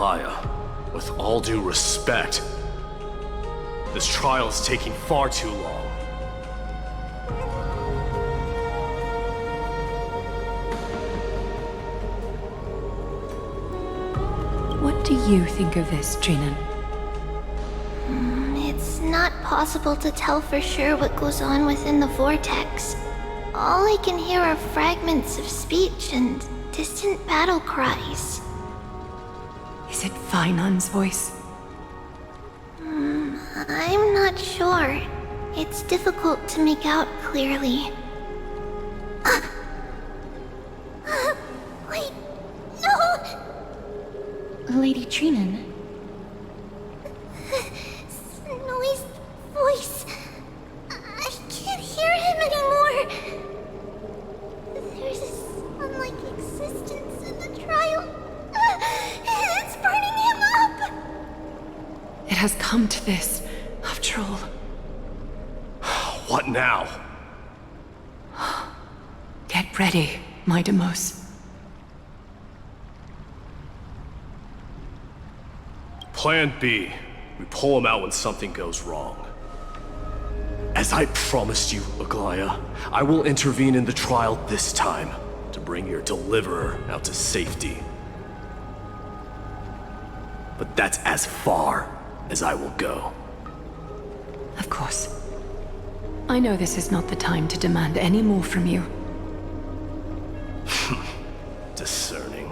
Glaya, with all due respect, this trial is taking far too long. What do you think of this, Trinan? It's not possible to tell for sure what goes on within the vortex. All I can hear are fragments of speech and distant battle cries. Is it Fainan's voice? I'm not sure. It's difficult to make out clearly. Wait, no! Lady Trinan. Snowy's voice. I can't hear him anymore. There's a sun-like existence in the trial. It's burning him up. It has come to this, after all. What now? Get ready, my Demos. Plan B. We pull him out when something goes wrong. As I promised you, Aglaya, I will intervene in the trial this time to bring your deliverer out to safety. But that's as far as I will go. Of course. I know this is not the time to demand any more from you. Discerning.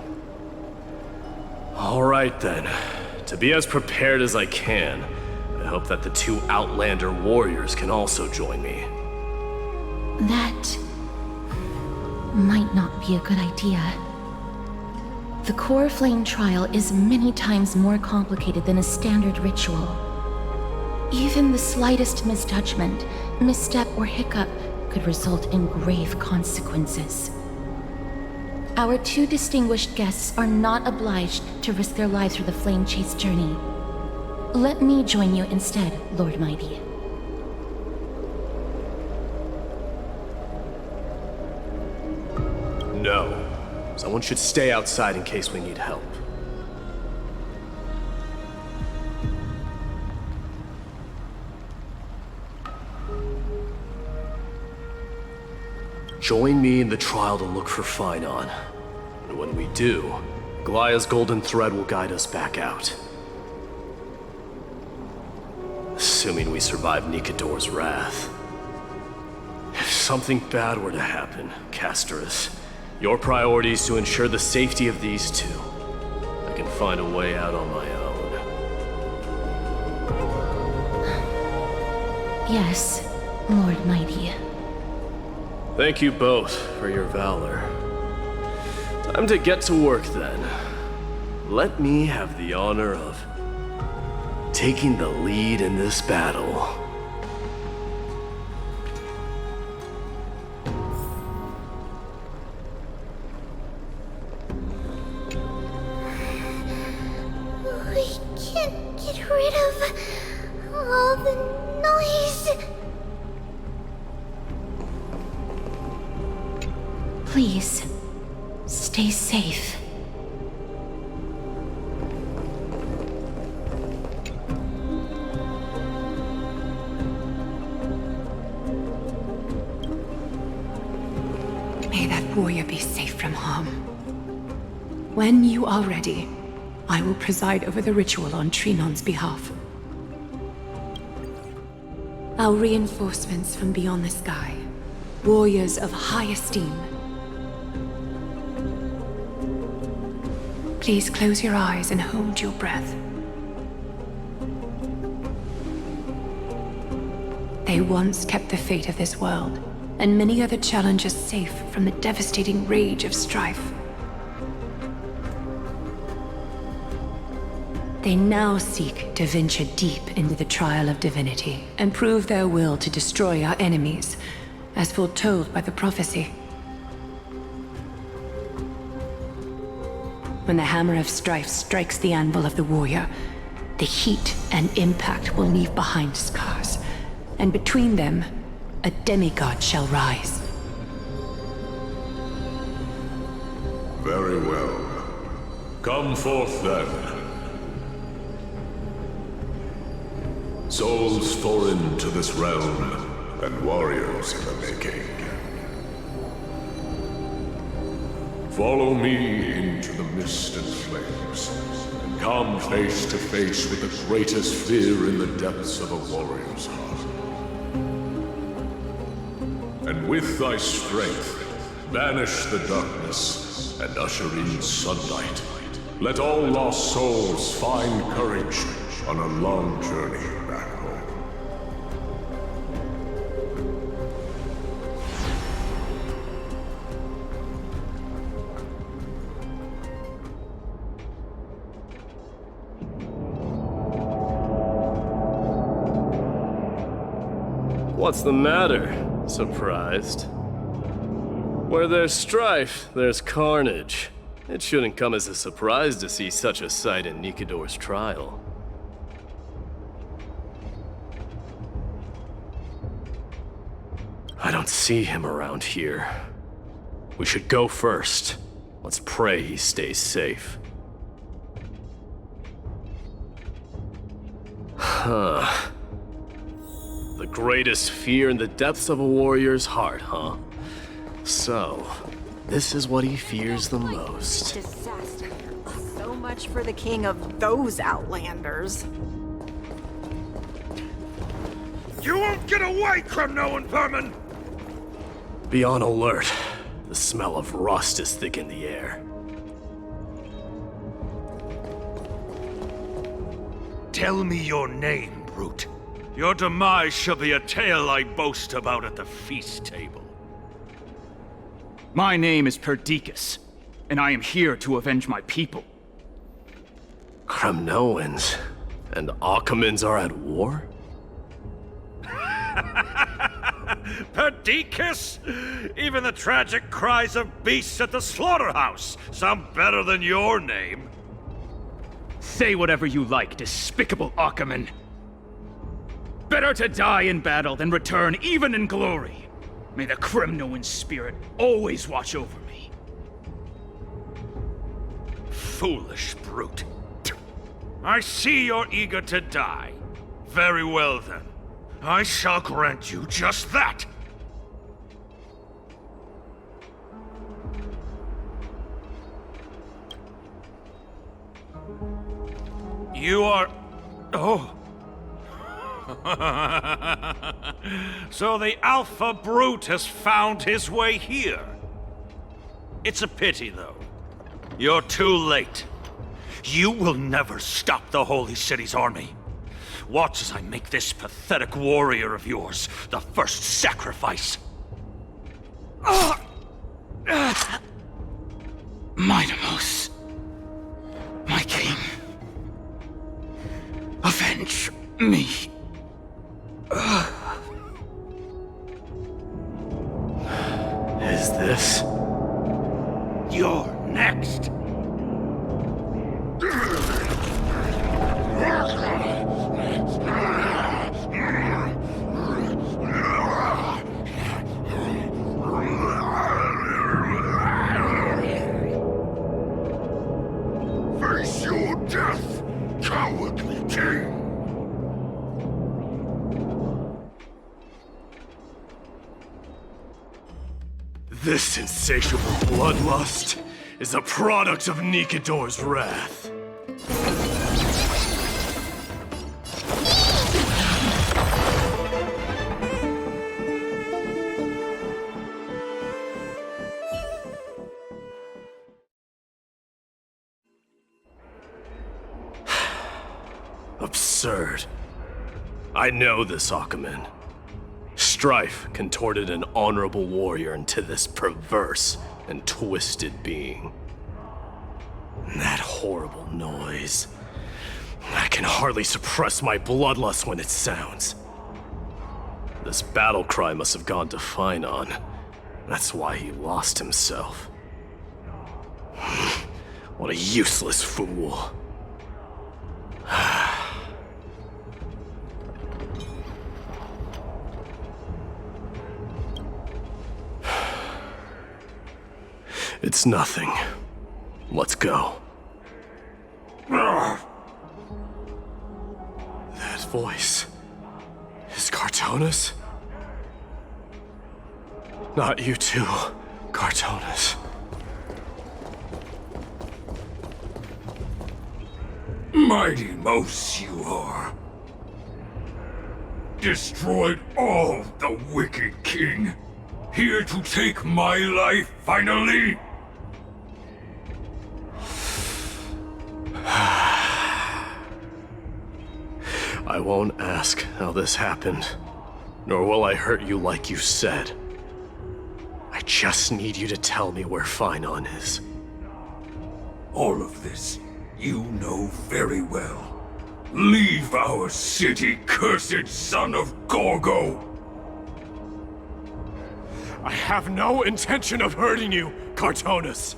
All right then. To be as prepared as I can, I hope that the two Outlander warriors can also join me. That might not be a good idea. The Core Flame trial is many times more complicated than a standard ritual. Even the slightest misjudgment, misstep, or hiccup could result in grave consequences. Our two distinguished guests are not obliged to risk their lives for the Flame Chase journey. Let me join you instead, Lord Mighty. No. Someone should stay outside in case we need help. Join me in the trial to look for Fainan. And when we do, Glaya's golden thread will guide us back out. Assuming we survive Nikador's wrath. If something bad were to happen, Casterus, your priority is to ensure the safety of these two. I can find a way out on my own. Yes, Lord Mighty. Thank you both for your valor. Time to get to work then. Let me have the honor of taking the lead in this battle. We can't get rid of all the noise. Please, stay safe. May that warrior be safe from harm. When you are ready, I will preside over the ritual on Trinan's behalf. Our reinforcements from beyond the sky, warriors of high esteem. Please close your eyes and hold your breath. They once kept the fate of this world, and many other challenges safe from the devastating rage of strife. They now seek to venture deep into the trial of divinity and prove their will to destroy our enemies, as foretold by the prophecy. When the hammer of strife strikes the anvil of the warrior, the heat and impact will leave behind scars, and between them, a demigod shall rise. Very well. Come forth then, Souls foreign to this realm, and warriors in the making. Follow me into the mist and flames, and come face to face with the greatest fear in the depths of a warrior's heart. And with thy strength, banish the darkness and usher in sunlight. Let all lost souls find courage on a long journey back home. What's the matter? Surprised? Where there's strife, there's carnage. It shouldn't come as a surprise to see such a sight in Nikador's trial. I don't see him around here. We should go first. Let's pray he stays safe. Huh. The greatest fear in the depths of a warrior's heart, huh? So, this is what he fears the most. Disaster. So much for the king of those outlanders. You won't get away, Kremnoan vermin! Be on alert. The smell of rust is thick in the air. Tell me your name, brute. Your demise shall be a tale I boast about at the feast table. My name is Perdiccas, and I am here to avenge my people. Kremnoans and Akamans are at war? Perdiccas? Even the tragic cries of beasts at the slaughterhouse sound better than your name. Say whatever you like, despicable Achaman. Better to die in battle than return even in glory. May the Kremnoan spirit always watch over me. Foolish brute. I see you're eager to die. Very well then. I shall grant you just that. You are... Oh. So the Alpha Brute has found his way here. It's a pity, though. You're too late. You will never stop the Holy City's army. Watch as I make this pathetic warrior of yours the first sacrifice. Mightimos, my king, avenge me. Is this? You're next. Face your death, cowardly king! This insatiable bloodlust is a product of Nikador's wrath. Absurd. I know this Achaman. Strife contorted an honorable warrior into this perverse and twisted being. And that horrible noise. I can hardly suppress my bloodlust when it sounds. This battle cry must have gone to Finon. That's why he lost himself. What a useless fool. It's nothing. Let's go. That voice. Cartonis? Not you too, Cartonis. Mighty mouse you are. Destroyed all the wicked king. Here to take my life finally. I won't ask how this happened, nor will I hurt you like you said. I just need you to tell me where Finon is. All of this you know very well. Leave our city, cursed son of Gorgo! I have no intention of hurting you, Cartonis.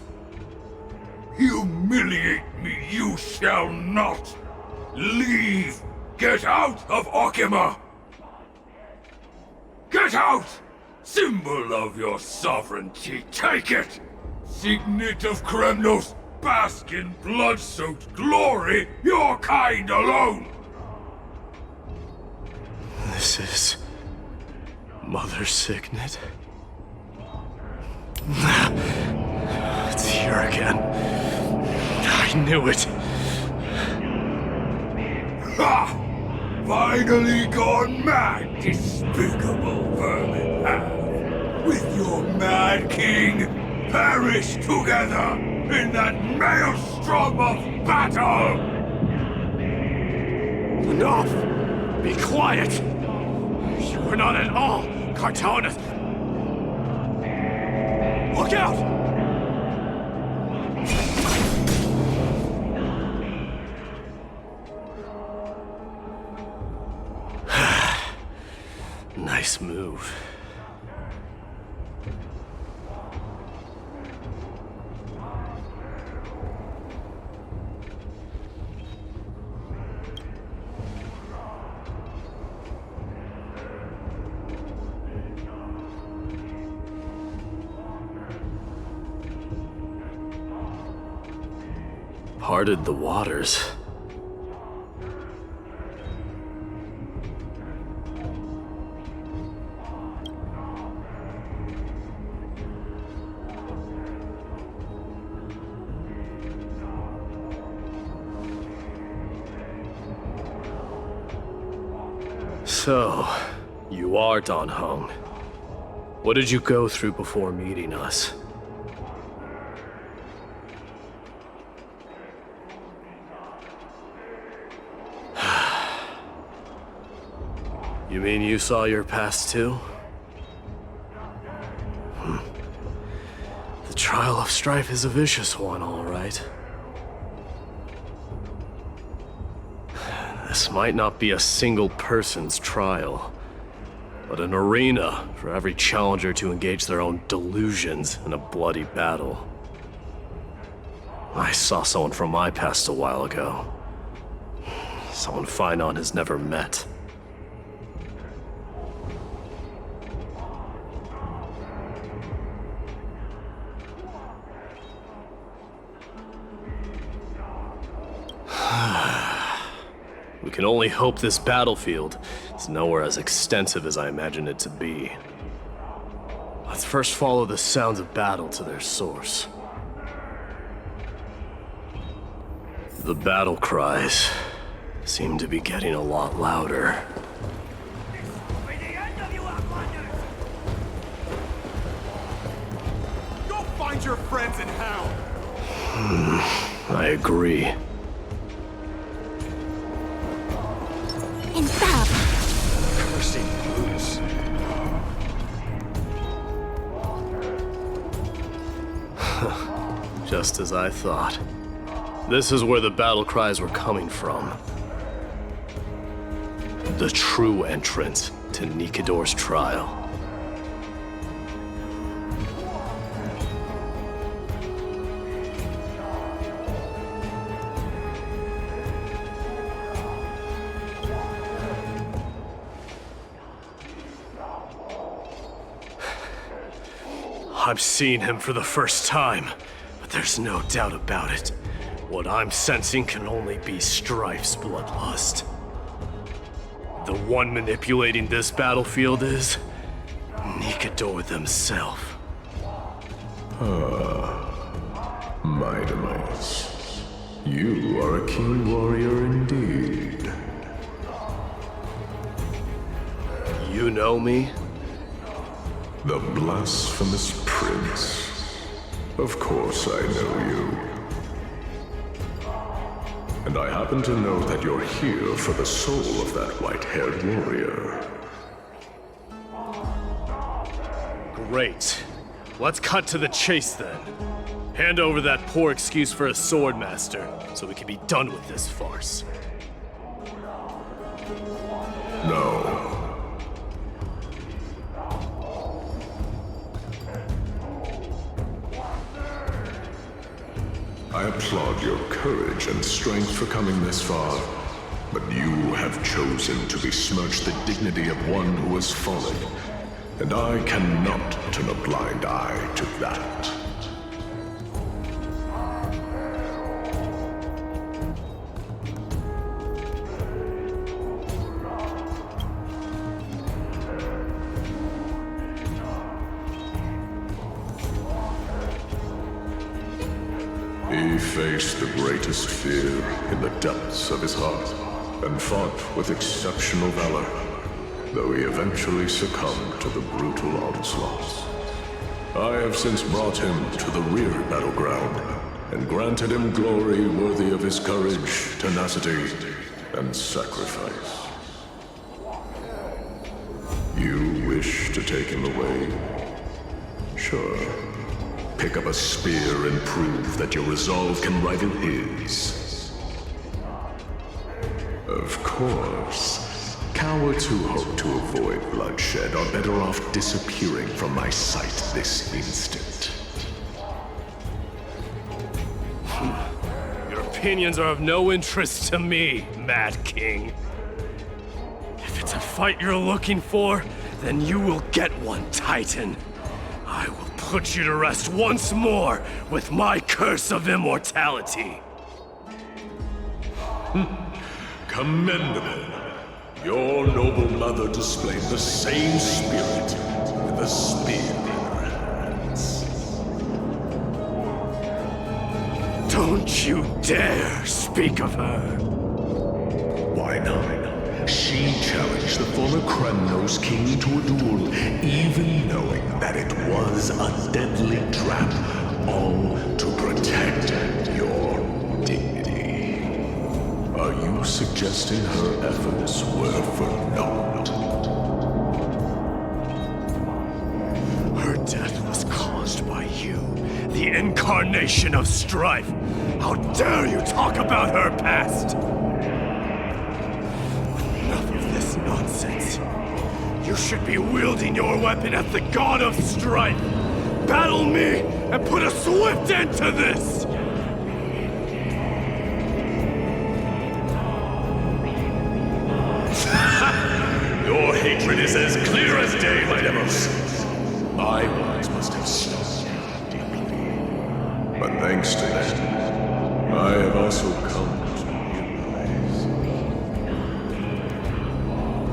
Humiliate me you shall not! Leave! Get out of Okima! Get out! Symbol of your sovereignty, take it! Signet of Kremnos, bask in blood-soaked glory, your kind alone! This is... Mother Signet? It's here again. I knew it. Ha! Finally gone mad, despicable vermin have. With your mad king, perish together in that maelstrom of battle! Enough! Be quiet! You are not at all Cartonis! Look out! Nice move. Parted the waters. So, you are Don Hong. What did you go through before meeting us? You mean you saw your past too? The trial of strife is a vicious one, all right. This might not be a single person's trial, but an arena for every challenger to engage their own delusions in a bloody battle. I saw someone from my past a while ago. Someone Finon has never met. We can only hope this battlefield is nowhere as extensive as I imagined it to be. Let's first follow the sounds of battle to their source. The battle cries seem to be getting a lot louder. Go find your friends in hell! I agree. In Fab! Cursing boots. Just as I thought. This is where the battle cries were coming from. The true entrance to Nikador's trial. I'm seeing him for the first time, but there's no doubt about it. What I'm sensing can only be Strife's bloodlust. The one manipulating this battlefield is Nikador themselves. My demise. You are a keen warrior indeed. You know me? The blasphemous prince. Of course I know you. And I happen to know that you're here for the soul of that white-haired warrior. Great. Let's cut to the chase then. Hand over that poor excuse for a sword master, so we can be done with this farce. No. I applaud your courage and strength for coming this far, but you have chosen to besmirch the dignity of one who has fallen, and I cannot turn a blind eye to that. He faced the greatest fear in the depths of his heart, and fought with exceptional valor, though he eventually succumbed to the brutal onslaughts. I have since brought him to the rear battleground, and granted him glory worthy of his courage, tenacity, and sacrifice. You wish to take him away? Sure. Pick up a spear and prove that your resolve can rival his. Of course, cowards who hope to avoid bloodshed are better off disappearing from my sight this instant. Your opinions are of no interest to me, Mad King. If it's a fight you're looking for, then you will get one, Titan. I will put you to rest once more with my curse of immortality. Commendable. Your noble mother displayed the same spirit with the spear in her hands. Don't you dare speak of her. Why not? She challenged the former Kremnos king to a duel, even knowing that it was a deadly trap, all to protect your dignity. Are you suggesting her efforts were for naught? Her death was caused by you, the incarnation of strife. How dare you talk about her past? Nonsense. You should be wielding your weapon as the god of strife. Battle me and put a swift end to this! Your hatred is as clear as day, my Demos. I once must have stung you deeply. But thanks to them, I have also come to realize.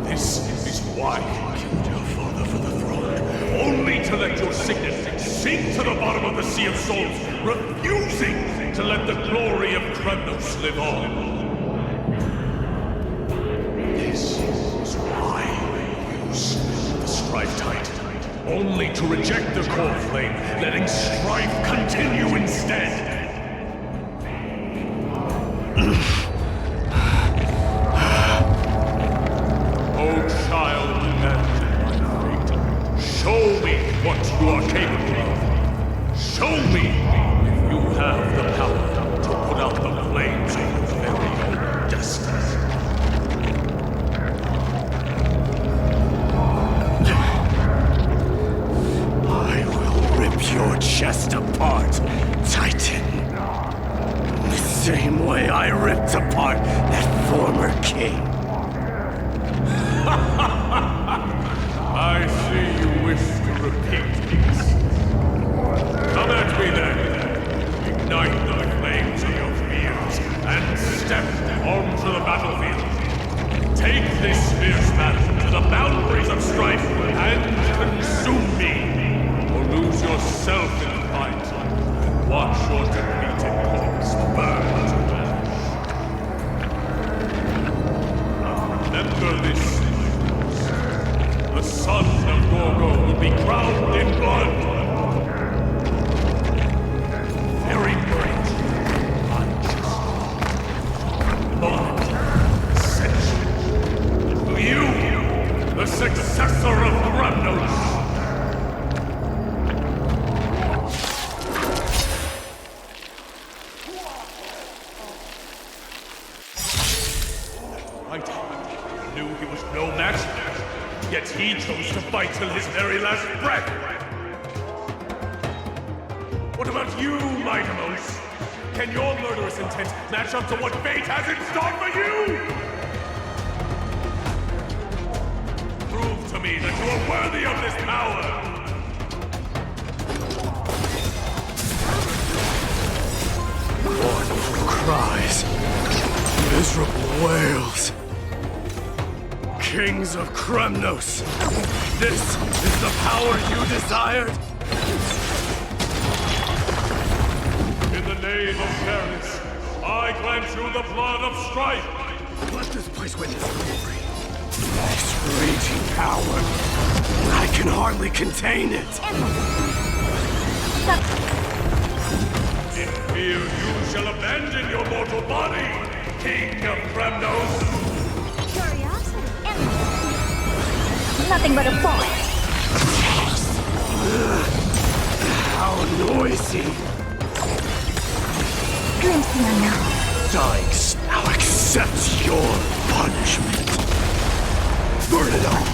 This is why you killed your father for the throne, only to let your signet sink to the bottom of the Sea of Souls, refusing to let the glory of Kremnos live on. This is why we use the Strife Tide, only to reject the core flame, letting strife continue instead. Show me what you are capable of. Show me if you have the power to put out the flames of your very own destiny. I will rip your chest apart, Titan. The same way I ripped apart that former king. I see you wish to repeat this. Come at me then. Ignite the flames of your fears and step onto the battlefield. Take this spear chose to fight till his very last breath. What about you, Mightimos? Can your murderous intent match up to what fate has in store for you? Prove to me that you are worthy of this power! Mournful cries. Miserable wails. Kings of Kremnos! This is the power you desired? In the name of fairness, I grant you the blood of strife! Let this place witness glory. This raging power. I can hardly contain it. In fear you shall abandon your mortal body, King of Kremnos! Curiosity. Nothing but a boy. How noisy. Glimpsing unknown. Dying now accepts your punishment. Burn it up.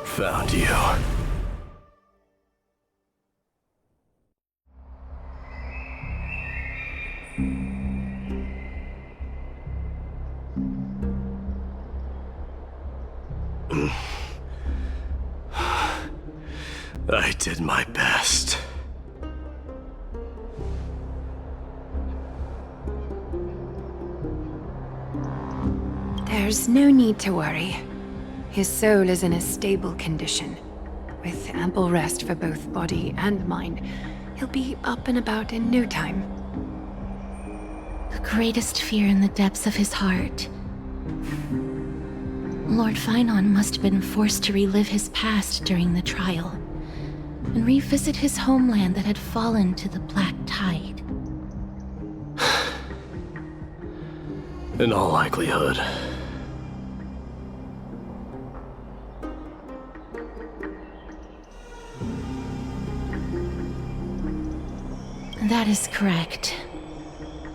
Found you. I did my best. There's no need to worry. His soul is in a stable condition. With ample rest for both body and mind, he'll be up and about in no time. The greatest fear in the depths of his heart. Lord Finon must have been forced to relive his past during the trial, and revisit his homeland that had fallen to the Black Tide. In all likelihood. That is correct.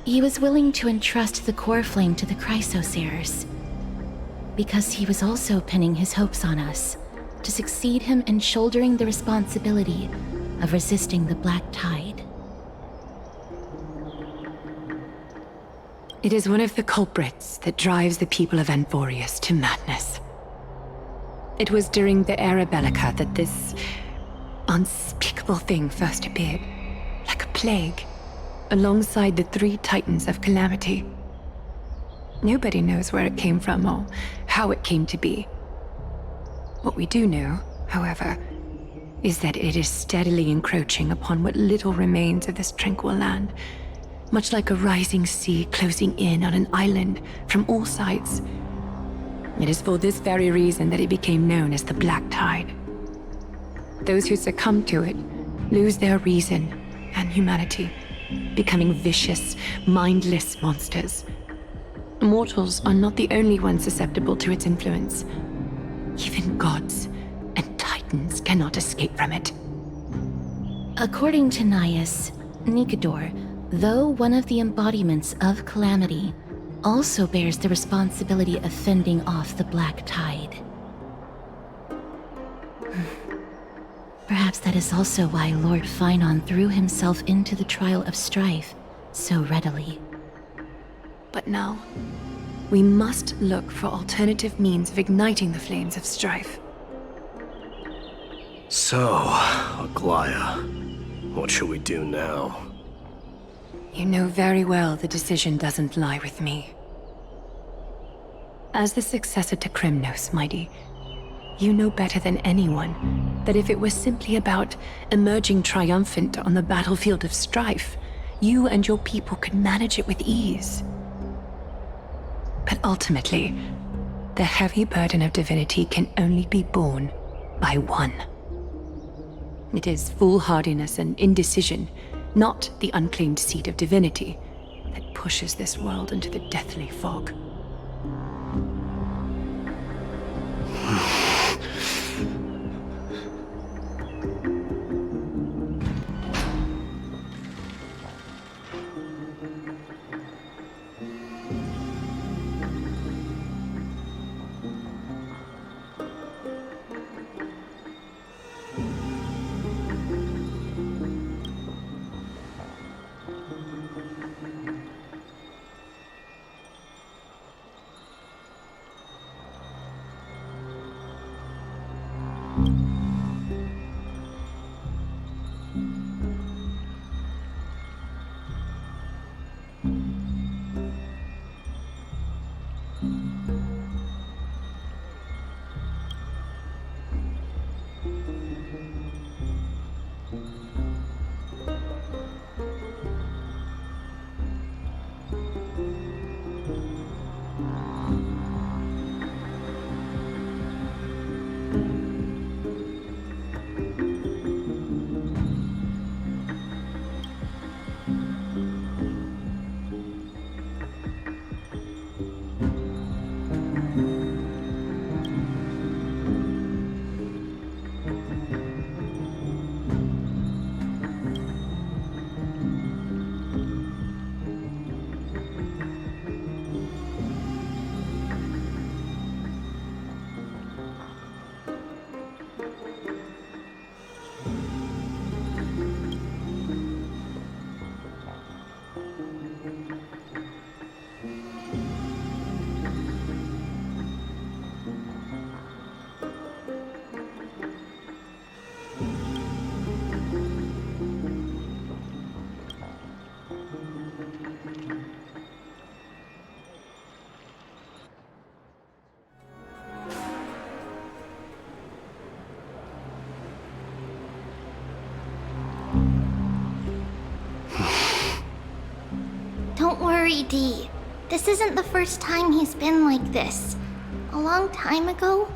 He was willing to entrust the core flame to the Chrysoseirs, because he was also pinning his hopes on us to succeed him in shouldering the responsibility of resisting the Black Tide. It is one of the culprits that drives the people of Anvorius to madness. It was during the Era Bellica that this unspeakable thing first appeared, like a plague, alongside the three titans of calamity. Nobody knows where it came from or how it came to be. What we do know, however, is that it is steadily encroaching upon what little remains of this tranquil land, much like a rising sea closing in on an island from all sides. It is for this very reason that it became known as the Black Tide. Those who succumb to it lose their reason and humanity, becoming vicious, mindless monsters. Mortals are not the only ones susceptible to its influence. Even gods and titans cannot escape from it. According to Naius, Nikador, though one of the embodiments of Calamity, also bears the responsibility of fending off the Black Tide. Perhaps that is also why Lord Finon threw himself into the trial of strife so readily. But now, we must look for alternative means of igniting the flames of strife. So, Aglaya, what should we do now? You know very well the decision doesn't lie with me. As the successor to Kremnos, Mighty, you know better than anyone that if it was simply about emerging triumphant on the battlefield of strife, you and your people could manage it with ease. But ultimately, the heavy burden of divinity can only be borne by one. It is foolhardiness and indecision not the unclaimed seat of divinity that pushes this world into the deathly fog. Don't worry, Dee. This isn't the first time he's been like this. A long time ago.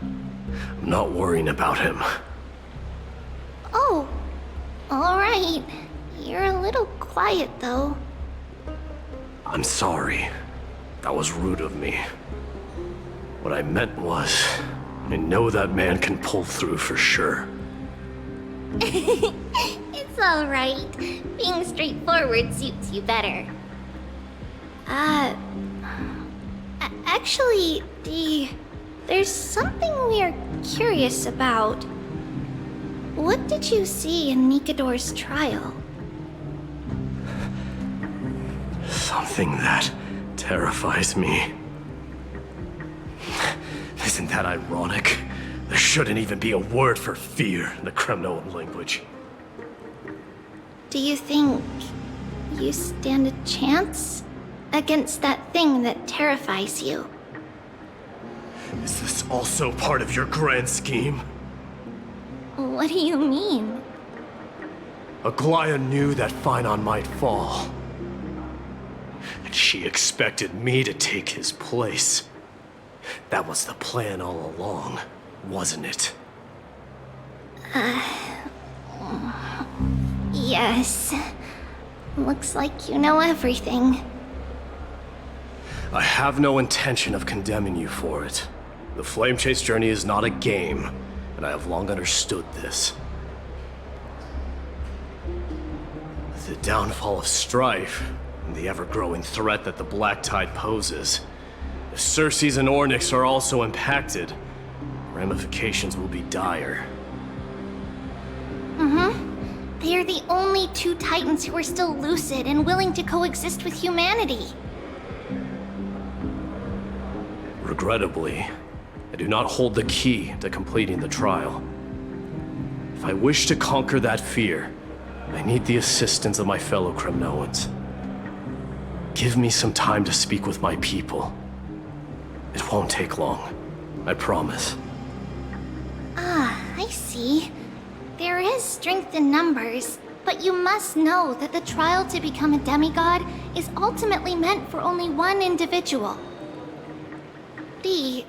I'm not worrying about him. Oh, alright. You're a little quiet, though. I'm sorry. That was rude of me. What I meant was, I know that man can pull through for sure. It's alright. Being straightforward suits you better. Actually, Dee, there's something we're curious about. What did you see in Nikador's trial? Something that terrifies me. Isn't that ironic? There shouldn't even be a word for fear in the Kremnoan language. Do you think you stand a chance against that thing that terrifies you? Is this also part of your grand scheme? What do you mean? Aglaya knew that Phynon might fall. And she expected me to take his place. That was the plan all along, wasn't it? Yes. Looks like you know everything. I have no intention of condemning you for it. The Flame Chase journey is not a game, and I have long understood this. The downfall of strife, and the ever-growing threat that the Black Tide poses. If Circes and Ornyx are also impacted, ramifications will be dire. They are the only two Titans who are still lucid and willing to coexist with humanity. Regrettably, I do not hold the key to completing the trial. If I wish to conquer that fear, I need the assistance of my fellow Kremnoans. Give me some time to speak with my people. It won't take long, I promise. I see. There is strength in numbers, but you must know that the trial to become a demigod is ultimately meant for only one individual. Dee,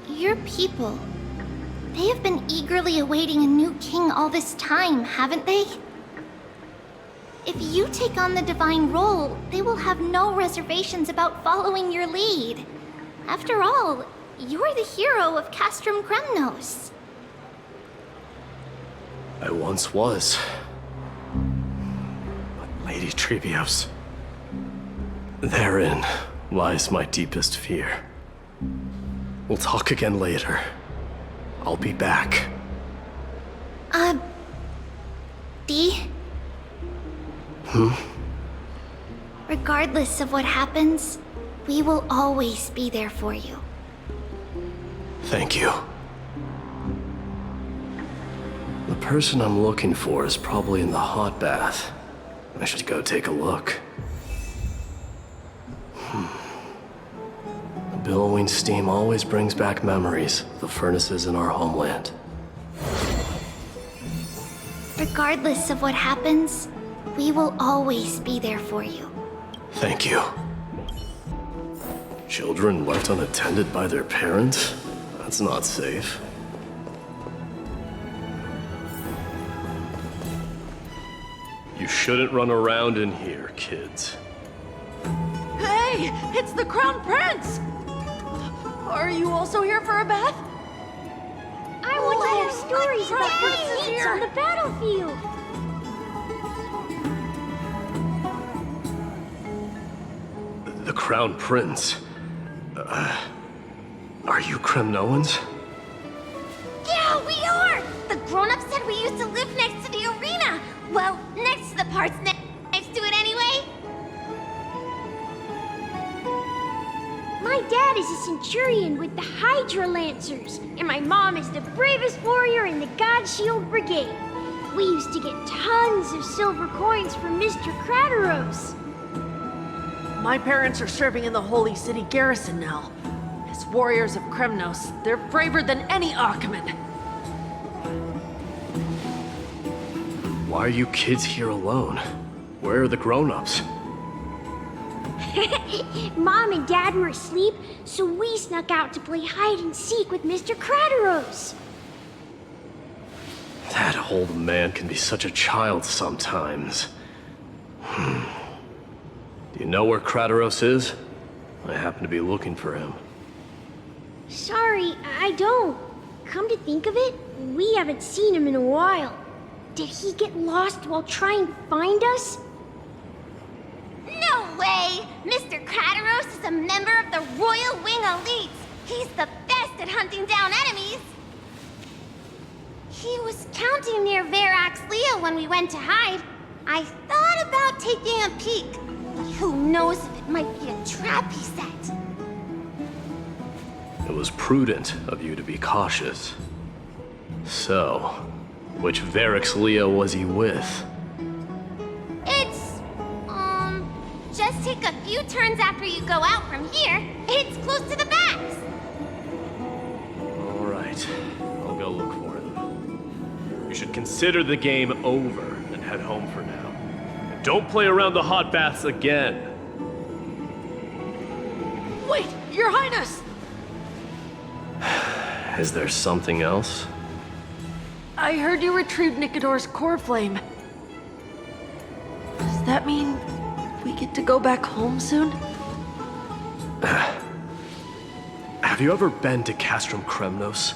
your people, they have been eagerly awaiting a new king all this time, haven't they? If you take on the divine role, they will have no reservations about following your lead. After all, you're the hero of Castrum Kremnos. I once was. But Lady Trebios, therein lies my deepest fear. We'll talk again later. I'll be back. Dee? Regardless of what happens, we will always be there for you. Thank you. The person I'm looking for is probably in the hot bath. I should go take a look. The billowing steam always brings back memories of the furnaces in our homeland. Regardless of what happens, we will always be there for you. Thank you. Children left unattended by their parents? That's not safe. You shouldn't run around in here, kids. Hey, it's the Crown Prince! Are you also here for a bath? I want to hear stories about princes on the battlefield. The Crown Prince. Are you Kremnoans? Yeah, we are! The grown-ups said we used to live next to the arena. Well, next to the parts next to it anyway. My dad is a centurion with the Hydra Lancers, and my mom is the bravest warrior in the God Shield Brigade. We used to get tons of silver coins from Mr. Krateros. My parents are serving in the Holy City garrison now. As warriors of Kremnos, they're braver than any Achaemen. Why are you kids here alone? Where are the grown-ups? Mom and Dad were asleep, so we snuck out to play hide and seek with Mr. Krateros. That old man can be such a child sometimes. Do you know where Krateros is? I happen to be looking for him. Sorry, I don't. Come to think of it, we haven't seen him in a while. Did he get lost while trying to find us? No way! Mr. Krateros is a member of the Royal Wing Elites. He's the best at hunting down enemies. He was counting near Verax Leo when we went to hide. I thought about taking a peek, but who knows if it might be a trap he set. It was prudent of you to be cautious. So, which Verax Leo was he with? Just take a few turns after you go out from here. It's close to the backs. All right, I'll go look for him. You should consider the game over and head home for now. And don't play around the hot baths again. Wait, Your Highness! Is there something else? I heard you retrieved Nikador's core flame. Does that mean we get to go back home soon? Have you ever been to Castrum Kremnos?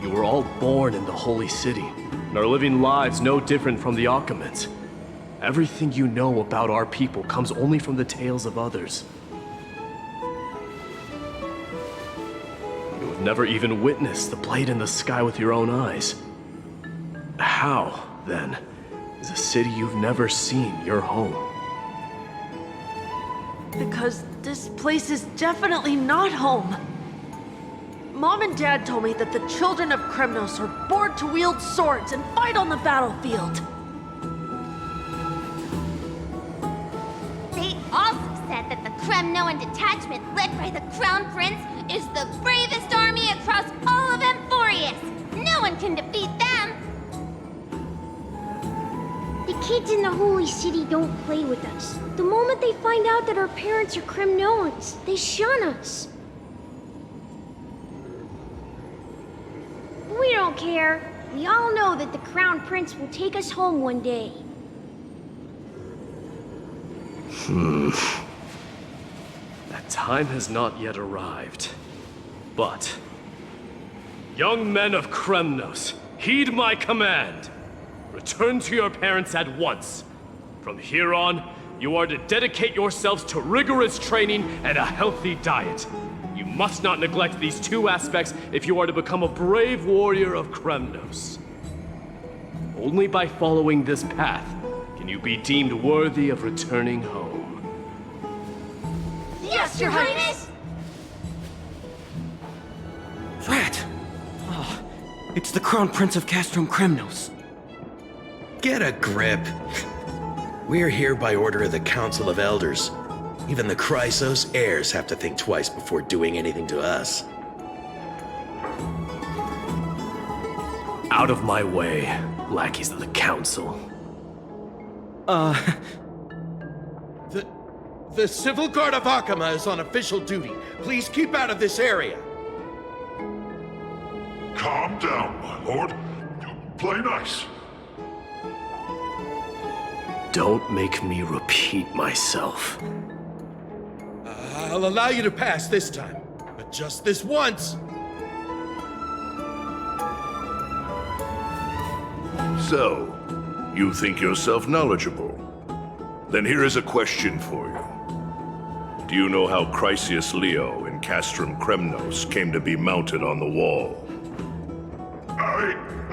You were all born in the Holy City, and are living lives no different from the Achaemens. Everything you know about our people comes only from the tales of others. You have never even witnessed the blade in the sky with your own eyes. How, then, is a city you've never seen your home? Because this place is definitely not home. Mom and Dad told me that the children of Kremnos are born to wield swords and fight on the battlefield. They also said that the Kremnoan detachment led by the Crown Prince is the bravest army across all of Amphorius. No one can defeat them. The kids in the Holy City don't play with us. The moment they find out that our parents are Kremnoans, they shun us. We don't care. We all know that the Crown Prince will take us home one day. That time has not yet arrived. But, young men of Kremnos, heed my command. Return to your parents at once. From here on, you are to dedicate yourselves to rigorous training and a healthy diet. You must not neglect these two aspects if you are to become a brave warrior of Kremnos. Only by following this path can you be deemed worthy of returning home. Yes, Your Highness! Rat! Oh, it's the Crown Prince of Castrum Kremnos. Get a grip. We're here by order of the Council of Elders. Even the Chrysos heirs have to think twice before doing anything to us. Out of my way, lackeys of the Council. The Civil Guard of Akama is on official duty. Please keep out of this area. Calm down, my lord. Play nice. Don't make me repeat myself. I'll allow you to pass this time, but just this once. So, you think yourself knowledgeable? Then here is a question for you. Do you know how Chrysius Leo in Castrum Kremnos came to be mounted on the wall?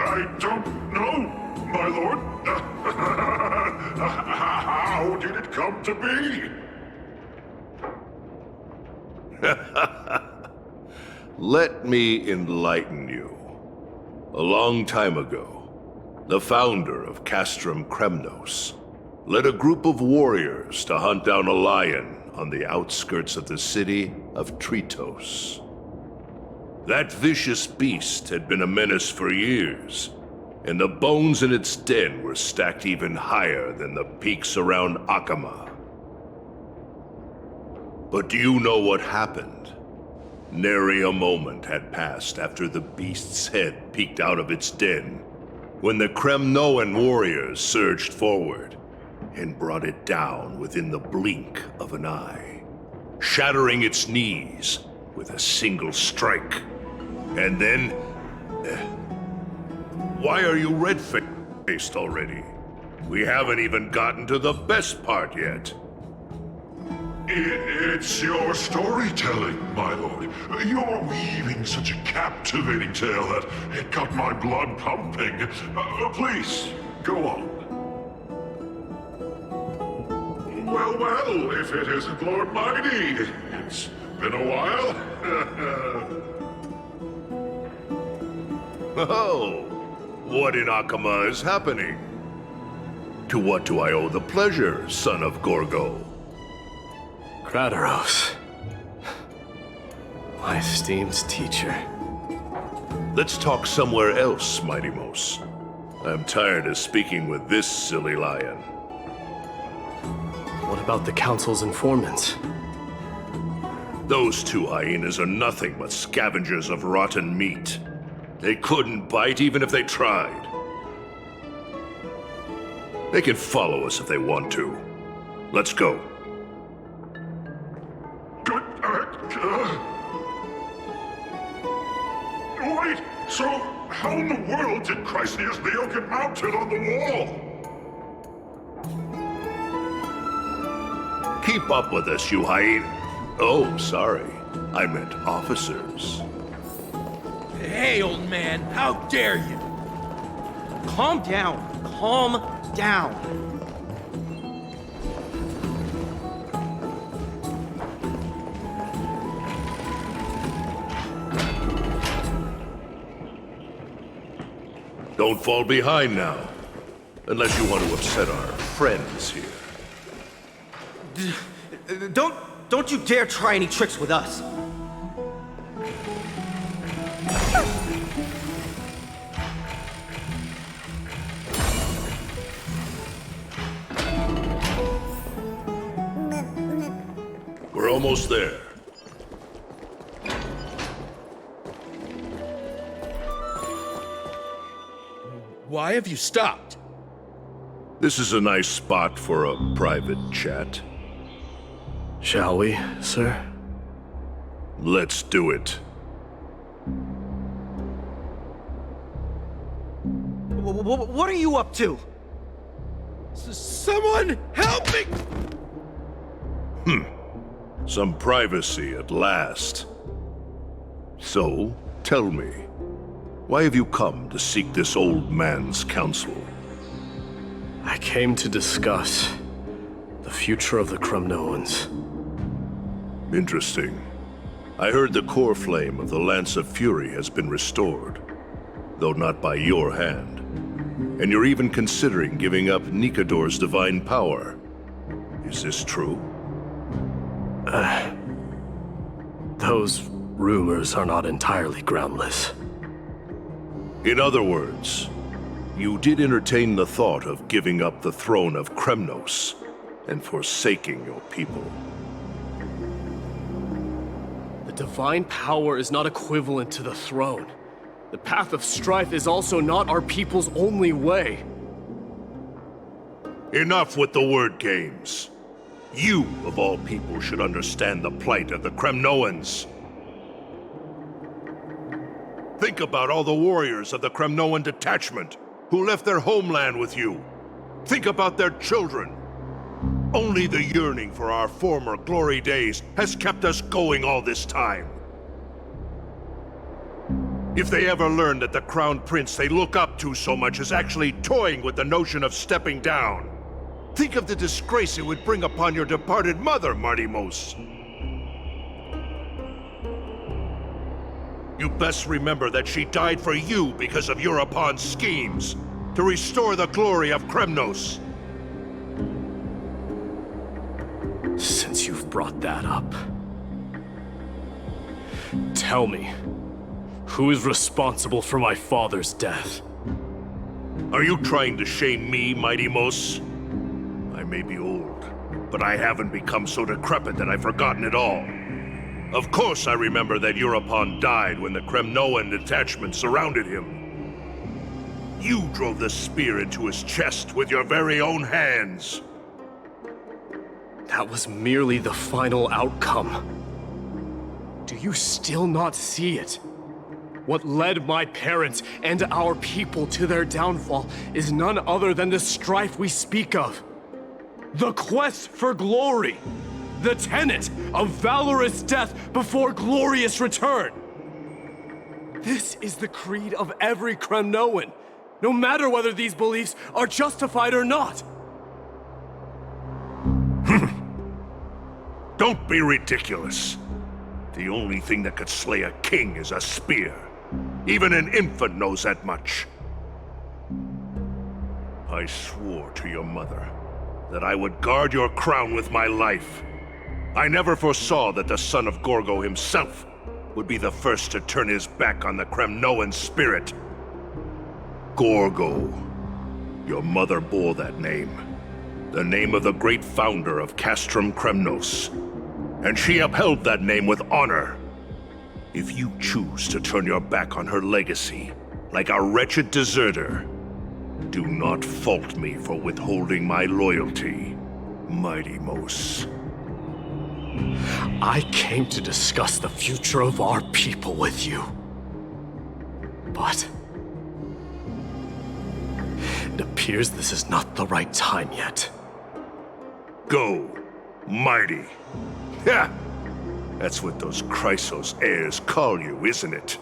I don't know, my lord. How did it come to be? Let me enlighten you. A long time ago, the founder of Castrum Kremnos led a group of warriors to hunt down a lion on the outskirts of the city of Tritos. That vicious beast had been a menace for years, and the bones in its den were stacked even higher than the peaks around Akama. But do you know what happened? Nary a moment had passed after the beast's head peeked out of its den, when the Kremnoan warriors surged forward and brought it down within the blink of an eye, shattering its knees with a single strike. And then... why are you red-faced already? We haven't even gotten to the best part yet. It's your storytelling, my lord. You're weaving such a captivating tale that it got my blood pumping. Please, go on. Well, if it isn't Lord Mighty. It's been a while. Oh, what in Akama is happening? To what do I owe the pleasure, son of Gorgo? Krataros. My esteemed teacher. Let's talk somewhere else, Mighty Mos. I'm tired of speaking with this silly lion. What about the Council's informants? Those two hyenas are nothing but scavengers of rotten meat. They couldn't bite even if they tried. They can follow us if they want to. Let's go. Wait, so how in the world did Chrysius Leo get mounted on the wall? Keep up with us, you hyena. Oh, sorry. I meant officers. Hey, old man, how dare you? Calm down. Calm down. Don't fall behind now. Unless you want to upset our friends here. Don't you dare try any tricks with us. We're almost there. Why have you stopped? This is a nice spot for a private chat. Shall we, sir? Let's do it. What are you up to? Someone help me! Some privacy at last. So, tell me, why have you come to seek this old man's counsel? I came to discuss the future of the Kremnoans. Interesting. I heard the core flame of the Lance of Fury has been restored, though not by your hand. And you're even considering giving up Nikador's divine power. Is this true? Those rumors are not entirely groundless. In other words, you did entertain the thought of giving up the throne of Kremnos and forsaking your people. The divine power is not equivalent to the throne. The path of strife is also not our people's only way. Enough with the word games. You, of all people, should understand the plight of the Kremnoans. Think about all the warriors of the Kremnoan detachment who left their homeland with you. Think about their children. Only the yearning for our former glory days has kept us going all this time. If they ever learn that the Crown Prince they look up to so much is actually toying with the notion of stepping down, think of the disgrace it would bring upon your departed mother, Martimos. You best remember that she died for you because of Europon's schemes to restore the glory of Kremnos. Since you've brought that up, tell me, who is responsible for my father's death? Are you trying to shame me, Mighty Mos? I may be old, but I haven't become so decrepit that I've forgotten it all. Of course I remember that Europon died when the Kremnoan detachment surrounded him. You drove the spear into his chest with your very own hands. That was merely the final outcome. Do you still not see it? What led my parents and our people to their downfall is none other than the strife we speak of. The quest for glory. The tenet of valorous death before glorious return. This is the creed of every Kremnoan, no matter whether these beliefs are justified or not. Don't be ridiculous. The only thing that could slay a king is a spear. Even an infant knows that much. I swore to your mother that I would guard your crown with my life. I never foresaw that the son of Gorgo himself would be the first to turn his back on the Kremnoan spirit. Gorgo. Your mother bore that name. The name of the great founder of Castrum Kremnos. And she upheld that name with honor. If you choose to turn your back on her legacy, like a wretched deserter, do not fault me for withholding my loyalty, Mighty Mos. I came to discuss the future of our people with you. But it appears this is not the right time yet. Go, Mighty. Ha! That's what those Chrysos heirs call you, isn't it?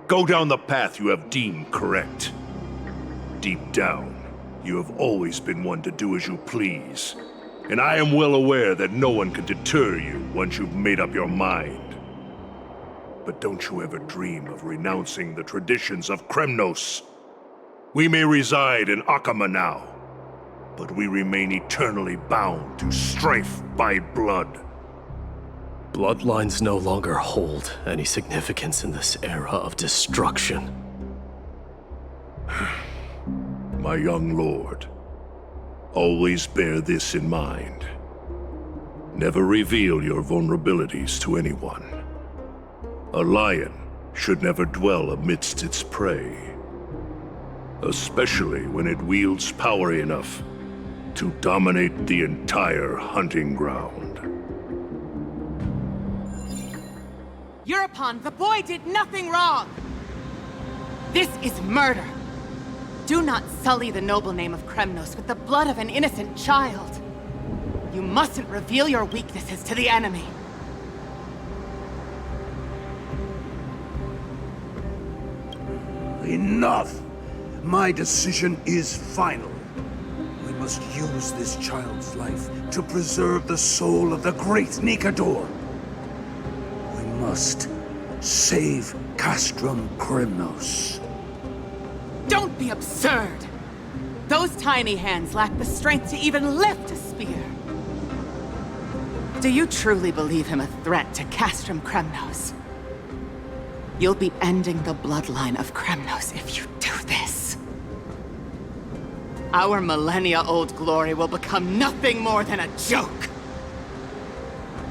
Go down the path you have deemed correct. Deep down, you have always been one to do as you please. And I am well aware that no one can deter you once you've made up your mind. But don't you ever dream of renouncing the traditions of Kremnos. We may reside in Akama now, but we remain eternally bound to strife by blood. Bloodlines no longer hold any significance in this era of destruction. My young lord, always bear this in mind. Never reveal your vulnerabilities to anyone. A lion should never dwell amidst its prey, especially when it wields power enough to dominate the entire hunting ground. Euripon, the boy did nothing wrong! This is murder! Do not sully the noble name of Kremnos with the blood of an innocent child! You mustn't reveal your weaknesses to the enemy! Enough! My decision is final. We must use this child's life to preserve the soul of the great Nikador. We must save Castrum Kremnos. Don't be absurd! Those tiny hands lack the strength to even lift a spear. Do you truly believe him a threat to Castrum Kremnos? You'll be ending the bloodline of Kremnos if you do this. Our millennia-old glory will become nothing more than a joke.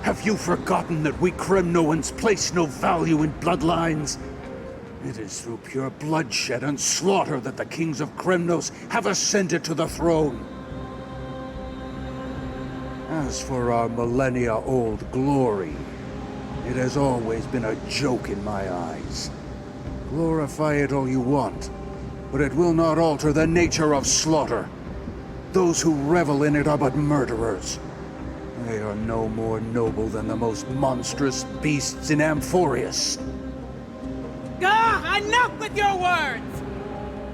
Have you forgotten that we Kremnoans place no value in bloodlines? It is through pure bloodshed and slaughter that the kings of Kremnos have ascended to the throne. As for our millennia-old glory, it has always been a joke in my eyes. Glorify it all you want, but it will not alter the nature of slaughter. Those who revel in it are but murderers. They are no more noble than the most monstrous beasts in Amphorius. Ah, enough with your words!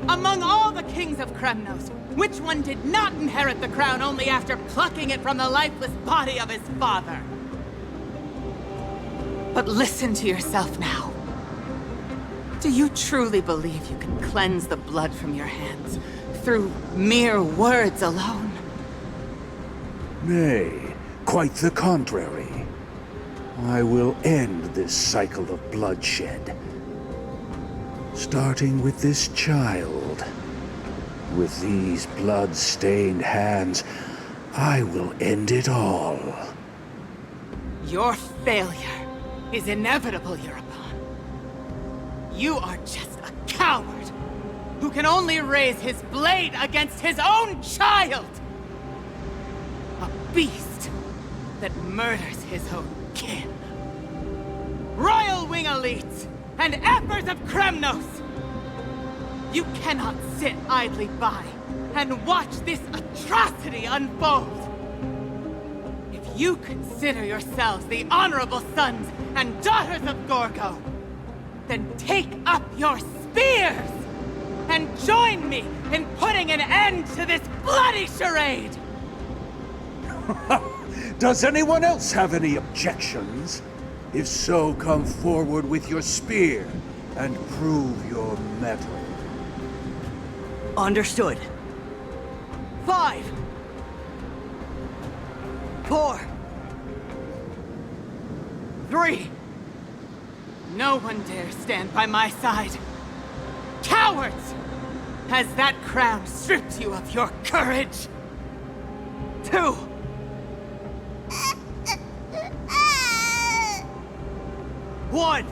Among all the kings of Kremnos, which one did not inherit the crown only after plucking it from the lifeless body of his father? But listen to yourself now. Do you truly believe you can cleanse the blood from your hands through mere words alone? Nay, quite the contrary. I will end this cycle of bloodshed. Starting with this child. With these blood-stained hands, I will end it all. Your failure is inevitable, Euripon. You are just a coward who can only raise his blade against his own child! A beast that murders his own kin. Royal Wing Elites and Emperors of Kremnos! You cannot sit idly by and watch this atrocity unfold! If you consider yourselves the honorable sons and daughters of Gorgo, then take up your spears and join me in putting an end to this bloody charade! Does anyone else have any objections? If so, come forward with your spear and prove your mettle. Understood. 5, 4, 3. No one dare stand by my side. Cowards! Has that crown stripped you of your courage? 2. One.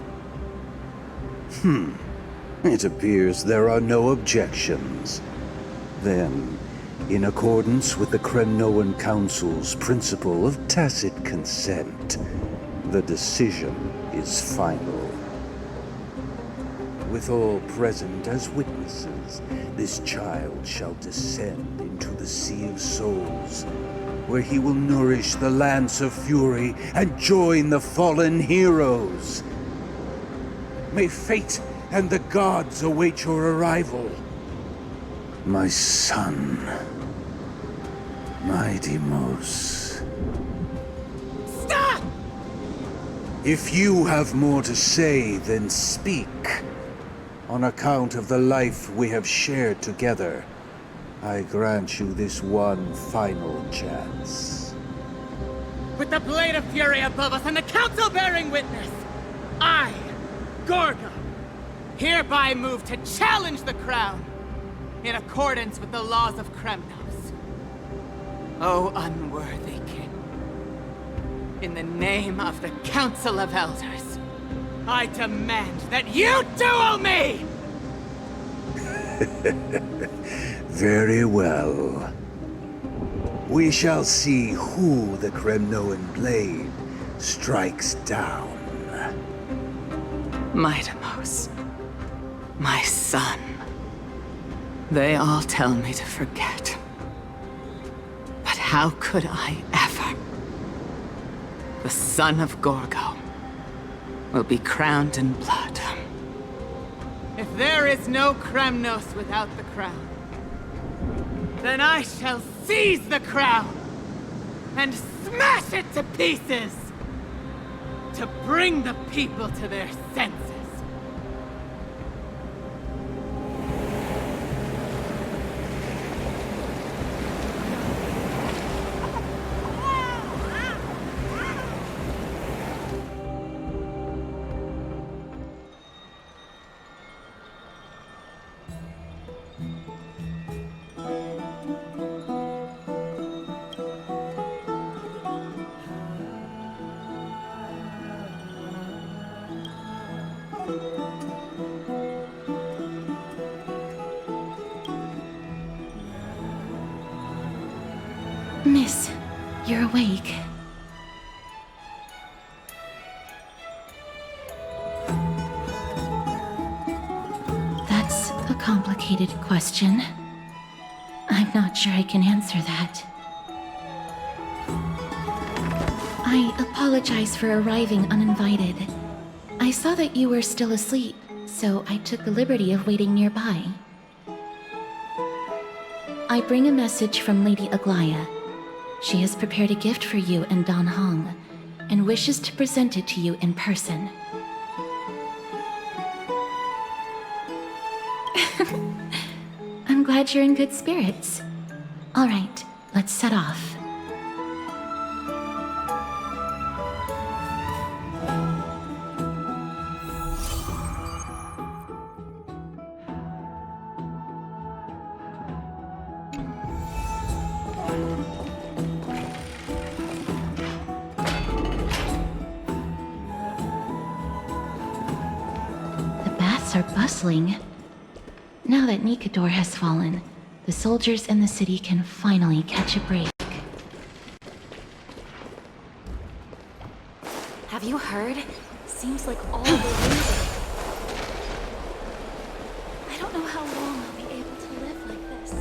It appears there are no objections. Then, in accordance with the Kremnoan Council's principle of tacit consent, the decision is final. With all present as witnesses, this child shall descend into the Sea of Souls, where he will nourish the Lance of Fury and join the fallen heroes. May fate and the gods await your arrival. My son, my Deimos. Stop! If you have more to say, then speak. On account of the life we have shared together, I grant you this one final chance. With the Blade of Fury above us and the Council bearing witness, I, Gorgo, hereby move to challenge the crown in accordance with the laws of Kremnos. O unworthy king, in the name of the Council of Elders, I demand that you duel me! Very well. We shall see who the Kremnoan blade strikes down. Midamos. My son. They all tell me to forget. But how could I ever? The son of Gorgo will be crowned in blood. If there is no Kremnos without the crown, then I shall seize the crown and smash it to pieces to bring the people to their senses. Miss, you're awake. That's a complicated question. I'm not sure I can answer that. I apologize for arriving uninvited. I saw that you were still asleep, so I took the liberty of waiting nearby. I bring a message from Lady Aglaya. She has prepared a gift for you and Dan Hong, and wishes to present it to you in person. I'm glad you're in good spirits. All right, let's set off. Are bustling. Now that Nikador has fallen, the soldiers in the city can finally catch a break. Have you heard? Seems like all the losing. I don't know how long I'll be able to live like this.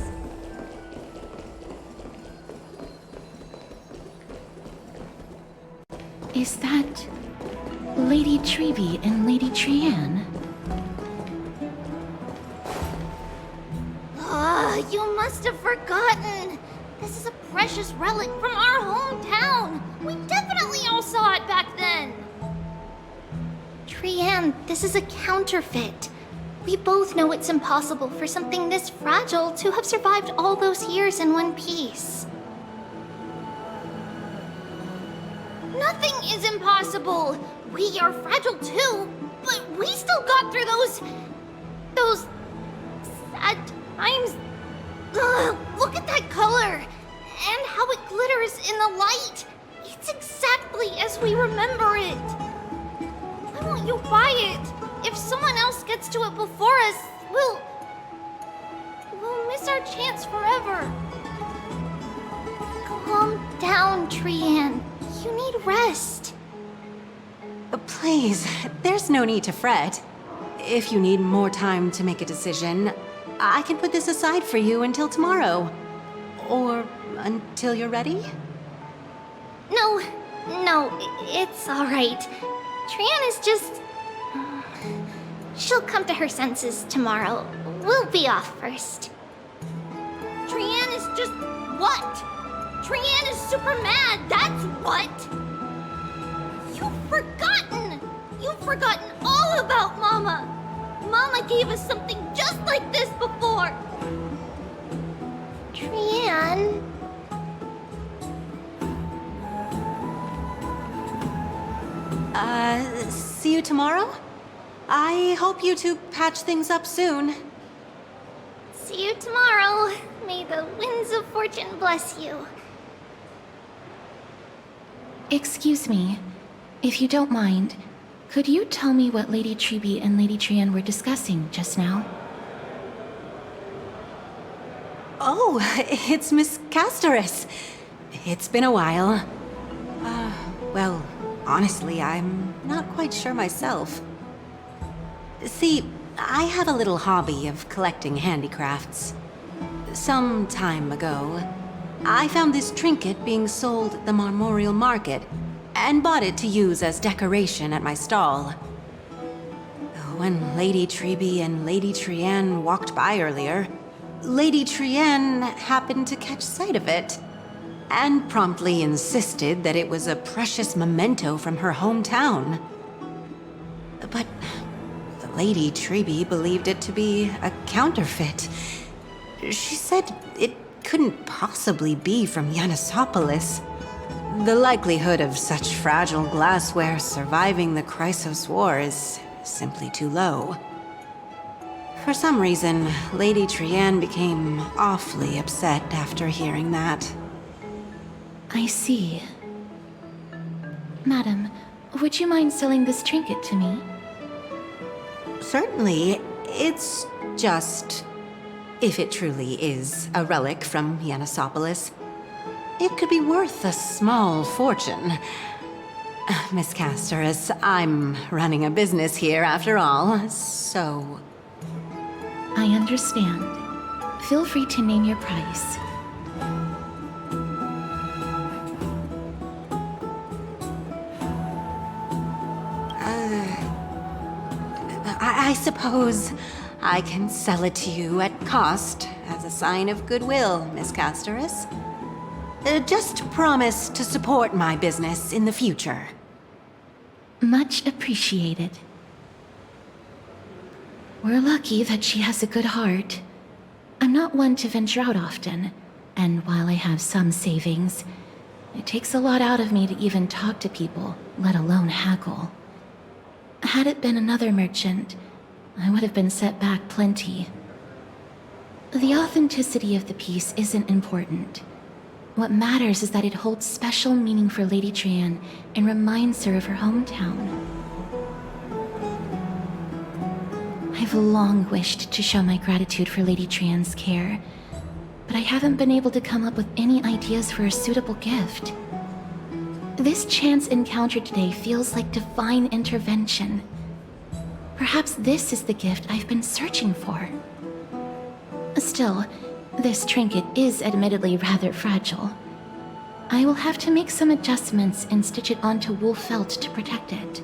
Is that Lady Treeby and Lady Trianne? You must have forgotten. This is a precious relic from our hometown. We definitely all saw it back then. Trianne, this is a counterfeit. We both know it's impossible for something this fragile to have survived all those years in one piece. Nothing is impossible. We are fragile too, but we still got through those sad times. Ugh, look at that color! And how it glitters in the light! It's exactly as we remember it! Why won't you buy it? If someone else gets to it before us, we'll miss our chance forever. Calm down, Trianne. You need rest. Please, there's no need to fret. If you need more time to make a decision, I can put this aside for you until tomorrow. Or until you're ready? No, it's alright. Trianne is just... she'll come to her senses tomorrow. We'll be off first. Trianne is just... what? Trianne is super mad, that's what! You've forgotten all about Mama! Mama gave us something just like this before! Trianne... See you tomorrow? I hope you two patch things up soon. See you tomorrow. May the winds of fortune bless you. Excuse me, if you don't mind, could you tell me what Lady Treeby and Lady Trianne were discussing just now? Oh, it's Miss Castoris. It's been a while. Well, honestly, I'm not quite sure myself. See, I have a little hobby of collecting handicrafts. Some time ago, I found this trinket being sold at the Memorial Market and bought it to use as decoration at my stall. When Lady Treby and Lady Trienne walked by earlier, Lady Trienne happened to catch sight of it and promptly insisted that it was a precious memento from her hometown. But Lady Treby believed it to be a counterfeit. She said it couldn't possibly be from Yanisopolis. The likelihood of such fragile glassware surviving the Chrysos War is simply too low. For some reason, Lady Trienne became awfully upset after hearing that. I see. Madam, would you mind selling this trinket to me? Certainly. It's just... if it truly is a relic from Yanisopolis, it could be worth a small fortune. Miss Casterus, I'm running a business here after all, so... I understand. Feel free to name your price. I suppose I can sell it to you at cost as a sign of goodwill, Miss Casterus. Just promise to support my business in the future. Much appreciated. We're lucky that she has a good heart. I'm not one to venture out often, and while I have some savings, it takes a lot out of me to even talk to people, let alone haggle. Had it been another merchant, I would have been set back plenty. The authenticity of the piece isn't important. What matters is that it holds special meaning for Lady Trienne and reminds her of her hometown. I've long wished to show my gratitude for Lady Trienne's care, but I haven't been able to come up with any ideas for a suitable gift. This chance encounter today feels like divine intervention. Perhaps this is the gift I've been searching for. Still, this trinket is admittedly rather fragile. I will have to make some adjustments and stitch it onto wool felt to protect it.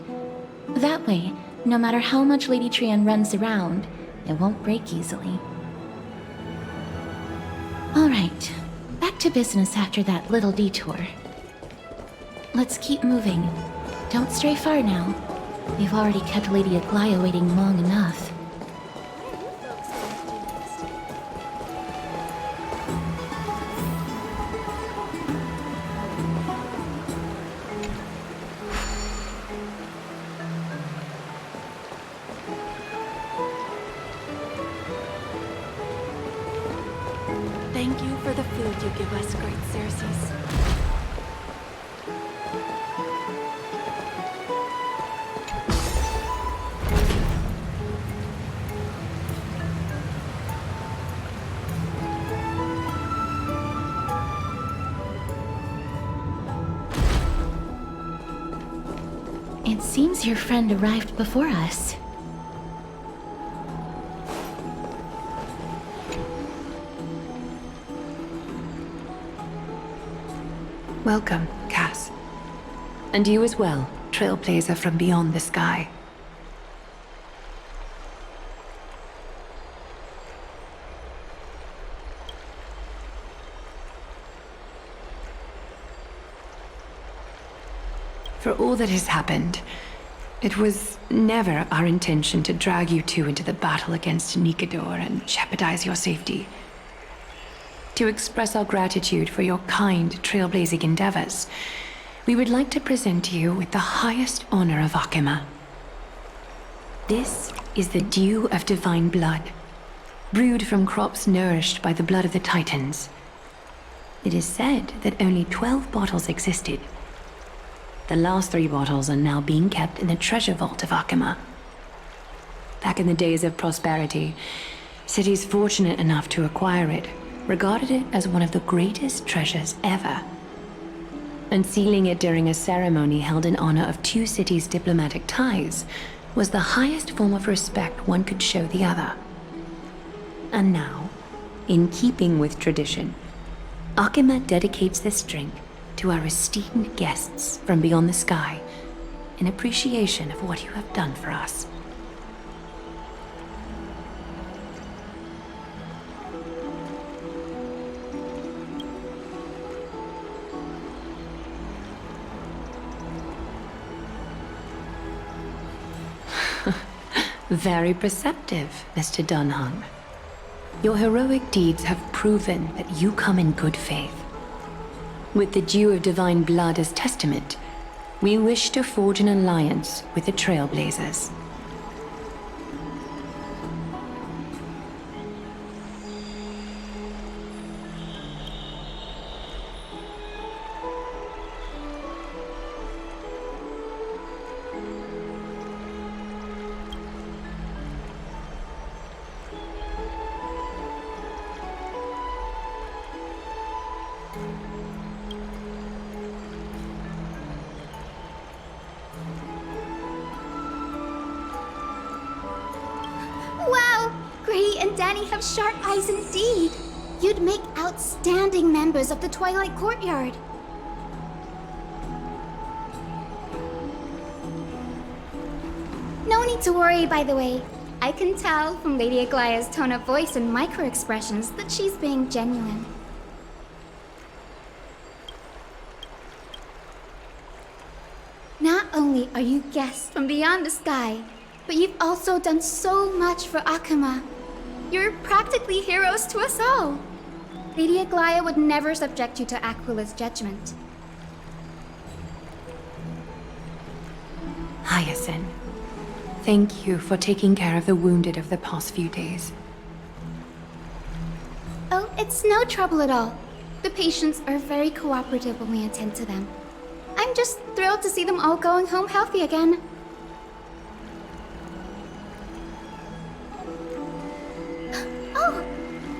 That way, no matter how much Lady Trienne runs around, it won't break easily. Alright, back to business after that little detour. Let's keep moving. Don't stray far now. We've already kept Lady Aglaia waiting long enough. Thank you for the food you give us, great Xerxes. It seems your friend arrived before us. Welcome, Cass. And you as well, Trailblazer from beyond the sky. For all that has happened, it was never our intention to drag you two into the battle against Nikador and jeopardize your safety. To express our gratitude for your kind trailblazing endeavors, we would like to present you with the highest honor of Akima. This is the dew of divine blood, brewed from crops nourished by the blood of the Titans. It is said that only 12 bottles existed. The last 3 bottles are now being kept in the treasure vault of Akima. Back in the days of prosperity, cities fortunate enough to acquire it regarded it as one of the greatest treasures ever. Unsealing it during a ceremony held in honor of 2 cities' diplomatic ties was the highest form of respect one could show the other. And now, in keeping with tradition, Akima dedicates this drink to our esteemed guests from beyond the sky in appreciation of what you have done for us. Very perceptive, Mr. Dunhung. Your heroic deeds have proven that you come in good faith. With the dew of divine blood as testament, we wish to forge an alliance with the Trailblazers. Wow! Gray and Danny have sharp eyes indeed. You'd make outstanding members of the Twilight Courtyard. No need to worry, by the way. I can tell from Lady Aglaya's tone of voice and micro-expressions that she's being genuine. Not only are you guests from beyond the sky, but you've also done so much for Akima. You're practically heroes to us all. Lady Aglaya would never subject you to Aquila's judgment. Hyacinth, thank you for taking care of the wounded of the past few days. Oh, it's no trouble at all. The patients are very cooperative when we attend to them. I'm just thrilled to see them all going home healthy again. Oh,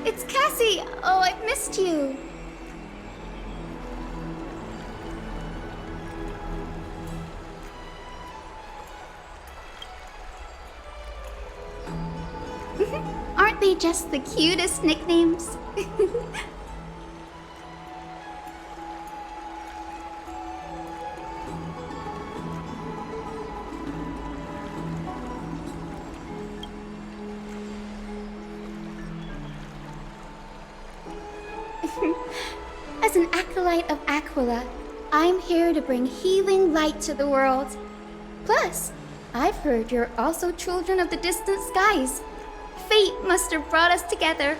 it's Cassie! Oh, I've missed you. Aren't they just the cutest nicknames? As an acolyte of Aquila, I'm here to bring healing light to the world. Plus, I've heard you're also children of the distant skies. Fate must have brought us together.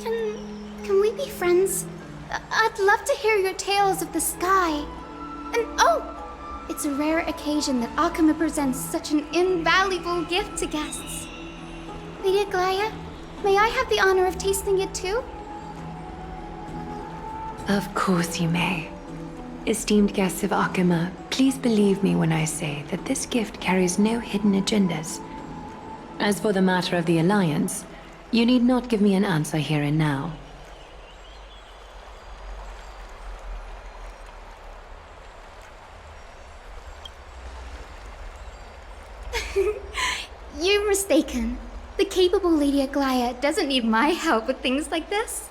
Can we be friends? I'd love to hear your tales of the sky. And oh, it's a rare occasion that Akima presents such an invaluable gift to guests. Lady Aglaya, may I have the honor of tasting it too? Of course you may. Esteemed guests of Akima, please believe me when I say that this gift carries no hidden agendas. As for the matter of the Alliance, you need not give me an answer here and now. You're mistaken. The capable Lady Aglaya doesn't need my help with things like this.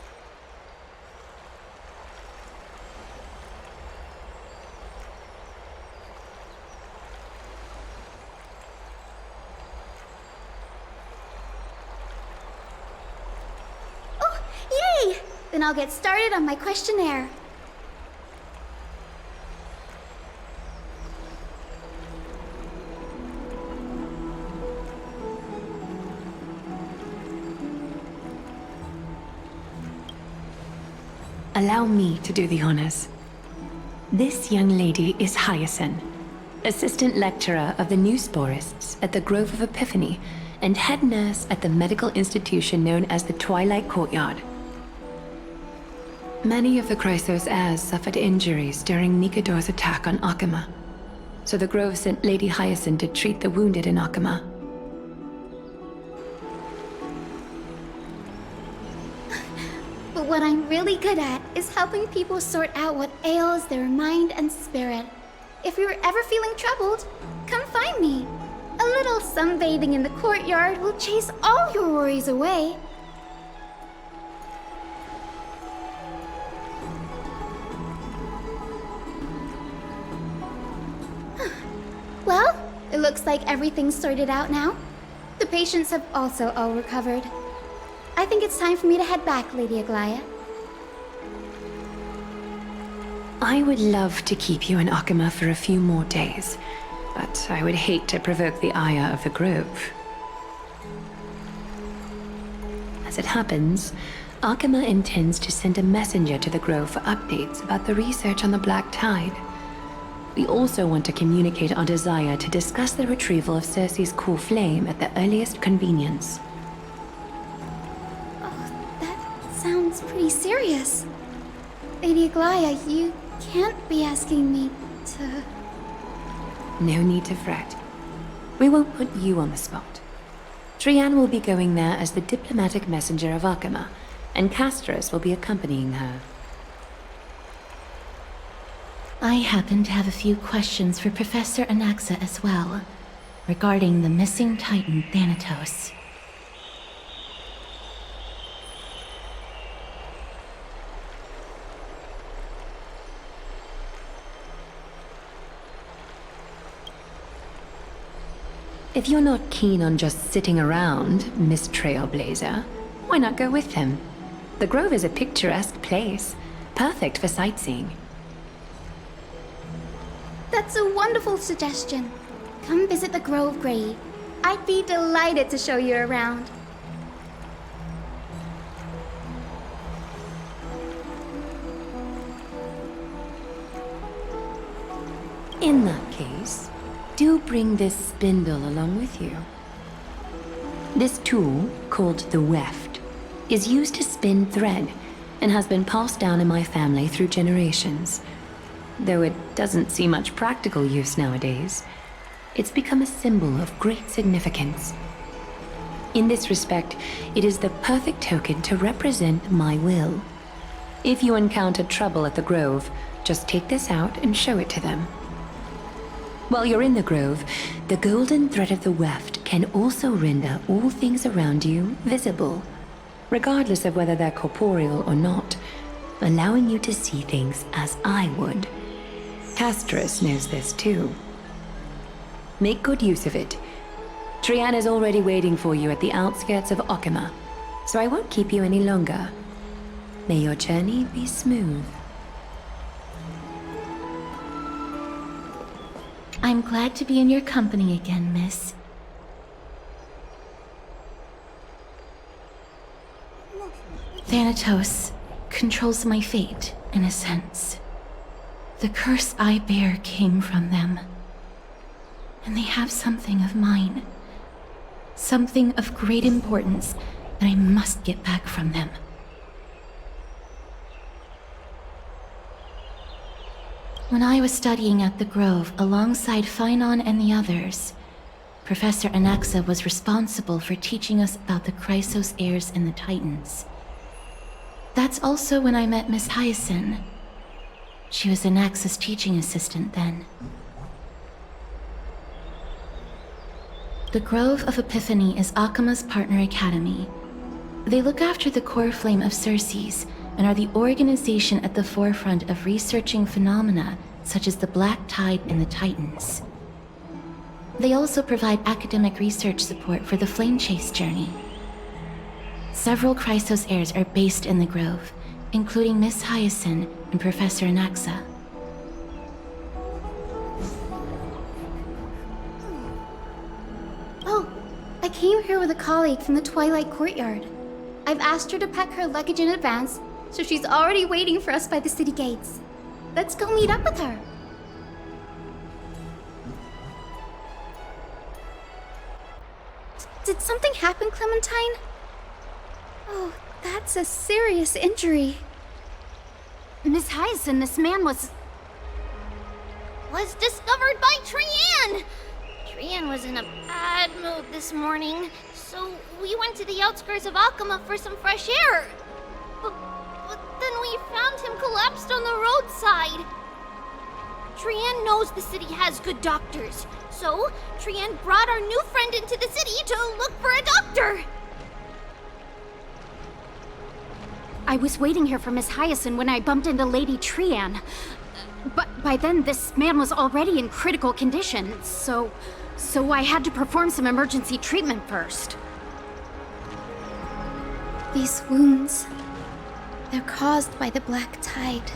Yay! Then I'll get started on my questionnaire. Allow me to do the honors. This young lady is Hyacinth, assistant lecturer of the new sporists at the Grove of Epiphany and head nurse at the medical institution known as the Twilight Courtyard. Many of the Chrysos heirs suffered injuries during Nikador's attack on Akima, so the Grove sent Lady Hyacinth to treat the wounded in Akima. But what I'm really good at is helping people sort out what ails their mind and spirit. If you're ever feeling troubled, come find me. sunbathing in the courtyard will chase all your worries away. Well, it looks like everything's sorted out now. The patients have also all recovered. I think it's time for me to head back, Lady Aglaya. I would love to keep you in Akama for a few more days, but I would hate to provoke the ire of the Grove. As it happens, Akama intends to send a messenger to the Grove for updates about the research on the Black Tide. We also want to communicate our desire to discuss the retrieval of Circe's core flame at the earliest convenience. Oh, that sounds pretty serious. Lady Aglaya, you can't be asking me to... No need to fret. We won't put you on the spot. Trian will be going there as the diplomatic messenger of Akama, and Castris will be accompanying her. I happen to have a few questions for Professor Anaxa as well, regarding the missing Titan Thanatos. If you're not keen on just sitting around, Miss Trailblazer, why not go with him? The Grove is a picturesque place, perfect for sightseeing. That's a wonderful suggestion. Come visit the Grove, Gray. I'd be delighted to show you around. In that case, do bring this spindle along with you. This tool, called the weft, is used to spin thread and has been passed down in my family through generations. Though it doesn't see much practical use nowadays, it's become a symbol of great significance. In this respect, it is the perfect token to represent my will. If you encounter trouble at the Grove, just take this out and show it to them. While you're in the Grove, the golden thread of the weft can also render all things around you visible, regardless of whether they're corporeal or not, allowing you to see things as I would. Castris knows this too. Make good use of it. Trian is already waiting for you at the outskirts of Akama, so I won't keep you any longer. May your journey be smooth. I'm glad to be in your company again, miss. Thanatos controls my fate, in a sense. The curse I bear came from them. And they have something of mine. Something of great importance that I must get back from them. When I was studying at the Grove alongside Phainon and the others, Professor Anaxa was responsible for teaching us about the Chrysos heirs and the Titans. That's also when I met Miss Hyacinth. She was Anaxa's teaching assistant then. The Grove of Epiphany is Akama's partner academy. They look after the core flame of Circe's and are the organization at the forefront of researching phenomena such as the Black Tide and the Titans. They also provide academic research support for the Flame Chase journey. Several Chrysos heirs are based in the Grove, including Miss Hyacinth and Professor Anaxa. Oh, I came here with a colleague from the Twilight Courtyard. I've asked her to pack her luggage in advance, so she's already waiting for us by the city gates. Let's go meet up with her. Did something happen, Clementine? Oh, that's a serious injury. Miss Hyacinth, this man was discovered by Trian! Trian was in a bad mood this morning, so we went to the outskirts of Akama for some fresh air. But then we found him collapsed on the roadside. Trian knows the city has good doctors, So, Trian brought our new friend into the city to look for a doctor. I was waiting here for Miss Hyacinth when I bumped into Lady Trian. But by then, this man was already in critical condition, so I had to perform some emergency treatment first. These wounds, they're caused by the black tide.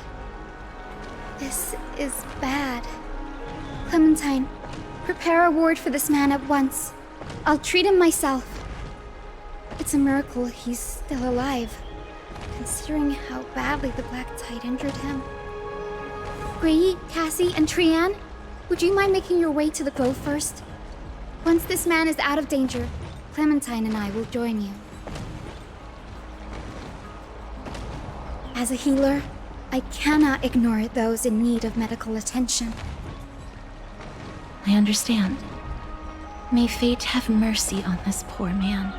This is bad. Clementine, prepare a ward for this man at once. I'll treat him myself. It's a miracle he's still alive, considering how badly the black tide injured him. Gray, Cassie, and Trian, would you mind making your way to the grove first? Once this man is out of danger, Clementine and I will join you. As a healer, I cannot ignore those in need of medical attention. I understand. May fate have mercy on this poor man.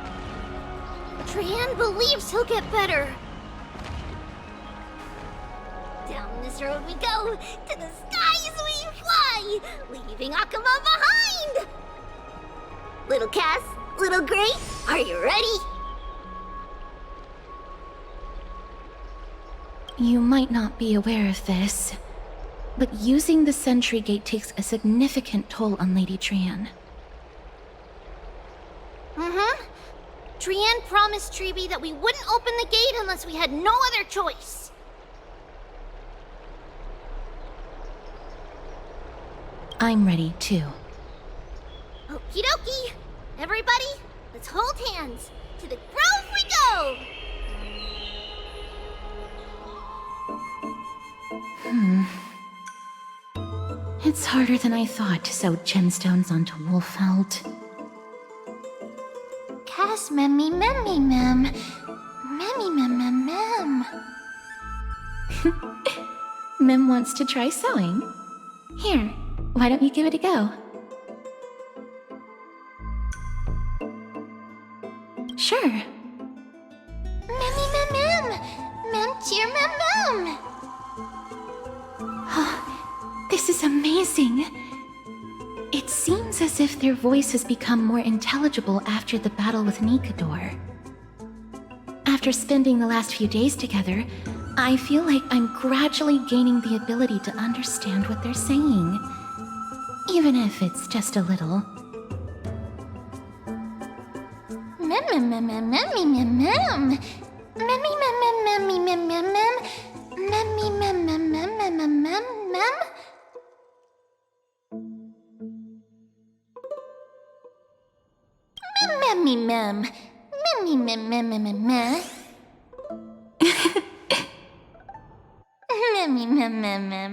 Trian believes he'll get better. Down this road we go, to the skies we fly, leaving Akuma behind! Little Cass, little Gray, are you ready? You might not be aware of this, but using the sentry gate takes a significant toll on Lady Trian. Mm-hmm. Trian promised Treeby that we wouldn't open the gate unless we had no other choice. I'm ready, too. Okie dokie. Everybody, let's hold hands. To the grove we go! It's harder than I thought to sew gemstones onto Wolfeld. Cass, memmy, memmy, mem. Memmy, mem, mem, mem. Mem wants to try sewing. Here, why don't you give it a go? Sure. Memmy, mem, mem. Mem, cheer, mem, mem. This is amazing. It seems as if their voice has become more intelligible after the battle with Nikador. After spending the last few days together, I feel like I'm gradually gaining the ability to understand what they're saying. Even if it's just a little. Mem, mem, mem, mem, memmy, mem, mem. Memmy, mem, mem, memmy, mem, mem, mem. Memmy, mem, mem, mem, mem, mem, mem, mem. Memmy, mem. Memmy, mem, mem, mem, mem, mem. Memmy, mem, mem, mem.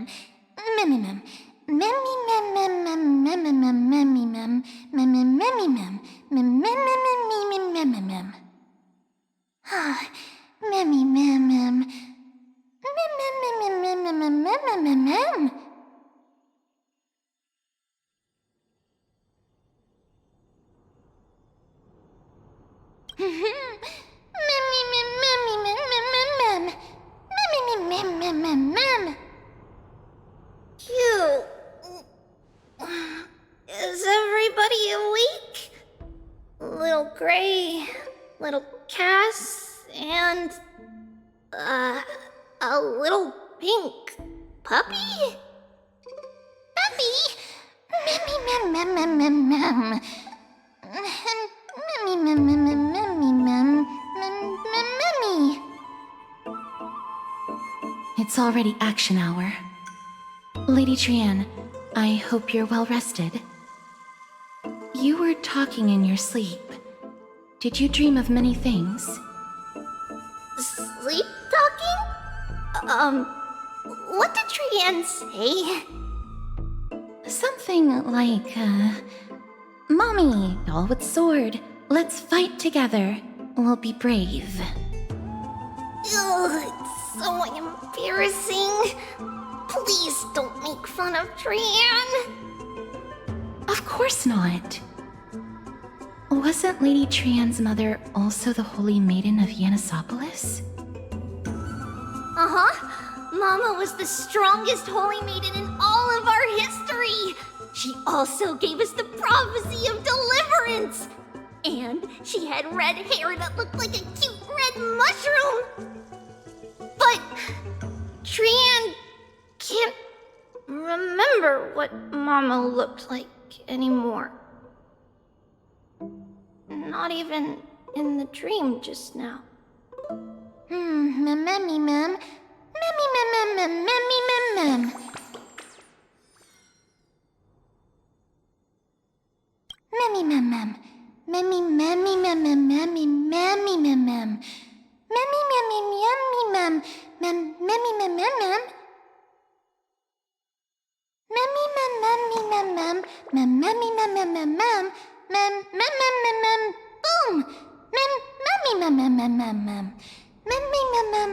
Memmy, mem. Memmy, mem, mem, mem, mem, mem, mem, memmy, mem. Memmy, memmy, mem. Mem, mem, mem, mem, mem, mem, mem. Memmy, mem, mem. Mem, mem, mem, mem, mem, mem, mem, mem, mem. Memmy, mem, memmy, mem, mem, mem, mem. Memmy, mem, mem, mem, mem. Cute. Is everybody awake? Little Gray, little Cass, and a little pink puppy? Puppy? Memmy, mem, mem, mem, mem, mem. Memmy, mem, mem, mem, memmy, mem, mem, mem, memmy. It's already action hour. Lady Trian, I hope you're well rested. You were talking in your sleep. Did you dream of many things? Sleep talking? What did Trian say? Something like, Mommy, doll with sword, let's fight together. We'll be brave. Ugh, it's so embarrassing. Please don't make fun of Trian. Of course not. Wasn't Lady Trian's mother also the Holy Maiden of Yanisopolis? Uh-huh. Mama was the strongest holy maiden in all of our history. She also gave us the prophecy of deliverance! And she had red hair that looked like a cute red mushroom! But Trian can't remember what Mama looked like anymore. Not even in the dream just now. Mammy, mem. Mammy, mem, mem, mammy, mem, mem. Mammy, mem, mem. Mammy, mammy, mem, mem, mammy, mammy, mem, mem. Mammy, mammy, yummy, mem. Mem, mammy, mem, mem, mem. Mammy, mem, mammy, mem, mem. Mem, mammy, mem, mem, mem, mem. Mem, mem, mem, mem, mem. Boom! Mem, mammy, mem, mem, mem, mem, mem. Mem, mem, mem, mem.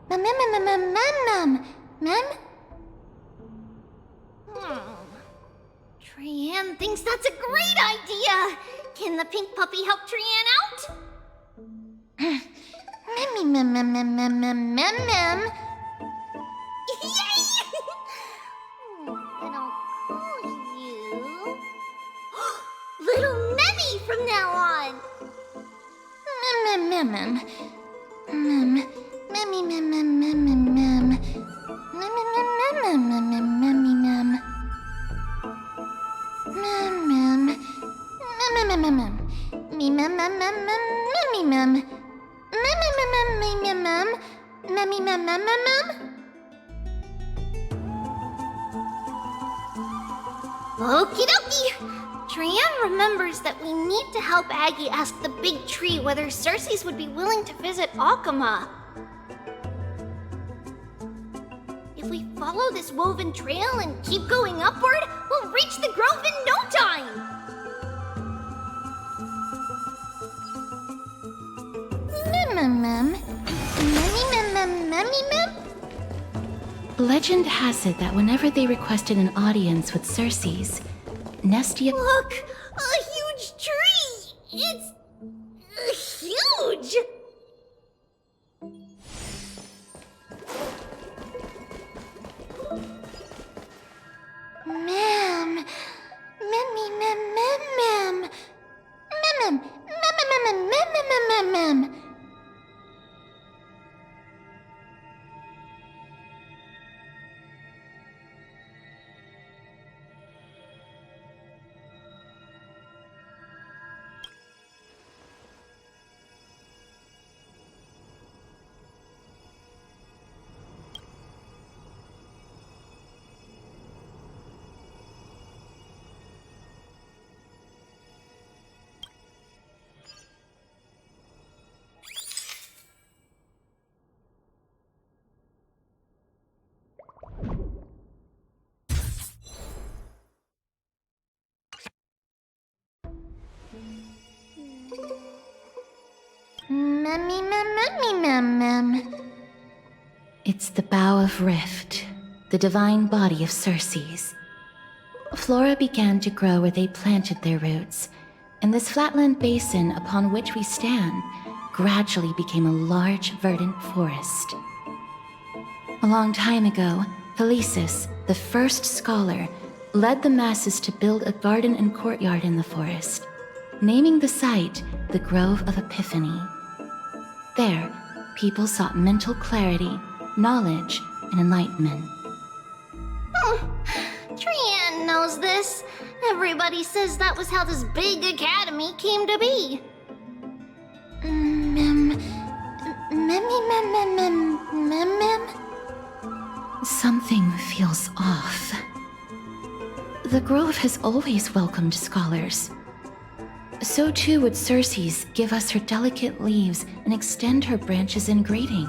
Mem, mem, mem, mem, mem, mem. Mem? Trian thinks that's a great idea! Can the pink puppy help Trian out? Memmy, mem, mem, mem, mem, mem, mem, mem. Yay! And I'll call you Little Memmy from now on! Mem, mem, mem, mem. Mem, memmy, mem, mem, mem, mem, mem. Mem, mem, mem, mem, mem, memmy, mem. Mem, mem. Mem, mem, mem, mem. Me, mem, mem, mem, mem, memmy, mem. Mem, mem, mem, mem, mem, mem. Memmy, mem, mem, mem, mem. Okie dokie! Trian remembers that we need to help Aggie ask the big tree whether Circes would be willing to visit Akama. If we follow this woven trail and keep going upward, we'll reach the grove in no time! Mem. Mem. Legend has it that whenever they requested an audience with Circes, Nestia— Look! A huge tree! It's huge! Mem. Memmy, mem, mem, mem. Mem, mem, mem, mem, mem. Mem. It's the Bough of Rift, the divine body of Circes. Flora began to grow where they planted their roots, and this flatland basin upon which we stand gradually became a large, verdant forest. A long time ago, Helesis, the first scholar, led the masses to build a garden and courtyard in the forest, naming the site the Grove of Epiphany. There, people sought mental clarity, knowledge, and enlightenment. Trian knows this. Everybody says that was how this big academy came to be. Mem. Something feels off. The Grove has always welcomed scholars. So too would Circes give us her delicate leaves and extend her branches in greeting.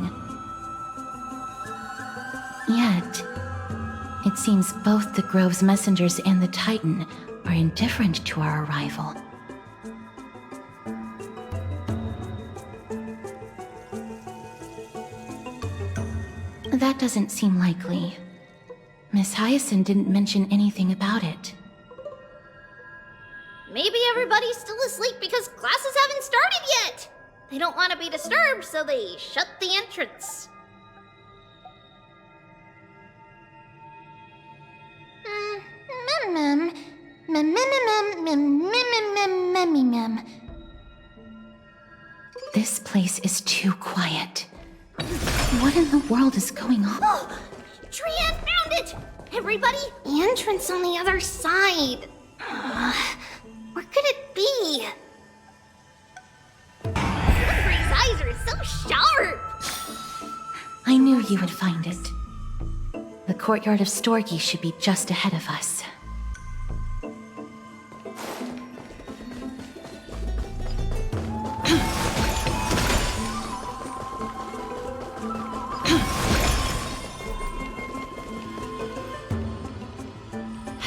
Yet, it seems both the Grove's messengers and the Titan are indifferent to our arrival. That doesn't seem likely. Miss Hyacinth didn't mention anything about it. Maybe everybody's still asleep because classes haven't started yet. They don't want to be disturbed, so they shut the entrance. Mem. This place is too quiet. What in the world is going on? Oh, Trian found it! Everybody, entrance on the other side. Where could it be? Humphrey's eyes are so sharp! I knew you would find it. The courtyard of Storgy should be just ahead of us.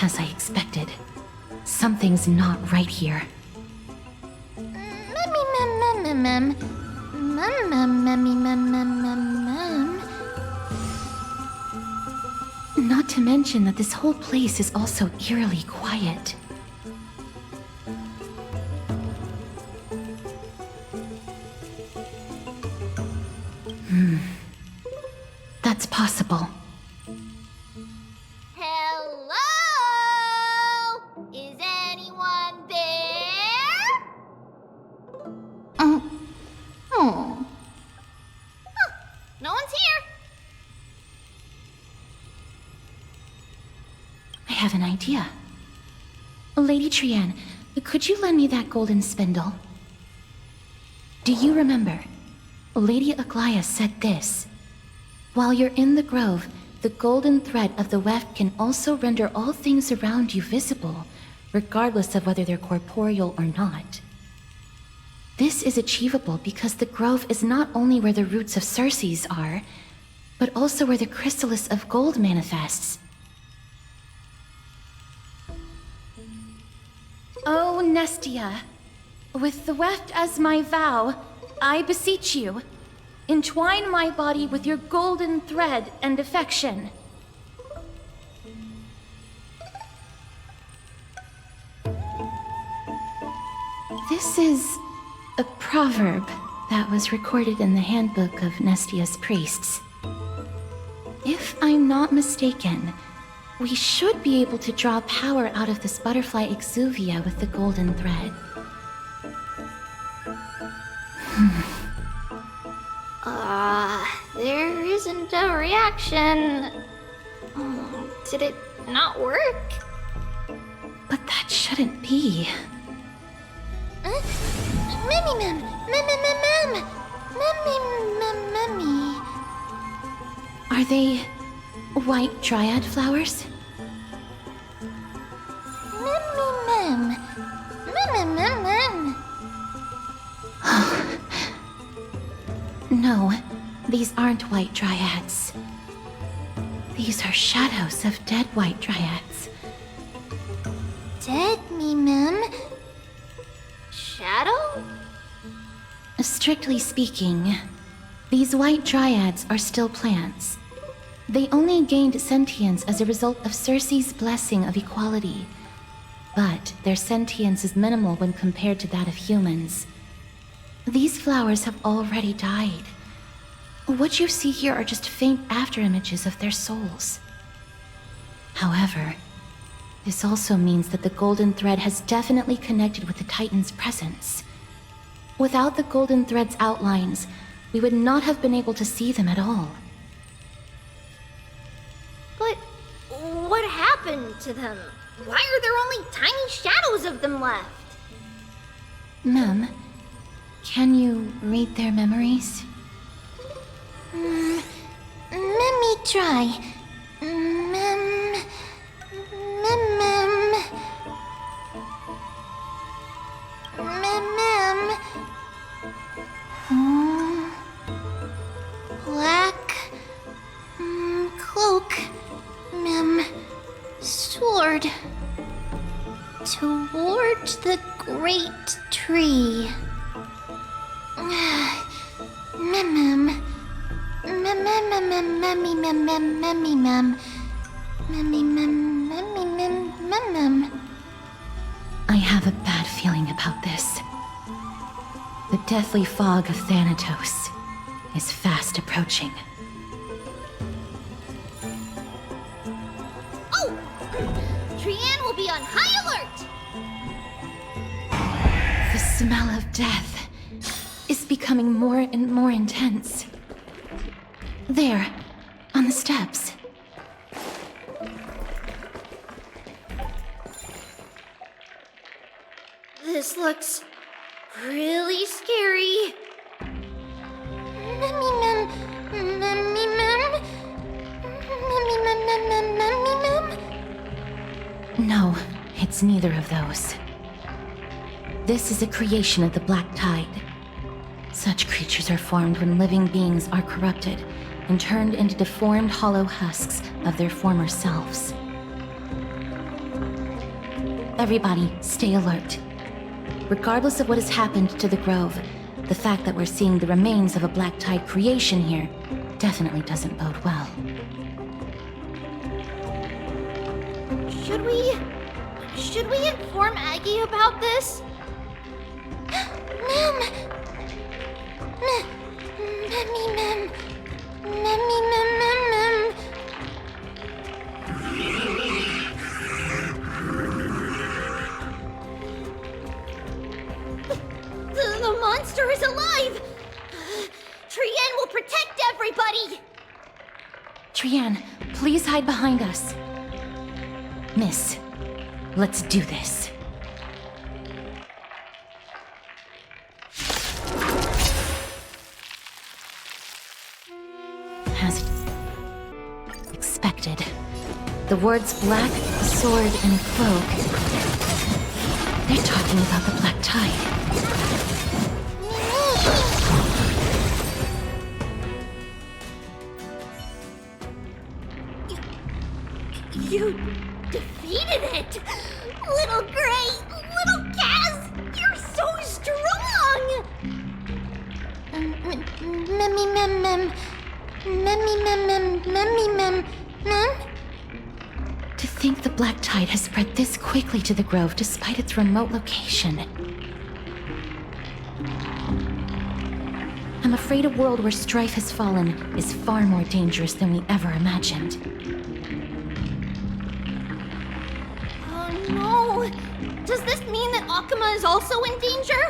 As I expected, something's not right here. Not to mention that this whole place is also eerily quiet. That's possible. Hello? Is anyone there? Huh, no one's here. I have an idea. Lady Trian, could you lend me that golden spindle? Do you remember? Lady Aglaia said this. While you're in the grove, the golden thread of the weft can also render all things around you visible, regardless of whether they're corporeal or not. This is achievable because the grove is not only where the roots of Circes are, but also where the chrysalis of gold manifests. Oh, Nestia, with the weft as my vow, I beseech you, entwine my body with your golden thread and affection. This is a proverb that was recorded in the handbook of Nestia's priests. If I'm not mistaken, we should be able to draw power out of this butterfly exuvia with the golden thread. There isn't a reaction. Did it not work? But that shouldn't be. Are they white dryad flowers? No, these aren't white dryads. These are shadows of dead white dryads. Dead me, ma'am. Shadow? Strictly speaking, these white dryads are still plants. They only gained sentience as a result of Circe's blessing of equality. But their sentience is minimal when compared to that of humans. These flowers have already died. What you see here are just faint afterimages of their souls. However, this also means that the golden thread has definitely connected with the Titan's presence. Without the golden thread's outlines, we would not have been able to see them at all. But what happened to them? Why are there only tiny shadows of them left? Ma'am, can you read their memories? Let me try. Black cloak, sword toward the great tree. I have a bad feeling about this. The deathly fog of Thanatos is fast approaching. Oh! Trian will be on high alert! smell of death is becoming more and more intense. There, on the steps. This looks really scary. No, it's neither of those. This is a creation of the Black Tide. Such creatures are formed when living beings are corrupted and turned into deformed hollow husks of their former selves. Everybody, stay alert. Regardless of what has happened to the Grove, the fact that we're seeing the remains of a Black Tide creation here definitely doesn't bode well. Should we inform Aggie about this? Mem! The monster is alive! Trienne will protect everybody! Trienne, please hide behind us. Miss, let's do this. As expected, the words black, sword, and cloak. They're talking about the Black Tide. You defeated it! Little Gray! Little Kaz! You're so strong! To think the Black Tide has spread this quickly to the Grove despite its remote location. I'm afraid a world where strife has fallen is far more dangerous than we ever imagined. Oh no! Does this mean that Akuma is also in danger?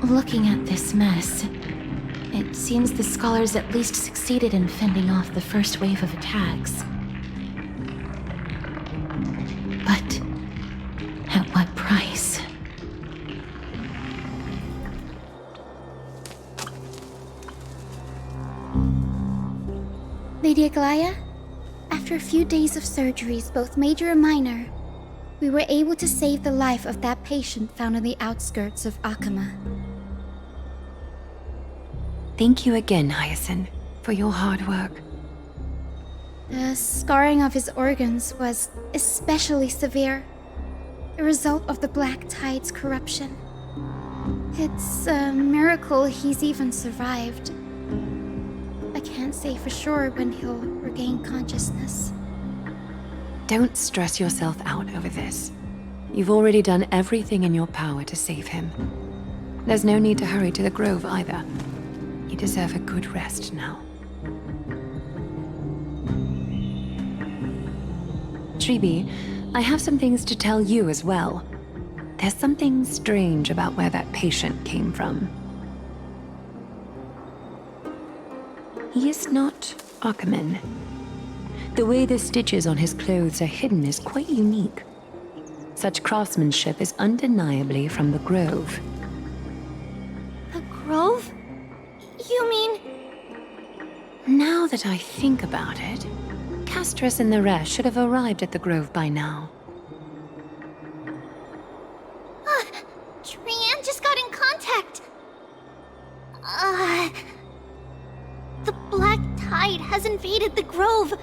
Looking at this mess, it seems the scholars at least succeeded in fending off the first wave of attacks. But at what price? Lady Aglaya, after a few days of surgeries, both major and minor, we were able to save the life of that patient found on the outskirts of Akuma. Thank you again, Hyacinth, for your hard work. The scarring of his organs was especially severe, a result of the Black Tide's corruption. It's a miracle he's even survived. I can't say for sure when he'll regain consciousness. Don't stress yourself out over this. You've already done everything in your power to save him. There's no need to hurry to the Grove either. You deserve a good rest now. Tribi, I have some things to tell you as well. There's something strange about where that patient came from. He is not Akuman. The way the stitches on his clothes are hidden is quite unique. Such craftsmanship is undeniably from the Grove. The Grove? You mean... Now that I think about it, Castris and the rest should have arrived at the Grove by now. Trienne just got in contact. The Black Tide has invaded the Grove.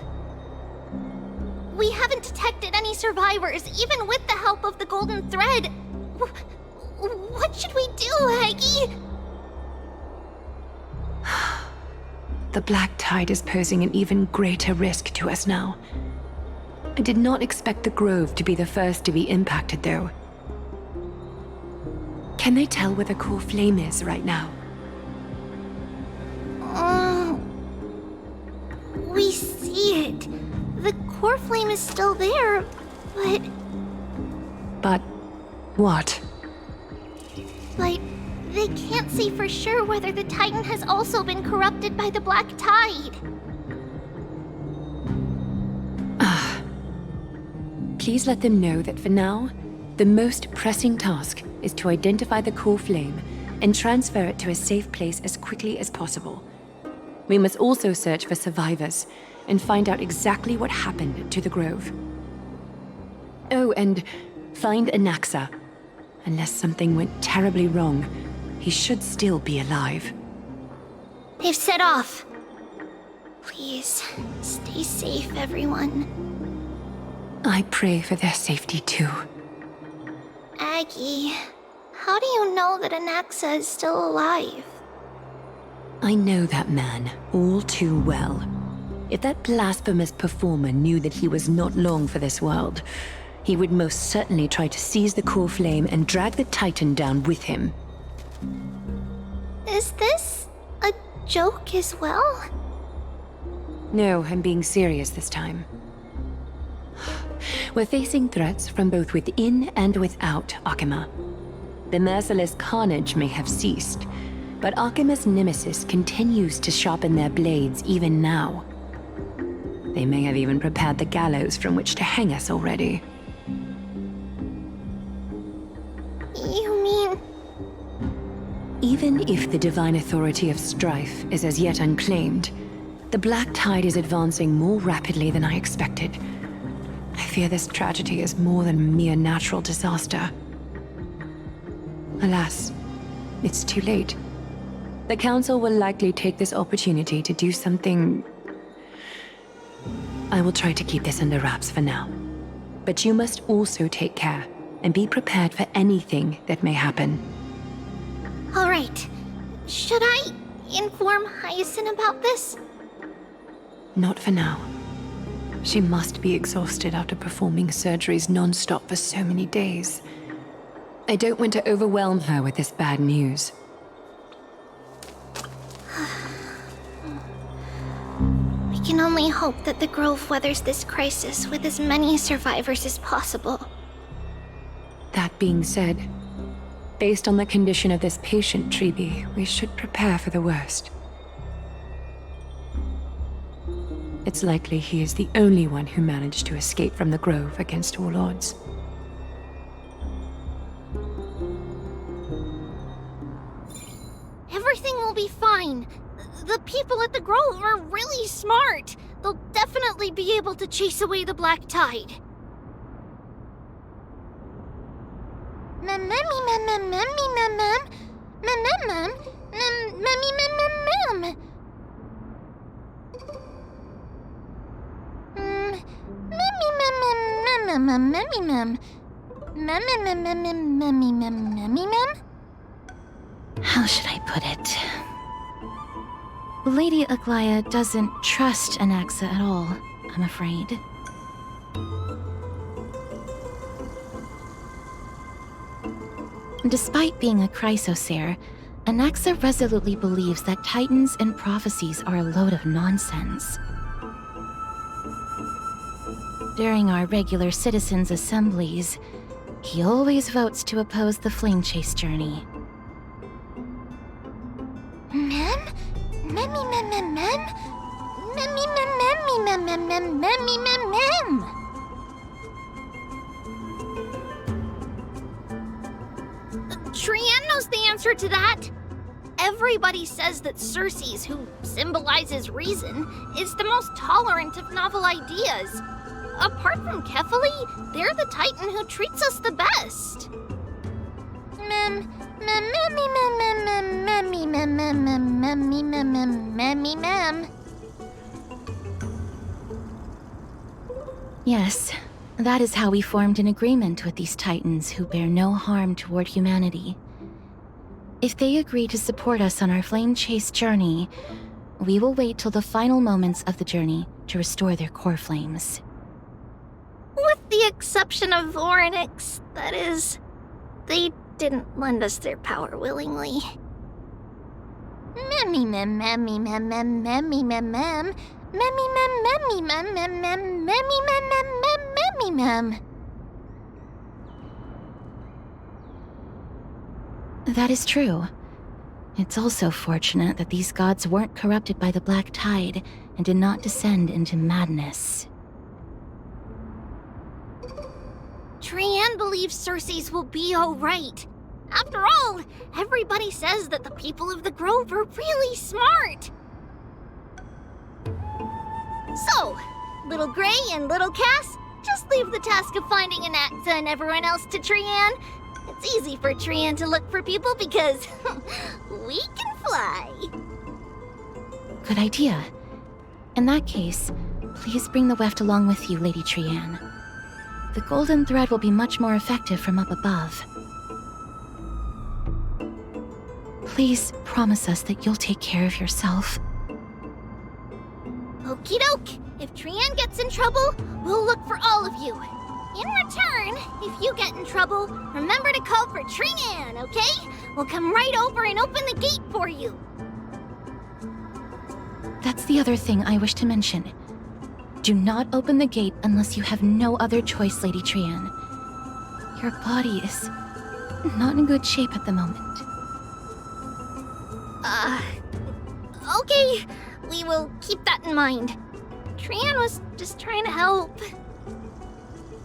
We haven't detected any survivors, even with the help of the Golden Thread. What should we do, Aggie? The Black Tide is posing an even greater risk to us now. I did not expect the Grove to be the first to be impacted, though. Can they tell where the core flame is right now? We see it. The core flame is still there, but... But what? But they can't say for sure whether the Titan has also been corrupted by the Black Tide. Please let them know that for now, the most pressing task is to identify the core flame and transfer it to a safe place as quickly as possible. We must also search for survivors and find out exactly what happened to the Grove. Oh, and find Anaxa. Unless something went terribly wrong, he should still be alive. They've set off. Please, stay safe, everyone. I pray for their safety too. Aggie, how do you know that Anaxa is still alive? I know that man all too well. If that blasphemous performer knew that he was not long for this world, he would most certainly try to seize the core flame and drag the Titan down with him. Is this a joke as well? No, I'm being serious this time. We're facing threats from both within and without Akima. The merciless carnage may have ceased, but Akima's nemesis continues to sharpen their blades even now. They may have even prepared the gallows from which to hang us already. You mean... Even if the divine authority of strife is as yet unclaimed, the Black Tide is advancing more rapidly than I expected. I fear this tragedy is more than a mere natural disaster. Alas, it's too late. The Council will likely take this opportunity to do something... I will try to keep this under wraps for now. But you must also take care and be prepared for anything that may happen. All right. Should I inform Hyacinth about this? Not for now. She must be exhausted after performing surgeries non-stop for so many days. I don't want to overwhelm her with this bad news. We can only hope that the Grove weathers this crisis with as many survivors as possible. That being said, based on the condition of this patient, Treeby, we should prepare for the worst. It's likely he is the only one who managed to escape from the Grove against all odds. Everything will be fine. The people at the Grove are really smart. They'll definitely be able to chase away the Black Tide. How should I put it? Lady Aglaya doesn't trust Anaxa at all, I'm afraid. Despite being a chrysosaur, Anaxa resolutely believes that titans and prophecies are a load of nonsense. During our regular citizens' assemblies, he always votes to oppose the flame chase journey. Trian knows the answer to that. Everybody says that Circes, who symbolizes reason, is the most tolerant of novel ideas. Apart from Kefali, they're the Titan who treats us the best. Yes, that is how we formed an agreement with these Titans who bear no harm toward humanity. If they agree to support us on our flame chase journey, we will wait till the final moments of the journey to restore their core flames. With the exception of Orynyx, that is. They didn't lend us their power willingly. That is true. It's also fortunate that these gods weren't corrupted by the Black Tide and did not descend into madness. Trianne believes Circe's will be alright. After all, everybody says that the people of the Grove are really smart. So, Little Gray and Little Cass, just leave the task of finding Anaxa and everyone else to Trianne. It's easy for Trianne to look for people because we can fly. Good idea. In that case, please bring the weft along with you, Lady Trianne. The golden thread will be much more effective from up above. Please promise us that you'll take care of yourself. Okie doke. If Trianne gets in trouble, we'll look for all of you. In return, if you get in trouble, remember to call for Trianne, okay? We'll come right over and open the gate for you. That's the other thing I wish to mention. Do not open the gate unless you have no other choice, Lady Trianne. Your body is not in good shape at the moment. Okay. We will keep that in mind. Trianne was just trying to help.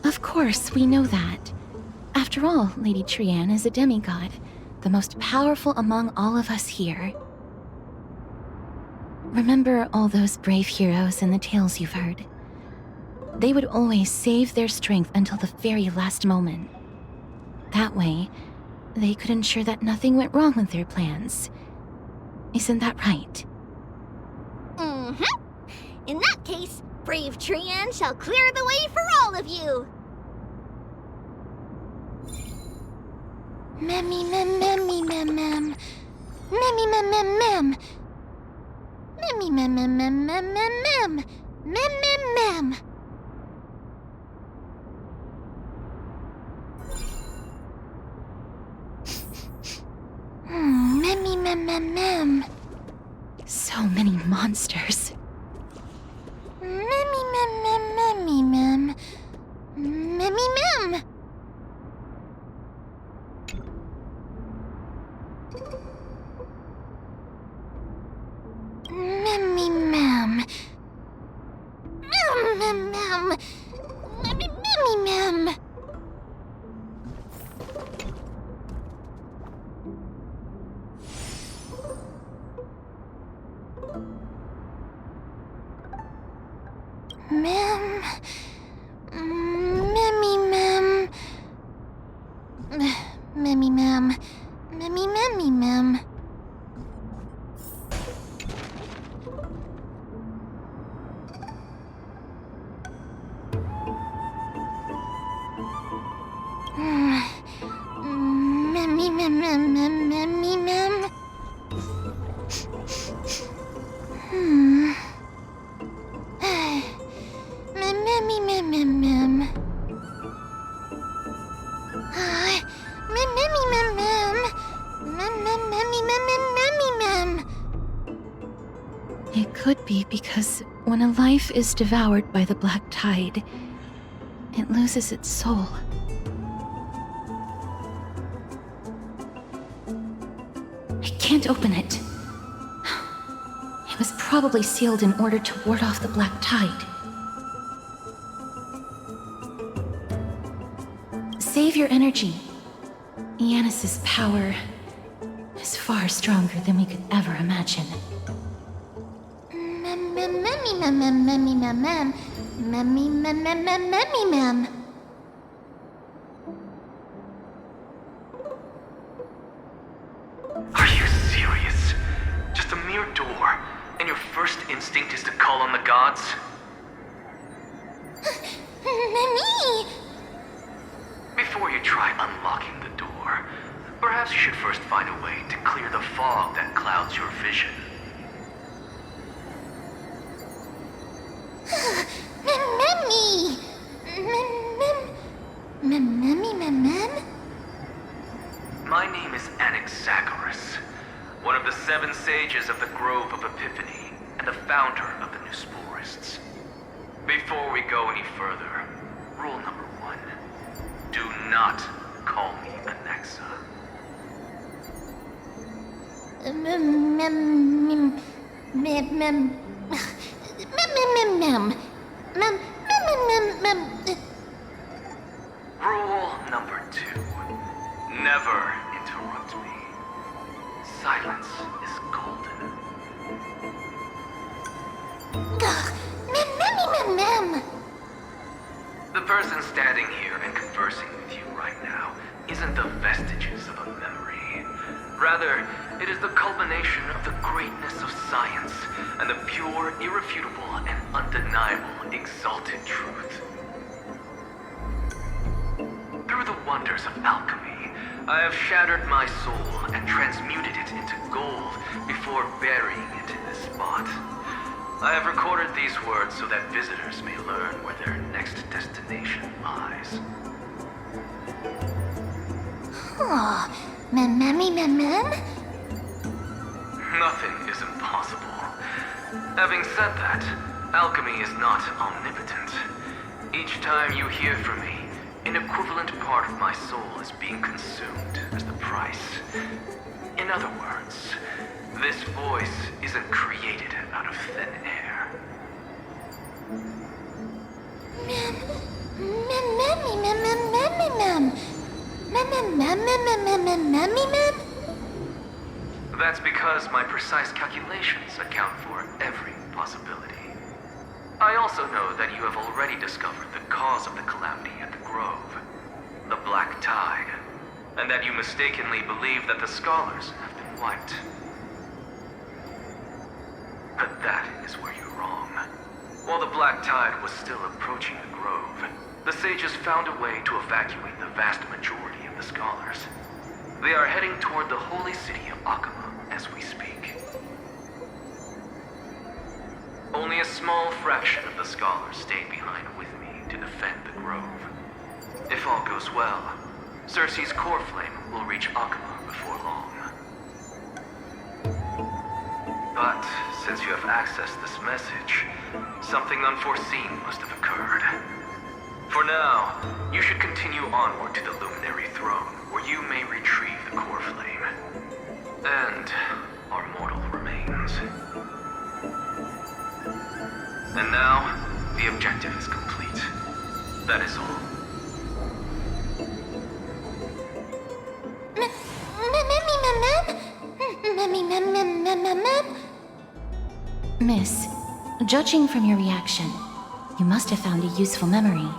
Of course, we know that. After all, Lady Trianne is a demigod, the most powerful among all of us here. Remember all those brave heroes and the tales you've heard. They would always save their strength until the very last moment. That way, they could ensure that nothing went wrong with their plans. Isn't that right? Mm-hmm. In that case, brave Trianne shall clear the way for all of you. Memmy mem memmy mem mem. Memmy mem mem mem. Memmy mem mem mem mem mem mem. Mem mem mem. Memmy mem mem mem. So many monsters. Memmy mem mem memmy mem. Memmy mem. Memmy mem. Mem mem mem. Memmy memmy mem. Mem. Memmy mem. Memmy mem. Memmy memmy mem. Memmy mem mem mem memmy mem. Memmy mem mem mem. Memmy mem mem. Memmy memmy mem. It could be because when a life is devoured by the Black Tide, it loses its soul. I can't open it. It was probably sealed in order to ward off the Black Tide. Save your energy. Yanis's power is far stronger than we could ever imagine. Memmy mem mem memmy mem mem. Memmy mem mem mem memmy mem. Are you serious? Just a mere door, and your first instinct is to call on the gods? Memmy! Before you try unlocking the door, perhaps you should first find a way to clear the fog that clouds your vision. Memmy! Memmy mem mem? My name is Anaxagoras, one of the 7 sages of the Grove of Epiphany, and the founder of the New Sporists. Before we go any further, rule number 1. Do not call me Anaxa. Rule number 2. Never interrupt me. Silence is golden. The person standing here and conversing with you right now isn't the vestiges of a memory. Rather, it is the culmination of the greatness of science and the pure, irrefutable, and undeniable exalted truth. Through the wonders of alchemy, I have shattered my soul and transmuted it into gold before burying it in this spot. I have recorded these words so that visitors may learn where their next destination lies. Nothing is impossible. Having said that, alchemy is not omnipotent. Each time you hear from me, an equivalent part of my soul is being consumed as the price. In other words, this voice isn't created out of thin air. That's because my precise calculations account for every possibility. I also know that you have already discovered the cause of the calamity at the Grove, the Black Tide, and that you mistakenly believe that the scholars have been wiped. But that is where you're wrong. While the Black Tide was still approaching the Grove, the sages found a way to evacuate the vast majority of the scholars. They are heading toward the holy city of Akama as we speak. Only a small fraction of the scholars stayed behind with me to defend the Grove. If all goes well, Cersei's core flame will reach Akama before long. But since you have accessed this message, something unforeseen must have occurred. For now, you should continue onward to the Luminary Throne, where you may retrieve the core flame. And our mortal remains. And now, the objective is complete. That is all. Miss, judging from your reaction, you must have found a useful memory.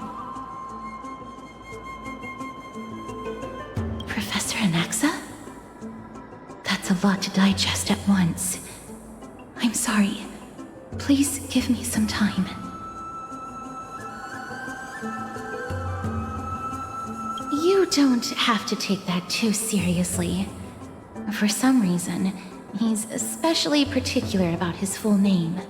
Professor Anaxa? That's a lot to digest at once. I'm sorry. Please give me some time. You don't have to take that too seriously. For some reason, he's especially particular about his full name.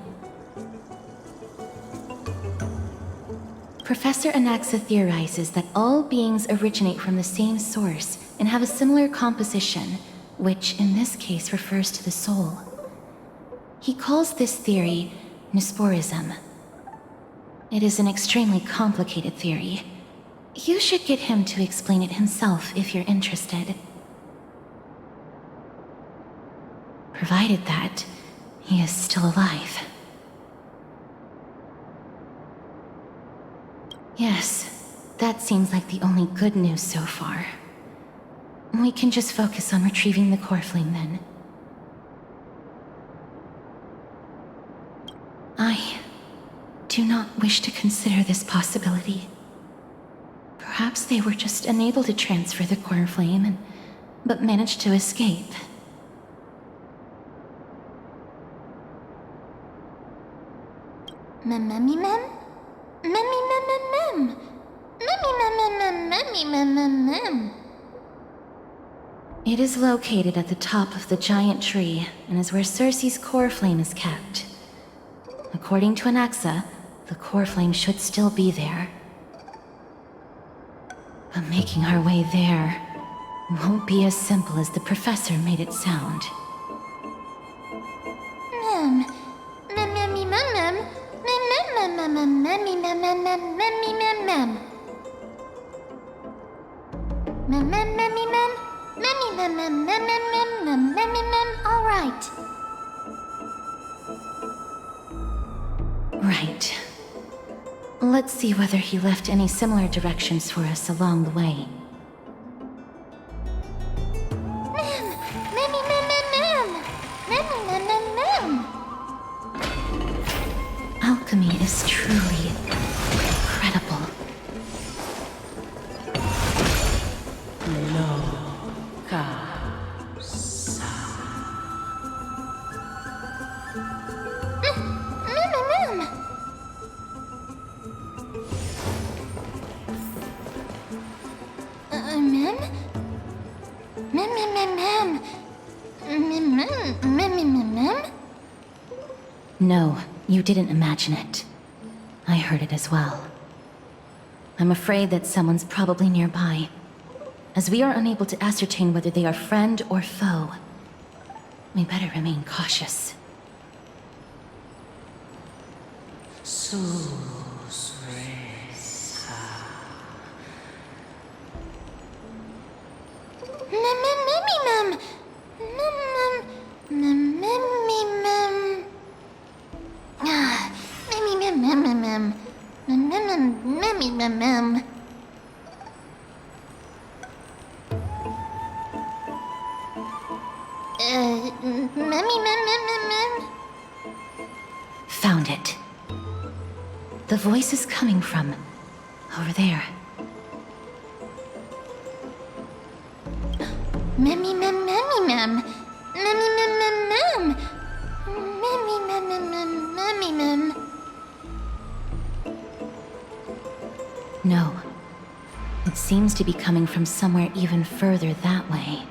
Professor Anaxa theorizes that all beings originate from the same source and have a similar composition, which in this case refers to the soul. He calls this theory Nusporism. It is an extremely complicated theory. You should get him to explain it himself if you're interested. Provided that he is still alive. Yes, that seems like the only good news so far. We can just focus on retrieving the core flame then. I do not wish to consider this possibility. Perhaps they were just unable to transfer the core flame, but managed to escape. It is located at the top of the giant tree and is where Cersei's core flame is kept. According to Anaxa, the core flame should still be there. But making our way there won't be as simple as the professor made it sound. All right. Right. Let's see whether he left any similar directions for us along the way. Alchemy is truly incredible. No, you didn't imagine it. I heard it as well. I'm afraid that someone's probably nearby. As we are unable to ascertain whether they are friend or foe, we better remain cautious. Found it. The voice is coming from over there. No. It seems to be coming from somewhere even further that way.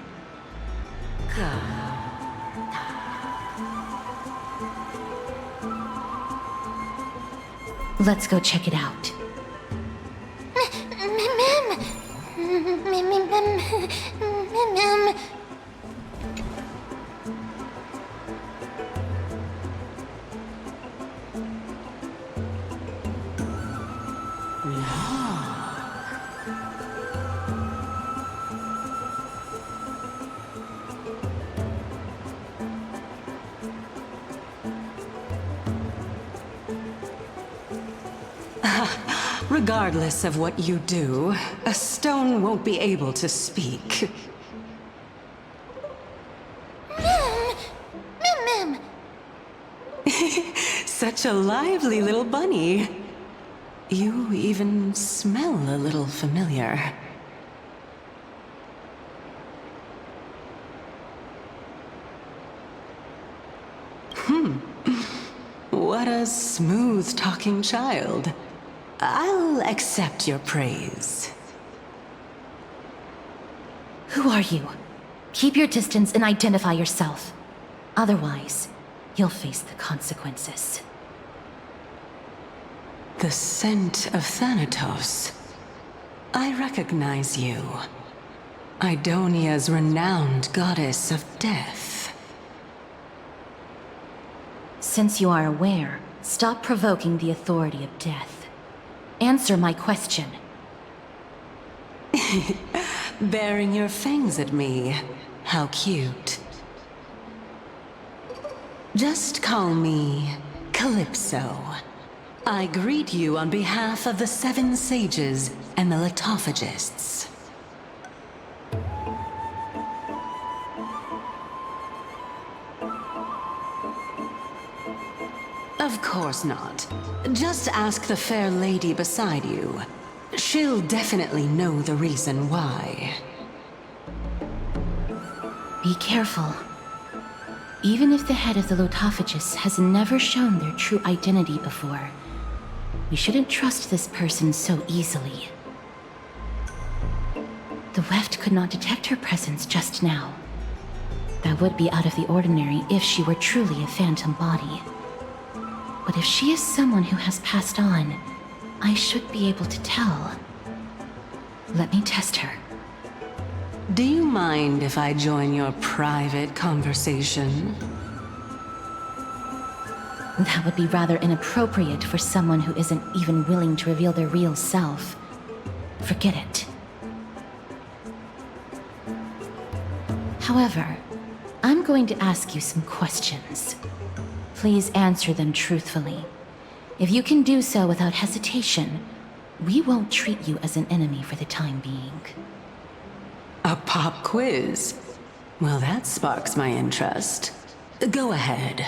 Let's go check it out. Regardless of what you do, a stone won't be able to speak. Such a lively little bunny. You even smell a little familiar. What a smooth-talking child. I'll accept your praise. Who are you? Keep your distance and identify yourself. Otherwise, you'll face the consequences. The scent of Thanatos. I recognize you. Idonia's renowned goddess of death. Since you are aware, stop provoking the authority of death. Answer my question. Baring your fangs at me. How cute. Just call me Calypso. I greet you on behalf of the Seven Sages and the Litophagists. Of course not. Just ask the fair lady beside you. She'll definitely know the reason why. Be careful. Even if the head of the Litophagists has never shown their true identity before, we shouldn't trust this person so easily. The Weft could not detect her presence just now. That would be out of the ordinary if she were truly a phantom body. But if she is someone who has passed on, I should be able to tell. Let me test her. Do you mind if I join your private conversation? That would be rather inappropriate for someone who isn't even willing to reveal their real self. Forget it. However, I'm going to ask you some questions. Please answer them truthfully. If you can do so without hesitation, we won't treat you as an enemy for the time being. A pop quiz? Well, that sparks my interest. Go ahead.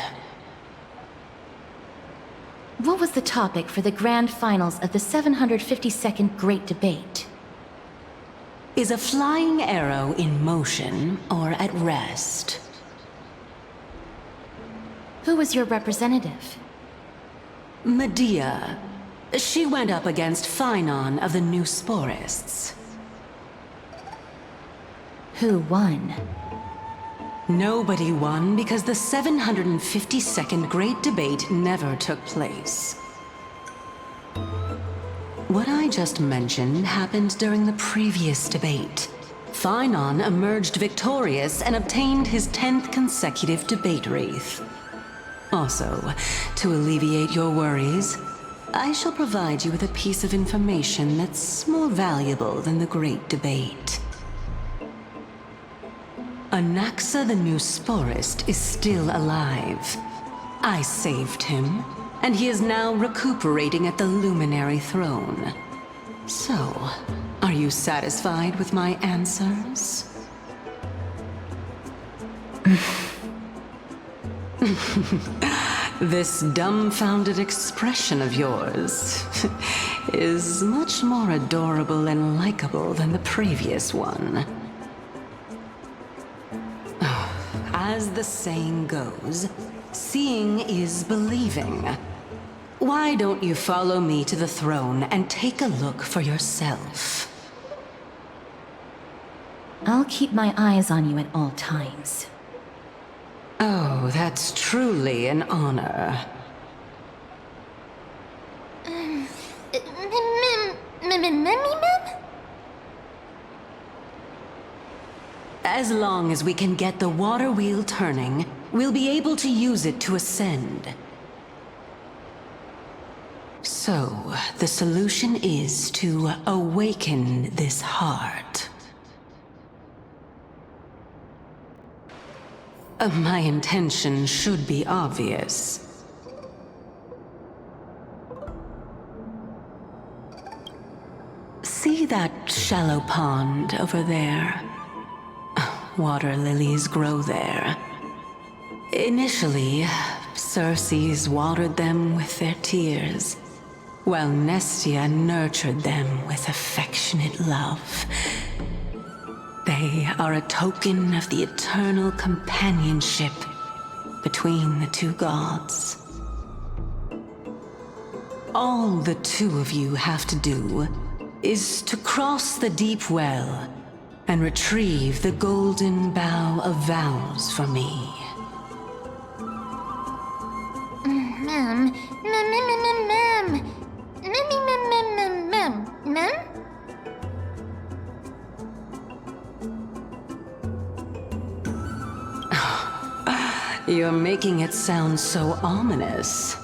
What was the topic for the grand finals of the 752nd Great Debate? Is a flying arrow in motion or at rest? Who was your representative? Medea. She went up against Phynon of the New Sporists. Who won? Nobody won because the 752nd Great Debate never took place. What I just mentioned happened during the previous debate. Phynon emerged victorious and obtained his 10th consecutive debate wreath. Also, to alleviate your worries, I shall provide you with a piece of information that's more valuable than the Great Debate. Anaxa the New Sporist is still alive. I saved him, and he is now recuperating at the Luminary Throne. So, are you satisfied with my answers? This dumbfounded expression of yours is much more adorable and likable than the previous one. As the saying goes, seeing is believing. Why don't you follow me to the throne and take a look for yourself? I'll keep my eyes on you at all times. Oh, that's truly an honor. As long as we can get the water wheel turning, we'll be able to use it to ascend. So, the solution is to awaken this heart. My intention should be obvious. See that shallow pond over there? Water lilies grow there. Initially, Circes watered them with their tears, while Nestia nurtured them with affectionate love. They are a token of the eternal companionship between the two gods. All the two of you have to do is to cross the deep well and retrieve the golden bough of vows for me. You're making it sound so ominous.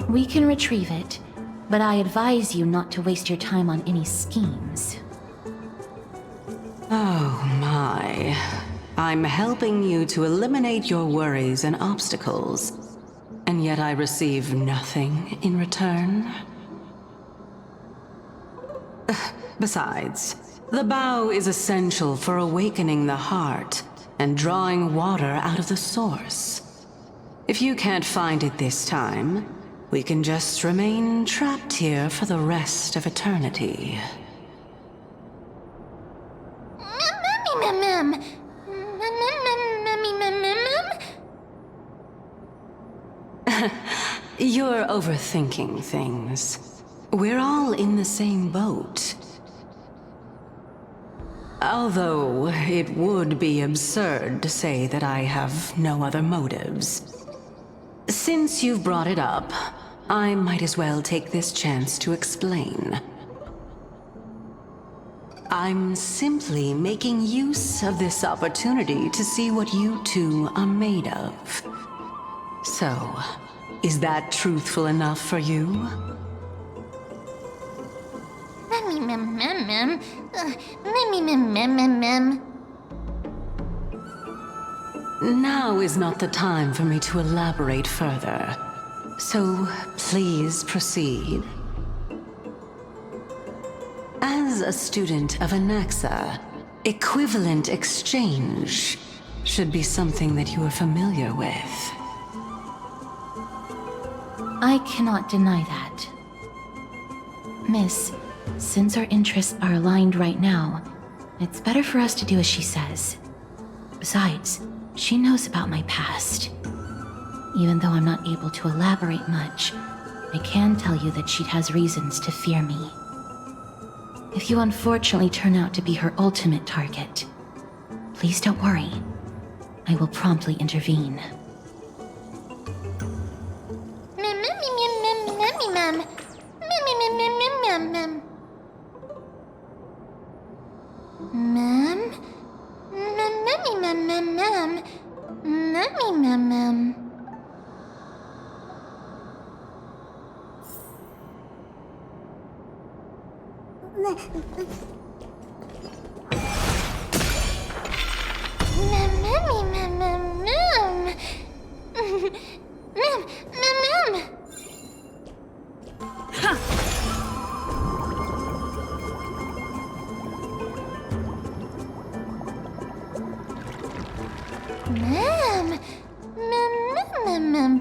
We can retrieve it, but I advise you not to waste your time on any schemes. Oh my. I'm helping you to eliminate your worries and obstacles, and yet I receive nothing in return. Besides, the bow is essential for awakening the heart and drawing water out of the source. If you can't find it this time, we can just remain trapped here for the rest of eternity. You're overthinking things. We're all in the same boat. Although, it would be absurd to say that I have no other motives. Since you've brought it up, I might as well take this chance to explain. I'm simply making use of this opportunity to see what you two are made of. So, is that truthful enough for you? now is not the time for me to elaborate further. So please proceed. As a student of Anaxa, equivalent exchange should be something that you are familiar with. I cannot deny that. Miss, since our interests are aligned right now, it's better for us to do as she says. Besides, she knows about my past. Even though I'm not able to elaborate much, I can tell you that she has reasons to fear me. If you unfortunately turn out to be her ultimate target, please don't worry. I will promptly intervene.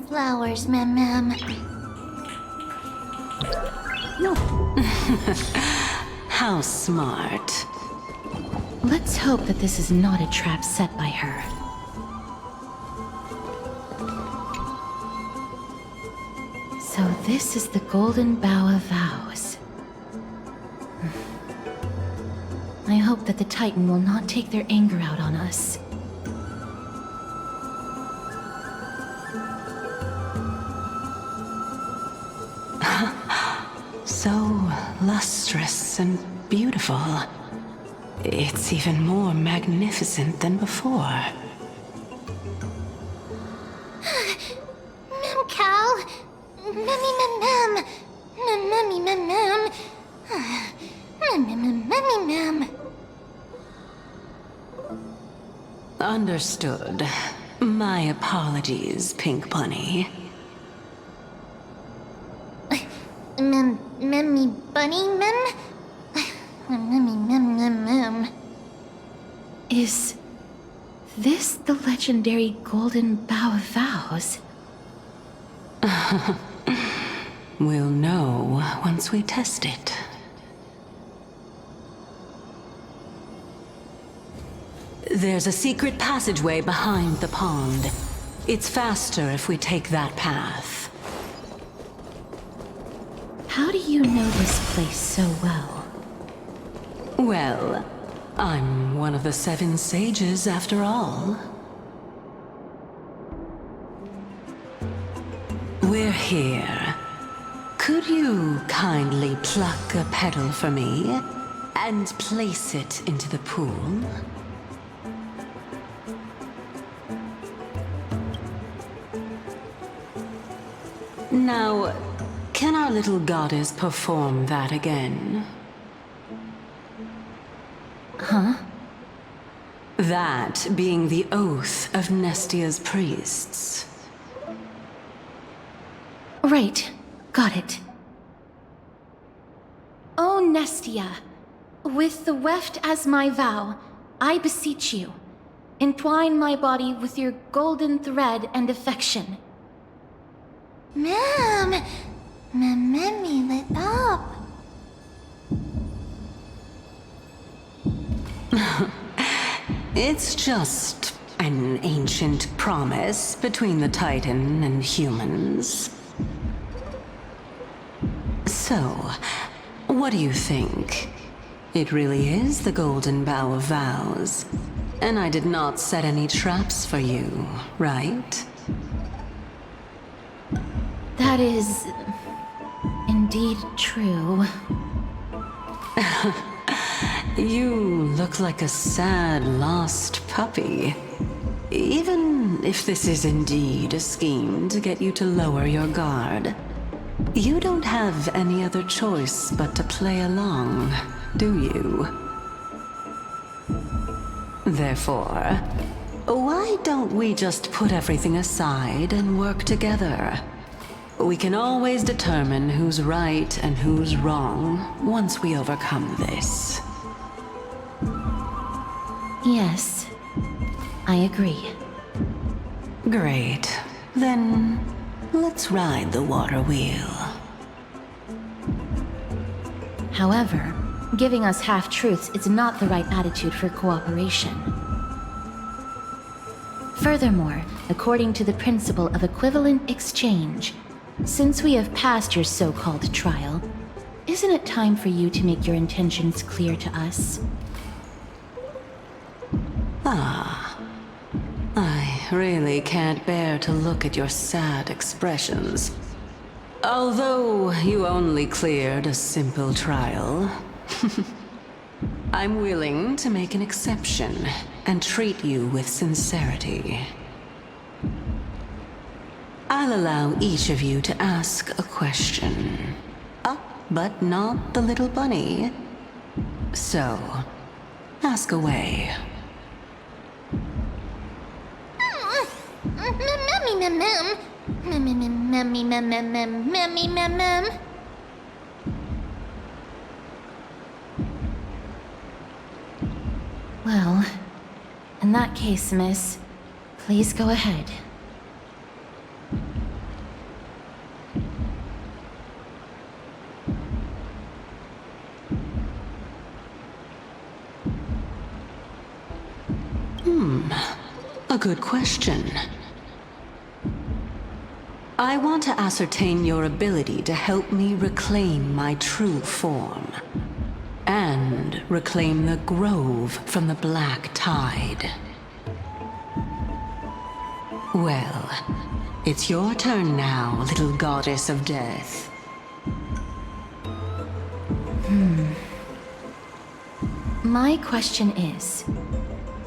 Flowers, ma'am. How smart. Let's hope that this is not a trap set by her. So this is the Golden Bough of Vows. I hope that the Titan will not take their anger out on us. So lustrous and beautiful. It's even more magnificent than before. Ma'am Cal. Mummy, ma'am. Mummy, ma'am. Mummy, ma'am. Understood. My apologies, Pink Bunny. Mummy Bunny, ma'am? Mummy, ma'am. Is this the legendary Golden Bough of Vows? We'll know once we test it. There's a secret passageway behind the pond. It's faster if we take that path. How do you know this place so well? Well, I'm one of the 7 sages after all. We're here. Could you kindly pluck a petal for me and place it into the pool? Now, can our little goddess perform that again? Huh? That being the oath of Nestia's priests. Right. Got it. O Nestia, with the weft as my vow, I beseech you, entwine my body with your golden thread and affection. Ma'am! Mummy lit up. It's just an ancient promise between the Titan and humans. So, what do you think? It really is the Golden Bough of Vows. And I did not set any traps for you, right? That is indeed true. You look like a sad, lost puppy. Even if this is indeed a scheme to get you to lower your guard, you don't have any other choice but to play along, do you? Therefore, Why don't we just put everything aside and work together? We can always determine who's right and who's wrong once we overcome this. Yes, I agree. Great. Then, let's ride the water wheel. However, giving us half-truths is not the right attitude for cooperation. Furthermore, according to the principle of equivalent exchange, since we have passed your so-called trial, isn't it time for you to make your intentions clear to us? I really can't bear to look at your sad expressions. Although you only cleared a simple trial, I'm willing to make an exception and treat you with sincerity. I'll allow each of you to ask a question. But not the little bunny. So, ask away. Well, in that case, miss, please go ahead. A good question. I want to ascertain your ability to help me reclaim my true form. And reclaim the grove from the black tide. Well, it's your turn now, little goddess of death. My question is,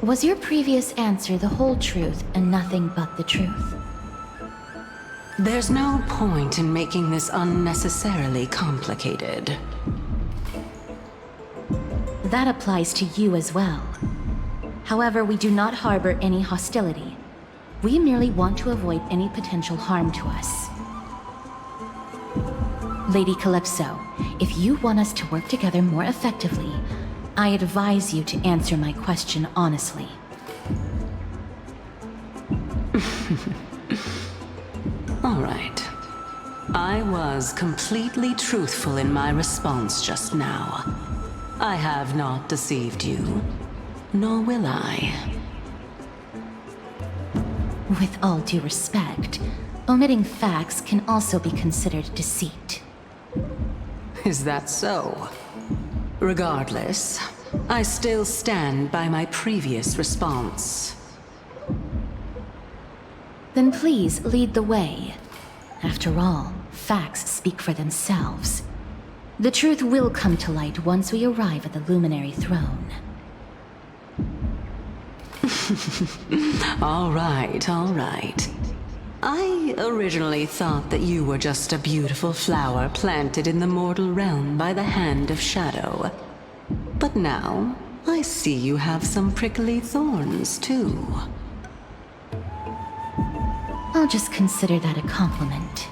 was your previous answer the whole truth and nothing but the truth? There's no point in making this unnecessarily complicated. That applies to you as well. However, we do not harbor any hostility. We merely want to avoid any potential harm to us. Lady Calypso, if you want us to work together more effectively, I advise you to answer my question honestly. All right. I was completely truthful in my response just now. I have not deceived you, nor will I. With all due respect, omitting facts can also be considered deceit. Is that so? Regardless, I still stand by my previous response. Then please lead the way. After all, facts speak for themselves. The truth will come to light once we arrive at the Luminary Throne. All right, all right. I originally thought that you were just a beautiful flower planted in the mortal realm by the hand of shadow. But now, I see you have some prickly thorns, too. I'll just consider that a compliment.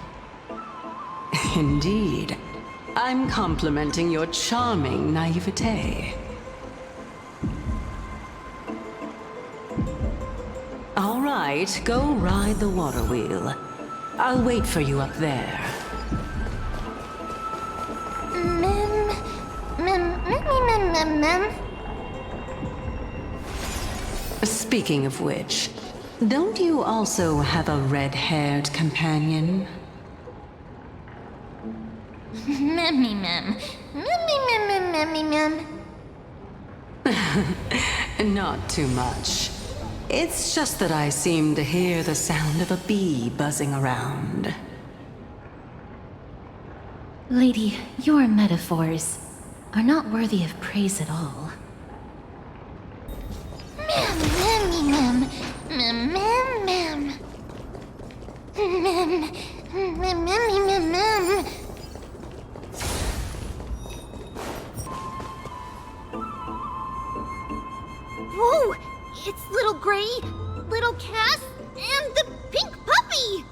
Indeed. I'm complimenting your charming naivete. All right, go ride the water wheel. I'll wait for you up there. Speaking of which, don't you also have a red-haired companion? Not too much. It's just that I seem to hear the sound of a bee buzzing around. Lady, your metaphors are not worthy of praise at all. Whoa! It's Little Gray! little Cass and the pink puppy!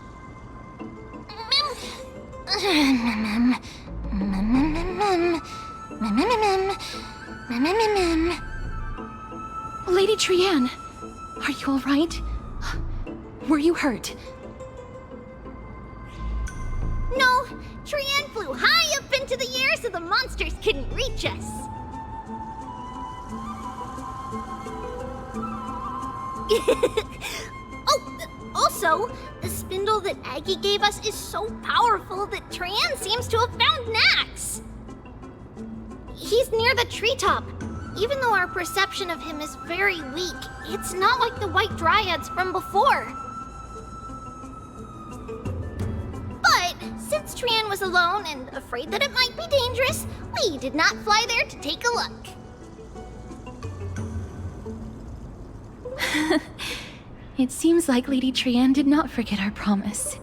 Lady Trianne, are you all right? Were you hurt? No, Trianne flew high up into the air so the monsters couldn't reach us. Oh, also, the spindle that Aggie gave us is so powerful that Trianne seems to have found Nax. He's near the treetop. Even though our perception of him is very weak, it's not like the White Dryads from before. But since Trianne was alone and afraid that it might be dangerous, we did not fly there to take a look. It seems like Lady Trianne did not forget our promise.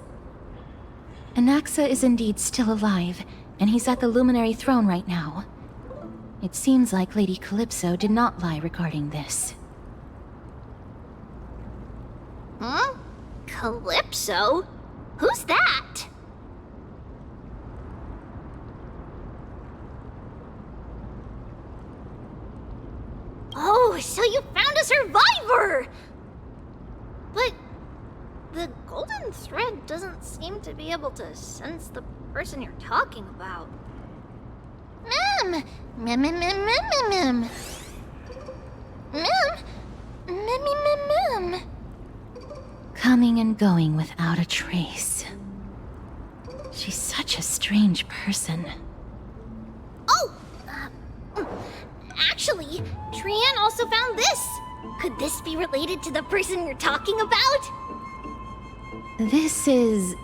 Anaxa is indeed still alive, and he's at the Luminary Throne right now. It seems like Lady Calypso did not lie regarding this. Huh? Calypso? Who's that? Oh, so you found a survivor! But the golden thread doesn't seem to be able to sense the person you're talking about. Mem! Mem, mem, mem, mem, mem, mem. Mem! Mem, mem, mem, mem. Coming and going without a trace. She's such a strange person. Oh! Actually, Trianne also found this. Could this be related to the person you're talking about? This is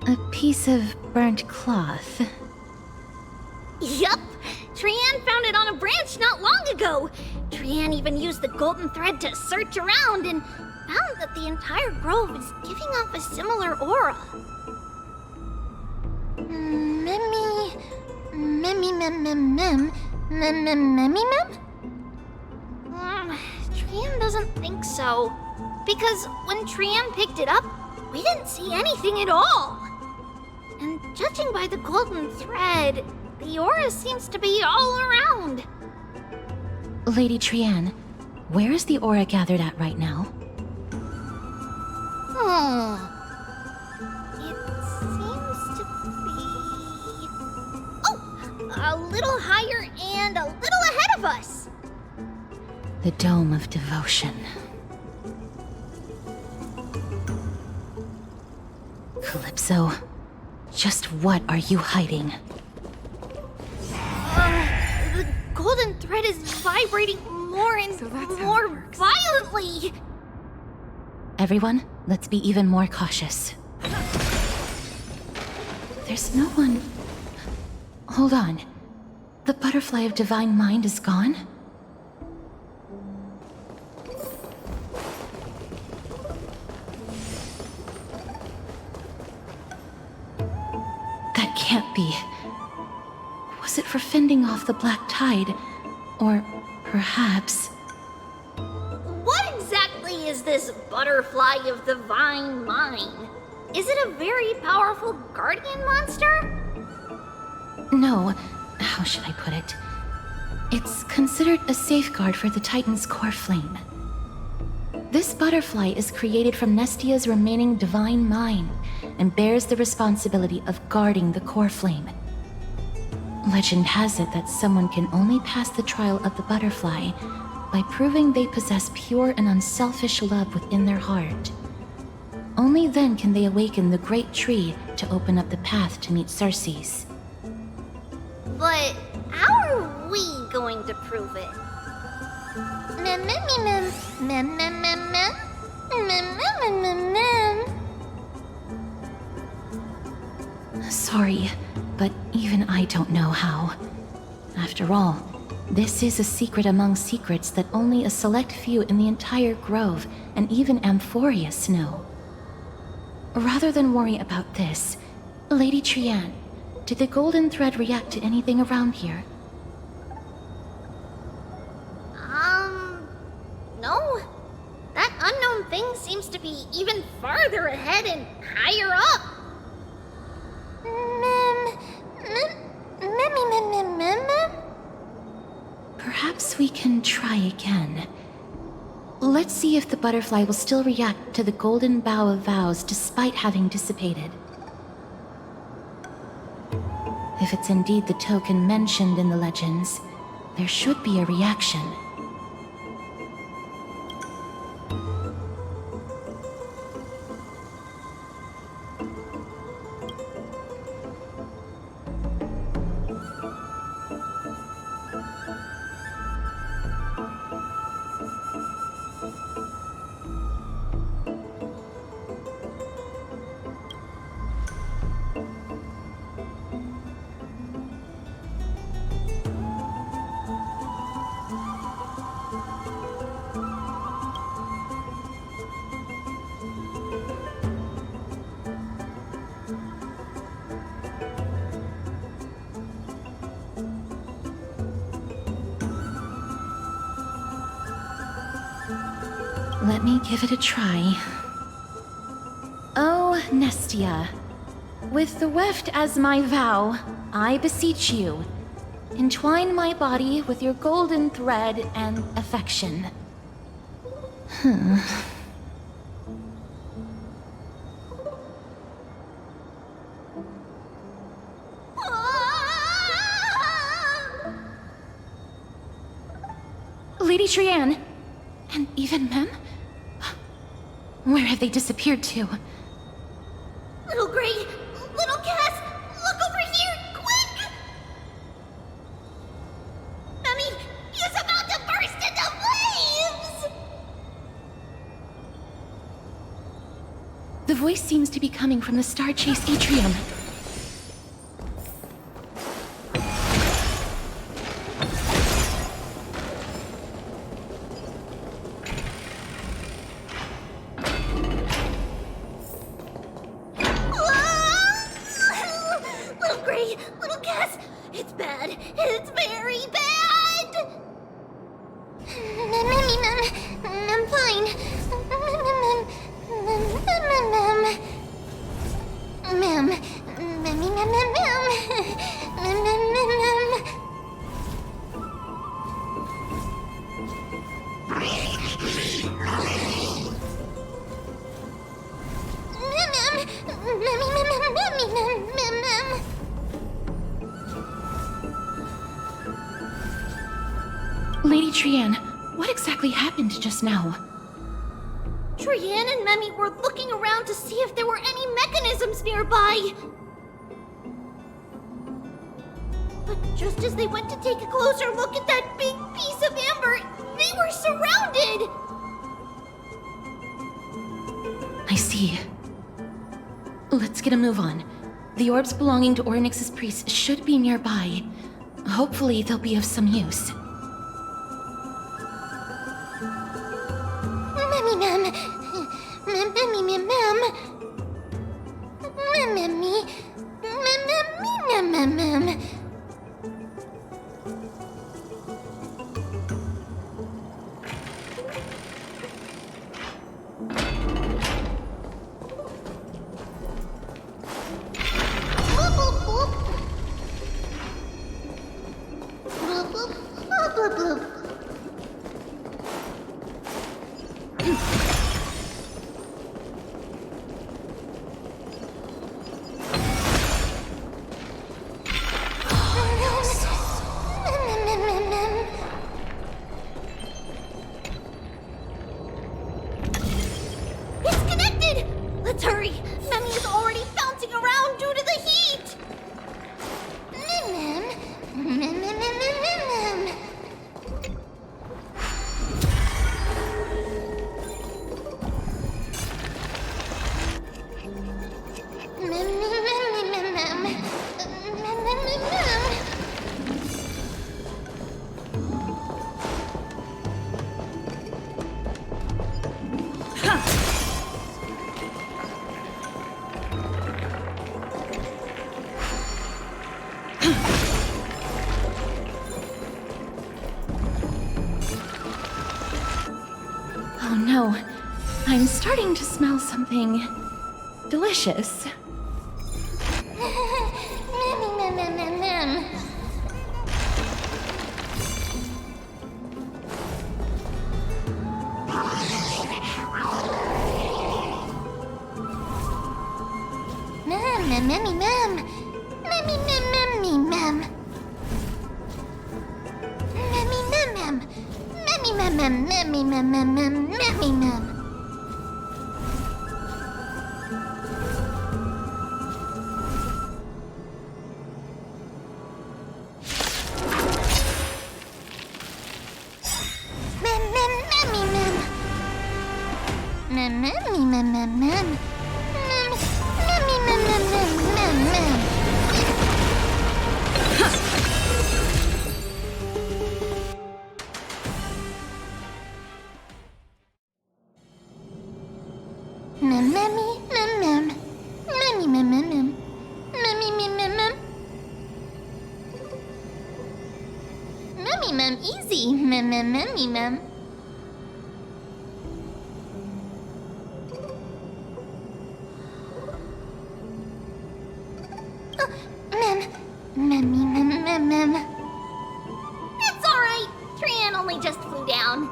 a piece of burnt cloth. Yup! Trianne found it on a branch not long ago. Trianne even used the golden thread to search around and found that the entire grove is giving off a similar aura. Memmy... Memmy mem mem mem... Mem mem memmy mem? Trianne doesn't think so. Because when Trianne picked it up, we didn't see anything at all. And judging by the golden thread, the aura seems to be all around. Lady Trianne, where is the aura gathered at right now? It seems to be... Oh! A little higher and a little ahead of us! The Dome of Devotion. Calypso, just what are you hiding? The golden thread is vibrating more and more violently! Everyone, let's be even more cautious. There's no one... Hold on. The butterfly of divine mind is gone? That can't be. Was it for fending off the black tide? Or perhaps... What exactly is this butterfly of divine mind? Is it a very powerful guardian monster? No, how should I put it? It's considered a safeguard for the Titan's core flame. This butterfly is created from Nestia's remaining divine mind and bears the responsibility of guarding the core flame. Legend has it that someone can only pass the trial of the butterfly by proving they possess pure and unselfish love within their heart. Only then can they awaken the great tree to open up the path to meet Circes. But how are we going to prove it? Mem mem mem mem mem mem mem mem mem mem mem. Sorry, but even I don't know how. After all, this is a secret among secrets that only a select few in the entire grove and even Amphorius know. Rather than worry about this, Lady Trianne, did the golden thread react to anything around here? No. That unknown thing seems to be even farther ahead and higher up. Perhaps we can try again. Let's see if the butterfly will still react to the golden bough of vows despite having dissipated. If it's indeed the token mentioned in the legends, there should be a reaction. Let me give it a try. Oh, Nestia. With the weft as my vow, I beseech you, entwine my body with your golden thread and affection. Lady Trianne, and even Mem? Where have they disappeared to? Little Gray, little Cass, look over here, quick! Mummy, he's about to burst into flames! The voice seems to be coming from the Star Chase atrium. Little Gray, little Cass, it's bad. It's very bad! I'm fine. Lady Trianne, what exactly happened just now? Trianne and Memmy were looking around to see if there were any mechanisms nearby. But just as they went to take a closer look at that big piece of amber, they were surrounded! I see. Let's get a move on. The orbs belonging to Ornyx's priests should be nearby. Hopefully they'll be of some use. It's connected! Let's hurry! Memmy is already bouncing around due to the heat! I'm starting to smell something delicious. Easy, mem. Mem. It's alright. Trian only just flew down.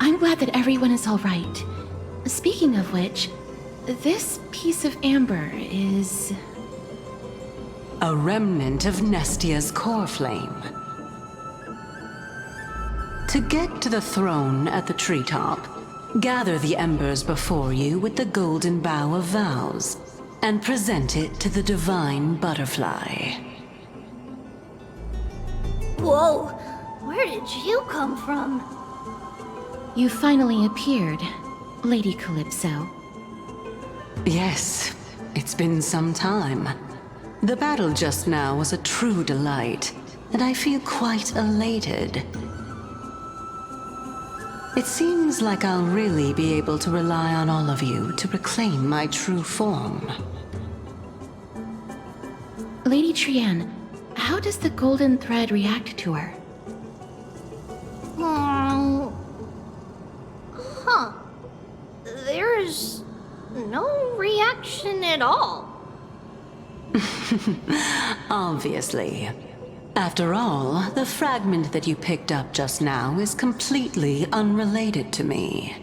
I'm glad that everyone is all right. Speaking of which, this piece of amber is... A remnant of Nestia's core flame. To get to the throne at the treetop, gather the embers before you with the golden bough of vows, and present it to the divine butterfly. Whoa, where did you come from? You finally appeared, Lady Calypso. Yes, it's been some time. The battle just now was a true delight, and I feel quite elated. It seems like I'll really be able to rely on all of you to reclaim my true form. Lady Trian, how does the golden thread react to her? There's no reaction at all. Obviously. After all, the fragment that you picked up just now is completely unrelated to me.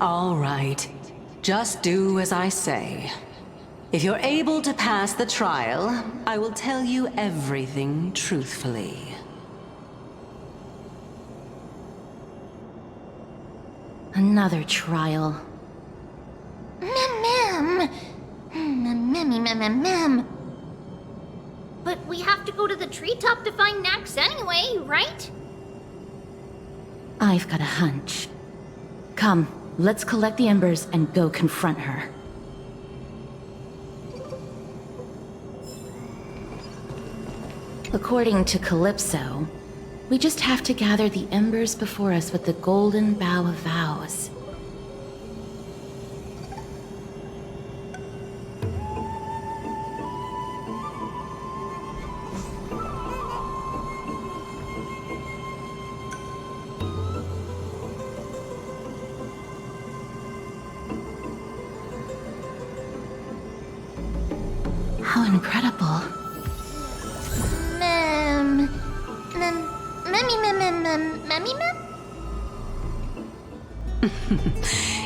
All right. Just do as I say. If you're able to pass the trial, I will tell you everything truthfully. Another trial. Mem. But we have to go to the treetop to find Nax anyway, right? I've got a hunch. Come, let's collect the embers and go confront her. According to Calypso, we just have to gather the embers before us with the golden bough of vows. How incredible.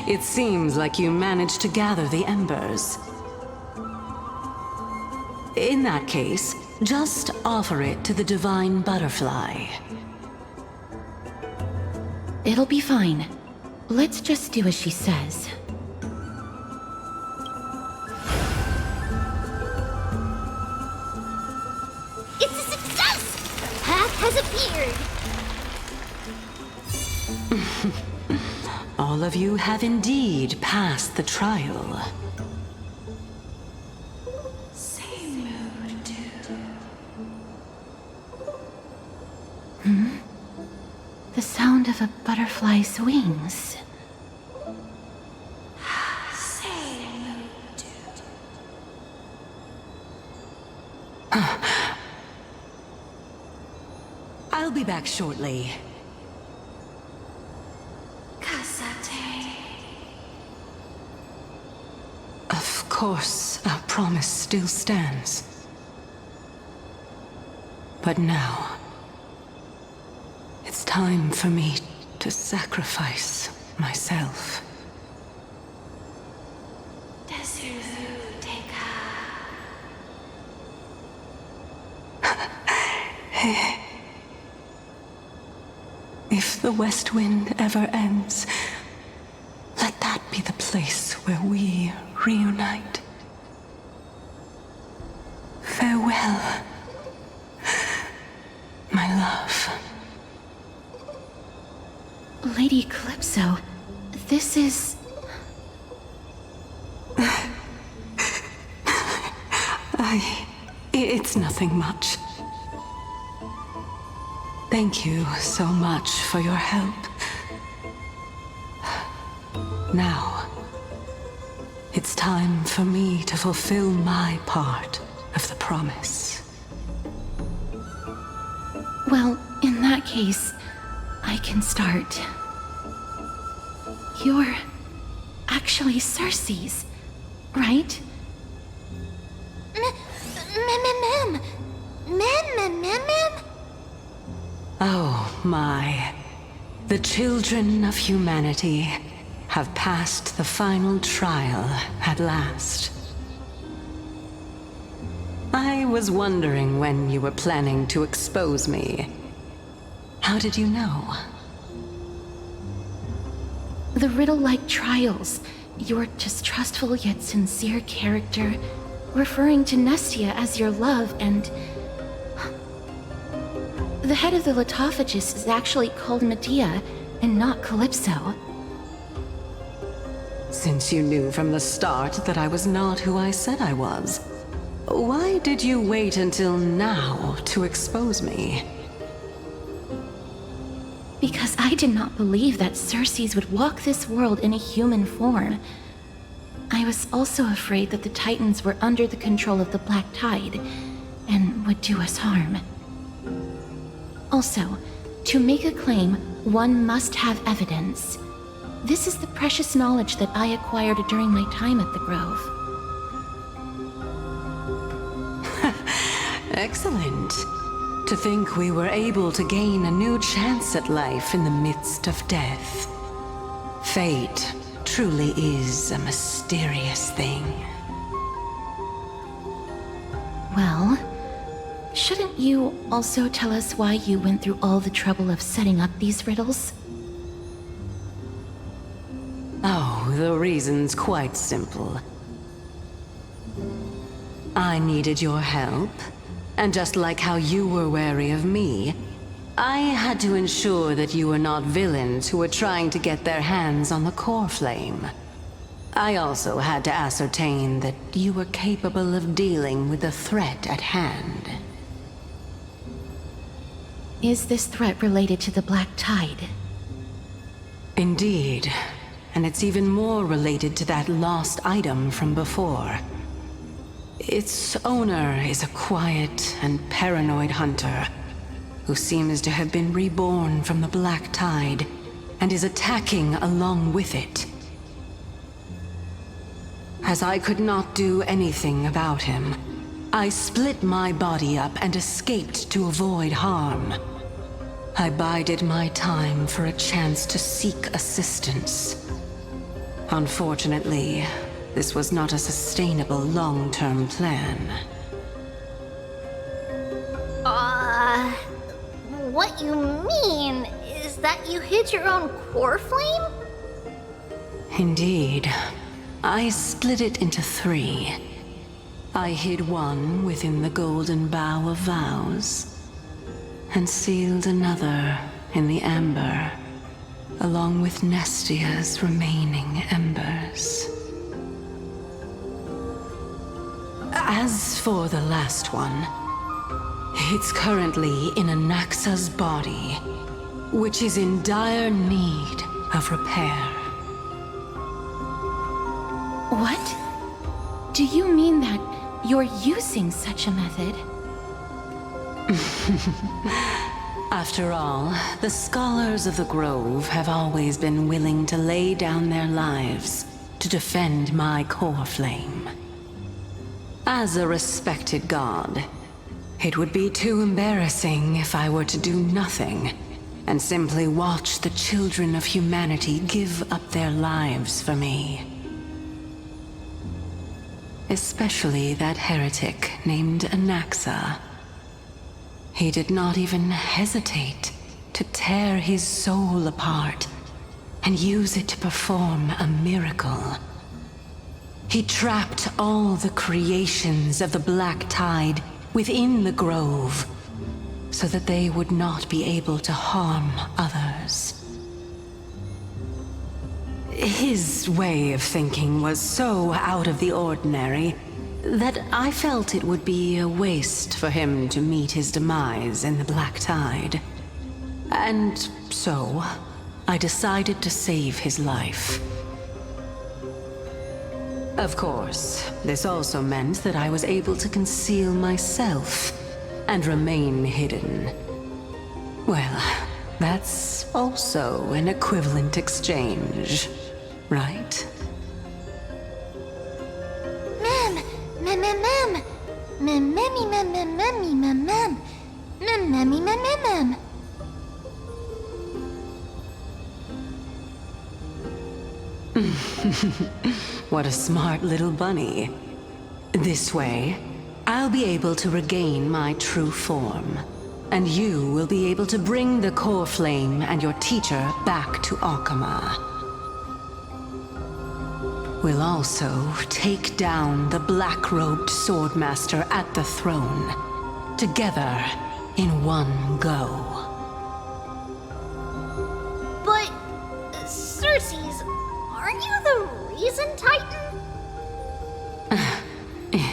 It seems like you managed to gather the embers. In that case, just offer it to the divine butterfly. It'll be fine. Let's just do as she says. It's a success! Path has appeared! All of you have indeed passed the trial. The sound of a butterfly's wings. I'll be back shortly. course, our promise still stands. But now, it's time for me to sacrifice myself. If the West Wind ever ends, let that be the place where we reunite. Farewell, my love. Lady Calypso, this is... It's nothing much. Thank you so much for your help. Now, it's time for me to fulfill my part of the promise. Well, in that case, I can start. You're actually Cersei's, right? Oh my. The children of humanity have passed the final trial at last. I was wondering when you were planning to expose me. How did you know? The riddle-like trials, your distrustful yet sincere character, referring to Nestia as your love, and... The head of the Litophagus is actually called Medea, and not Calypso. Since you knew from the start that I was not who I said I was, why did you wait until now to expose me? Because I did not believe that Cersei's would walk this world in a human form. I was also afraid that the Titans were under the control of the Black Tide, and would do us harm. Also, to make a claim, one must have evidence. This is the precious knowledge that I acquired during my time at the Grove. Excellent. To think we were able to gain a new chance at life in the midst of death. Fate truly is a mysterious thing. Well, shouldn't you also tell us why you went through all the trouble of setting up these riddles? Oh, the reason's quite simple. I needed your help, and just like how you were wary of me, I had to ensure that you were not villains who were trying to get their hands on the core flame. I also had to ascertain that you were capable of dealing with the threat at hand. Is this threat related to the Black Tide? Indeed. And it's even more related to that lost item from before. Its owner is a quiet and paranoid hunter who seems to have been reborn from the Black Tide and is attacking along with it. As I could not do anything about him, I split my body up and escaped to avoid harm. I bided my time for a chance to seek assistance. Unfortunately, this was not a sustainable long-term plan. What you mean is that you hid your own core flame? Indeed. I split it into 3. I hid one within the Golden Bough of Vows, and sealed another in the Amber, along with Nestia's remaining embers. As for the last one, it's currently in Anaxa's body, which is in dire need of repair. What? Do you mean that you're using such a method? After all, the scholars of the Grove have always been willing to lay down their lives to defend my core flame. As a respected god, it would be too embarrassing if I were to do nothing and simply watch the children of humanity give up their lives for me. Especially that heretic named Anaxa. He did not even hesitate to tear his soul apart and use it to perform a miracle. He trapped all the creations of the Black Tide within the grove, so that they would not be able to harm others. His way of thinking was so out of the ordinary that I felt it would be a waste for him to meet his demise in the Black Tide. And so, I decided to save his life. Of course, this also meant that I was able to conceal myself and remain hidden. Well, that's also an equivalent exchange, right? What a smart little bunny. This way, I'll be able to regain my true form, and you will be able to bring the core flame and your teacher back to Akama. We'll also take down the black-robed swordmaster at the throne, together in one go. But, Cersei's, aren't you the reason, Titan?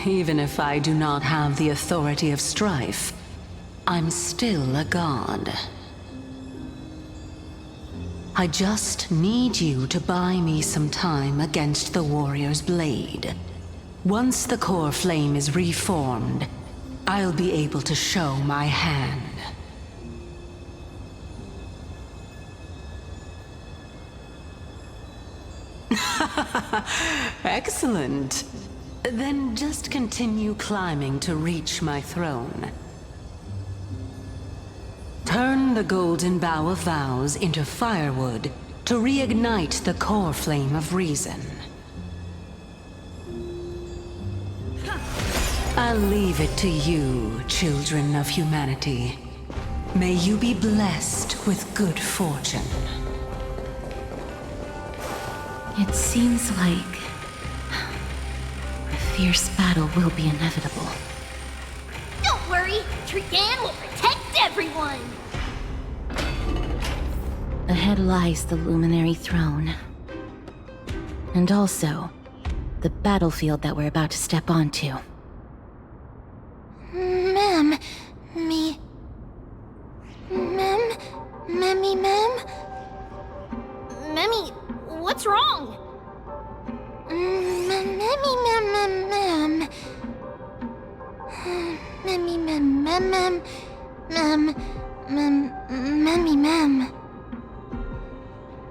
Even if I do not have the authority of strife, I'm still a god. I just need you to buy me some time against the warrior's blade. Once the core flame is reformed, I'll be able to show my hand. Excellent. Then just continue climbing to reach my throne. Turn the golden bough of vows into firewood to reignite the core flame of reason. I'll leave it to you, children of humanity. May you be blessed with good fortune. It seems like a fierce battle will be inevitable. Don't worry, Trigan will protect everyone! Ahead lies the Luminary Throne. And also, the battlefield that we're about to step onto. Memmy, what's wrong?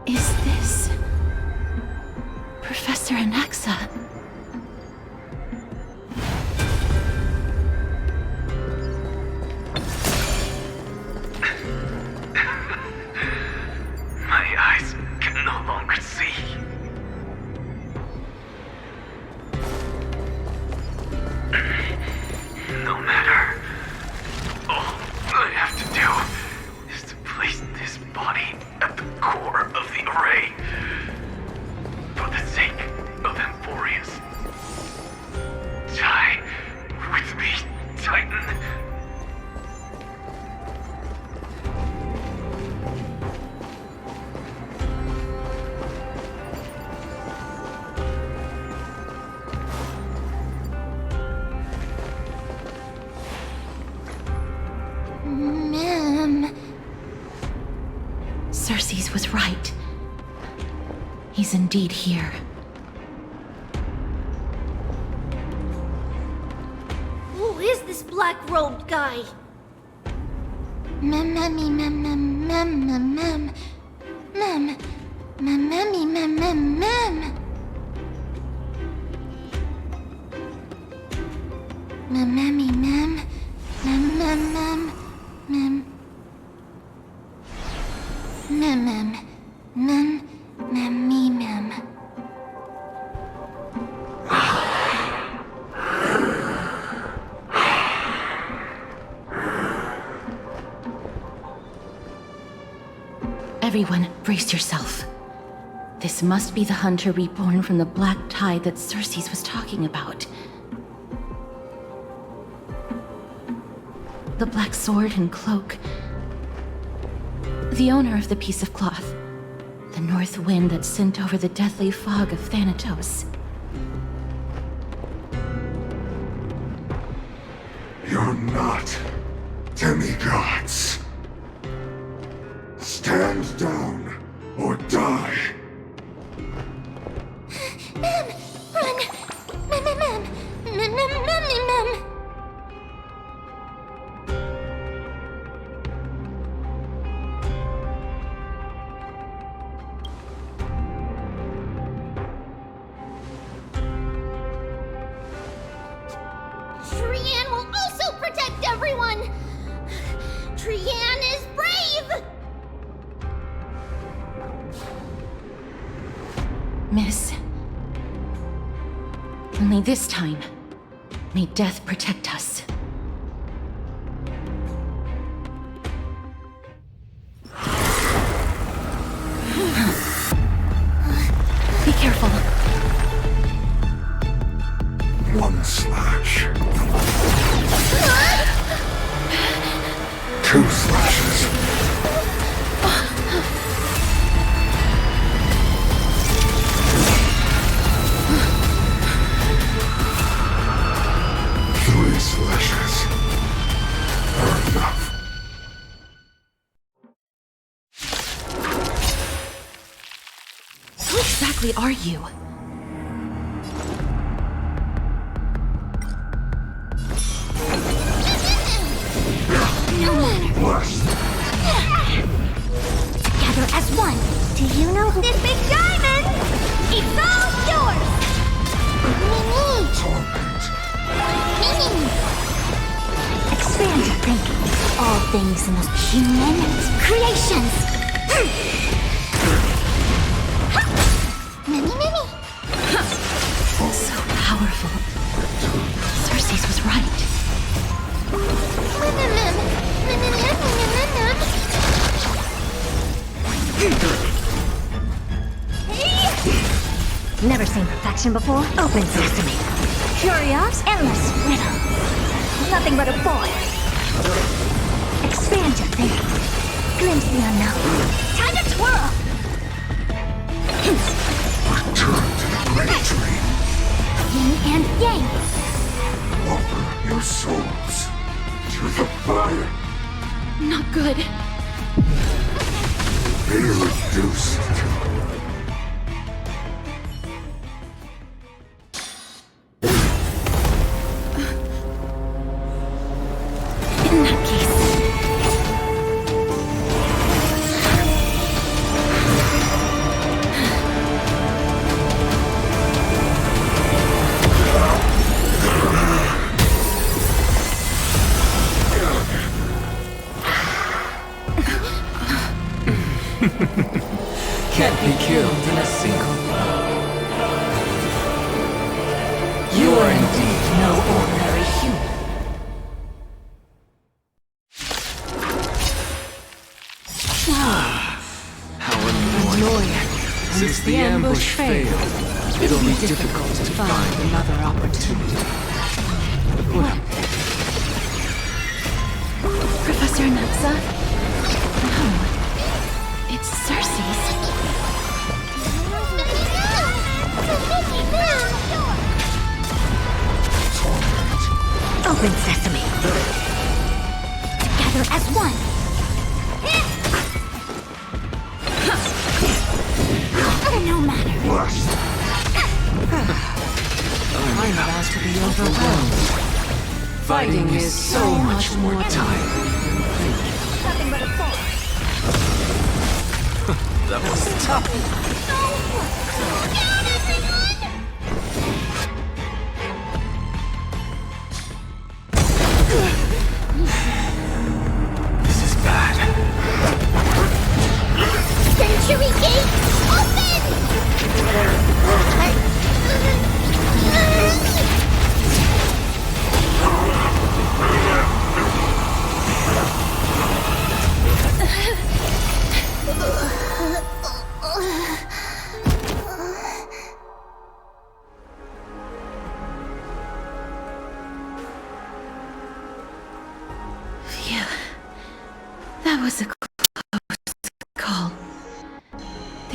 Is this Professor Anaxa? My eyes can no longer see. No matter. All I have to do is to place this body at the core of the array. For the sake of Amphorius. Die with me, Titan. Cersei's was right. He's indeed here. Who is this black-robed guy? Mammy mem. Mem mem mem. Mem. Mem mem. Mem. Mem me mem. Everyone, brace yourself. This must be the hunter reborn from the black tide that Circes was talking about. The black sword and cloak. The owner of the piece of cloth. The north wind that sent over the deathly fog of Thanatos. You're not demigods. Stand down or die. Mem. Run. Mem mem mem. Mem mem mem mem. Trian will also protect everyone! Trian is brave! Miss. Only this time, may death protect us. Be careful. One slash. Two slashes. Three slashes are enough. Who exactly are you? No matter. Together as one. Do you know who this big diamond? It's all yours! Expand your thinking. All things the most human creations. Mini. So powerful. Circes was right. Never seen perfection before? Open sesame. Curios, endless riddle. Nothing but a boy. Expand your thinking. Glimpse the unknown. Time to twirl! Return to the great tree. Yin and yang. Offer your souls to the fire. Not good. Be reduced to in that case. Can't be killed in a single blow. You are indeed no ordinary human. How annoying. Since the ambush failed, it'll be difficult to find another opportunity. Professor Natsa? No. It's Circes. Open sesame. Together as one. No matter. I'm about to be overwhelmed. Fighting is so much more tiring. Nothing but a force. That was tough. Down, everyone!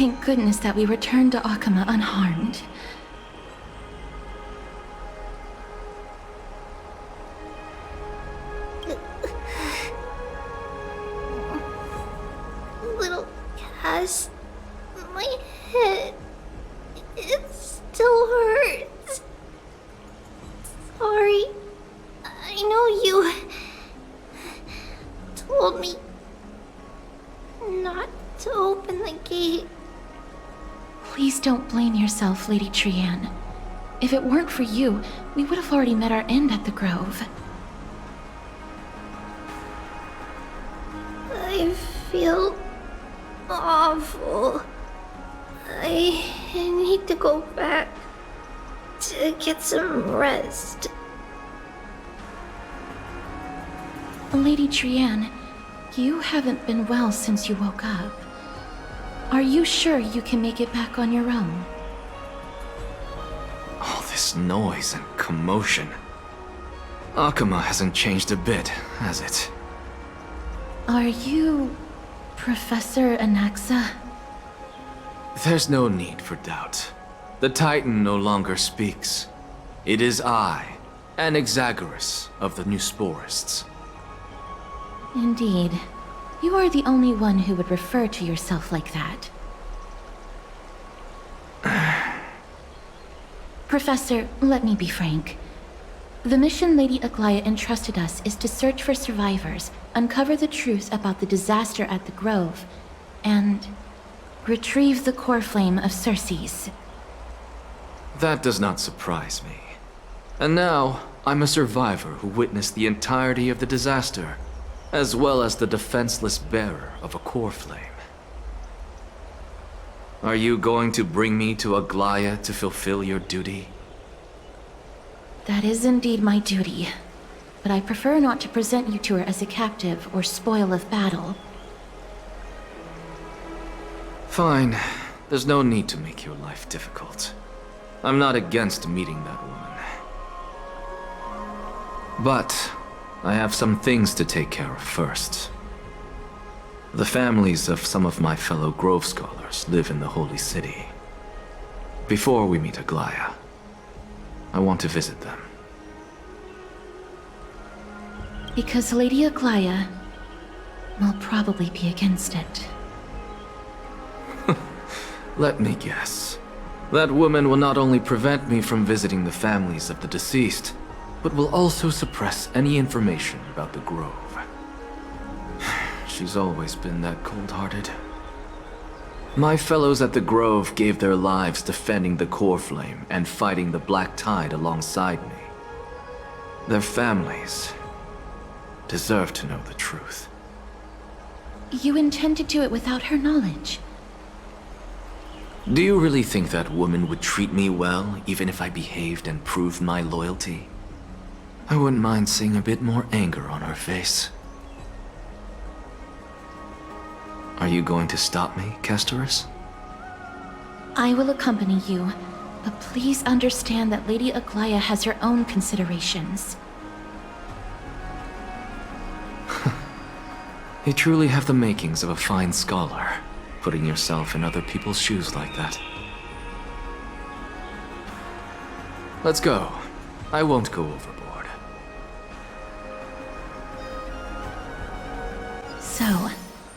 Thank goodness that we returned to Akama unharmed. Little Cass, my head, it still hurts. Sorry. I know you told me not to open the gate. Please don't blame yourself, Lady Trianne. If it weren't for you, we would have already met our end at the Grove. I feel awful. I need to go back to get some rest. Lady Trianne, you haven't been well since you woke up. Are you sure you can make it back on your own? All this noise and commotion. Akama hasn't changed a bit, has it? Are you... Professor Anaxa? There's no need for doubt. The Titan no longer speaks. It is I, Anaxagoras of the Newsporists. Indeed. You are the only one who would refer to yourself like that. Professor, let me be frank. The mission Lady Aglaya entrusted us is to search for survivors, uncover the truth about the disaster at the Grove, and retrieve the core flame of Circes. That does not surprise me. And now, I'm a survivor who witnessed the entirety of the disaster, as well as the defenseless bearer of a core flame. Are you going to bring me to Aglaya to fulfill your duty? That is indeed my duty, but I prefer not to present you to her as a captive or spoil of battle. Fine. There's no need to make your life difficult. I'm not against meeting that woman. But I have some things to take care of first. The families of some of my fellow Grove scholars live in the Holy City. Before we meet Aglaya, I want to visit them. Because Lady Aglaya will probably be against it. Let me guess. That woman will not only prevent me from visiting the families of the deceased, but will also suppress any information about the Grove. She's always been that cold-hearted. My fellows at the Grove gave their lives defending the core flame and fighting the Black Tide alongside me. Their families deserve to know the truth. You intend to do it without her knowledge? Do you really think that woman would treat me well, even if I behaved and proved my loyalty? I wouldn't mind seeing a bit more anger on her face. Are you going to stop me, Castorus? I will accompany you, but please understand that Lady Aglaya has her own considerations. You truly have the makings of a fine scholar, putting yourself in other people's shoes like that. Let's go. I won't go overboard. So,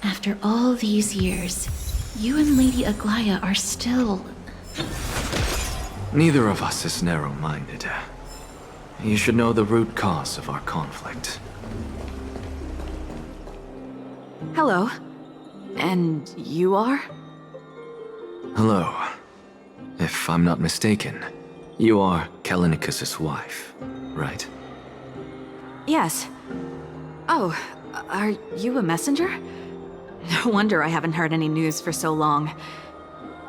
after all these years, you and Lady Aglaya are still... Neither of us is narrow-minded. You should know the root cause of our conflict. Hello. And you are? Hello. If I'm not mistaken, you are Callinicus's wife, right? Yes. Oh, are you a messenger? No wonder I haven't heard any news for so long.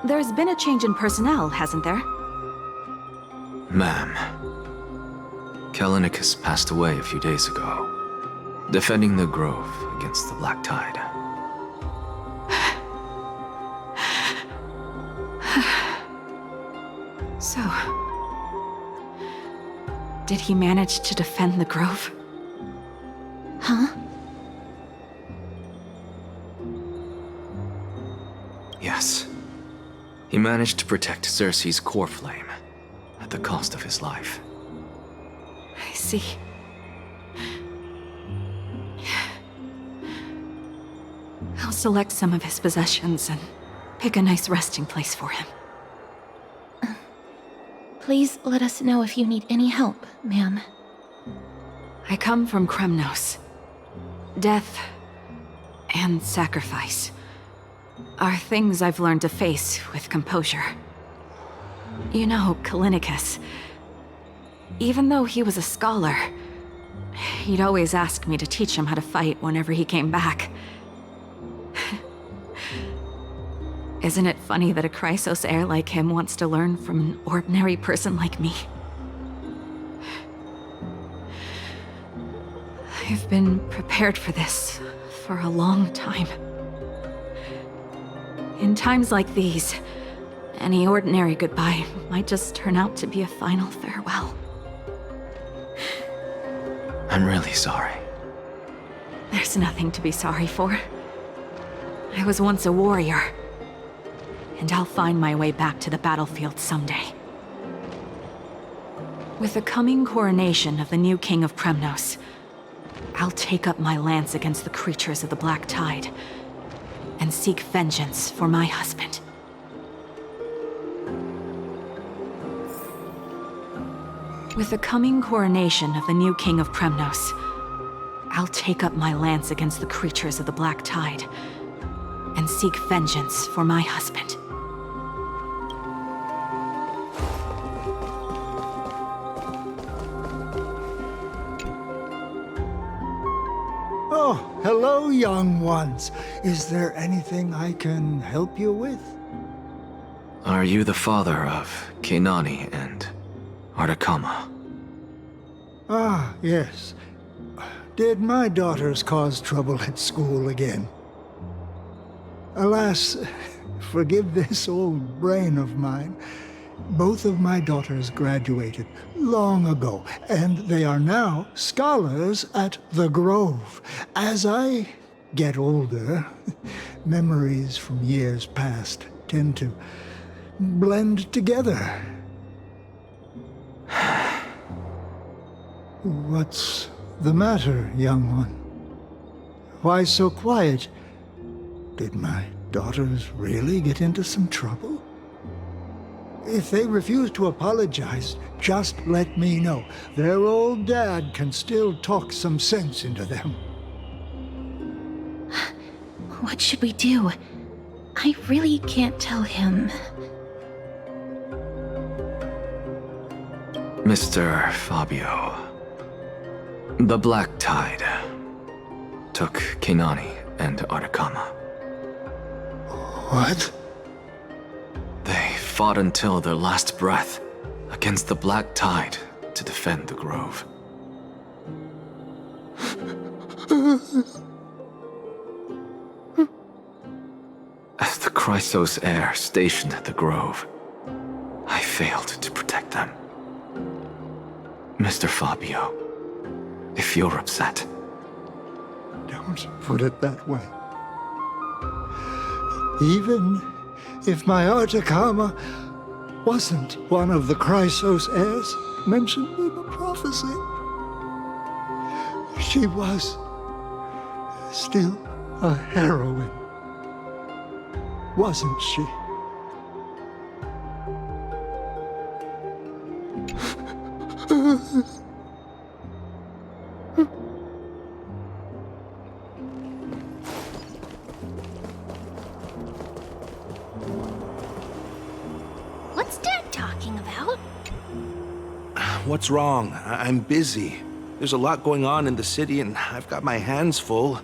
There's been a change in personnel, hasn't there? Ma'am, Callinicus passed away a few days ago, defending the Grove against the Black Tide. So... did he manage to defend the Grove? Huh? Yes. He managed to protect Cersei's core flame at the cost of his life. I see. I'll select some of his possessions and pick a nice resting place for him. Please let us know if you need any help, ma'am. I come from Kremnos. Death and sacrifice are things I've learned to face with composure. You know, Kallinicus, even though he was a scholar, he'd always ask me to teach him how to fight whenever he came back. Isn't it funny that a Chrysos heir like him wants to learn from an ordinary person like me? I've been prepared for this for a long time. In times like these, any ordinary goodbye might just turn out to be a final farewell. I'm really sorry. There's nothing to be sorry for. I was once a warrior, and I'll find my way back to the battlefield someday. With the coming coronation of the new king of Kremnos, I'll take up my lance against the creatures of the Black Tide and seek vengeance for my husband. With the coming coronation of the new king of Kremnos, I'll take up my lance against the creatures of the Black Tide and seek vengeance for my husband. Oh, hello, young ones. Is there anything I can help you with? Are you the father of Keinani and Ardakama? Ah, yes. Did my daughters cause trouble at school again? Alas, forgive this old brain of mine. Both of my daughters graduated long ago, and they are now scholars at the Grove. As I get older, memories from years past tend to blend together. What's the matter, young one? Why so quiet? Did my daughters really get into some trouble? If they refuse to apologize, just let me know. Their old dad can still talk some sense into them. What should we do? I really can't tell him. Mr. Fabio. The Black Tide took Keinani and Ardakama. What? They fought until their last breath against the Black Tide to defend the Grove. As the Chrysos heir stationed at the Grove, I failed to protect them. Mr. Fabio, if you're upset... Don't put it that way. Even if my Ardakama wasn't one of the Chrysos heirs mentioned in the prophecy, she was still a heroine, wasn't she? What's Dad talking about? What's wrong? I'm busy. There's a lot going on in the city, and I've got my hands full.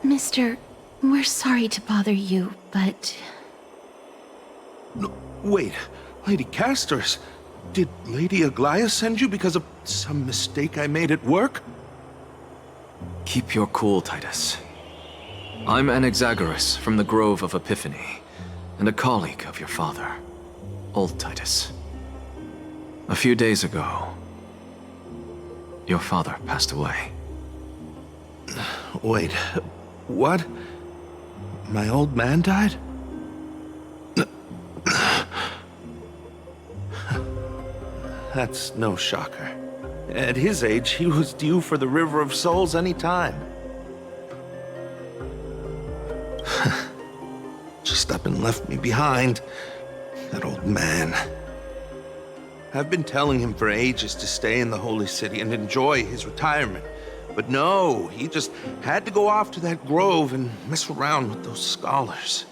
Mister, we're sorry to bother you, but... No, wait, Lady Castors, did Lady Aglaia send you because of some mistake I made at work? Keep your cool, Titus. I'm Anaxagoras from the Grove of Epiphany, and a colleague of your father, Old Titus. A few days ago, your father passed away. Wait, what? My old man died? That's no shocker. At his age, he was due for the River of Souls any time. Just up and left me behind. That old man. I've been telling him for ages to stay in the Holy City and enjoy his retirement. But no, he just had to go off to that grove and mess around with those scholars.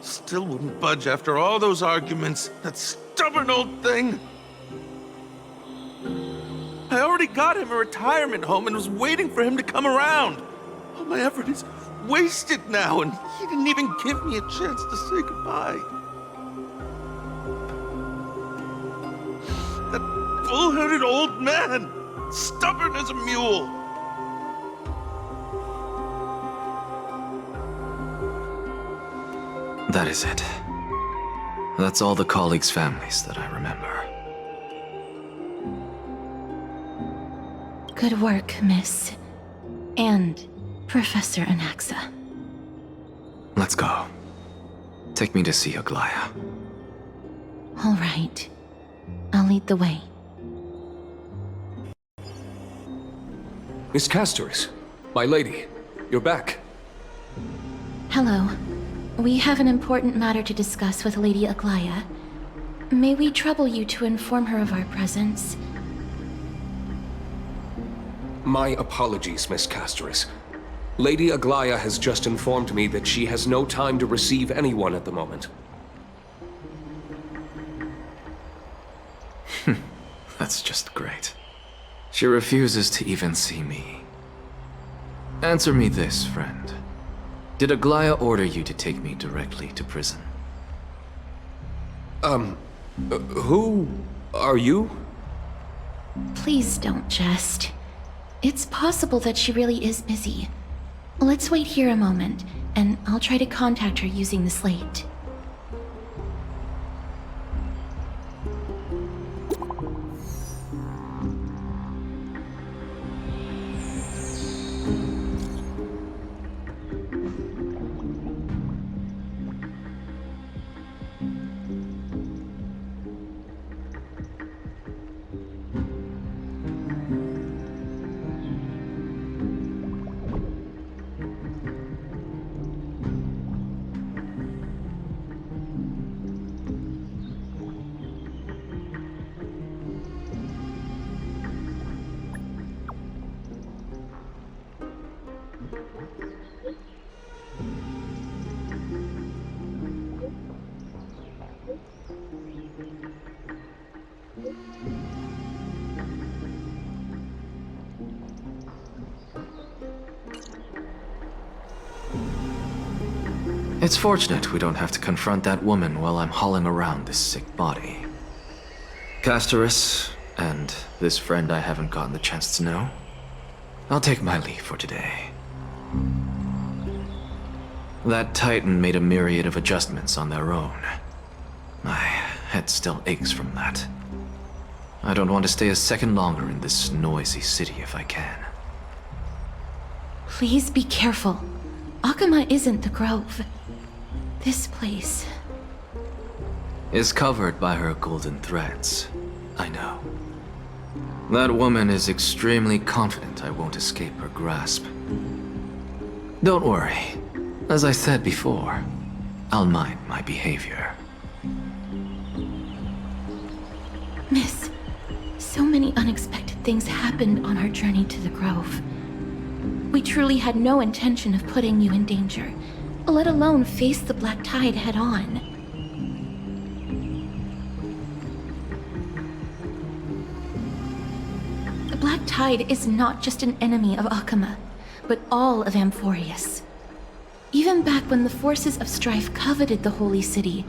Still wouldn't budge after all those arguments. That stubborn old thing. I already got him a retirement home and was waiting for him to come around. All my effort is wasted now, and he didn't even give me a chance to say goodbye. That bull-headed old man, stubborn as a mule. That is it. That's all the colleagues' families that I remember. Good work, Miss. And Professor Anaxa. Let's go. Take me to see Aglaya. All right. I'll lead the way. Miss Castoris, my lady, you're back. Hello. We have an important matter to discuss with Lady Aglaya. May we trouble you to inform her of our presence? My apologies, Miss Castoris. Lady Aglaya has just informed me that she has no time to receive anyone at the moment. That's just great. She refuses to even see me. Answer me this, friend. Did Aglaya order you to take me directly to prison? Who are you? Please don't jest. It's possible that she really is busy. Let's wait here a moment, and I'll try to contact her using the slate. It's fortunate we don't have to confront that woman while I'm hauling around this sick body. Castoris, and this friend I haven't gotten the chance to know, I'll take my leave for today. That Titan made a myriad of adjustments on their own. My head still aches from that. I don't want to stay a second longer in this noisy city if I can. Please be careful. Akama isn't the Grove. This place is covered by her golden threads. I know. That woman is extremely confident I won't escape her grasp. Don't worry. As I said before, I'll mind my behavior. Miss, so many unexpected things happened on our journey to the Grove. We truly had no intention of putting you in danger, let alone face the Black Tide head-on. The Black Tide is not just an enemy of Akama, but all of Amphorius. Even back when the forces of strife coveted the Holy City,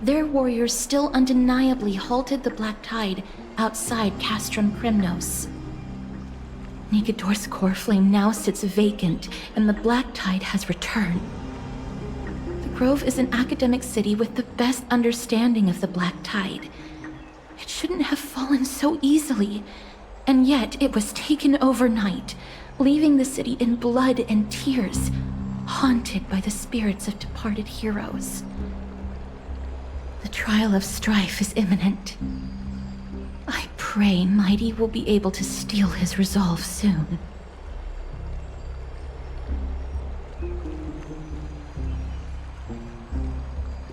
their warriors still undeniably halted the Black Tide outside Castrum Krymnos. Nikedor's core flame now sits vacant, and the Black Tide has returned. The Grove is an academic city with the best understanding of the Black Tide. It shouldn't have fallen so easily, and yet it was taken overnight, leaving the city in blood and tears, haunted by the spirits of departed heroes. The trial of strife is imminent. I pray Mighty will be able to steel his resolve soon.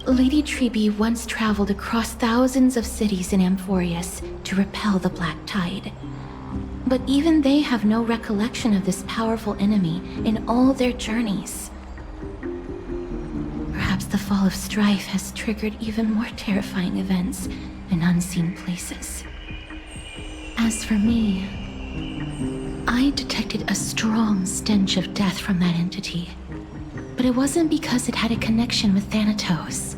Lady Treeby once traveled across thousands of cities in Amphorius to repel the Black Tide. But even they have no recollection of this powerful enemy in all their journeys. Perhaps the fall of strife has triggered even more terrifying events in unseen places. As for me, I detected a strong stench of death from that entity. But it wasn't because it had a connection with Thanatos.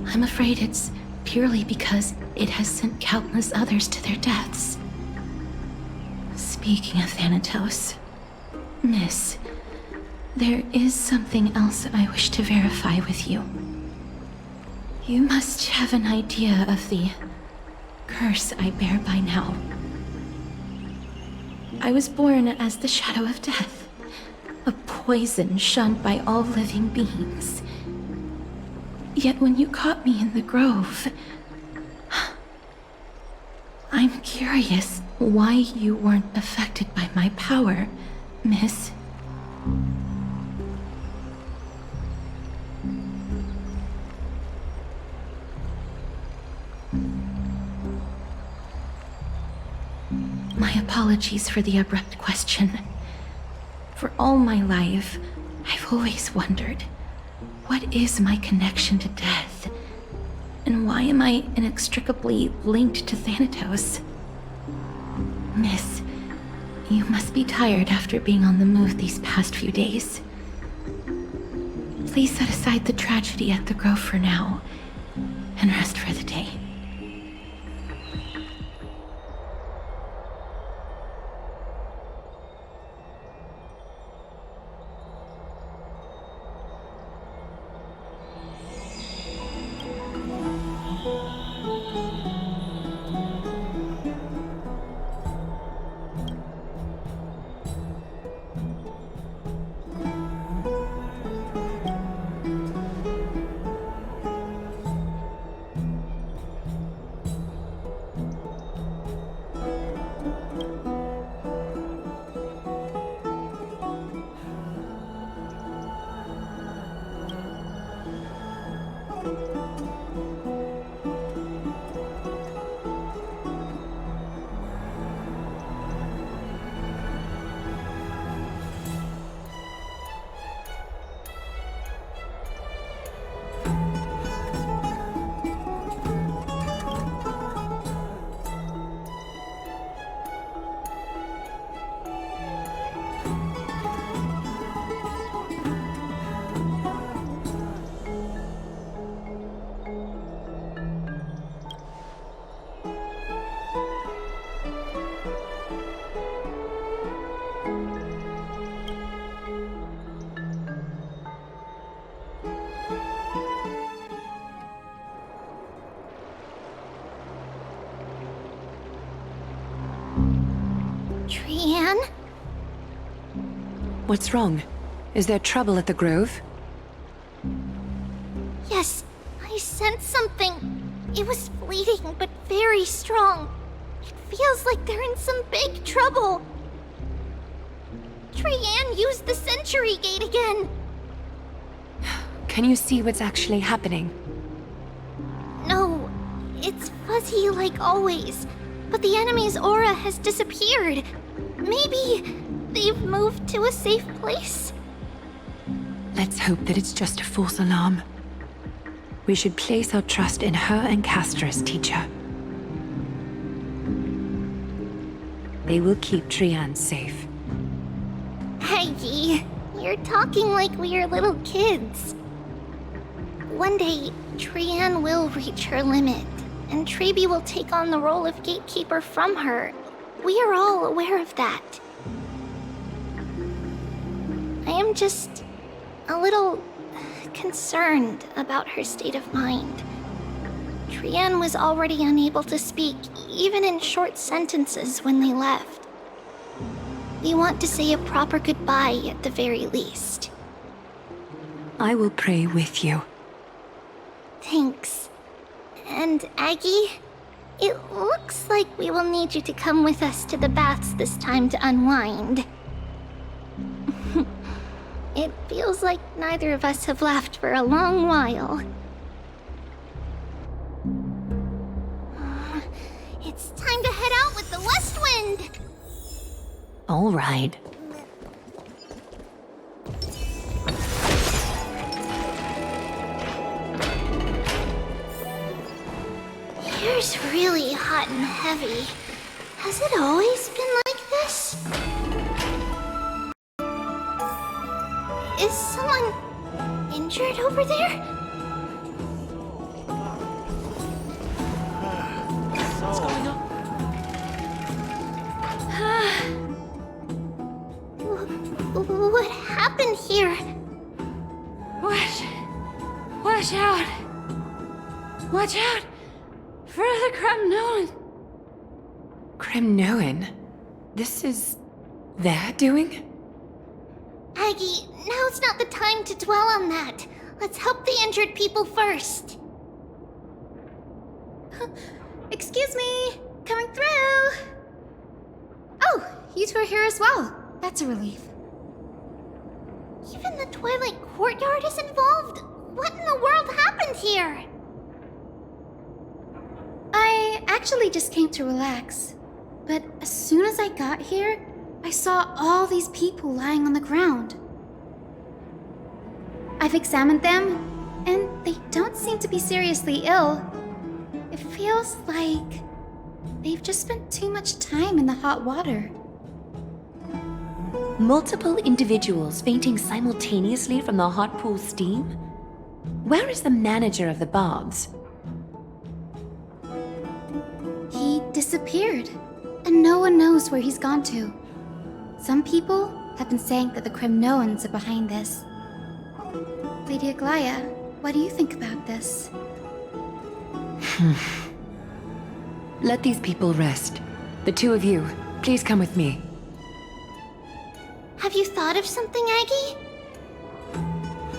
I'm afraid it's purely because it has sent countless others to their deaths. Speaking of Thanatos, Miss, there is something else I wish to verify with you. You must have an idea of the curse I bear by now. I was born as the shadow of death, a poison shunned by all living beings. Yet when you caught me in the grove, I'm curious why you weren't affected by my power, Miss. My apologies for the abrupt question. For all my life, I've always wondered, what is my connection to death? And why am I inextricably linked to Thanatos? Miss, you must be tired after being on the move these past few days. Please set aside the tragedy at the Grove for now, and rest for the day. Trianne? What's wrong? Is there trouble at the Grove? Yes, I sensed something. It was fleeting, but very strong. It feels like they're in some big trouble. Trianne used the Century Gate again. Can you see what's actually happening? No, it's fuzzy like always. But the enemy's aura has disappeared. Maybe they've moved to a safe place? Let's hope that it's just a false alarm. We should place our trust in her and Castris, teacher. They will keep Trianne safe. Peggy, you're talking like we are little kids. One day, Trianne will reach her limit, and Treeby will take on the role of gatekeeper from her. We are all aware of that. I am just a little concerned about her state of mind. Trianne was already unable to speak, even in short sentences when they left. We want to say a proper goodbye at the very least. I will pray with you. Thanks. And Aggie, it looks like we will need you to come with us to the baths this time to unwind. It feels like neither of us have laughed for a long while. It's time to head out with the west wind! All right. Here's really hot and heavy. Has it always been like this? Is someone injured over there? What's going on? What happened here? Watch out! Watch out! For the Kremnoan! Kremnoan? This is their doing? Aggie, now's not the time to dwell on that. Let's help the injured people first. Excuse me! Coming through! Oh, you two are here as well. That's a relief. Even the Twilight Courtyard is involved? What in the world happened here? I actually just came to relax. But as soon as I got here, I saw all these people lying on the ground. I've examined them, and they don't seem to be seriously ill. It feels like they've just spent too much time in the hot water. Multiple individuals fainting simultaneously from the hot pool steam? Where is the manager of the baths? He disappeared, and no one knows where he's gone to. Some people have been saying that the Kremnoans are behind this. Lady Aglaya, what do you think about this? Let these people rest. The two of you, please come with me. Have you thought of something, Aggie?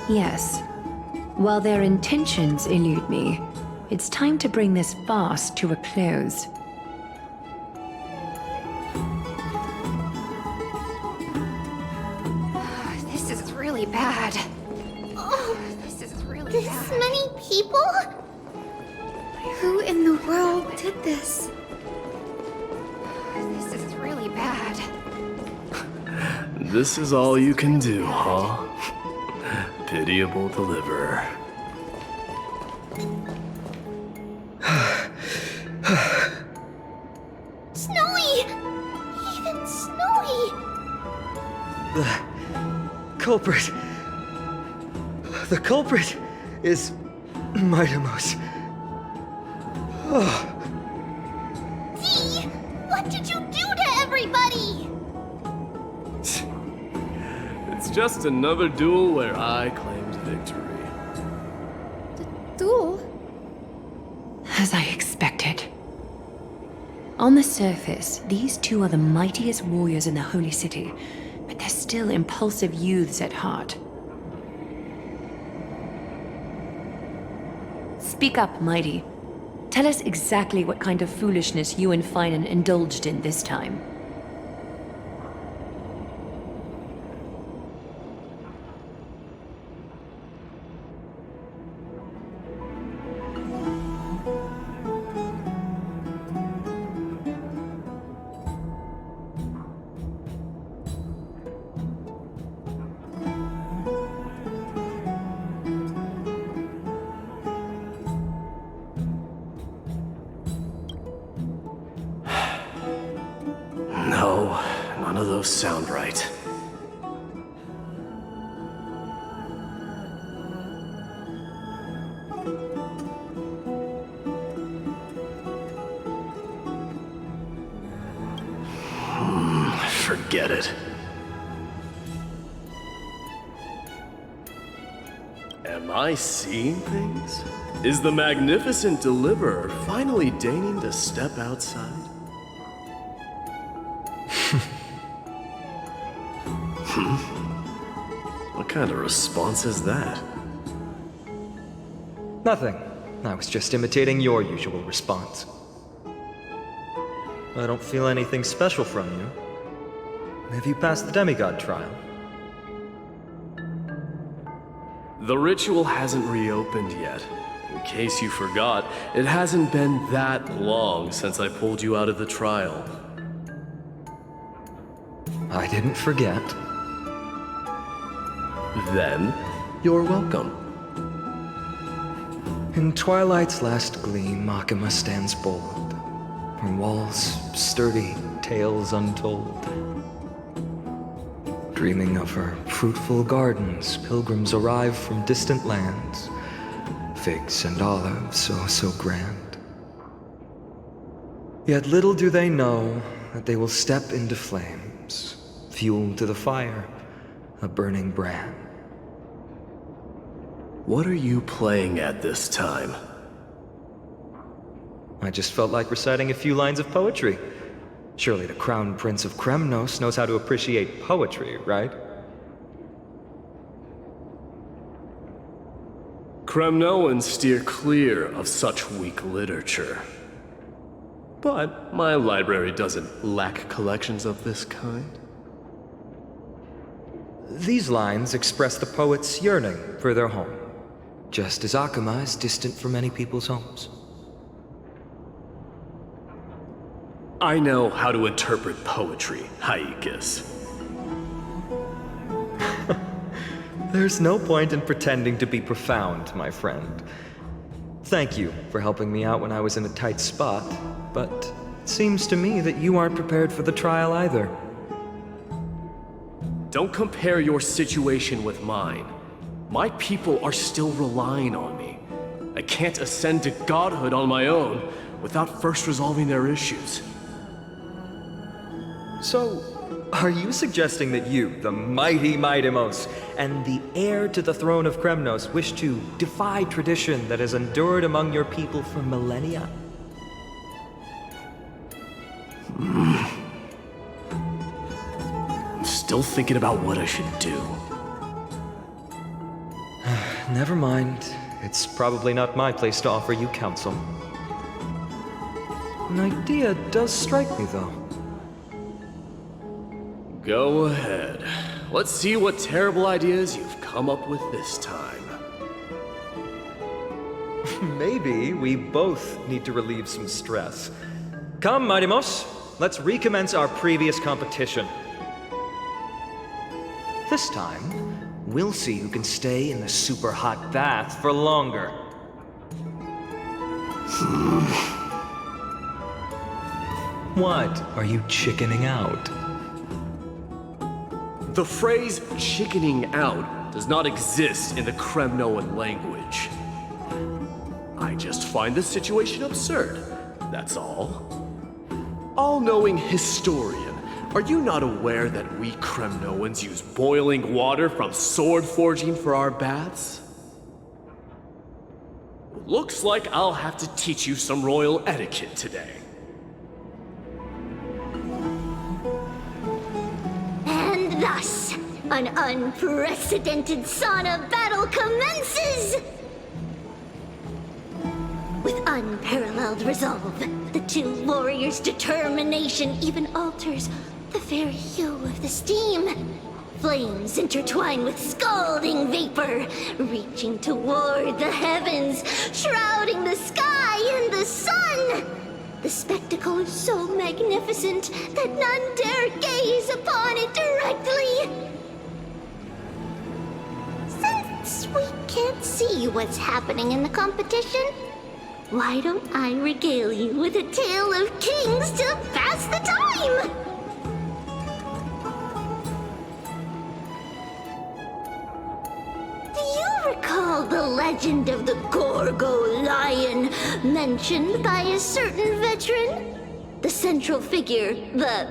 Yes. While their intentions elude me, it's time to bring this farce to a close. This is really bad. Oh, This is really this bad. many people? Who in the world did this? This is really bad. This is all you can do, huh? Pitiable deliverer. Snowy! Even Snowy! The culprit. The culprit is Mightimos. Oh. Dee! What did you do to everybody? It's just another duel where I claimed victory. Duel? As I expected. On the surface, these two are the mightiest warriors in the Holy City, but they're still impulsive youths at heart. Speak up, Mighty. Tell us exactly what kind of foolishness you and Finan indulged in this time. No, none of those sound right. Forget it. Am I seeing things? Is the magnificent deliverer finally deigning to step outside? What kind of response is that? Nothing. I was just imitating your usual response. I don't feel anything special from you. Have you passed the demigod trial? The ritual hasn't reopened yet. In case you forgot, it hasn't been that long since I pulled you out of the trial. I didn't forget. Then, you're welcome. In twilight's last gleam, Makima stands bold. Her walls sturdy, tales untold. Dreaming of her fruitful gardens, pilgrims arrive from distant lands. Figs and olives, so grand. Yet little do they know that they will step into flames, fuel to the fire, a burning brand. What are you playing at this time? I just felt like reciting a few lines of poetry. Surely the Crown Prince of Kremnos knows how to appreciate poetry, right? Kremnoans steer clear of such weak literature. But my library doesn't lack collections of this kind. These lines express the poet's yearning for their home, just as Akama is distant from many people's homes. I know how to interpret poetry, Haikis. There's no point in pretending to be profound, my friend. Thank you for helping me out when I was in a tight spot, but it seems to me that you aren't prepared for the trial either. Don't compare your situation with mine. My people are still relying on me. I can't ascend to godhood on my own without first resolving their issues. So, are you suggesting that you, the mighty Mightimos, and the heir to the throne of Kremnos, wish to defy tradition that has endured among your people for millennia? I'm still thinking about what I should do. Never mind. It's probably not my place to offer you counsel. An idea does strike me, though. Go ahead. Let's see what terrible ideas you've come up with this time. Maybe we both need to relieve some stress. Come, Mightimos, let's recommence our previous competition. This time, we'll see who can stay in the super hot bath for longer. What? Are you chickening out? The phrase chickening out does not exist in the Kremnoan language. I just find this situation absurd, that's all. All-knowing historian, are you not aware that we Kremnoans use boiling water from sword forging for our baths? Looks like I'll have to teach you some royal etiquette today. And thus, an unprecedented sauna battle commences! With unparalleled resolve, the two warriors' determination even alters the very hue of the steam. Flames intertwine with scalding vapor, reaching toward the heavens, shrouding the sky and the sun. The spectacle is so magnificent that none dare gaze upon it directly. Since we can't see what's happening in the competition, why don't I regale you with a tale of kings to pass the time? Do you recall the legend of the Gorgo lion mentioned by a certain veteran? The central figure, the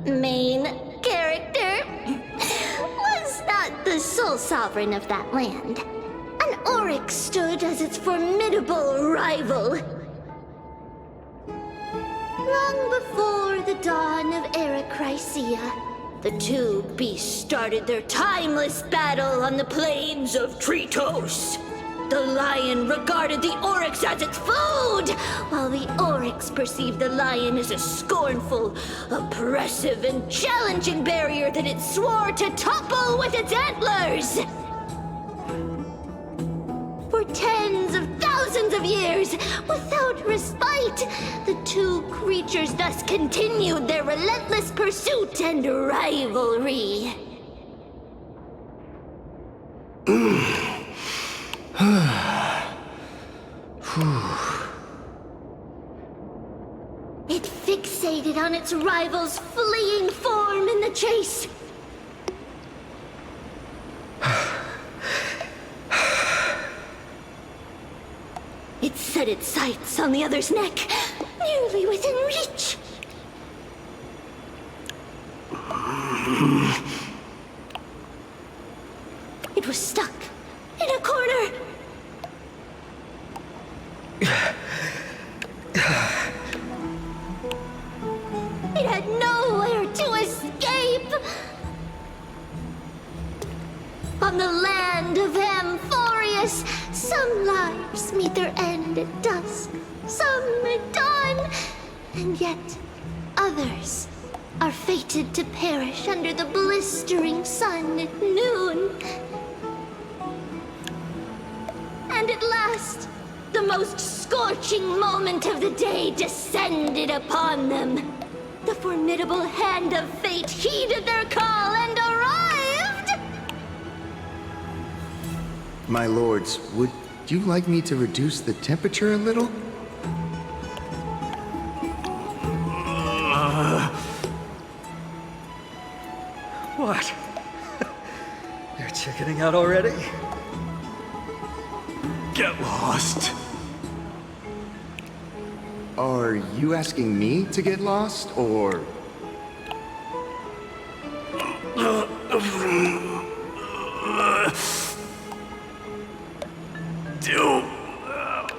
main character, was not the sole sovereign of that land. An Oryx stood as its formidable rival. Long before the dawn of Era Chrysia, the two beasts started their timeless battle on the plains of Tritos. The lion regarded the oryx as its food, while the oryx perceived the lion as a scornful, oppressive, and challenging barrier that it swore to topple with its antlers. For tens of thousands of years, without respite, the two creatures thus continued their relentless pursuit and rivalry. It fixated on its rival's fleeing form in the chase. It set its sights on the other's neck, nearly within reach. It was stuck in a corner. It had nowhere to escape. On the land of Amphorius, some lives meet their end at dusk, some at dawn, and yet others are fated to perish under the blistering sun at noon. And at last, the most scorching moment of the day descended upon them. The formidable hand of fate heeded their call and arrived! My lords, would you like me to reduce the temperature a little? What? You're chickening out already? Get lost. Are you asking me to get lost, or...? Do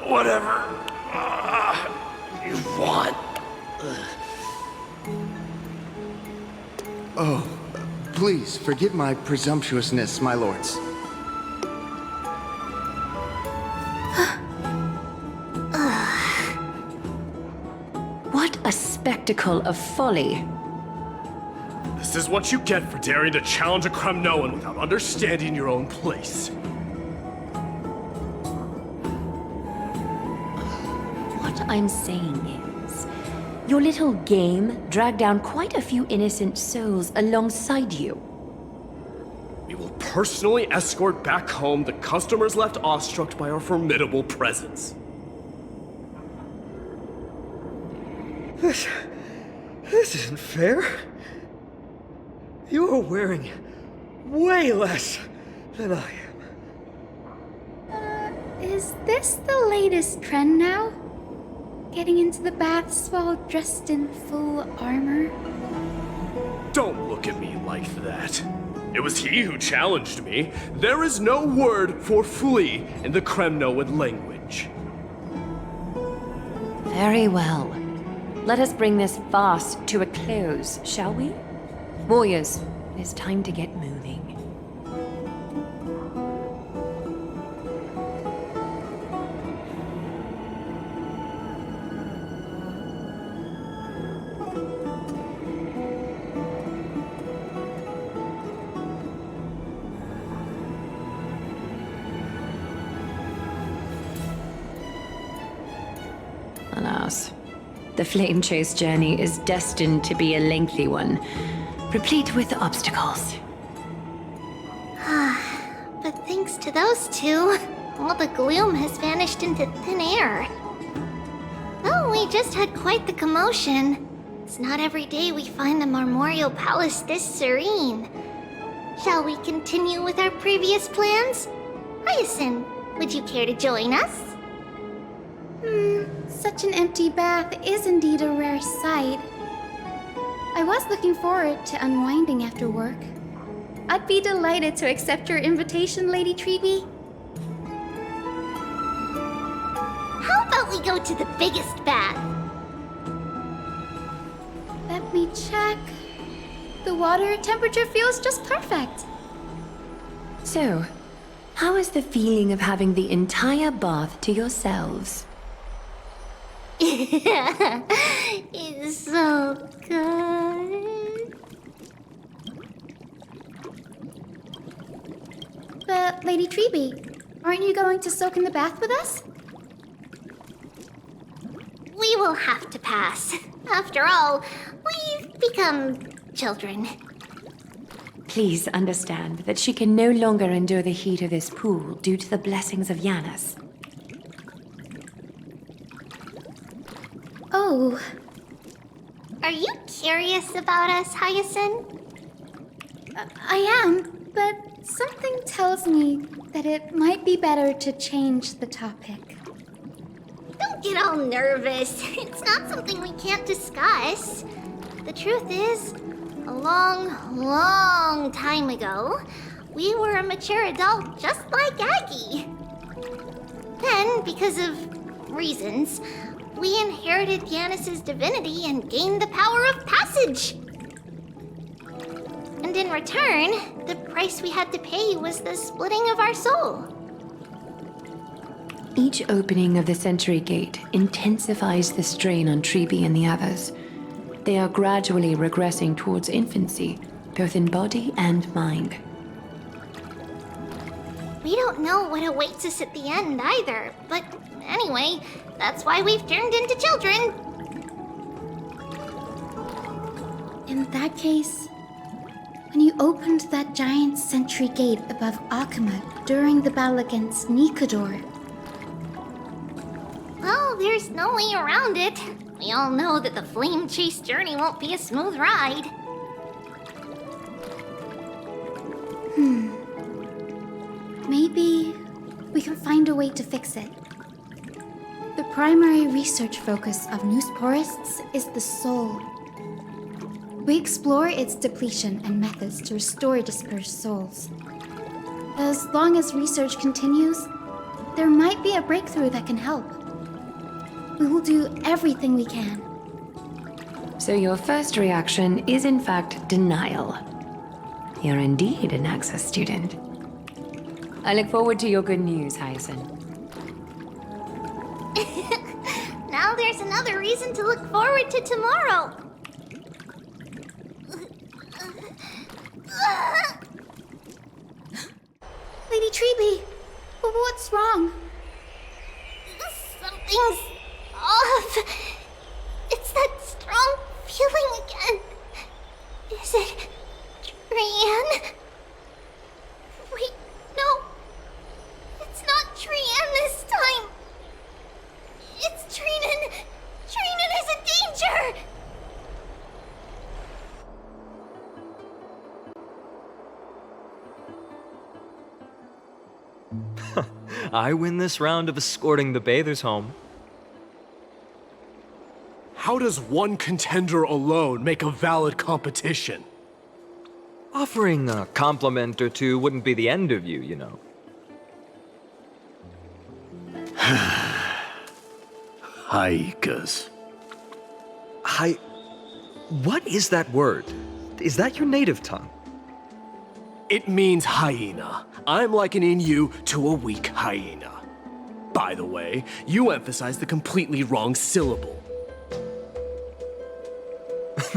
whatever you want. Oh, please forgive my presumptuousness, my lords. What a spectacle of folly. This is what you get for daring to challenge a Kremnoan without understanding your own place. What I'm saying is, your little game dragged down quite a few innocent souls alongside you. We will personally escort back home the customers left awestruck by our formidable presence. This isn't fair. You're wearing way less than I am. Is this the latest trend now? Getting into the baths while dressed in full armor? Don't look at me like that. It was he who challenged me. There is no word for flee in the Kremnoan language. Very well. Let us bring this farce to a close, shall we? Warriors, it is time to get moving. Alas, the flame chase journey is destined to be a lengthy one, replete with obstacles. But thanks to those two, all the gloom has vanished into thin air. Well, we just had quite the commotion. It's not every day we find the Marmoreal Palace this serene. Shall we continue with our previous plans? Hyacinth, would you care to join us? Such an empty bath is indeed a rare sight. I was looking forward to unwinding after work. I'd be delighted to accept your invitation, Lady Treeby. How about we go to the biggest bath? Let me check. The water temperature feels just perfect. So, How is the feeling of having the entire bath to yourselves? It's so good. But, Lady Treeby, aren't you going to soak in the bath with us? We will have to pass. After all, we've become children. Please understand that she can no longer endure the heat of this pool due to the blessings of Janus. Oh. Are you curious about us, Hyacinth? I am, but something tells me that it might be better to change the topic. Don't get all nervous. It's not something we can't discuss. The truth is, a long time ago, we were a mature adult just like Aggie. Then, because of reasons, we inherited Janus's divinity and gained the power of passage. And in return, the price we had to pay was the splitting of our soul. Each opening of the Century Gate intensifies the strain on Treeby and the others. They are gradually regressing towards infancy, both in body and mind. We don't know what awaits us at the end either, but anyway, that's why we've turned into children. In that case, when you opened that giant sentry gate above Akama during the battle against Nikador, Well, there's no way around it. We all know that the flame chase journey won't be a smooth ride. Maybe we can find a way to fix it. The primary research focus of Newsporists is the soul. We explore its depletion and methods to restore dispersed souls. As long as research continues, there might be a breakthrough that can help. We will do everything we can. So your first reaction is in fact denial. You're indeed an Access student. I look forward to your good news, Hyacinth. Now there's another reason to look forward to tomorrow. Lady Treeby, what's wrong? Something's off. It's that strong feeling again. Is it Trian? Wait, no. It's not Trian this time. It's Trinan. Trinan is in danger. I win this round of escorting the bathers home. How does one contender alone make a valid competition? Offering a compliment or two wouldn't be the end of you, you know. Haikas. What is that word? Is that your native tongue? It means hyena. I'm likening you to a weak hyena. By the way, you emphasize the completely wrong syllable.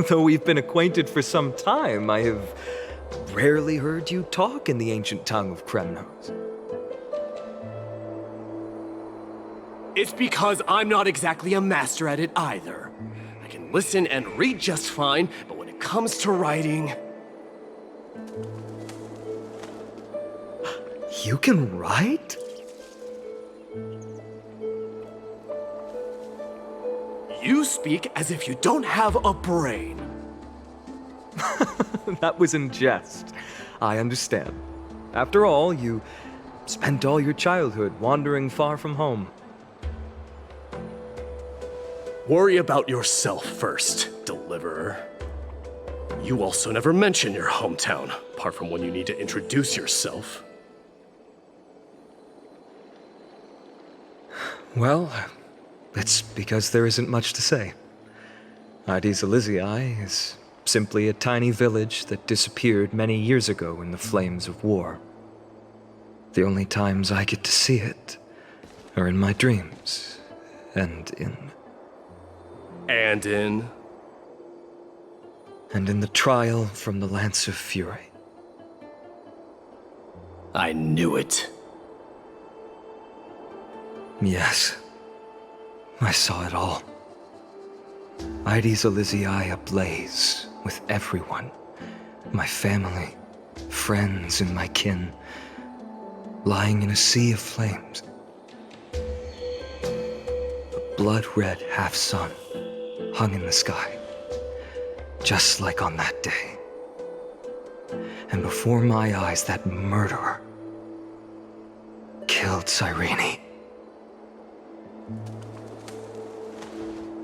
Though we've been acquainted for some time, I have rarely heard you talk in the ancient tongue of Kremnos. It's because I'm not exactly a master at it either. I can listen and read just fine, but when it comes to writing... You can write? You speak as if you don't have a brain. That was in jest. I understand. After all, you spent all your childhood wandering far from home. Worry about yourself first, Deliverer. You also never mention your hometown, apart from when you need to introduce yourself. Well, it's because there isn't much to say. Ides Elysiae is simply a tiny village that disappeared many years ago in the flames of war. The only times I get to see it are in my dreams, and in the trial from the Lance of Fury. I knew it. Yes, I saw it all. Ides Elysiae ablaze with everyone. My family, friends, and my kin, lying in a sea of flames. A blood-red half-sun hung in the sky, just like on that day. And before my eyes, that murderer killed Cyrene.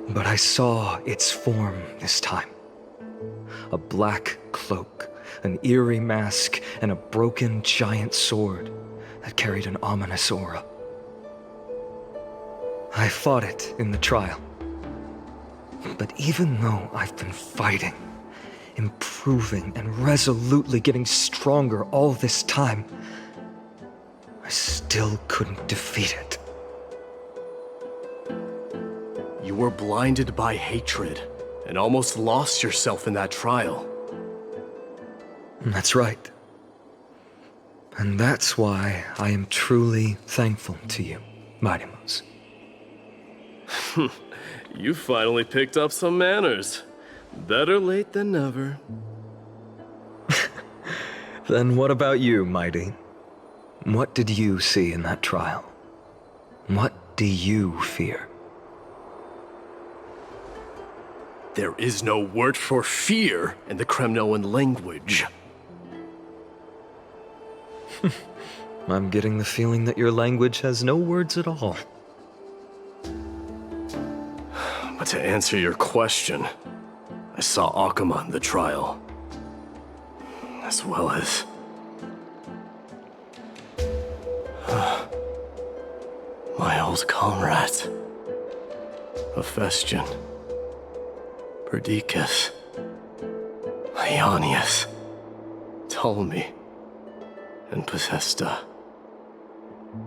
But I saw its form this time. A black cloak, an eerie mask, and a broken giant sword that carried an ominous aura. I fought it in the trial. But even though I've been fighting, improving, and resolutely getting stronger all this time, I still couldn't defeat it. You were blinded by hatred and almost lost yourself in that trial. That's right. And that's why I am truly thankful to you, Mightymouse. You finally picked up some manners. Better late than never. Then what about you, Mighty? What did you see in that trial? What do you fear? There is no word for fear in the Kremnoan language. I'm getting the feeling that your language has no words at all. But to answer your question, I saw Akuma in the trial. As well as... my old comrades. Hephaestion. Perdiccas. Ionius. Ptolemy. And Possesta.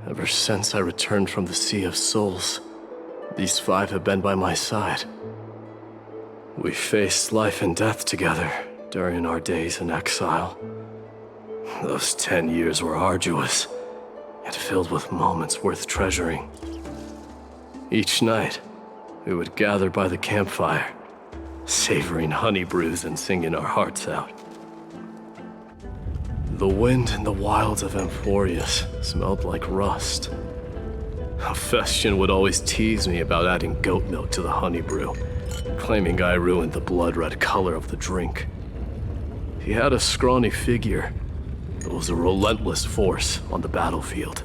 Ever since I returned from the Sea of Souls, these five have been by my side. We faced life and death together during our days in exile. Those 10 years were arduous, yet filled with moments worth treasuring. Each night, we would gather by the campfire, savoring honey brews and singing our hearts out. The wind in the wilds of Amphorius smelled like rust. Hephaestion would always tease me about adding goat milk to the honey brew, claiming I ruined the blood-red color of the drink. He had a scrawny figure, but was a relentless force on the battlefield,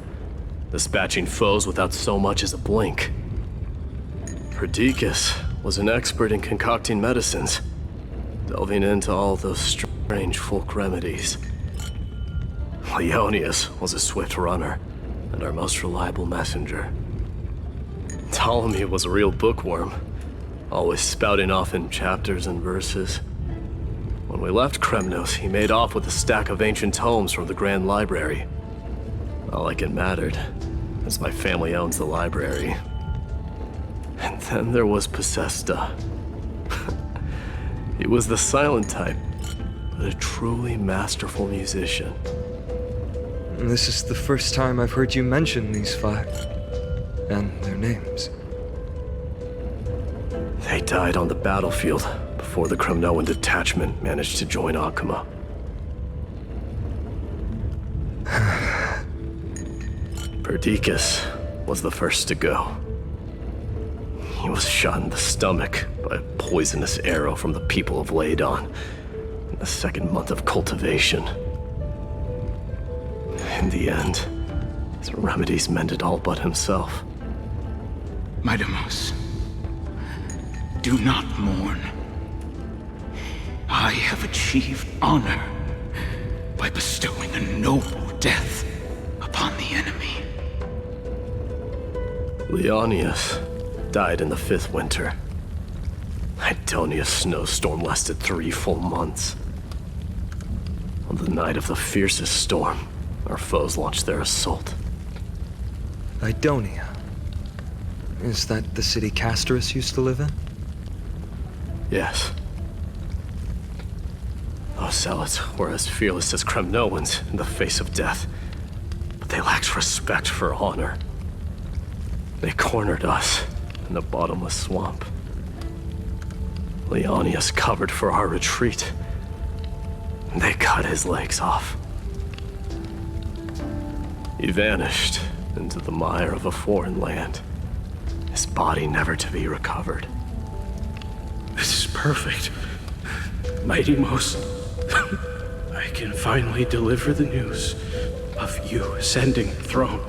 dispatching foes without so much as a blink. Perdiccas was an expert in concocting medicines, delving into all those strange folk remedies. Leonius was a swift runner, and our most reliable messenger. Ptolemy was a real bookworm, always spouting off in chapters and verses. When we left Kremnos, he made off with a stack of ancient tomes from the Grand Library. Not like it mattered, as my family owns the library. And then there was Possesta. He was the silent type, but a truly masterful musician. This is the first time I've heard you mention these five, and their names. They died on the battlefield before the Kremnoan detachment managed to join Akuma. Perdiccas was the first to go. He was shot in the stomach by a poisonous arrow from the people of Ladon in the second month of cultivation. In the end, his remedies mended all but himself. Mightymouse, do not mourn. I have achieved honor by bestowing a noble death upon the enemy. Leonius died in the 5th winter. Idonia's snowstorm lasted 3 full months. On the night of the fiercest storm, our foes launched their assault. Idonia. Is that the city Castorus used to live in? Yes. Those zealots were as fearless as Kremnoans in the face of death, but they lacked respect for honor. They cornered us in a bottomless swamp. Leonius covered for our retreat. They cut his legs off. He vanished into the mire of a foreign land, his body never to be recovered. This is perfect. Mighty Mos, I can finally deliver the news of you ascending the throne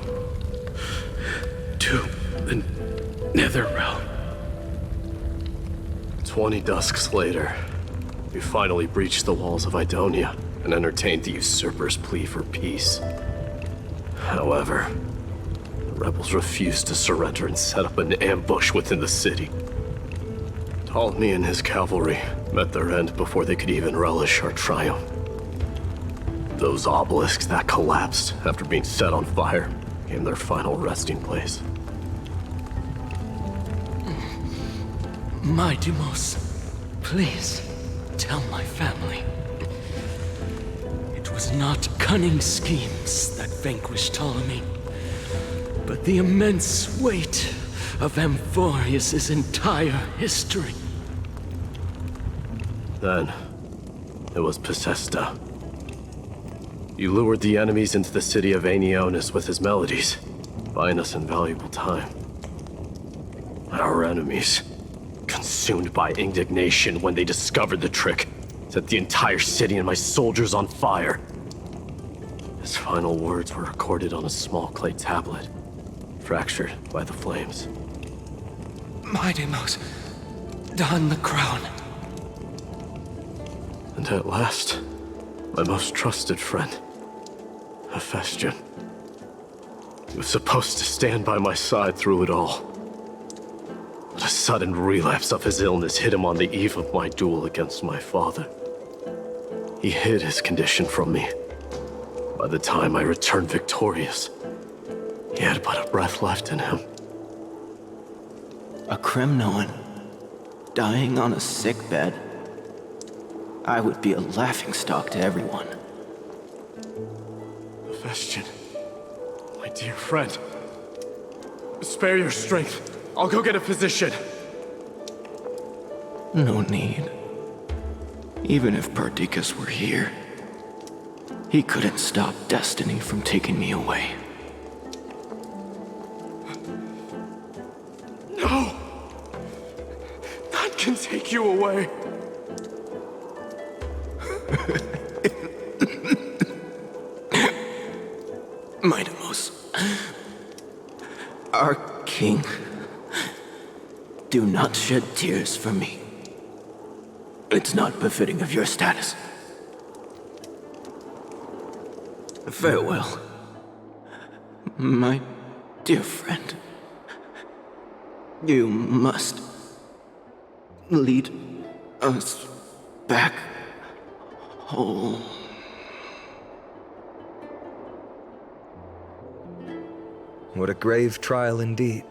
to the Netherrealm. 20 dusks later, we finally breached the walls of Idonia and entertained the usurper's plea for peace. However, the rebels refused to surrender and set up an ambush within the city. Ptolemy and his cavalry met their end before they could even relish our triumph. Those obelisks that collapsed after being set on fire became their final resting place. Mighty Mos, please tell my family. It was not cunning schemes that vanquished Ptolemy, but the immense weight of Amphorius' entire history. Then, it was Pacesta. He lured the enemies into the city of Aenionis with his melodies, buying us invaluable time. Our enemies, consumed by indignation when they discovered the trick, set the entire city and my soldiers on fire. His final words were recorded on a small clay tablet, fractured by the flames. Mighty Mos, don the crown. And at last, my most trusted friend, Hephaestion. He was supposed to stand by my side through it all. But a sudden relapse of his illness hit him on the eve of my duel against my father. He hid his condition from me. By the time I returned victorious, he had but a breath left in him. A Kremnoan dying on a sickbed. I would be a laughingstock to everyone. Hephaestion, my dear friend, spare your strength. I'll go get a physician. No need. Even if Perdiccas were here, he couldn't stop destiny from taking me away. No! None can take you away. Mighty Mos, our king, do not shed tears for me. It's not befitting of your status. Farewell, my dear friend. You must lead us back home. What a grave trial indeed.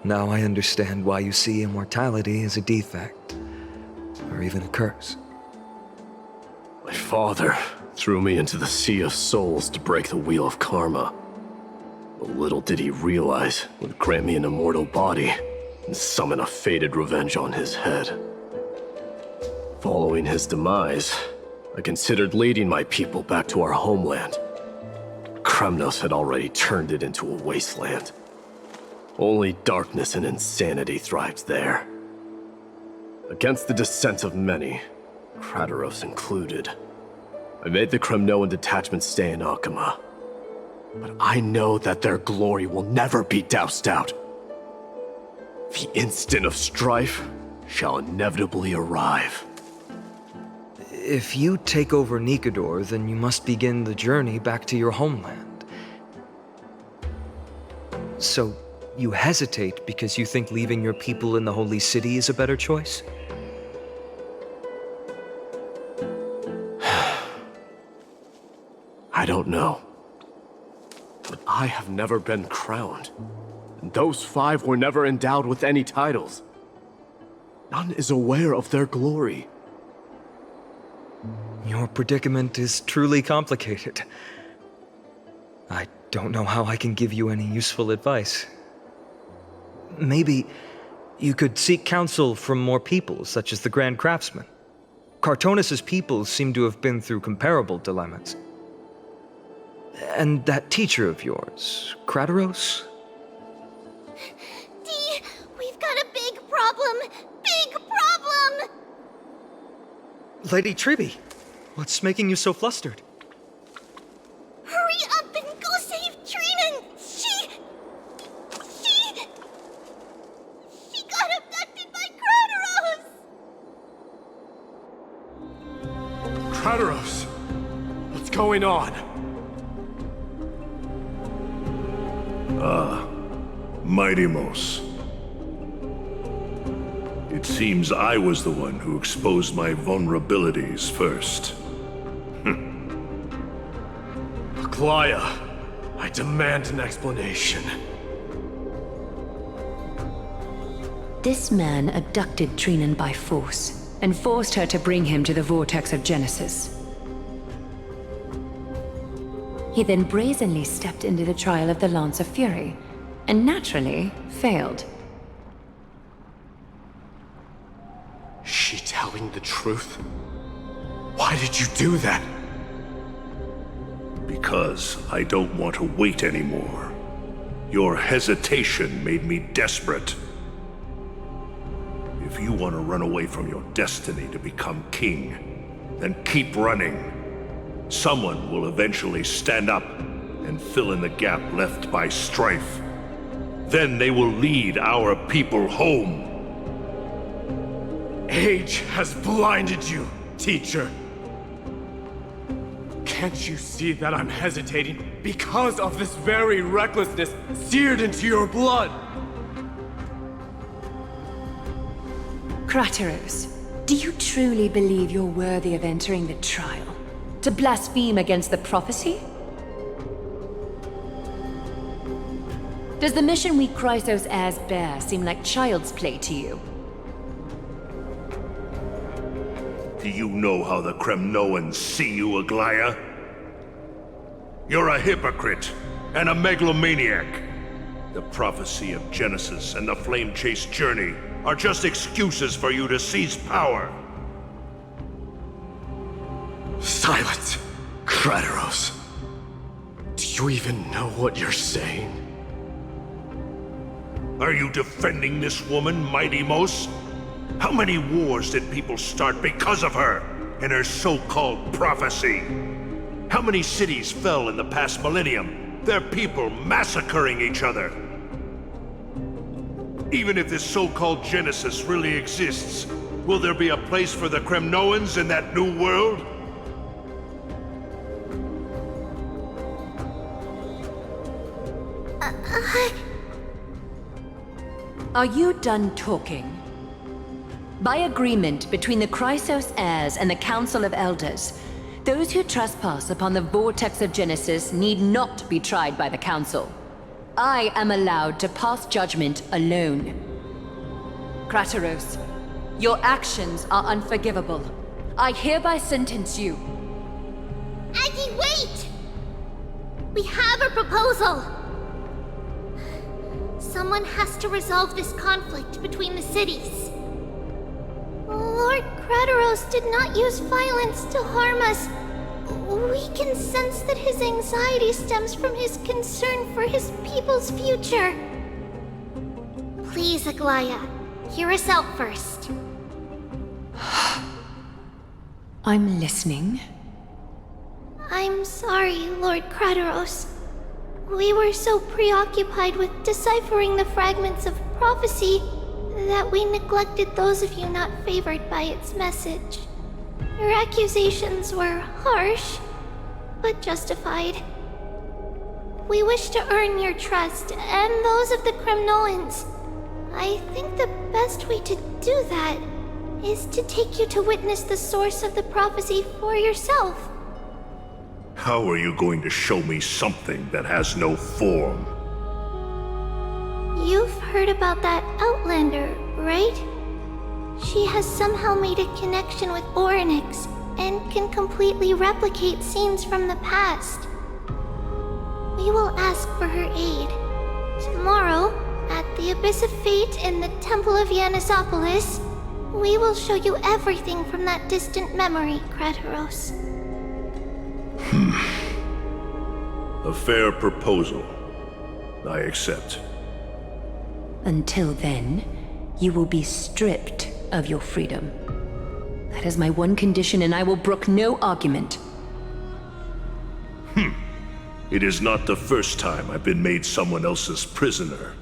Now I understand why you see immortality as a defect, or even a curse. My father threw me into the sea of souls to break the wheel of karma. But little did he realize it would grant me an immortal body and summon a fated revenge on his head. Following his demise, I considered leading my people back to our homeland. Kremnos had already turned it into a wasteland. Only darkness and insanity thrived there. Against the dissent of many, Kratoros included, I made the Kremnoan detachment stay in Akama. But I know that their glory will never be doused out. The instant of strife shall inevitably arrive. If you take over Nikodor, then you must begin the journey back to your homeland. So, you hesitate because you think leaving your people in the Holy City is a better choice? I don't know. But I have never been crowned. Those 5 were never endowed with any titles. None is aware of their glory. Your predicament is truly complicated. I don't know how I can give you any useful advice. Maybe you could seek counsel from more people, such as the Grand Craftsman. Cartonis' people seem to have been through comparable dilemmas. And that teacher of yours, Krateros? Dee, we've got a big problem! Big problem! Lady Tribby, what's making you so flustered? Hurry up and go save Trinan! She got abducted by Krateros! Krateros! What's going on? Mighty-Mos. It seems I was the one who exposed my vulnerabilities first. Aglaya, I demand an explanation. This man abducted Trinan by force and forced her to bring him to the vortex of Genesis. He then brazenly stepped into the trial of the Lance of Fury, and naturally failed. She telling the truth? Why did you do that? Because I don't want to wait anymore. Your hesitation made me desperate. If you want to run away from your destiny to become king, then keep running. Someone will eventually stand up and fill in the gap left by strife. Then they will lead our people home. Age has blinded you, teacher. Can't you see that I'm hesitating because of this very recklessness seared into your blood? Krateros, do you truly believe you're worthy of entering the trial? To blaspheme against the prophecy? Does the mission we Chrysos heirs bear seem like child's play to you? Do you know how the Kremnoans see you, Aglaya? You're a hypocrite and a megalomaniac. The prophecy of Genesis and the flame-chase journey are just excuses for you to seize power. Silence, Krateros. Do you even know what you're saying? Are you defending this woman, Mighty-Mos? How many wars did people start because of her and her so-called prophecy? How many cities fell in the past millennium, their people massacring each other? Even if this so-called Genesis really exists, will there be a place for the Kremnoans in that new world? Are you done talking? By agreement between the Chrysos heirs and the Council of Elders, those who trespass upon the vortex of Genesis need not be tried by the Council. I am allowed to pass judgment alone. Krateros, your actions are unforgivable. I hereby sentence you. Aggie, wait! We have a proposal! Someone has to resolve this conflict between the cities. Lord Krateros did not use violence to harm us. We can sense that his anxiety stems from his concern for his people's future. Please, Aglaya, hear us out first. I'm listening. I'm sorry, Lord Krateros. We were so preoccupied with deciphering the fragments of prophecy that we neglected those of you not favored by its message. Your accusations were harsh, but justified. We wish to earn your trust and those of the Kremnoans. I think the best way to do that is to take you to witness the source of the prophecy for yourself. How are you going to show me something that has no form? You've heard about that Outlander, right? She has somehow made a connection with Orynyx and can completely replicate scenes from the past. We will ask for her aid. Tomorrow, at the Abyss of Fate in the Temple of Yanisopolis, we will show you everything from that distant memory, Krateros. A fair proposal. I accept. Until then, you will be stripped of your freedom. That is my one condition, and I will brook no argument. It is not the first time I've been made someone else's prisoner.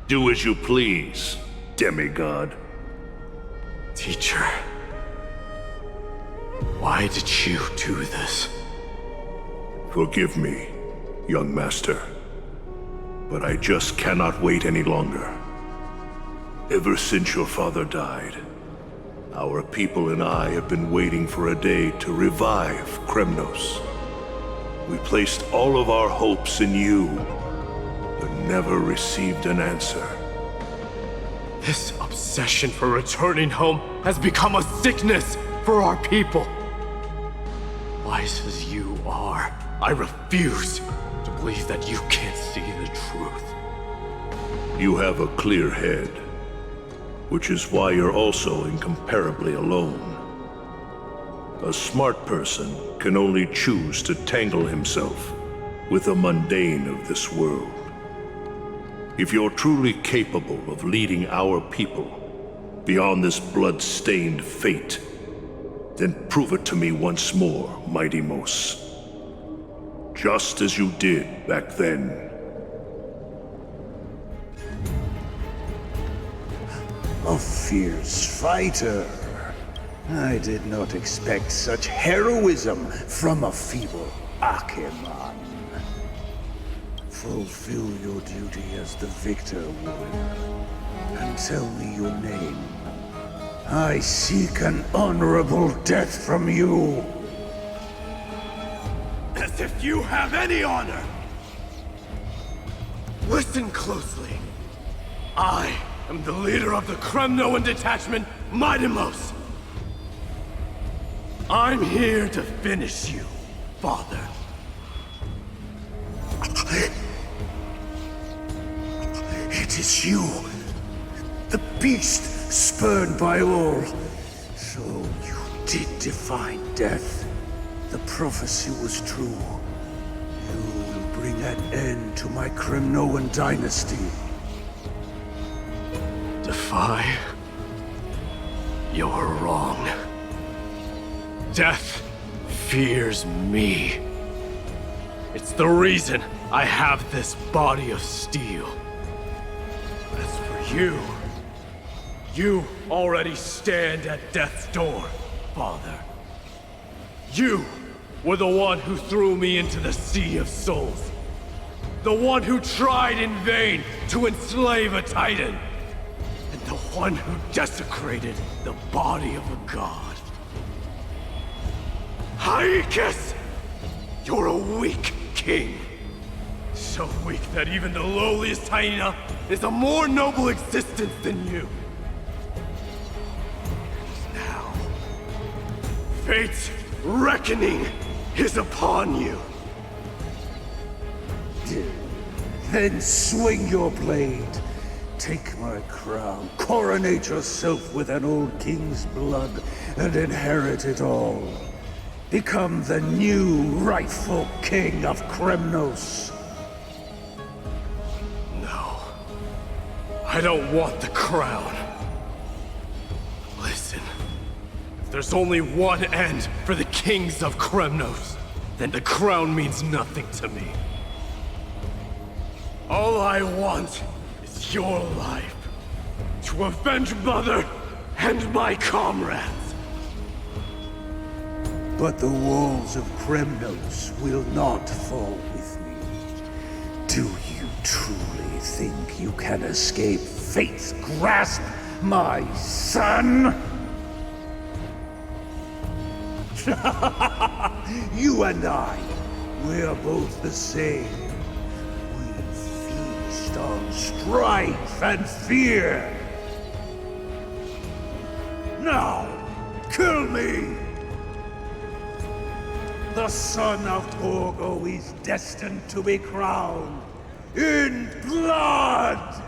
Do as you please, demigod. Teacher, why did you do this? Forgive me, young master. But I just cannot wait any longer. Ever since your father died, our people and I have been waiting for a day to revive Kremnos. We placed all of our hopes in you, but never received an answer. This obsession for returning home has become a sickness for our people. Wise as you are, I refuse to believe that you can't see the truth. You have a clear head, which is why you're also incomparably alone. A smart person can only choose to tangle himself with the mundane of this world. If you're truly capable of leading our people beyond this blood-stained fate, then prove it to me once more, Mighty Mos. Just as you did back then. A fierce fighter. I did not expect such heroism from a feeble Acheman. Fulfill your duty as the victor, warrior, and tell me your name. I seek an honorable death from you. As if you have any honor! Listen closely. I am the leader of the Kremnoan detachment, Mighty Mos. I'm here to finish you, Father. It is you, the beast spurned by all. So you did define death. The prophecy was true. You will bring an end to my Kremnoan dynasty. Defy? You're wrong. Death fears me. It's the reason I have this body of steel. As for you, you already stand at death's door, Father. You were the one who threw me into the Sea of Souls. The one who tried in vain to enslave a Titan. And the one who desecrated the body of a god. Haikis! You're a weak king. So weak that even the lowliest hyena is a more noble existence than you. And now, fate's reckoning is upon you. Then swing your blade. Take my crown, coronate yourself with an old king's blood, and inherit it all. Become the new rightful king of Kremnos. No. I don't want the crown. Listen. If there's only one end for the kings of Kremnos, then the crown means nothing to me. All I want is your life. To avenge Mother and my comrades. But the walls of Kremnos will not fall with me. Do you truly think you can escape fate's grasp, my son? You and I We're both the same. We feast on strife and fear. Now, kill me! The son of Gorgo is destined to be crowned in blood!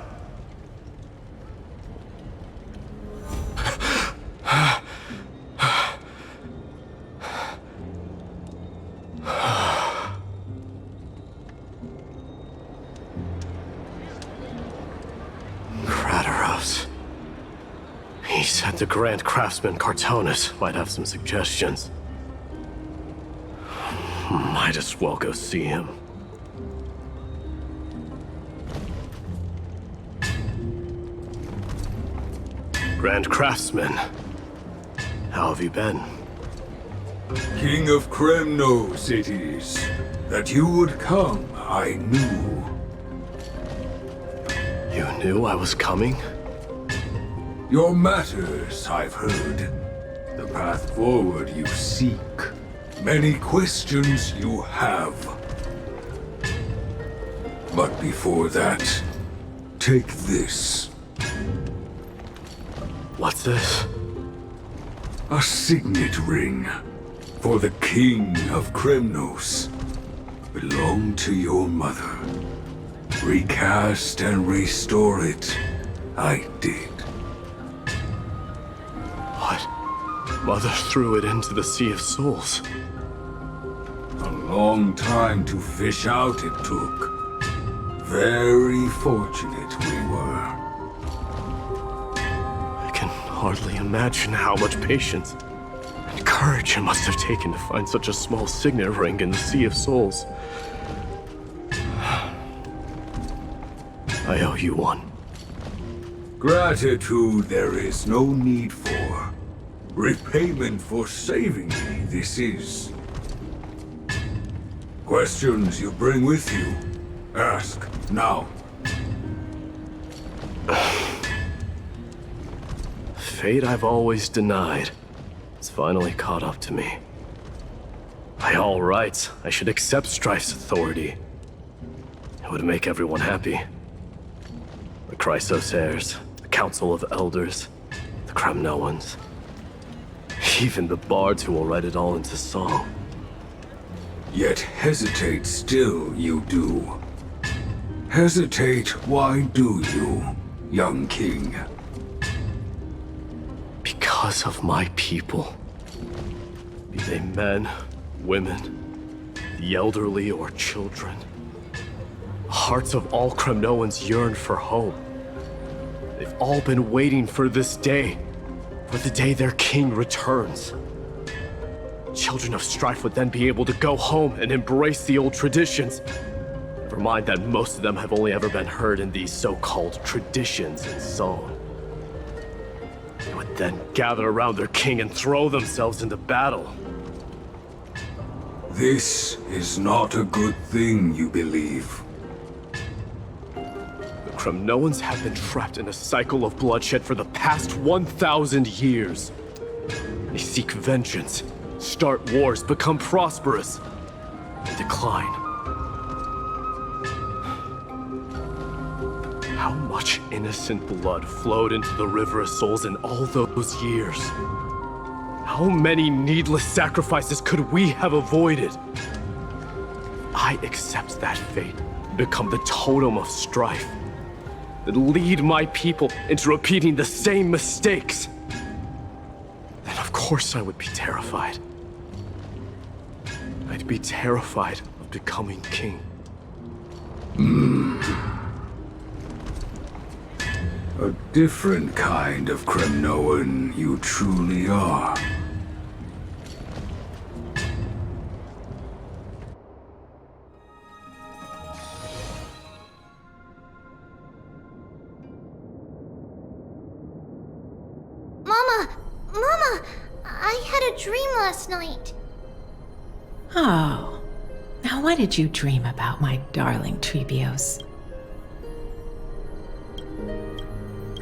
He said the Grand Craftsman Cartonus might have some suggestions. Might as well go see him. Grand Craftsman, how have you been? King of Kremnos it is. That you would come, I knew. You knew I was coming? Your matters, I've heard. The path forward you seek. Many questions you have. But before that, take this. What's this? A signet ring. For the King of Kremnos. Belonged to your mother. Recast and restore it. I did. Mother threw it into the Sea of Souls. A long time to fish out it took. Very fortunate we were. I can hardly imagine how much patience and courage it must have taken to find such a small signet ring in the Sea of Souls. I owe you one. Gratitude there is no need for. Repayment for saving me, this is. Questions you bring with you? Ask, now. Fate I've always denied. It's finally caught up to me. By all rights, I should accept Strife's authority. It would make everyone happy. The Chrysos heirs, the Council of Elders, the Kremnoans. Even the bards who will write it all into song. Yet hesitate still you do. Hesitate, why do you, young king? Because of my people. Be they men, women, the elderly or children. The hearts of all Kremnoans yearn for home. They've all been waiting for this day. For the day their king returns. Children of Strife would then be able to go home and embrace the old traditions. Never mind that most of them have only ever been heard in these so-called traditions in song. They would then gather around their king and throw themselves into battle. This is not a good thing, you believe. The Kremnoans have been trapped in a cycle of bloodshed for the past 1,000 years. They seek vengeance, start wars, become prosperous, and decline. How much innocent blood flowed into the River of Souls in all those years? How many needless sacrifices could we have avoided? I accept that fate and become the totem of strife that lead my people into repeating the same mistakes. Then of course I would be terrified. I'd be terrified of becoming king. A different kind of Kremnoan you truly are. Mama, I had a dream last night. Oh. Now what did you dream about, my darling Trebios?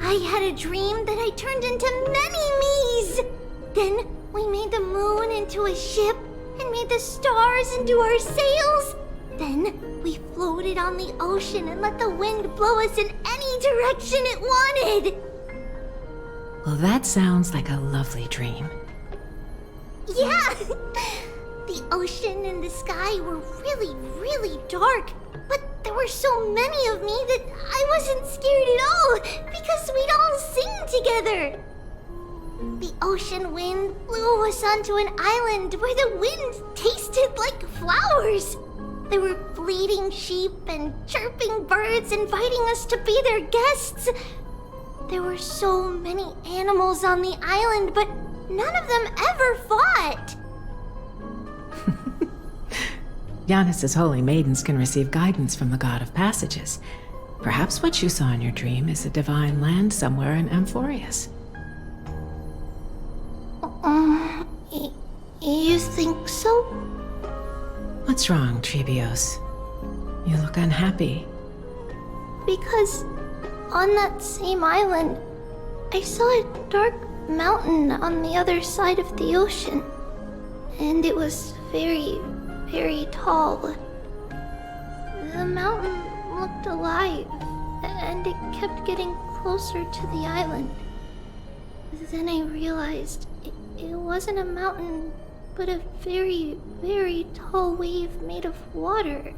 I had a dream that I turned into many me's. Then we made the moon into a ship, and made the stars into our sails. Then we floated on the ocean and let the wind blow us in any direction it wanted. Well, that sounds like a lovely dream. Yeah! The ocean and the sky were really, really dark. But there were so many of me that I wasn't scared at all because we'd all sing together. The ocean wind blew us onto an island where the wind tasted like flowers. There were bleating sheep and chirping birds inviting us to be their guests. There were so many animals on the island, but none of them ever fought. Yanis's holy maidens can receive guidance from the God of Passages. Perhaps what you saw in your dream is a divine land somewhere in Amphorius. You think so? What's wrong, Trebios? You look unhappy. Because on that same island, I saw a dark mountain on the other side of the ocean. And it was very, very tall. The mountain looked alive, and it kept getting closer to the island. Then I realized it wasn't a mountain, but a very, very tall wave made of water.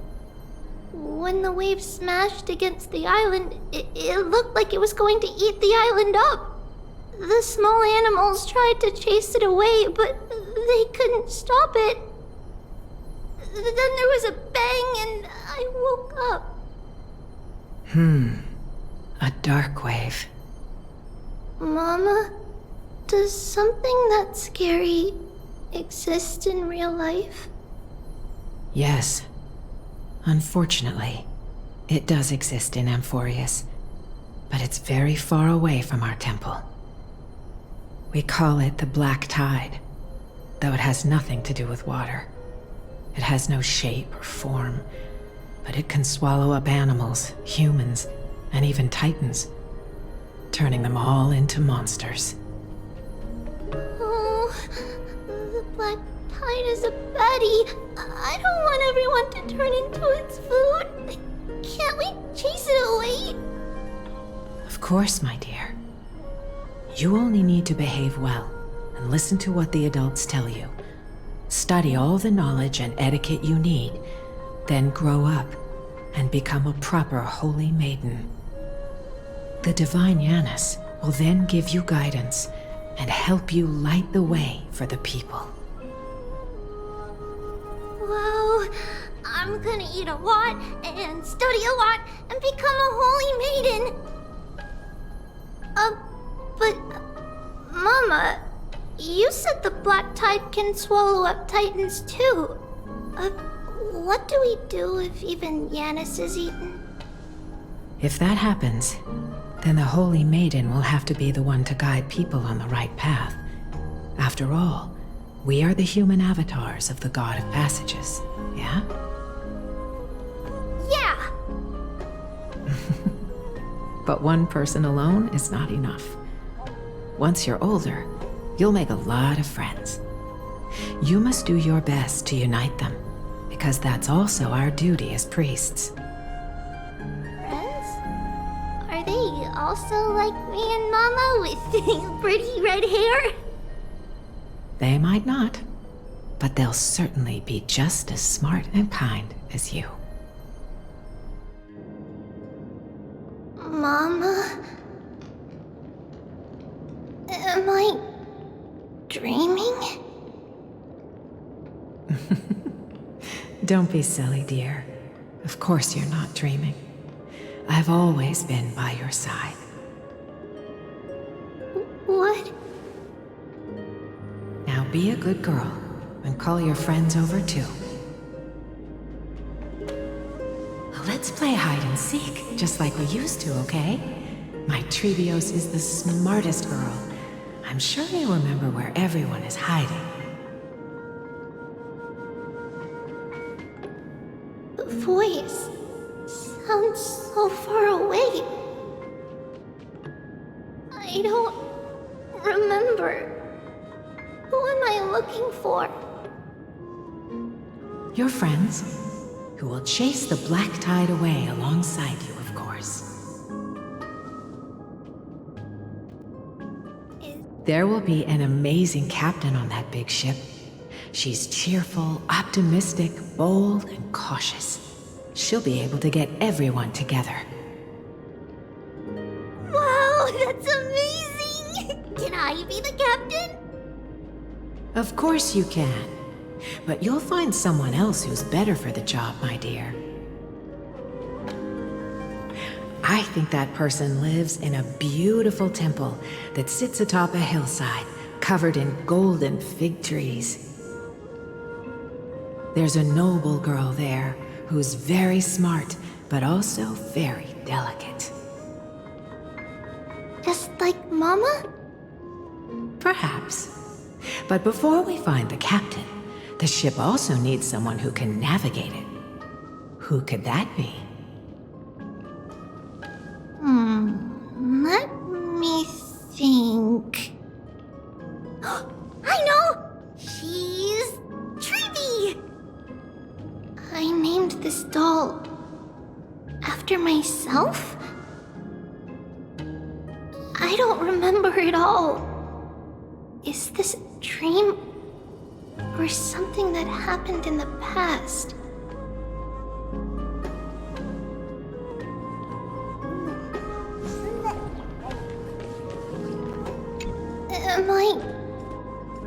When the wave smashed against the island, it looked like it was going to eat the island up. The small animals tried to chase it away, but they couldn't stop it. Then there was a bang and I woke up. A dark wave. Mama, does something that scary exist in real life? Yes. Unfortunately, it does exist in Amphorius, but it's very far away from our temple. We call it the Black Tide, though it has nothing to do with water. It has no shape or form, but it can swallow up animals, humans, and even titans, turning them all into monsters. Oh, the Black Tide is a baddie. I don't want everyone to turn into its food. Can't we chase it away? Of course, my dear. You only need to behave well and listen to what the adults tell you. Study all the knowledge and etiquette you need, then grow up and become a proper holy maiden. The divine Yanis will then give you guidance and help you light the way for the people. Wow, I'm gonna eat a lot and study a lot and become a holy maiden. But Mama, you said the Black Tide can swallow up titans too. What do we do if even Yanis is eaten? If that happens, then the Holy Maiden will have to be the one to guide people on the right path. After all, we are the human avatars of the God of Passages, yeah? Yeah! But one person alone is not enough. Once you're older, you'll make a lot of friends. You must do your best to unite them, because that's also our duty as priests. Friends? Are they also like me and Mama with pretty red hair? They might not, but they'll certainly be just as smart and kind as you. Mama? Am I dreaming? Don't be silly, dear. Of course you're not dreaming. I've always been by your side. What? Now be a good girl and call your friends over too. Let's play hide and seek, just like we used to, okay? My Trebios is the smartest girl. I'm sure you'll remember where everyone is hiding. The voice sounds so far away. I don't remember. Who am I looking for? Your friends, who will chase the black tide away alongside you, of course. There will be an amazing captain on that big ship. She's cheerful, optimistic, bold, and cautious. She'll be able to get everyone together. Wow, that's amazing! Can I be the captain? Of course you can. But you'll find someone else who's better for the job, my dear. I think that person lives in a beautiful temple that sits atop a hillside, covered in golden fig trees. There's a noble girl there who's very smart, but also very delicate. Just like Mama? Perhaps. But before we find the captain, the ship also needs someone who can navigate it. Who could that be? Let me think. I know! She's Treevee! I named this doll after myself? I don't remember it all. Is this a dream? Or something that happened in the past? Am I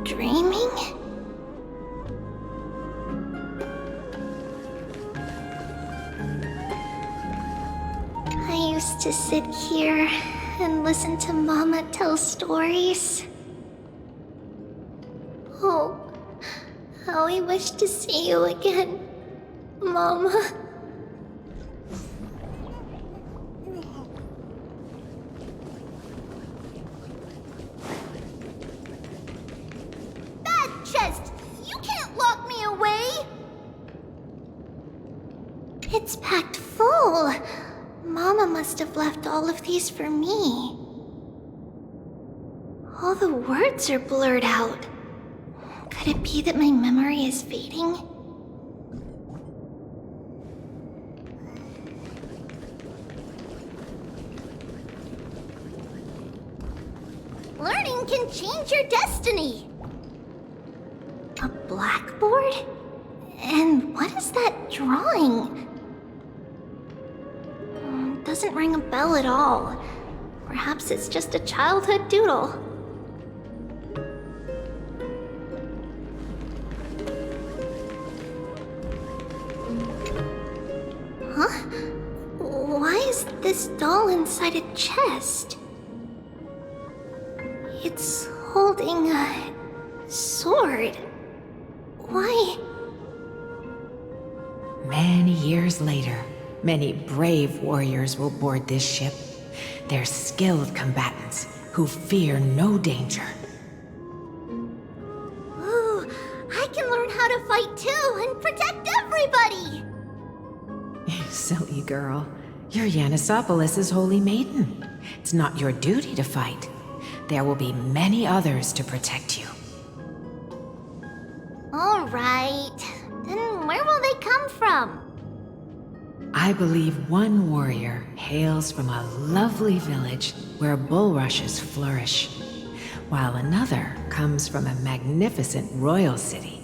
dreaming? I used to sit here and listen to Mama tell stories. Oh, how I wish to see you again, Mama. That chest! You can't lock me away! It's packed full. Mama must have left all of these for me. All the words are blurred out. Could it be that my memory is fading? Learning can change your destiny! A blackboard? And what is that drawing? Doesn't ring a bell at all. Perhaps it's just a childhood doodle. Huh? Why is this doll inside a chest? It's holding a sword. Why? Many years later, many brave warriors will board this ship. They're skilled combatants who fear no danger. Ooh, I can learn how to fight too and protect everybody! Silly girl. You're Yanisopoulos' holy maiden. It's not your duty to fight. There will be many others to protect you. All right. Then where will they come from? I believe one warrior hails from a lovely village where bulrushes flourish, while another comes from a magnificent royal city.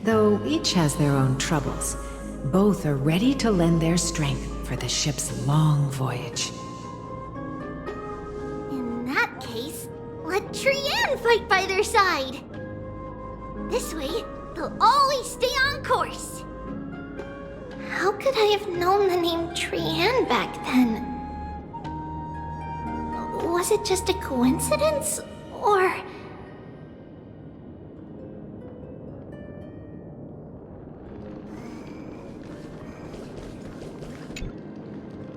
Though each has their own troubles, both are ready to lend their strength for the ship's long voyage. In that case, let Trianne fight by their side. This way, they'll always stay on course. How could I have known the name Trianne back then? Was it just a coincidence, or...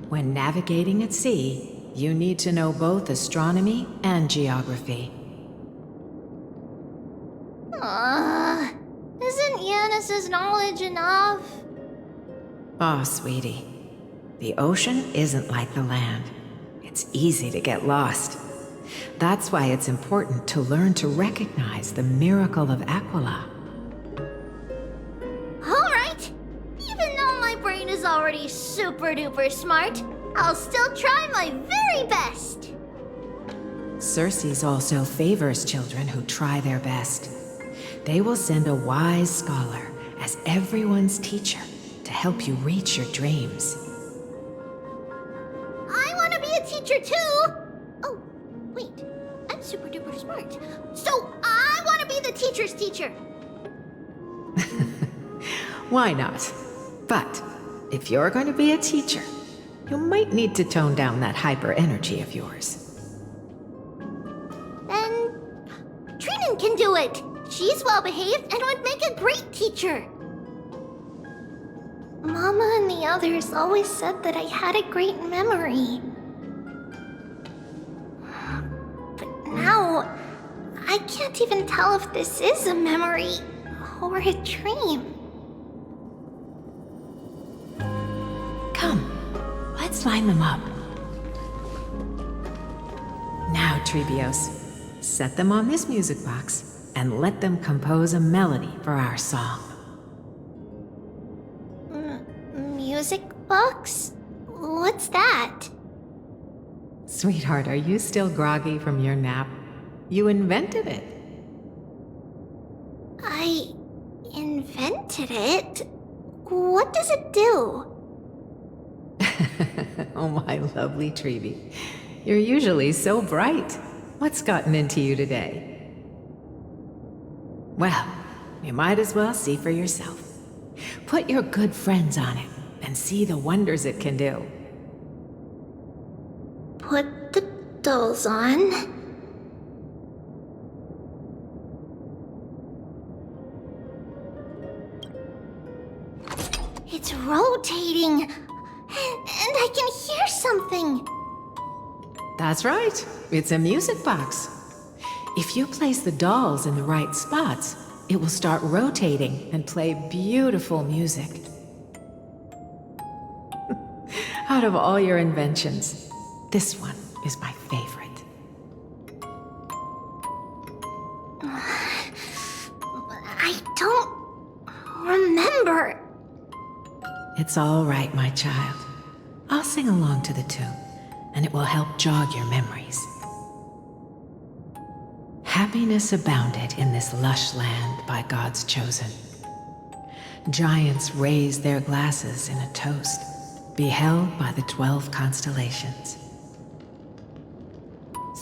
When navigating at sea, you need to know both astronomy and geography. Isn't Yanis's knowledge enough? Oh, sweetie. The ocean isn't like the land. It's easy to get lost. That's why it's important to learn to recognize the miracle of Aquila. All brain is already super duper smart, I'll still try my very best. Circe also favors children who try their best. They will send a wise scholar as everyone's teacher to help you reach your dreams. I want to be a teacher too! Oh, wait. I'm super duper smart. So I want to be the teacher's teacher. Why not? But if you're going to be a teacher, you might need to tone down that hyper energy of yours. Then Trinan can do it. She's well behaved and would make a great teacher. Mama and the others always said that I had a great memory. But now, I can't even tell if this is a memory or a dream. Come, let's line them up. Now, Trebios, set them on this music box and let them compose a melody for our song. Music box? What's that? Sweetheart, are you still groggy from your nap? You invented it. I invented it? What does it do? Oh, my lovely Trebi. You're usually so bright. What's gotten into you today? Well, you might as well see for yourself. Put your good friends on it and see the wonders it can do. Put the dolls on. It's rotating, and I can hear something. That's right. It's a music box. If you place the dolls in the right spots, it will start rotating and play beautiful music. Out of all your inventions, this one is my favorite. I don't remember. It's all right, my child. I'll sing along to the tune, and it will help jog your memories. Happiness abounded in this lush land by God's chosen. Giants raised their glasses in a toast, beheld by the 12 constellations.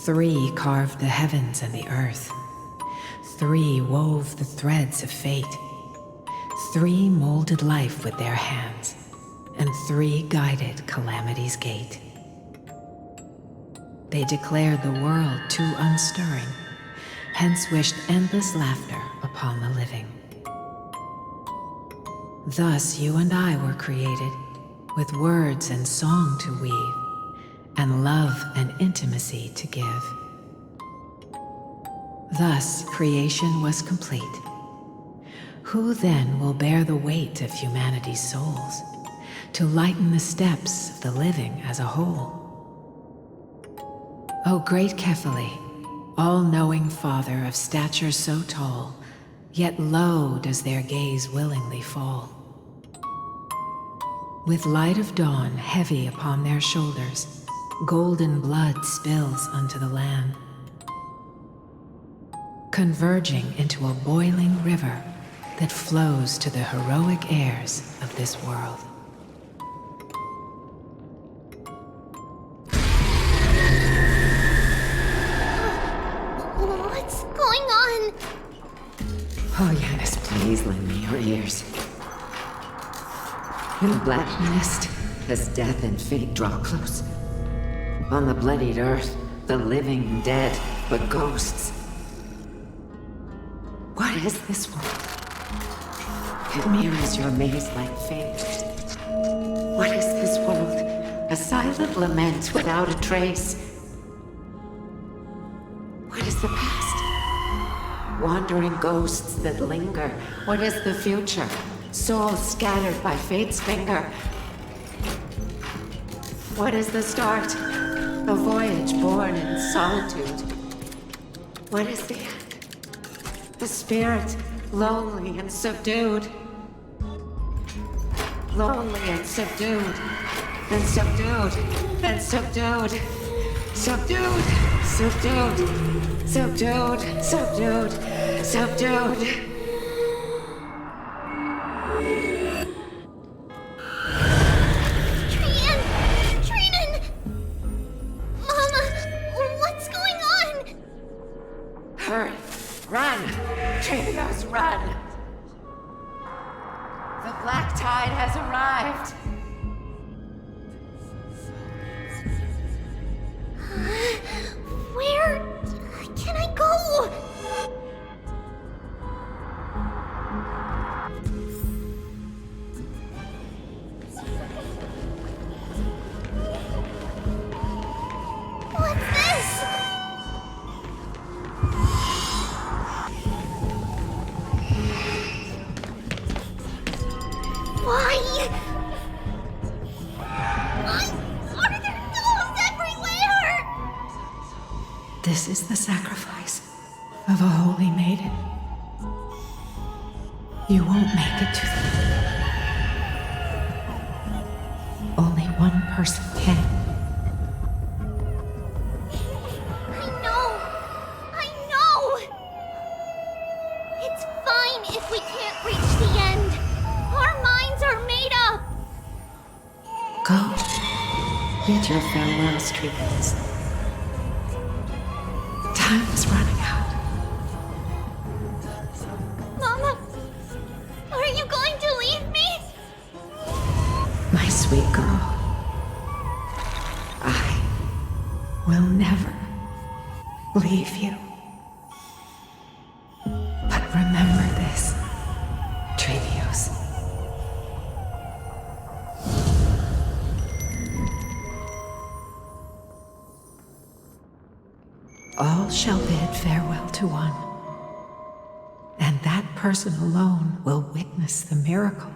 3 carved the heavens and the earth. 3 wove the threads of fate. 3 molded life with their hands, and 3 guided calamity's gate. They declared the world too unstirring, hence wished endless laughter upon the living. Thus you and I were created, with words and song to weave, and love and intimacy to give. Thus creation was complete. Who then will bear the weight of humanity's souls, to lighten the steps of the living as a whole? O great Kephale, all-knowing Father of stature so tall, yet low does their gaze willingly fall. With light of dawn heavy upon their shoulders, golden blood spills unto the land, converging into a boiling river that flows to the heroic heirs of this world. What's going on? Oh yes, please lend me your ears. In the black mist, as death and fate draw close, on the bloodied earth, the living dead, but ghosts. What is this world? It mirrors your maze-like fate. What is this world? A silent lament without a trace. What is the past? Wandering ghosts that linger. What is the future? Souls scattered by fate's finger. What is the start? A voyage born in solitude. What is the end? The spirit, lonely and subdued. lonely and subdued, then subdued, then subdued, subdued, subdued, subdued, subdued, subdued. Hurry! Run! Trailblaze, run! The black tide has arrived! Where can I go? What's this? Why? Why are there gnolls everywhere? This is the sacrifice of a holy maiden. You won't make it to them. Only one person can. I know! It's fine if we can't reach the end. Our minds are made up. Go. Bid your farewells, Trailblaze. Time is running out. Mama, are you going to leave me? My sweet girl. I will never leave you. But remember this, Trailblaze. All shall bid farewell to one, and that person alone will witness the miracle.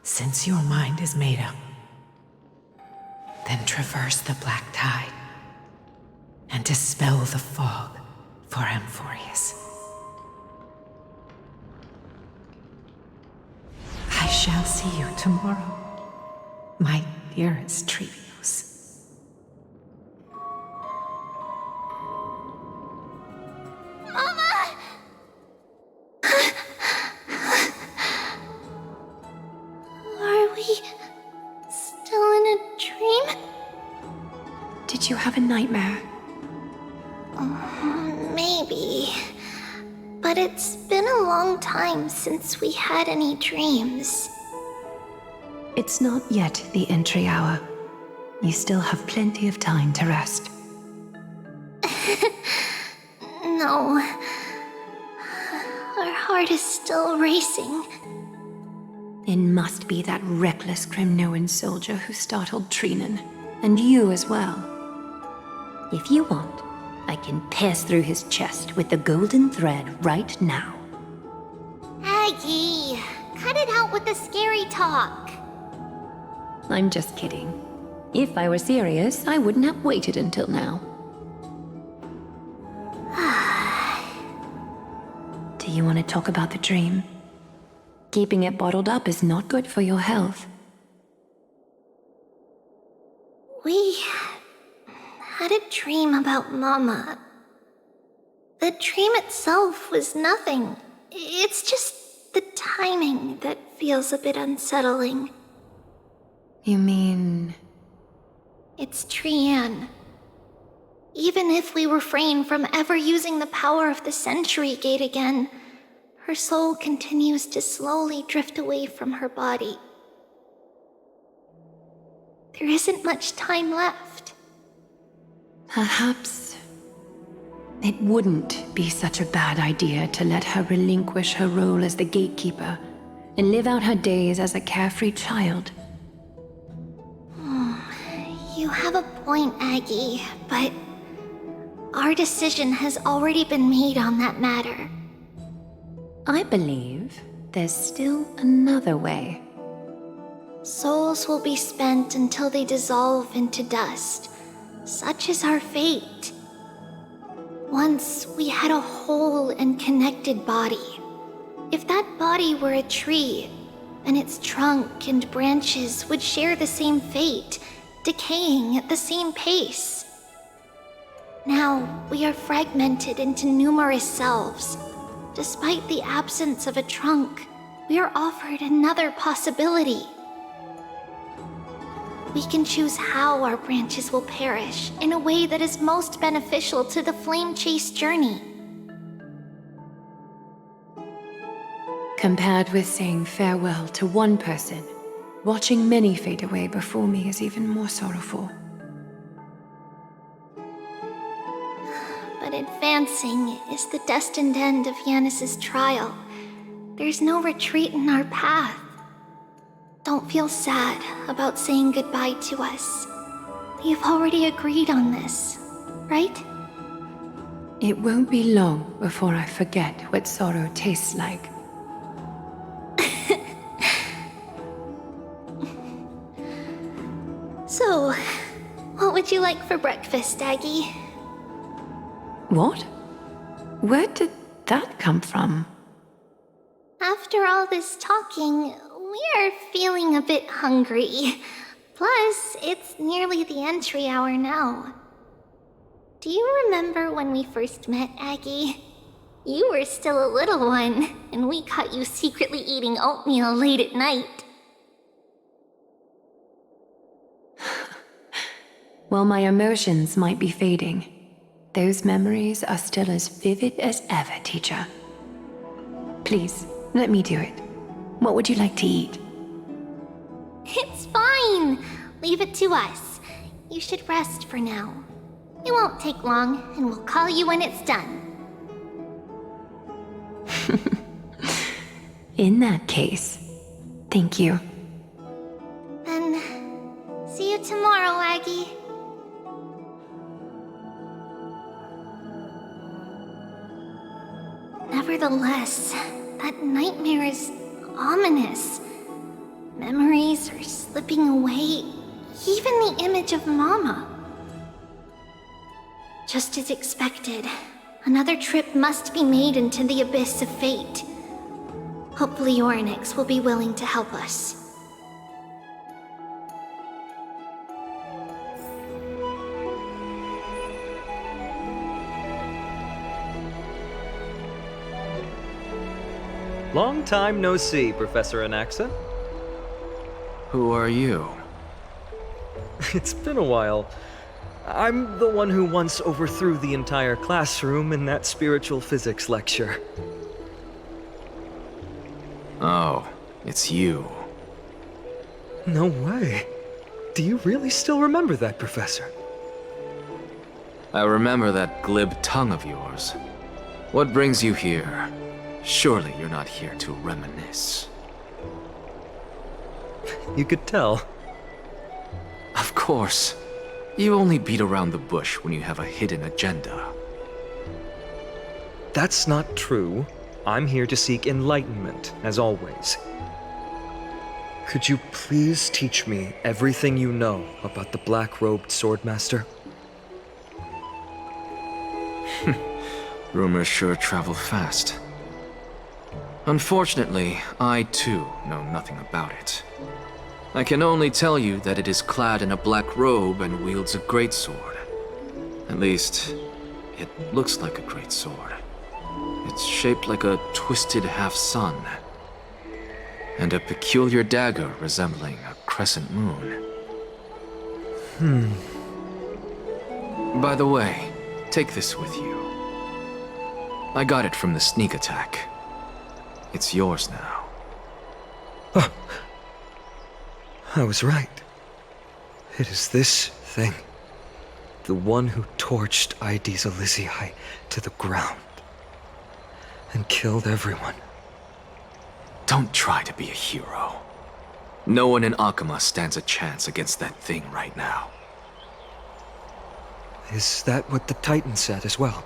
Since your mind is made up, then traverse the black tide and dispel the fog for Amphorius. I shall see you tomorrow, my dearest Trailblaze. Mama! Are we still in a dream? Did you have a nightmare? Maybe. But it's been a long time since we had any dreams. It's not yet the entry hour. You still have plenty of time to rest. No. Our heart is still racing. It must be that reckless Kremnoan soldier who startled Trinan, and you as well. If you want, I can pierce through his chest with the golden thread right now. Aggie, cut it out with the scary talk. I'm just kidding. If I were serious, I wouldn't have waited until now. Do you want to talk about the dream? Keeping it bottled up is not good for your health. We had a dream about Mama. The dream itself was nothing. It's just the timing that feels a bit unsettling. You mean... It's Trian. Even if we refrain from ever using the power of the Century Gate again, her soul continues to slowly drift away from her body. There isn't much time left. Perhaps it wouldn't be such a bad idea to let her relinquish her role as the gatekeeper and live out her days as a carefree child. You have a point, Aggie, but our decision has already been made on that matter. I believe there's still another way. Souls will be spent until they dissolve into dust. Such is our fate. Once we had a whole and connected body. If that body were a tree, then its trunk and branches would share the same fate, decaying at the same pace. Now, we are fragmented into numerous selves. Despite the absence of a trunk, we are offered another possibility. We can choose how our branches will perish in a way that is most beneficial to the flame chase journey. Compared with saying farewell to one person, watching many fade away before me is even more sorrowful. But advancing is the destined end of Yanis's trial. There's no retreat in our path. Don't feel sad about saying goodbye to us. You've already agreed on this, right? It won't be long before I forget what sorrow tastes like. So, what would you like for breakfast, Aggie? What? Where did that come from? After all this talking, we are feeling a bit hungry. Plus, it's nearly the entry hour now. Do you remember when we first met, Aggie? You were still a little one, and we caught you secretly eating oatmeal late at night. While my emotions might be fading, those memories are still as vivid as ever, teacher. Please, let me do it. What would you like to eat? It's fine! Leave it to us. You should rest for now. It won't take long, and we'll call you when it's done. In that case, thank you. Then, see you tomorrow, Aggie. Nevertheless, that nightmare is ominous. Memories are slipping away, even the image of Mama. Just as expected, another trip must be made into the abyss of fate. Hopefully Orynyx will be willing to help us. Long time no see, Professor Anaxa. Who are you? It's been a while. I'm the one who once overthrew the entire classroom in that spiritual physics lecture. Oh, it's you. No way. Do you really still remember that, Professor? I remember that glib tongue of yours. What brings you here? Surely you're not here to reminisce. You could tell. Of course. You only beat around the bush when you have a hidden agenda. That's not true. I'm here to seek enlightenment, as always. Could you please teach me everything you know about the black-robed swordmaster? Rumors sure travel fast. Unfortunately, I too know nothing about it. I can only tell you that it is clad in a black robe and wields a greatsword. At least, it looks like a greatsword. It's shaped like a twisted half-sun, and a peculiar dagger resembling a crescent moon. By the way, take this with you. I got it from the sneak attack. It's yours now. Oh. I was right. It is this thing. The one who torched Aedes Elysiae to the ground. And killed everyone. Don't try to be a hero. No one in Akama stands a chance against that thing right now. Is that what the Titan said as well?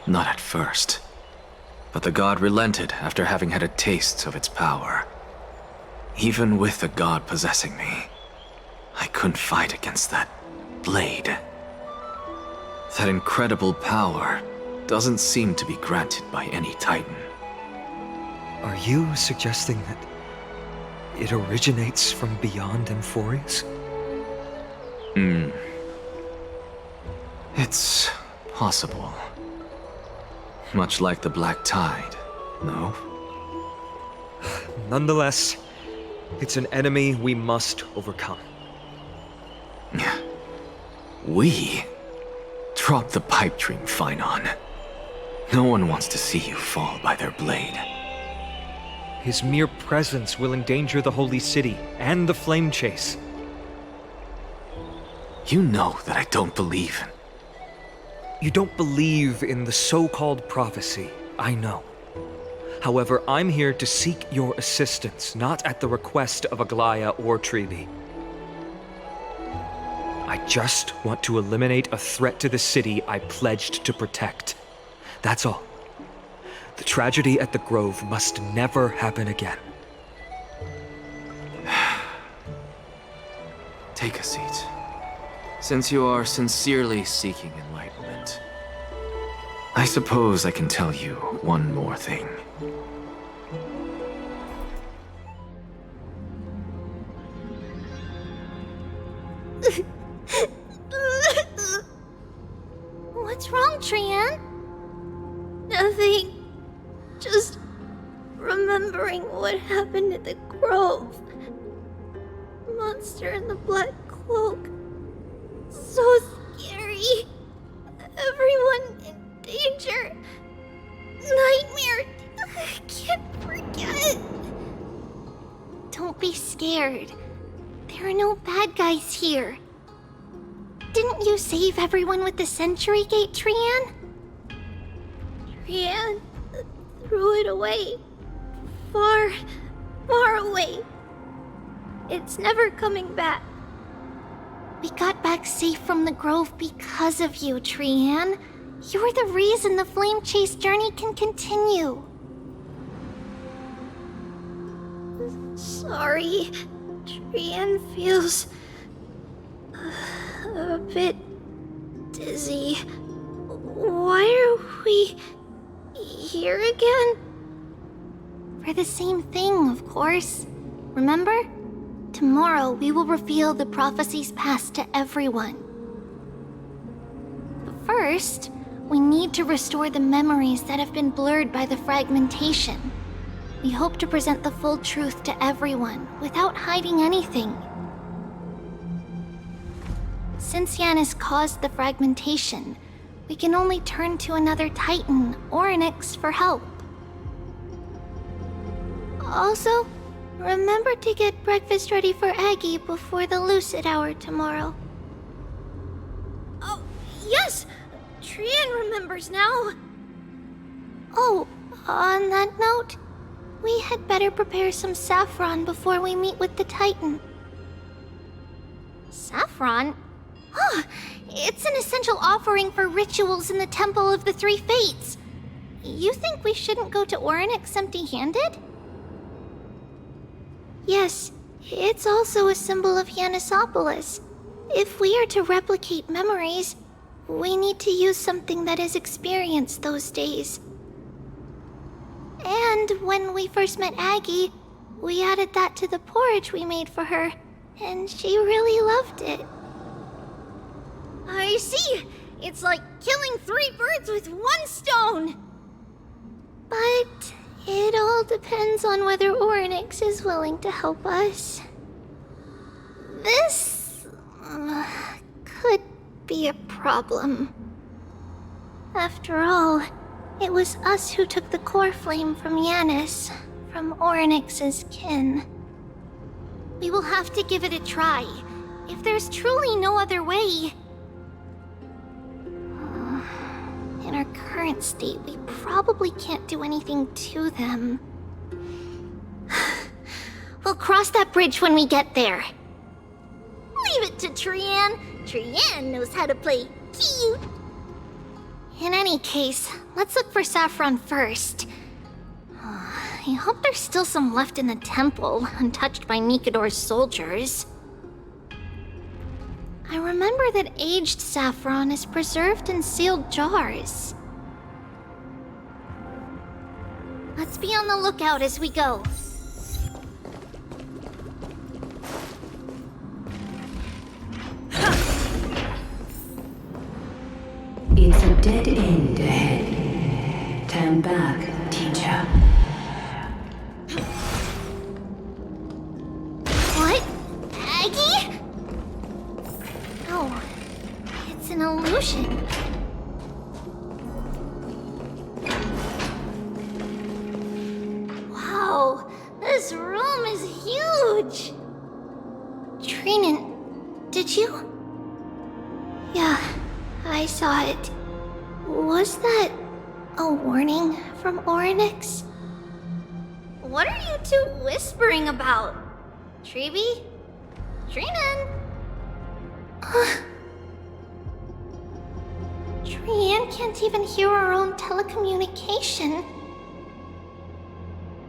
Not at first. But the god relented after having had a taste of its power. Even with the god possessing me, I couldn't fight against that blade. That incredible power doesn't seem to be granted by any Titan. Are you suggesting that it originates from beyond Amphorius? It's possible. Much like the Black Tide, no? Nonetheless, it's an enemy we must overcome. We? Drop the pipe dream, Phynon. No one wants to see you fall by their blade. His mere presence will endanger the Holy City and the Flame Chase. You know that I don't believe. You don't believe in the so-called prophecy, I know. However, I'm here to seek your assistance, not at the request of Aglaya or Treebe. I just want to eliminate a threat to the city I pledged to protect. That's all. The tragedy at the Grove must never happen again. Take a seat. Since you are sincerely seeking enlightenment, I suppose I can tell you one more thing. What's wrong, Trian? Nothing. Just remembering what happened at the Grove. Monster in the black cloak. So scary. Everyone in danger. Nightmare. I can't forget. Don't be scared. There are no bad guys here. Didn't you save everyone with the Century Gate, Trian? Trian threw it away. Far, far away. It's never coming back. We got back safe from the Grove because of you, Trian. You're the reason the Flame Chase journey can continue. Sorry. Trian feels a bit dizzy. Why are we here again? For the same thing, of course. Remember? Tomorrow we will reveal the prophecies past to everyone. But first, we need to restore the memories that have been blurred by the fragmentation. We hope to present the full truth to everyone without hiding anything. Since Yanis caused the fragmentation, we can only turn to another Titan, Orynyx, for help. Also, remember to get breakfast ready for Aggie before the lucid hour tomorrow. Oh, yes! Trian remembers now. Oh, on that note, we had better prepare some saffron before we meet with the Titan. Saffron? Huh, it's an essential offering for rituals in the Temple of the Three Fates. You think we shouldn't go to Orynyx empty-handed? Yes, it's also a symbol of Yanisopolis. If we are to replicate memories, we need to use something that has experienced those days. And when we first met Aggie, we added that to the porridge we made for her, and she really loved it. I see! It's like killing 3 birds with 1 stone! But it all depends on whether Orynyx is willing to help us. This could be a problem. After all, it was us who took the core flame from Yanis, from Orynyx's kin. We will have to give it a try. If there's truly no other way... In our current state, we probably can't do anything to them. We'll cross that bridge when we get there. Leave it to Trian. Trian knows how to play cute. In any case, let's look for saffron first. I hope there's still some left in the temple, untouched by Nikador's soldiers. I remember that aged saffron is preserved in sealed jars. Let's be on the lookout as we go. It's a dead end ahead. Turn back, teacher. What? Aggie? Oh, it's an illusion. Wow, this room is huge. Trinan, did you? Yeah, I saw it. Was that a warning from Orynyx? What are you two whispering about? Treeby? Trinan? Trian can't even hear our own telecommunication.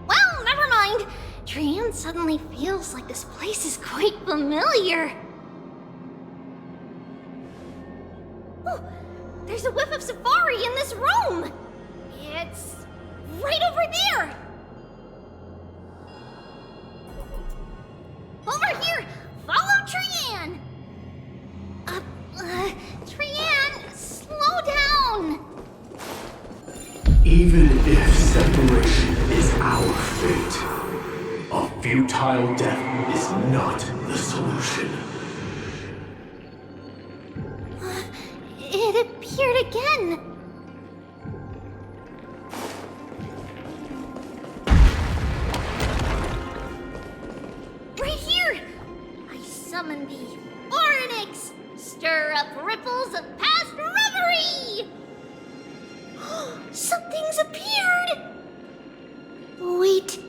Well, never mind. Trian suddenly feels like this place is quite familiar. Oh, there's a whiff of safari in this room. It's right over there. Over here! Follow Trian! Trian, slow down! Even if separation is our fate, a futile death is not the solution. It appeared again. Right here! I summon thee, Orynyx! Stir up ripples of past reverie! Something's appeared! Wait,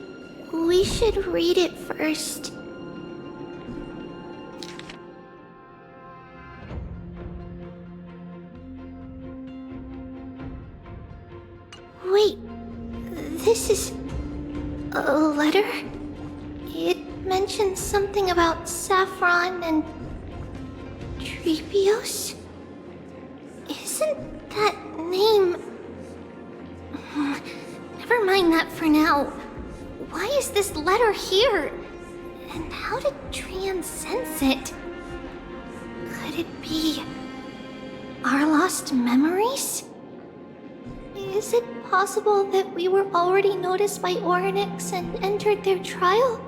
we should read it first. Wait, this is a letter? It mentions something about Saffron and Trebios? Isn't that name... Never mind that for now. Why is this letter here? And how did Trian sense it? Could it be... our lost memories? Is it possible that we were already noticed by Orynyx and entered their trial?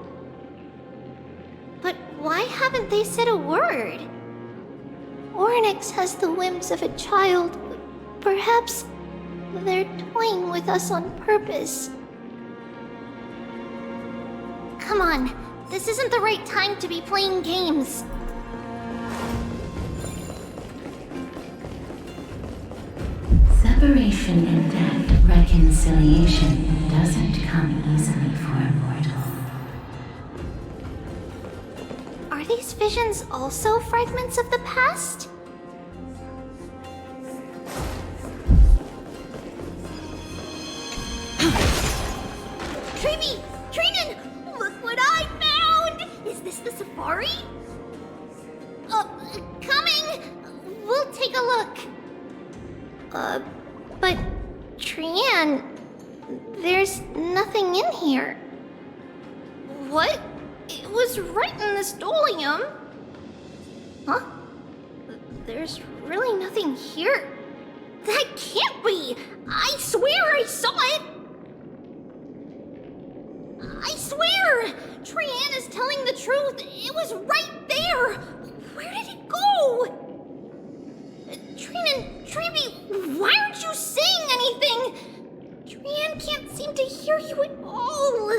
But why haven't they said a word? Orynyx has the whims of a child. Perhaps they're toying with us on purpose. Come on, this isn't the right time to be playing games. Separation and death, reconciliation doesn't come easily for a mortal. Are these visions also fragments of the past? Treeby! Trinan! Look what I found! Is this the safari? Coming! We'll take a look. But Trian, there's nothing in here. What? It was right in the stolium. Huh? There's really nothing here. That can't be! I swear I saw it! I swear! Trian is telling the truth. It was right there. Where did it go? Trinan, Treeby, why aren't you saying anything? Trian can't seem to hear you at all.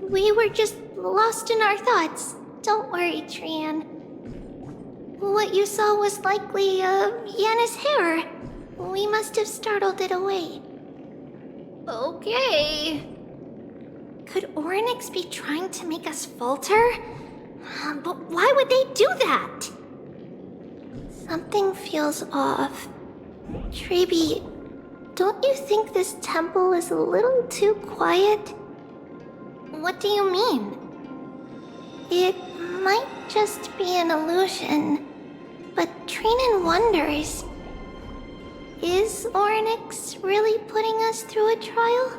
We were just lost in our thoughts. Don't worry, Trian. What you saw was likely, Yanna's hair. We must have startled it away. Okay. Could Orynyx be trying to make us falter? But why would they do that? Something feels off. Treeby, don't you think this temple is a little too quiet? What do you mean? It might just be an illusion, but Trinan wonders. Is Ornyx really putting us through a trial?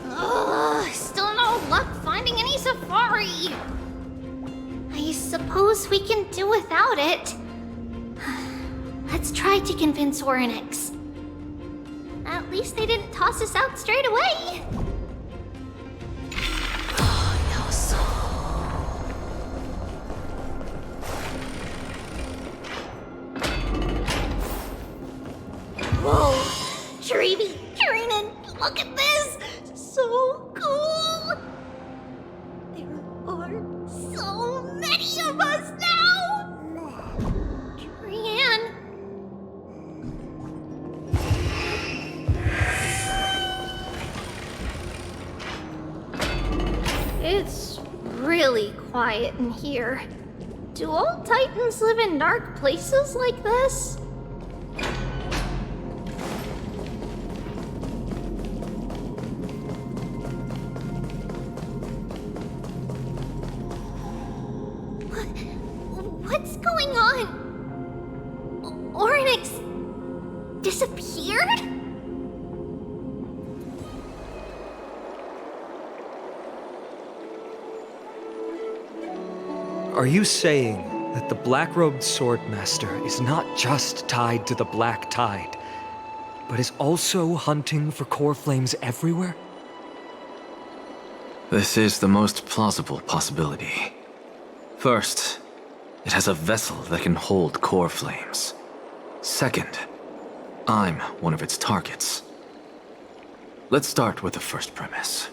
Ugh, still no luck finding any safari. I suppose we can do without it. Let's try to convince Ornyx. At least they didn't toss us out straight away. Whoa, Trevi, Kieran, look at this! So cool! There are so many of us now! Trian. It's really quiet in here. Do all Titans live in dark places like this? What's going on? Ornyx disappeared? Are you saying that the black-robed swordmaster is not just tied to the Black Tide, but is also hunting for core flames everywhere? This is the most plausible possibility. First, it has a vessel that can hold core flames. Second, I'm one of its targets. Let's start with the first premise.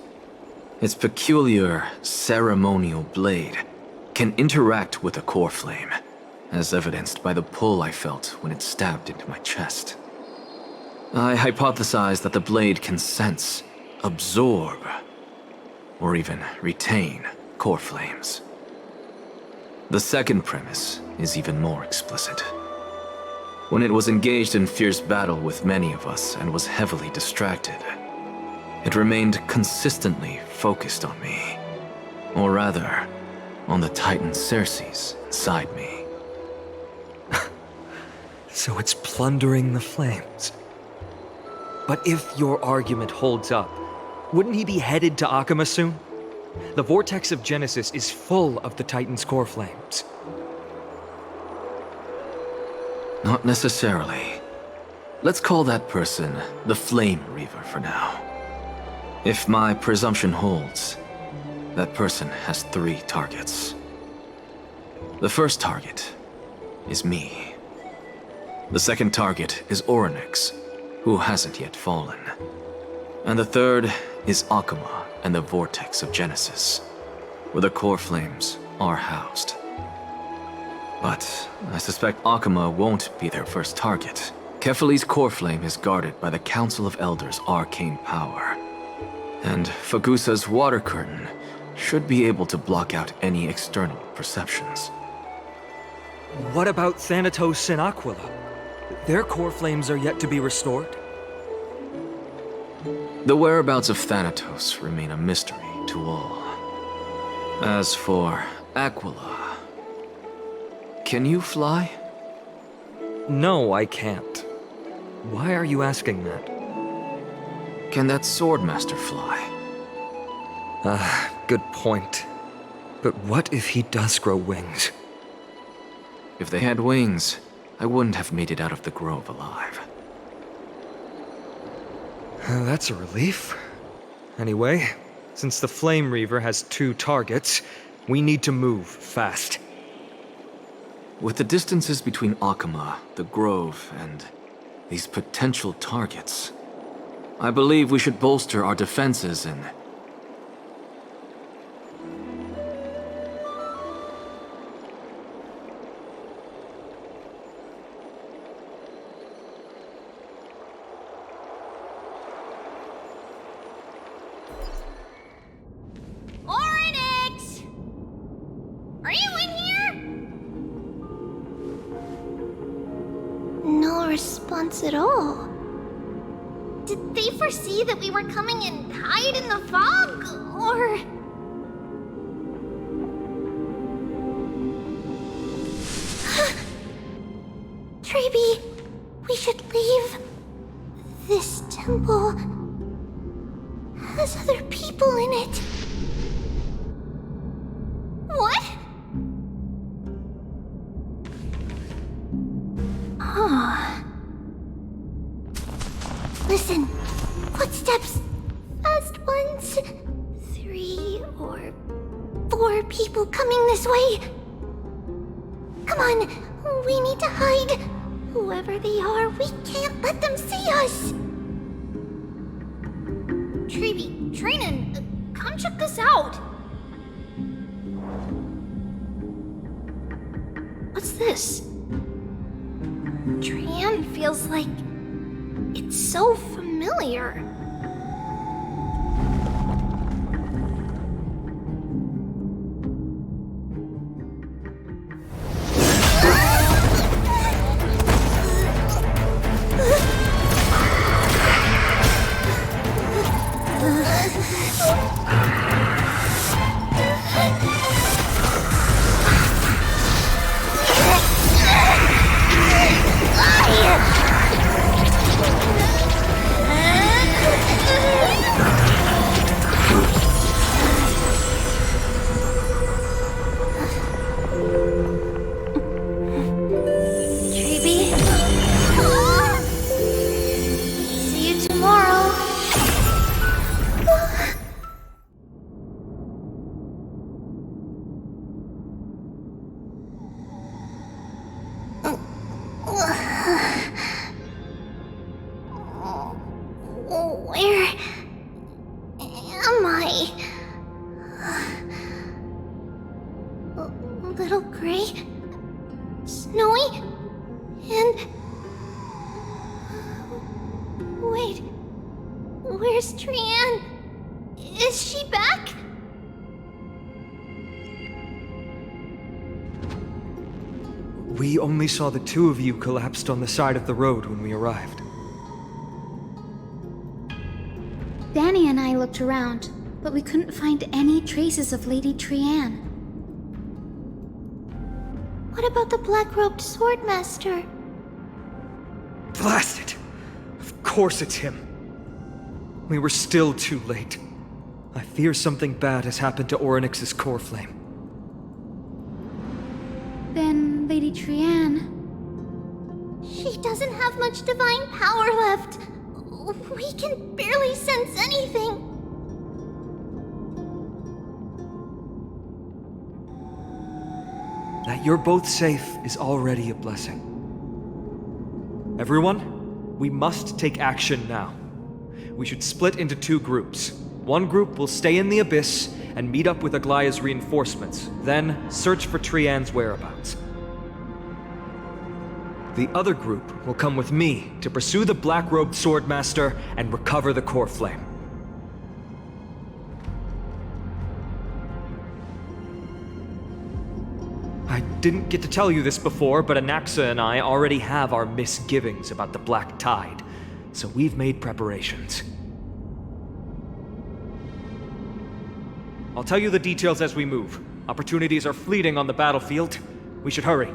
Its peculiar ceremonial blade can interact with a core flame, as evidenced by the pull I felt when it stabbed into my chest. I hypothesize that the blade can sense, absorb, or even retain core flames. The second premise is even more explicit. When it was engaged in fierce battle with many of us and was heavily distracted, it remained consistently focused on me. Or rather, on the Titan Circes inside me. So it's plundering the flames. But if your argument holds up, wouldn't he be headed to Akama soon? The vortex of Genesis is full of the Titan's core flames. Not necessarily. Let's call that person the Flame Reaver for now. If my presumption holds, that person has 3 targets. The first target is me. The second target is Ornyx, who hasn't yet fallen. And the third is Akama and the Vortex of Genesis, where the core flames are housed. But I suspect Akama won't be their first target. Kefali's core flame is guarded by the Council of Elders' arcane power. And Fagusa's water curtain should be able to block out any external perceptions. What about Thanatos and Aquila? Their core flames are yet to be restored. The whereabouts of Thanatos remain a mystery to all. As for Aquila, can you fly? No, I can't. Why are you asking that? Can that Swordmaster fly? Good point. But what if he does grow wings? If they had wings, I wouldn't have made it out of the grove alive. That's a relief. Anyway, since the Flame Reaver has 2 targets, we need to move fast. With the distances between Akama, the grove, and these potential targets, I believe we should bolster our defenses and... Ornyx! Are you in here? No response at all. Did they foresee that we were coming and hide in the fog? more. Treeby, we should leave. This temple has other people in it. What? Oh. Listen, footsteps. Fast ones. 3 or 4 people coming this way. Come on, we need to hide. Whoever they are, we can't let them see us. Treeby, Trainin, come check this out. What's this? Trian feels like it's so familiar. Where am I? Little gray, snowy, and wait, where's Trian? Is she back? We only saw the 2 of you collapsed on the side of the road when we arrived. Danny and I looked around, but we couldn't find any traces of Lady Trian. What about the black-robed swordmaster? Blast it! Of course it's him. We were still too late. I fear something bad has happened to Orynyx's core flame. Then Lady Trian... She doesn't have much divine power left. We can barely sense anything. That you're both safe is already a blessing. Everyone, we must take action now. We should split into 2 groups. One group will stay in the Abyss and meet up with Aglaya's reinforcements, then search for Trian's whereabouts. The other group will come with me to pursue the black-robed swordmaster and recover the core flame. I didn't get to tell you this before, but Anaxa and I already have our misgivings about the Black Tide, so we've made preparations. I'll tell you the details as we move. Opportunities are fleeting on the battlefield. We should hurry.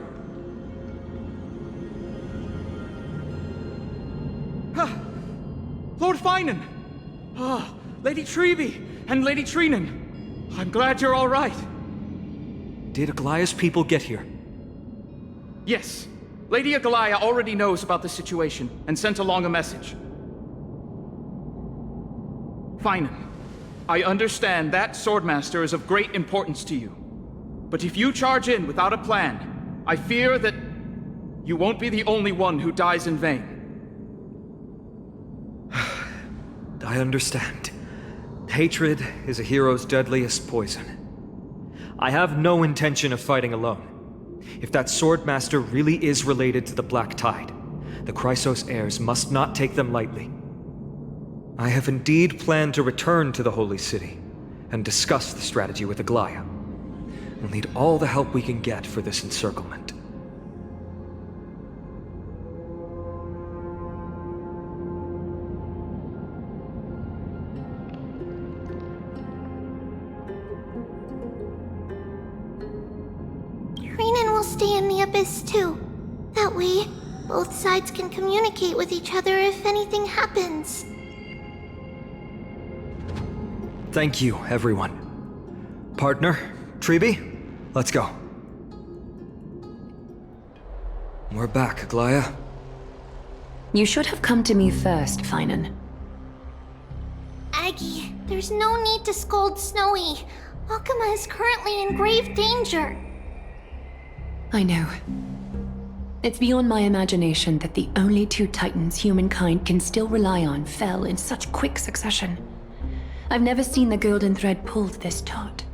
Lord Finan! Lady Treeby and Lady Trinan. I'm glad you're all right. Did Aglaya's people get here? Yes. Lady Aglaya already knows about the situation and sent along a message. Finan, I understand that Swordmaster is of great importance to you. But if you charge in without a plan, I fear that you won't be the only one who dies in vain. I understand. Hatred is a hero's deadliest poison. I have no intention of fighting alone. If that Swordmaster really is related to the Black Tide, the Chrysos heirs must not take them lightly. I have indeed planned to return to the Holy City and discuss the strategy with Aglaya. We'll need all the help we can get for this encirclement. I'll stay in the Abyss too. That way, both sides can communicate with each other if anything happens. Thank you, everyone. Partner, Treeby, let's go. We're back, Aglaya. You should have come to me first, Finan. Aggie, there's no need to scold Snowy. Akuma is currently in grave danger. I know. It's beyond my imagination that the only two titans humankind can still rely on fell in such quick succession. I've never seen the golden thread pulled this taut,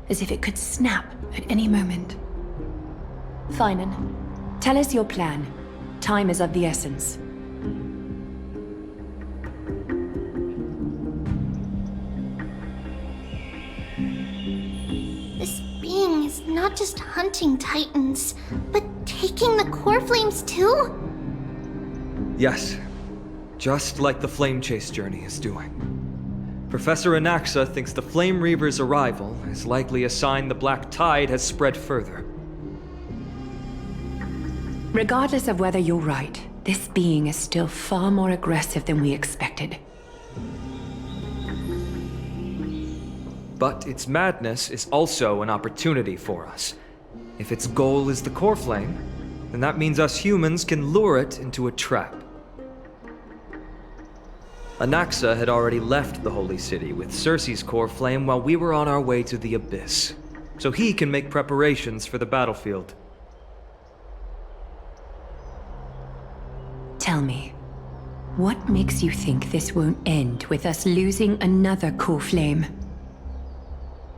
as if it could snap at any moment. Finan, tell us your plan. Time is of the essence. This being is not just hunting titans, but taking the core flames too? Yes, just like the Flame Chase journey is doing. Professor Anaxa thinks the Flame Reaver's arrival is likely a sign the Black Tide has spread further. Regardless of whether you're right, this being is still far more aggressive than we expected. But its madness is also an opportunity for us. If its goal is the core flame, then that means us humans can lure it into a trap. Anaxa had already left the Holy City with Cersei's core flame while we were on our way to the Abyss, so he can make preparations for the battlefield. Tell me, what makes you think this won't end with us losing another core flame?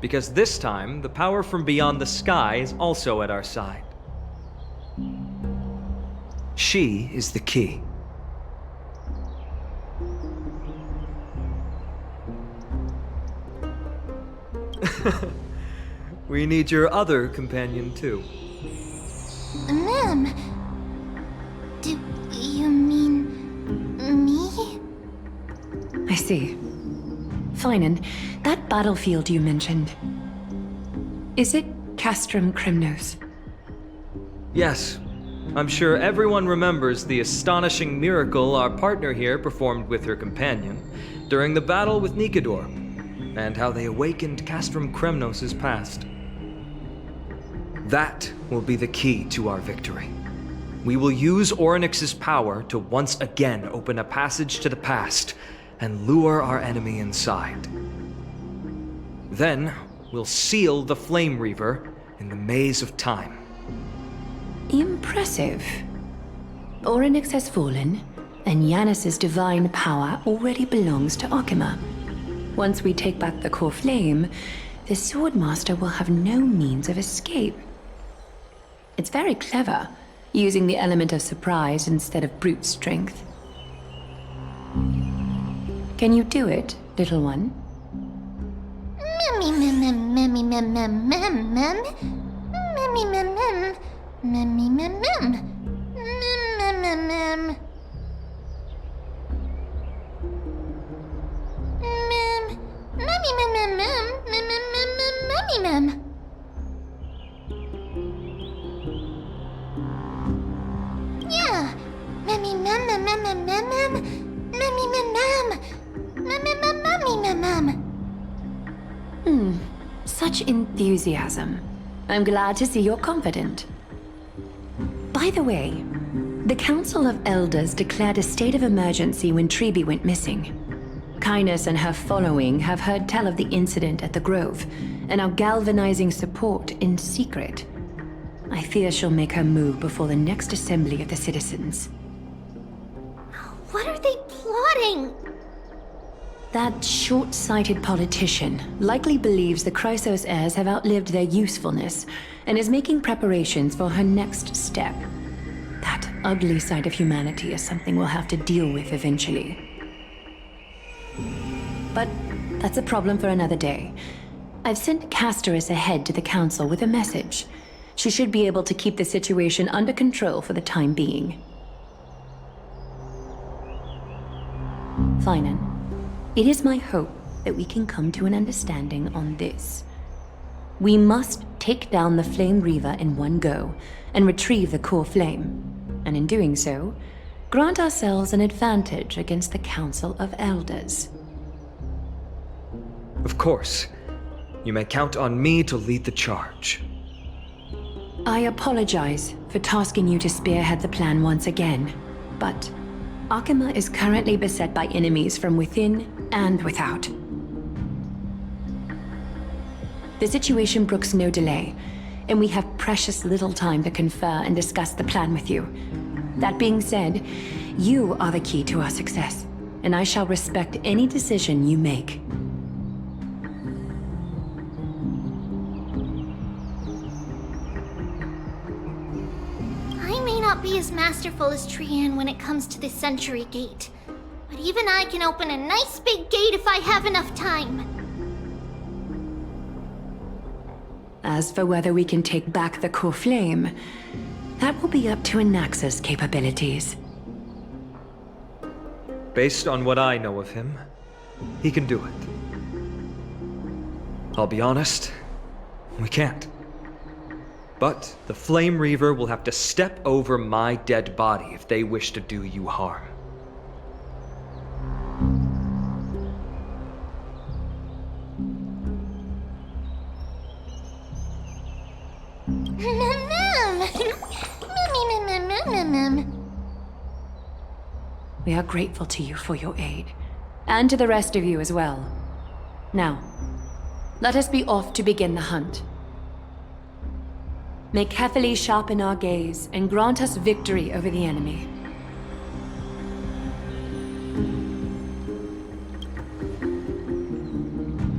Because this time, the power from beyond the sky is also at our side. She is the key. We need your other companion, too. Ma'am, do you mean me? I see. Finan, that battlefield you mentioned, is it Castrum Crimnos? Yes. I'm sure everyone remembers the astonishing miracle our partner here performed with her companion during the battle with Nikador, and how they awakened Castrum Kremnos' past. That will be the key to our victory. We will use Orynyx's power to once again open a passage to the past and lure our enemy inside. Then, we'll seal the Flame Reaver in the maze of time. Impressive. Orynyx has fallen, and Yanis's divine power already belongs to Akuma. Once we take back the core flame, the Swordmaster will have no means of escape. It's very clever, using the element of surprise instead of brute strength. Can you do it, little one? Yeah. Such enthusiasm. I'm glad to see you're confident. By the way, the Council of Elders declared a state of emergency when Treeby went missing. Kynus and her following have heard tell of the incident at the Grove, and are galvanizing support in secret. I fear she'll make her move before the next assembly of the citizens. What are they plotting? That short-sighted politician likely believes the Chrysos heirs have outlived their usefulness, and is making preparations for her next step. That ugly side of humanity is something we'll have to deal with eventually. But that's a problem for another day. I've sent Castorus ahead to the council with a message. She should be able to keep the situation under control for the time being. Finan, it is my hope that we can come to an understanding on this. We must take down the Flame Reaver in one go and retrieve the core flame. And in doing so, grant ourselves an advantage against the Council of Elders. Of course. You may count on me to lead the charge. I apologize for tasking you to spearhead the plan once again, but Akima is currently beset by enemies from within and without. The situation brooks no delay, and we have precious little time to confer and discuss the plan with you. That being said, you are the key to our success, and I shall respect any decision you make. I may not be as masterful as Trian when it comes to the Century Gate, but even I can open a nice big gate if I have enough time. As for whether we can take back the core flame, that will be up to Anaxa's capabilities. Based on what I know of him, he can do it. I'll be honest, we can't. But the Flame Reaver will have to step over my dead body if they wish to do you harm. We are grateful to you for your aid, and to the rest of you as well. Now, let us be off to begin the hunt. May Kethely sharpen our gaze and grant us victory over the enemy.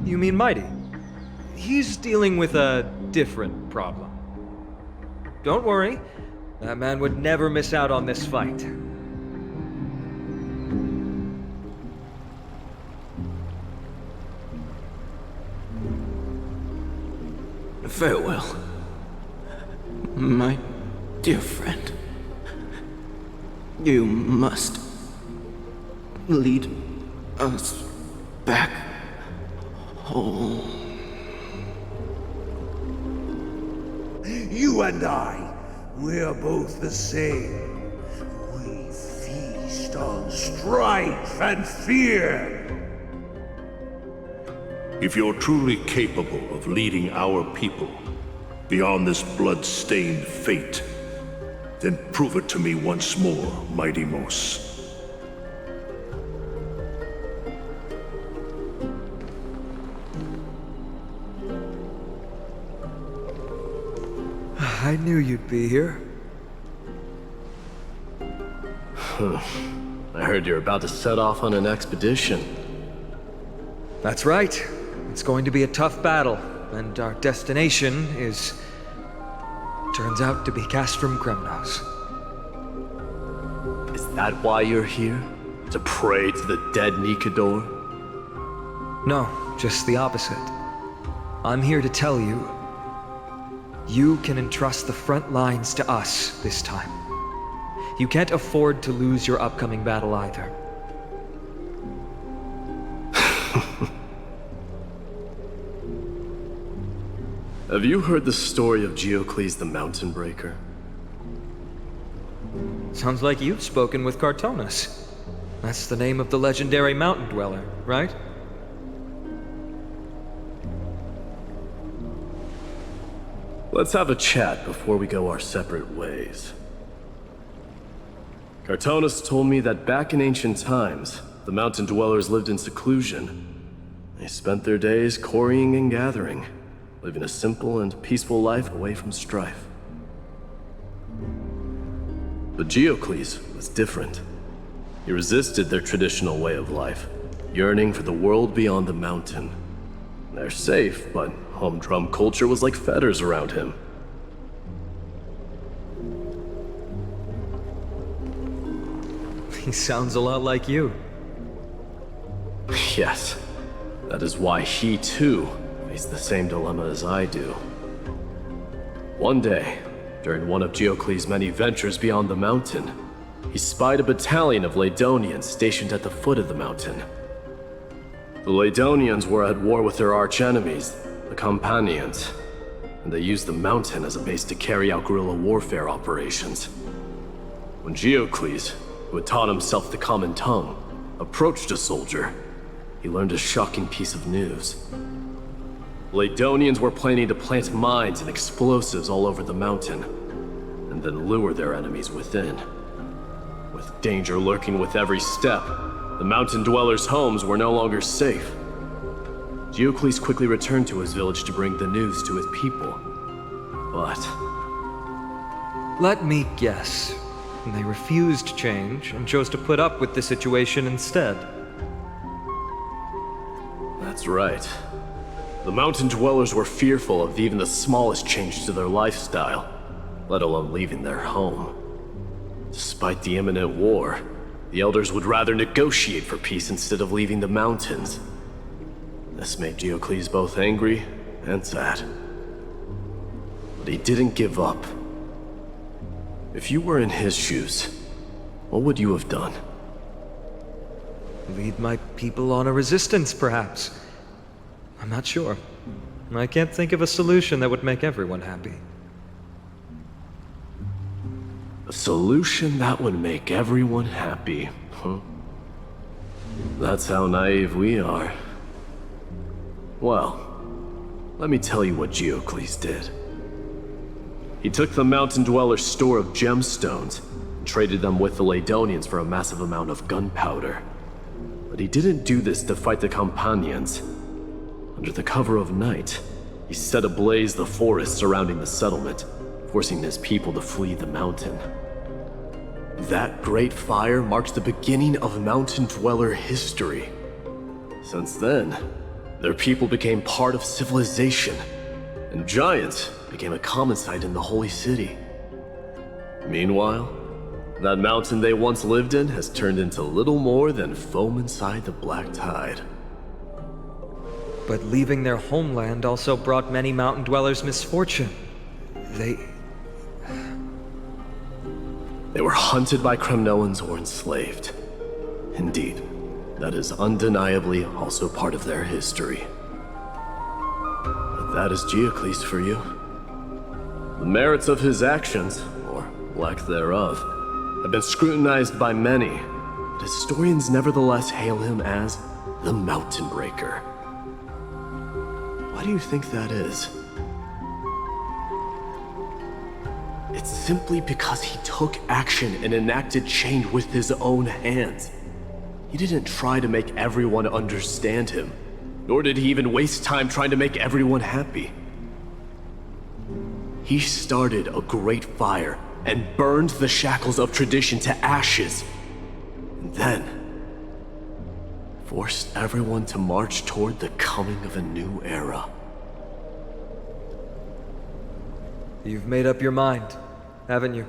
You mean Mighty? He's dealing with a different problem. Don't worry, that man would never miss out on this fight. Farewell, my dear friend. You must lead us back home. You and I, we're both the same. We feast on strife and fear. If you're truly capable of leading our people beyond this blood-stained fate, then prove it to me once more, Mighty Mos. I knew you'd be here. I heard you're about to set off on an expedition. That's right. It's going to be a tough battle, and our destination turns out to be Castrum Kremnos. Is that why you're here? To pray to the dead Nikador? No, just the opposite. I'm here to tell you, you can entrust the front lines to us this time. You can't afford to lose your upcoming battle either. Have you heard the story of Geocles the Mountain Breaker? Sounds like you've spoken with Cartonus. That's the name of the legendary mountain dweller, right? Let's have a chat before we go our separate ways. Cartonus told me that back in ancient times, the mountain dwellers lived in seclusion. They spent their days quarrying and gathering, living a simple and peaceful life away from strife. But Geocles was different. He resisted their traditional way of life, yearning for the world beyond the mountain. They're safe, but humdrum culture was like fetters around him. He sounds a lot like you. Yes. That is why he, too, faced the same dilemma as I do. One day, during one of Geocles' many ventures beyond the mountain, he spied a battalion of Ladonians stationed at the foot of the mountain. The Ladonians were at war with their arch-enemies, the Companions, and they used the mountain as a base to carry out guerrilla warfare operations. When Geocles, who had taught himself the common tongue, approached a soldier, he learned a shocking piece of news. Ladonians were planning to plant mines and explosives all over the mountain, and then lure their enemies within. With danger lurking with every step, the mountain dwellers' homes were no longer safe. Geocles quickly returned to his village to bring the news to his people. But... let me guess. They refused change and chose to put up with the situation instead. That's right. The mountain dwellers were fearful of even the smallest change to their lifestyle, let alone leaving their home. Despite the imminent war, the elders would rather negotiate for peace instead of leaving the mountains. This made Geocles both angry and sad. But he didn't give up. If you were in his shoes, what would you have done? Lead my people on a resistance, perhaps. I'm not sure. I can't think of a solution that would make everyone happy. A solution that would make everyone happy, huh? That's how naive we are. Well, let me tell you what Geocles did. He took the mountain dwellers' store of gemstones and traded them with the Ladonians for a massive amount of gunpowder. But he didn't do this to fight the Companions. Under the cover of night, he set ablaze the forest surrounding the settlement, forcing his people to flee the mountain. That great fire marks the beginning of mountain dweller history. Since then, their people became part of civilization, and giants became a common sight in the holy city. Meanwhile, that mountain they once lived in has turned into little more than foam inside the black tide. But leaving their homeland also brought many mountain dwellers misfortune. They were hunted by Kremnoans or enslaved. Indeed, that is undeniably also part of their history. But that is Geocles for you. The merits of his actions, or lack thereof, have been scrutinized by many, but historians nevertheless hail him as the Mountain Breaker. Why do you think that is? It's simply because he took action and enacted change with his own hands. He didn't try to make everyone understand him, nor did he even waste time trying to make everyone happy. He started a great fire and burned the shackles of tradition to ashes, and then forced everyone to march toward the coming of a new era. You've made up your mind, haven't you?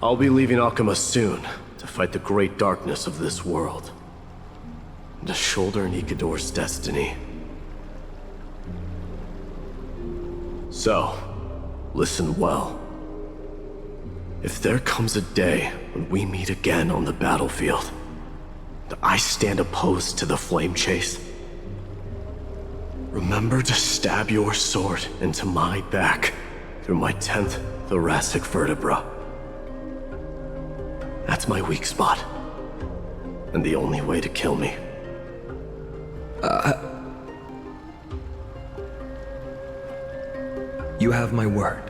I'll be leaving Akama soon to fight the great darkness of this world, and to shoulder Nikador's destiny. So, listen well. If there comes a day when we meet again on the battlefield, and I stand opposed to the flame chase, remember to stab your sword into my back through my 10th thoracic vertebra. That's my weak spot, and the only way to kill me. You have my word.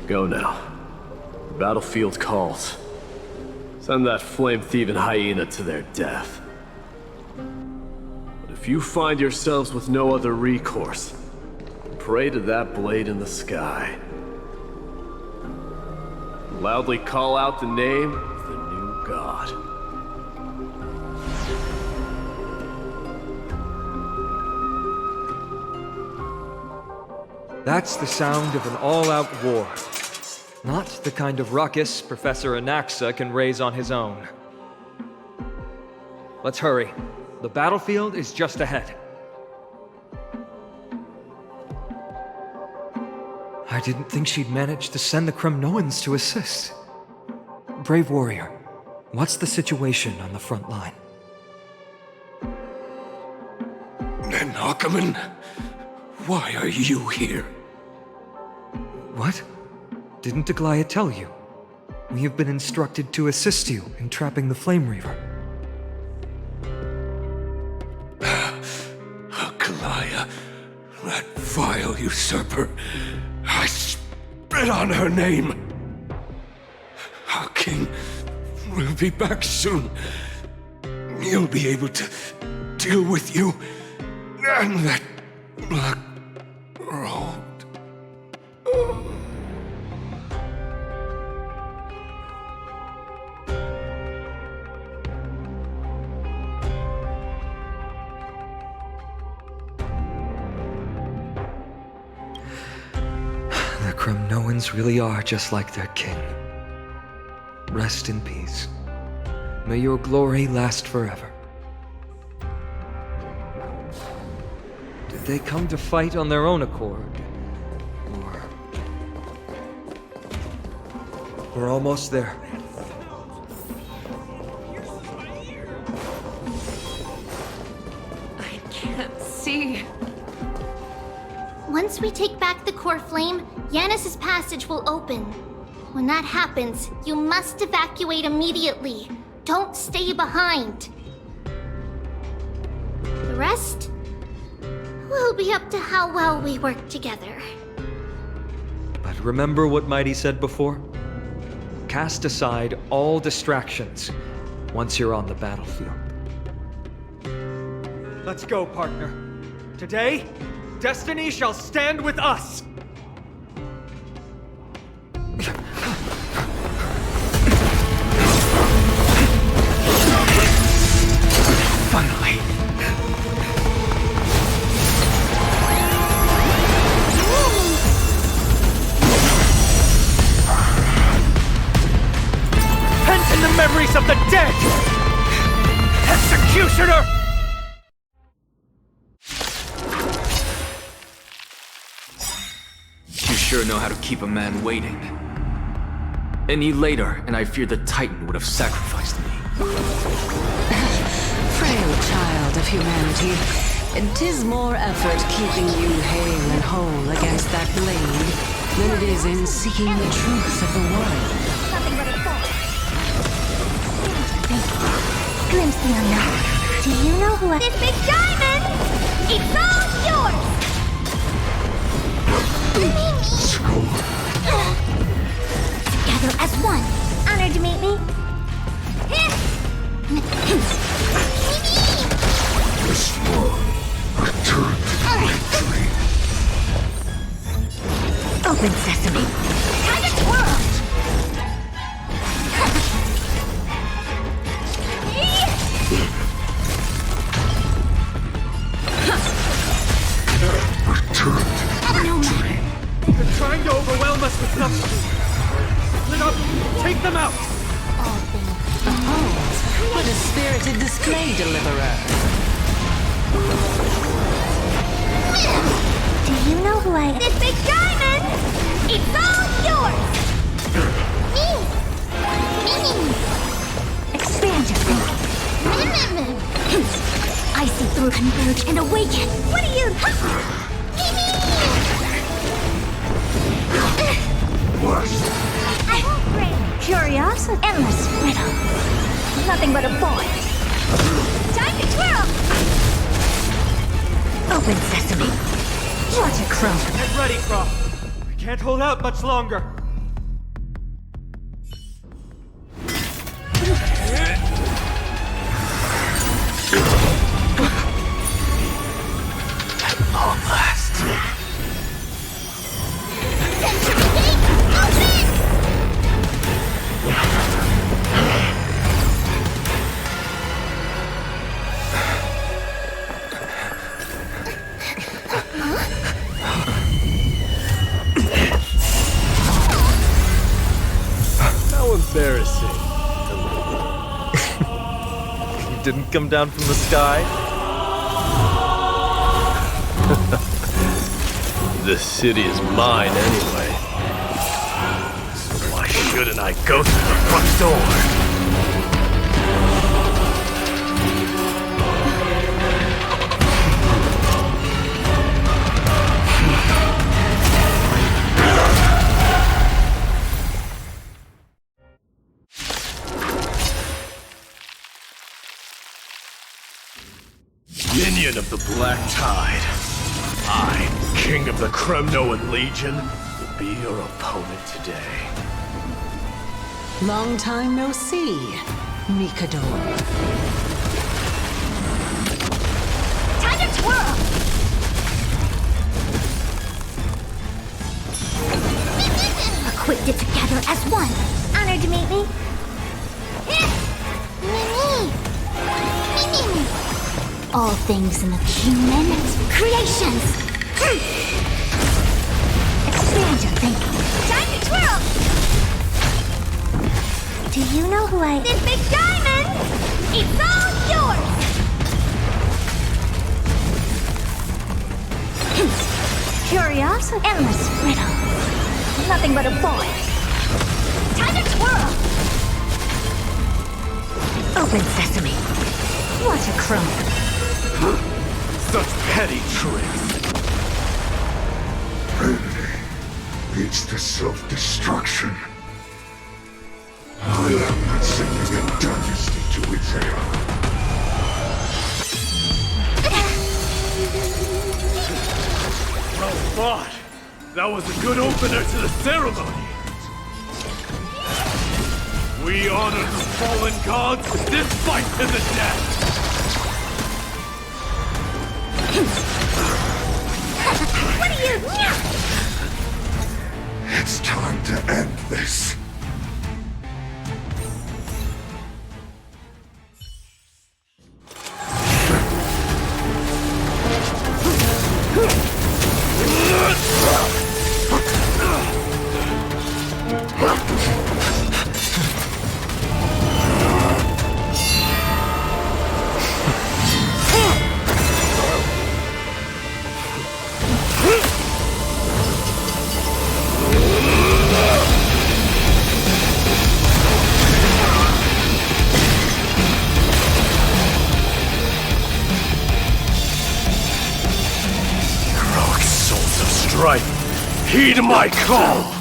Go now. The battlefield calls. Send that flame-thieving hyena to their death. But if you find yourselves with no other recourse, pray to that blade in the sky. Loudly call out the name of the new god. That's the sound of an all-out war. Not the kind of ruckus Professor Anaxa can raise on his own. Let's hurry. The battlefield is just ahead. I I didn't think she'd manage to send the Kremnoans to assist. Brave warrior, what's the situation on the front line? And Ackerman, why are you here? What? Didn't Aglaya tell you? We have been instructed to assist you in trapping the Flame Reaver. Aglaya, that vile usurper. I spit on her name. Our king will be back soon. He'll be able to deal with you and that black road. The Kremnoans really are just like their king. Rest in peace. May your glory last forever. Did they come to fight on their own accord? Or... We're almost there. I can't see. Once we take back the core flame, Yanis's passage will open. When that happens, you must evacuate immediately. Don't stay behind. The rest will be up to how well we work together. But remember what Mighty said before? Cast aside all distractions once you're on the battlefield. Let's go, partner. Today, destiny shall stand with us! Finally. Pent in the memories of the dead! Executioner! You sure know how to keep a man waiting. Any later, and I fear the Titan would have sacrificed me. Frail child of humanity, 'tis more effort keeping you hale and whole against that blade than it is in seeking the truth of the world. Nothing but a thought. Glimpse the unknown. Do you know who I... This big diamond! It's all yours! Together as one. Honored to meet me. This one returned to victory. Open sesame. Time to twirl! They're trying to overwhelm us with numbers. Split up! Take them out! Behold, what a spirited display, deliverer. Do you know who I am? This big diamond! It's all yours! Expand your thinking. I see through, converge, and awaken. What are you? Curiosity, endless riddle. Nothing but a boy. Time to twirl! Open sesame. What a crumb. Get ready, Croft. We can't hold out much longer. At long last. How embarrassing. You didn't come down from the sky? This city is mine anyway. Shouldn't I go through the front door? Minion of the Black Tide, I, King of the Kremnoan Legion, will be your opponent today. Long time no see, Mikador. Time to twirl! Equipped together as one. Honored to meet me. All things in the human creations. Expand your thinking. Time to twirl! Do you know who I... This big diamond! It's all yours! Curiosity? Endless riddle. Nothing but a boy. Time to twirl! Open sesame. What a crumb. Such petty tricks. Vanity leads to self-destruction. I am not sending a dynasty to its end. Well fought. That was a good opener to the ceremony. We honor the fallen gods with this fight to the death. What are you... It's time to end this. Heed my call!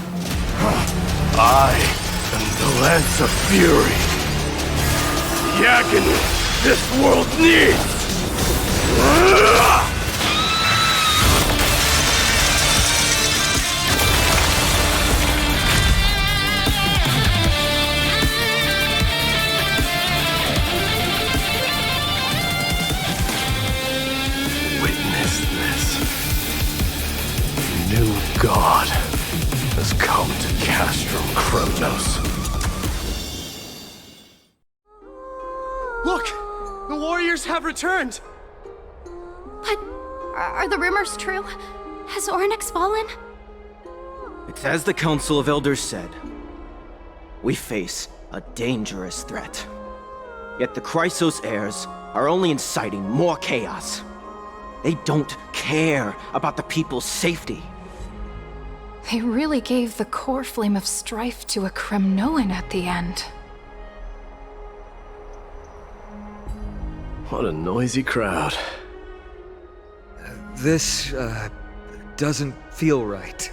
I am the Lance of Fury. The agony this world needs! Witness this. New god has come to Castrum Kremnos. Look! The warriors have returned! But are the rumors true? Has Ornyx fallen? It's as the Council of Elders said. We face a dangerous threat. Yet the Chrysos heirs are only inciting more chaos. They don't care about the people's safety. They really gave the core flame of strife to a Kremnoan at the end. What a noisy crowd. This, doesn't feel right.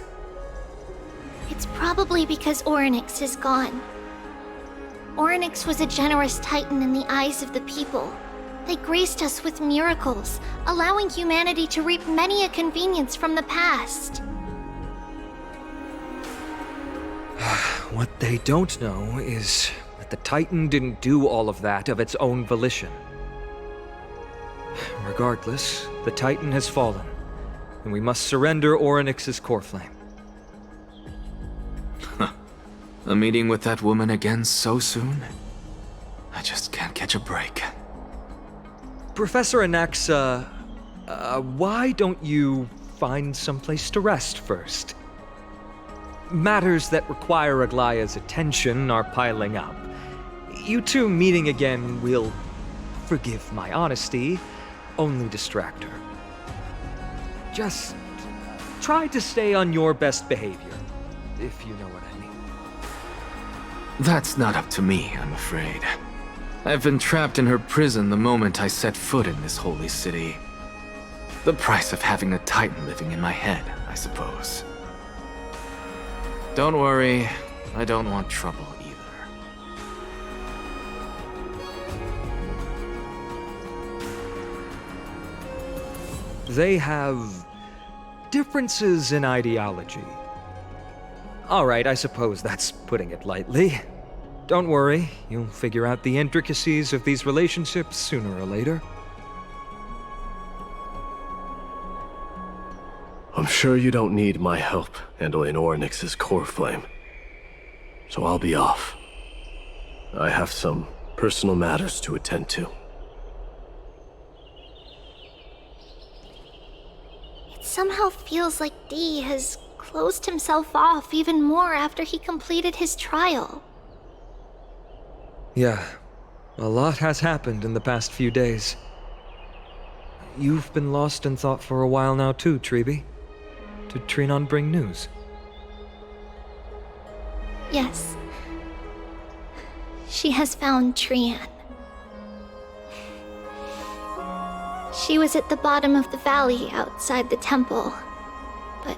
It's probably because Ornyx is gone. Ornyx was a generous titan in the eyes of the people. They graced us with miracles, allowing humanity to reap many a convenience from the past. What they don't know is that the Titan didn't do all of that of its own volition. Regardless, the Titan has fallen, and we must surrender Ornyx's core flame. A meeting with that woman again so soon? I just can't catch a break. Professor Anaxa, why don't you find someplace to rest first? Matters that require Aglaya's attention are piling up. You two meeting again will, forgive my honesty, only distract her. Just try to stay on your best behavior, if you know what I mean. That's not up to me, I'm afraid. I've been trapped in her prison the moment I set foot in this holy city. The price of having a Titan living in my head, I suppose. Don't worry, I don't want trouble either. They have differences in ideology. Alright, I suppose that's putting it lightly. Don't worry, you'll figure out the intricacies of these relationships sooner or later. I'm sure you don't need my help handling Ornyx's core flame. So I'll be off. I have some personal matters to attend to. It somehow feels like D has closed himself off even more after he completed his trial. Yeah, a lot has happened in the past few days. You've been lost in thought for a while now too, Treeby. Did Trinon bring news? Yes. She has found Trian. She was at the bottom of the valley outside the temple, but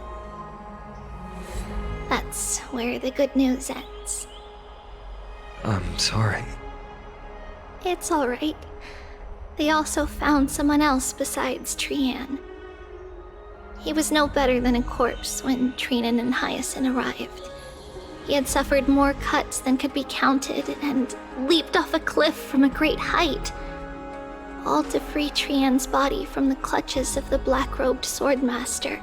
that's where the good news ends. I'm sorry. It's alright. They also found someone else besides Trian. He was no better than a corpse when Trinan and Hyacinth arrived. He had suffered more cuts than could be counted and leaped off a cliff from a great height, all to free Trian's body from the clutches of the black-robed swordmaster.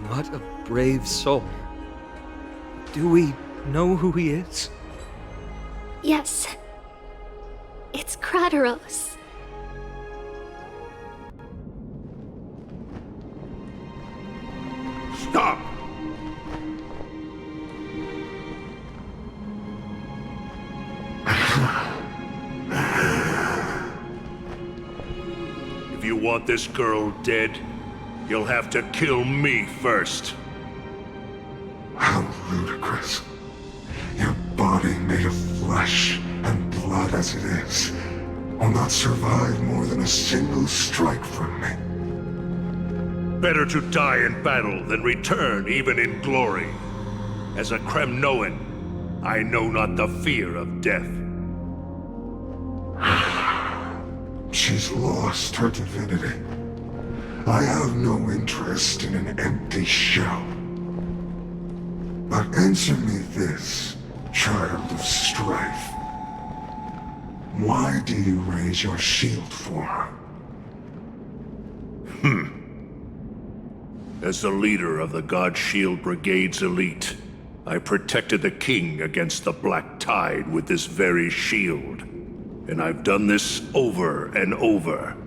What a brave soul. Do we know who he is? Yes. It's Krateros. Stop! If you want this girl dead, you'll have to kill me first. How ludicrous. Your body made of flesh and blood as it is will not survive more than a single strike from me. Better to die in battle than return even in glory. As a Kremnoan, I know not the fear of death. She's lost her divinity. I have no interest in an empty shell. But answer me this, child of strife. Why do you raise your shield for her? As the leader of the God Shield Brigade's elite, I protected the king against the Black Tide with this very shield. And I've done this over and over,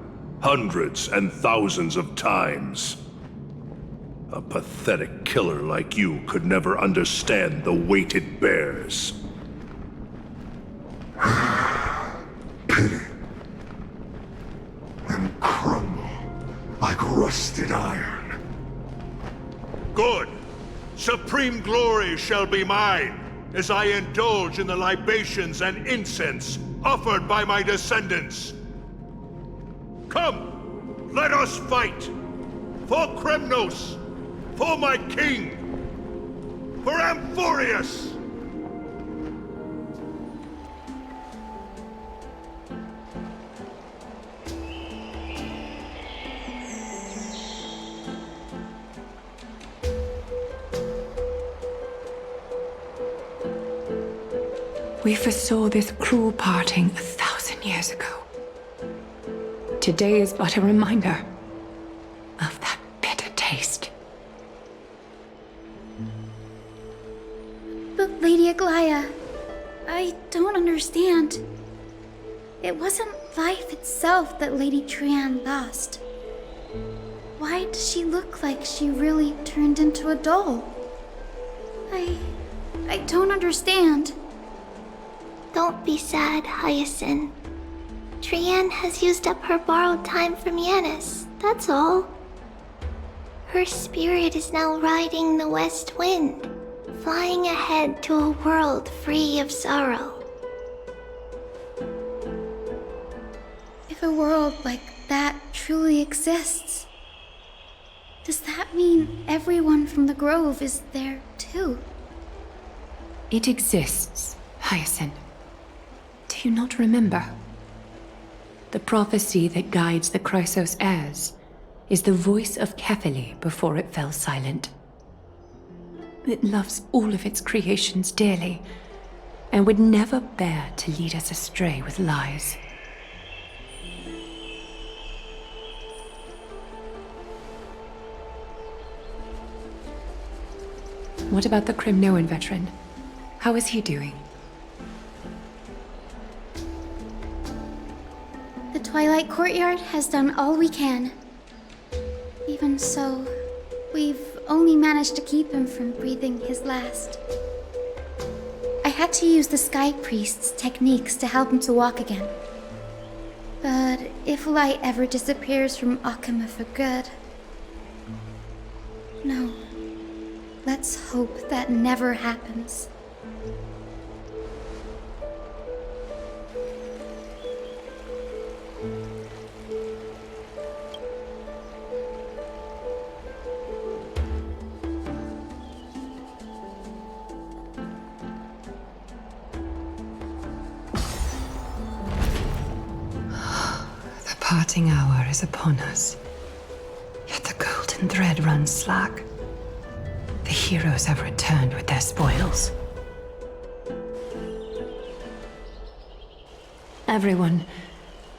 hundreds and thousands of times. A pathetic killer like you could never understand the weight it bears. Pity. And crumble like rusted iron. Good! Supreme glory shall be mine, as I indulge in the libations and incense offered by my descendants. Come, let us fight! For Kremnos! For my king! For Amphorius! We foresaw this cruel parting 1,000 years ago. Today is but a reminder of that bitter taste. But Lady Aglaya, I don't understand. It wasn't life itself that Lady Trian lost. Why does she look like she really turned into a doll? I don't understand. Don't be sad, Hyacinth. Trian has used up her borrowed time from Yanis, that's all. Her spirit is now riding the west wind, flying ahead to a world free of sorrow. If a world like that truly exists, does that mean everyone from the Grove is there too? It exists, Hyacinth. Do you not remember? The prophecy that guides the Chrysos heirs is the voice of Kefili before it fell silent. It loves all of its creations dearly, and would never bear to lead us astray with lies. What about the Crimnoan veteran? How is he doing? The Twilight Courtyard has done all we can. Even so, we've only managed to keep him from breathing his last. I had to use the Sky Priest's techniques to help him to walk again. But if light ever disappears from Akama for good... No. Let's hope that never happens. The parting hour is upon us. Yet the golden thread runs slack. The heroes have returned with their spoils. Everyone,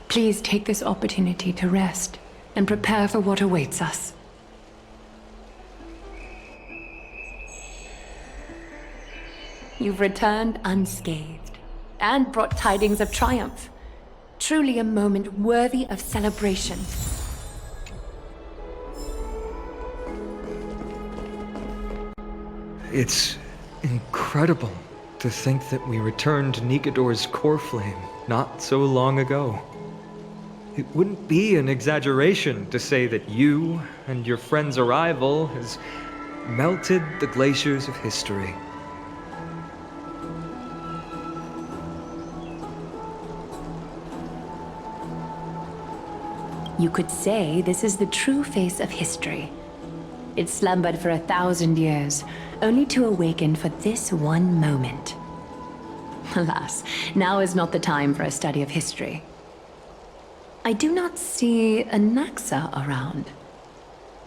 please take this opportunity to rest and prepare for what awaits us. You've returned unscathed and brought tidings of triumph. Truly a moment worthy of celebration. It's incredible to think that we returned Nikador's core flame not so long ago. It wouldn't be an exaggeration to say that you and your friend's arrival has melted the glaciers of history. You could say this is the true face of history. It slumbered for 1,000 years, only to awaken for this one moment. Alas, now is not the time for a study of history. I do not see a Naxa around.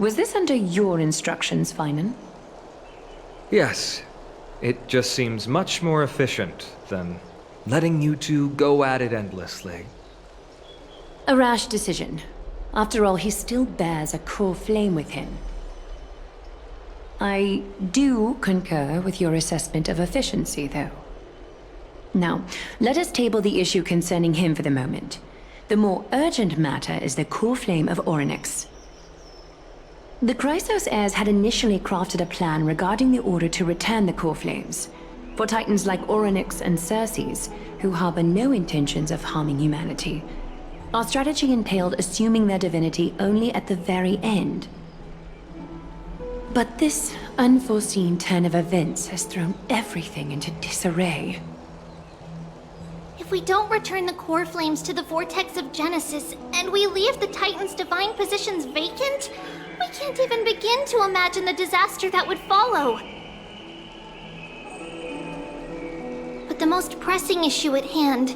Was this under your instructions, Finan? Yes, it just seems much more efficient than letting you two go at it endlessly. A rash decision. After all, he still bears a core flame with him. I do concur with your assessment of efficiency, though. Now, let us table the issue concerning him for the moment. The more urgent matter is the core flame of Orynyx. The Chrysos heirs had initially crafted a plan regarding the order to return the core flames, for titans like Orynyx and Circes, who harbor no intentions of harming humanity. Our strategy entailed assuming their divinity only at the very end. But this unforeseen turn of events has thrown everything into disarray. If we don't return the core flames to the vortex of Genesis, and we leave the Titan's divine positions vacant, we can't even begin to imagine the disaster that would follow. But the most pressing issue at hand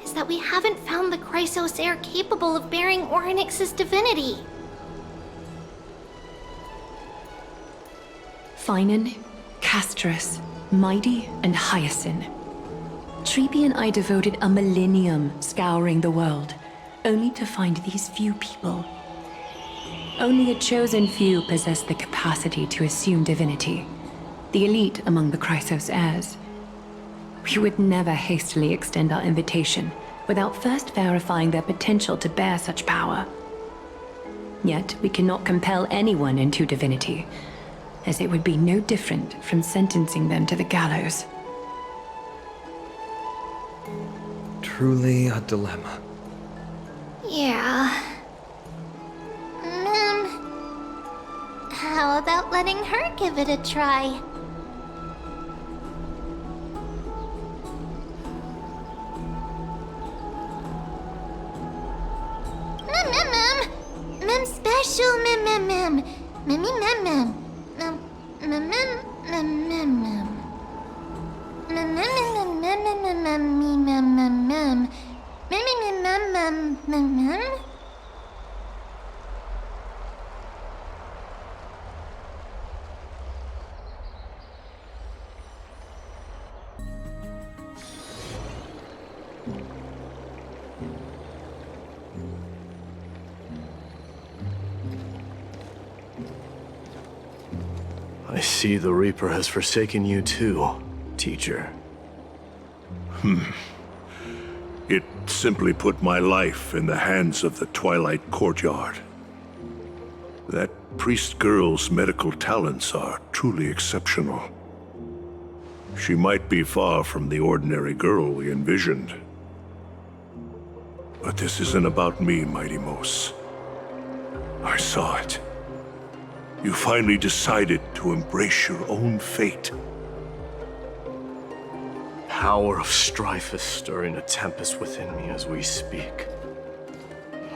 is that we haven't found the Chrysos heir capable of bearing Orynyx's divinity. Finan, Castrus, Mighty, and Hyacinth. Treepy and I devoted a millennium scouring the world, only to find these few people. Only a chosen few possess the capacity to assume divinity, the elite among the Chrysos heirs. We would never hastily extend our invitation without first verifying their potential to bear such power. Yet we cannot compel anyone into divinity, as it would be no different from sentencing them to the gallows. Truly a dilemma. Yeah. How about letting her give it a try? official mem mem mem mem mem mem mem mem mem mem. I see the Reaper has forsaken you too, teacher. It simply put my life in the hands of the Twilight Courtyard. That priest girl's medical talents are truly exceptional. She might be far from the ordinary girl we envisioned. But this isn't about me, Mighty Mos. I saw it. You finally decided to embrace your own fate. Power of strife is stirring a tempest within me as we speak.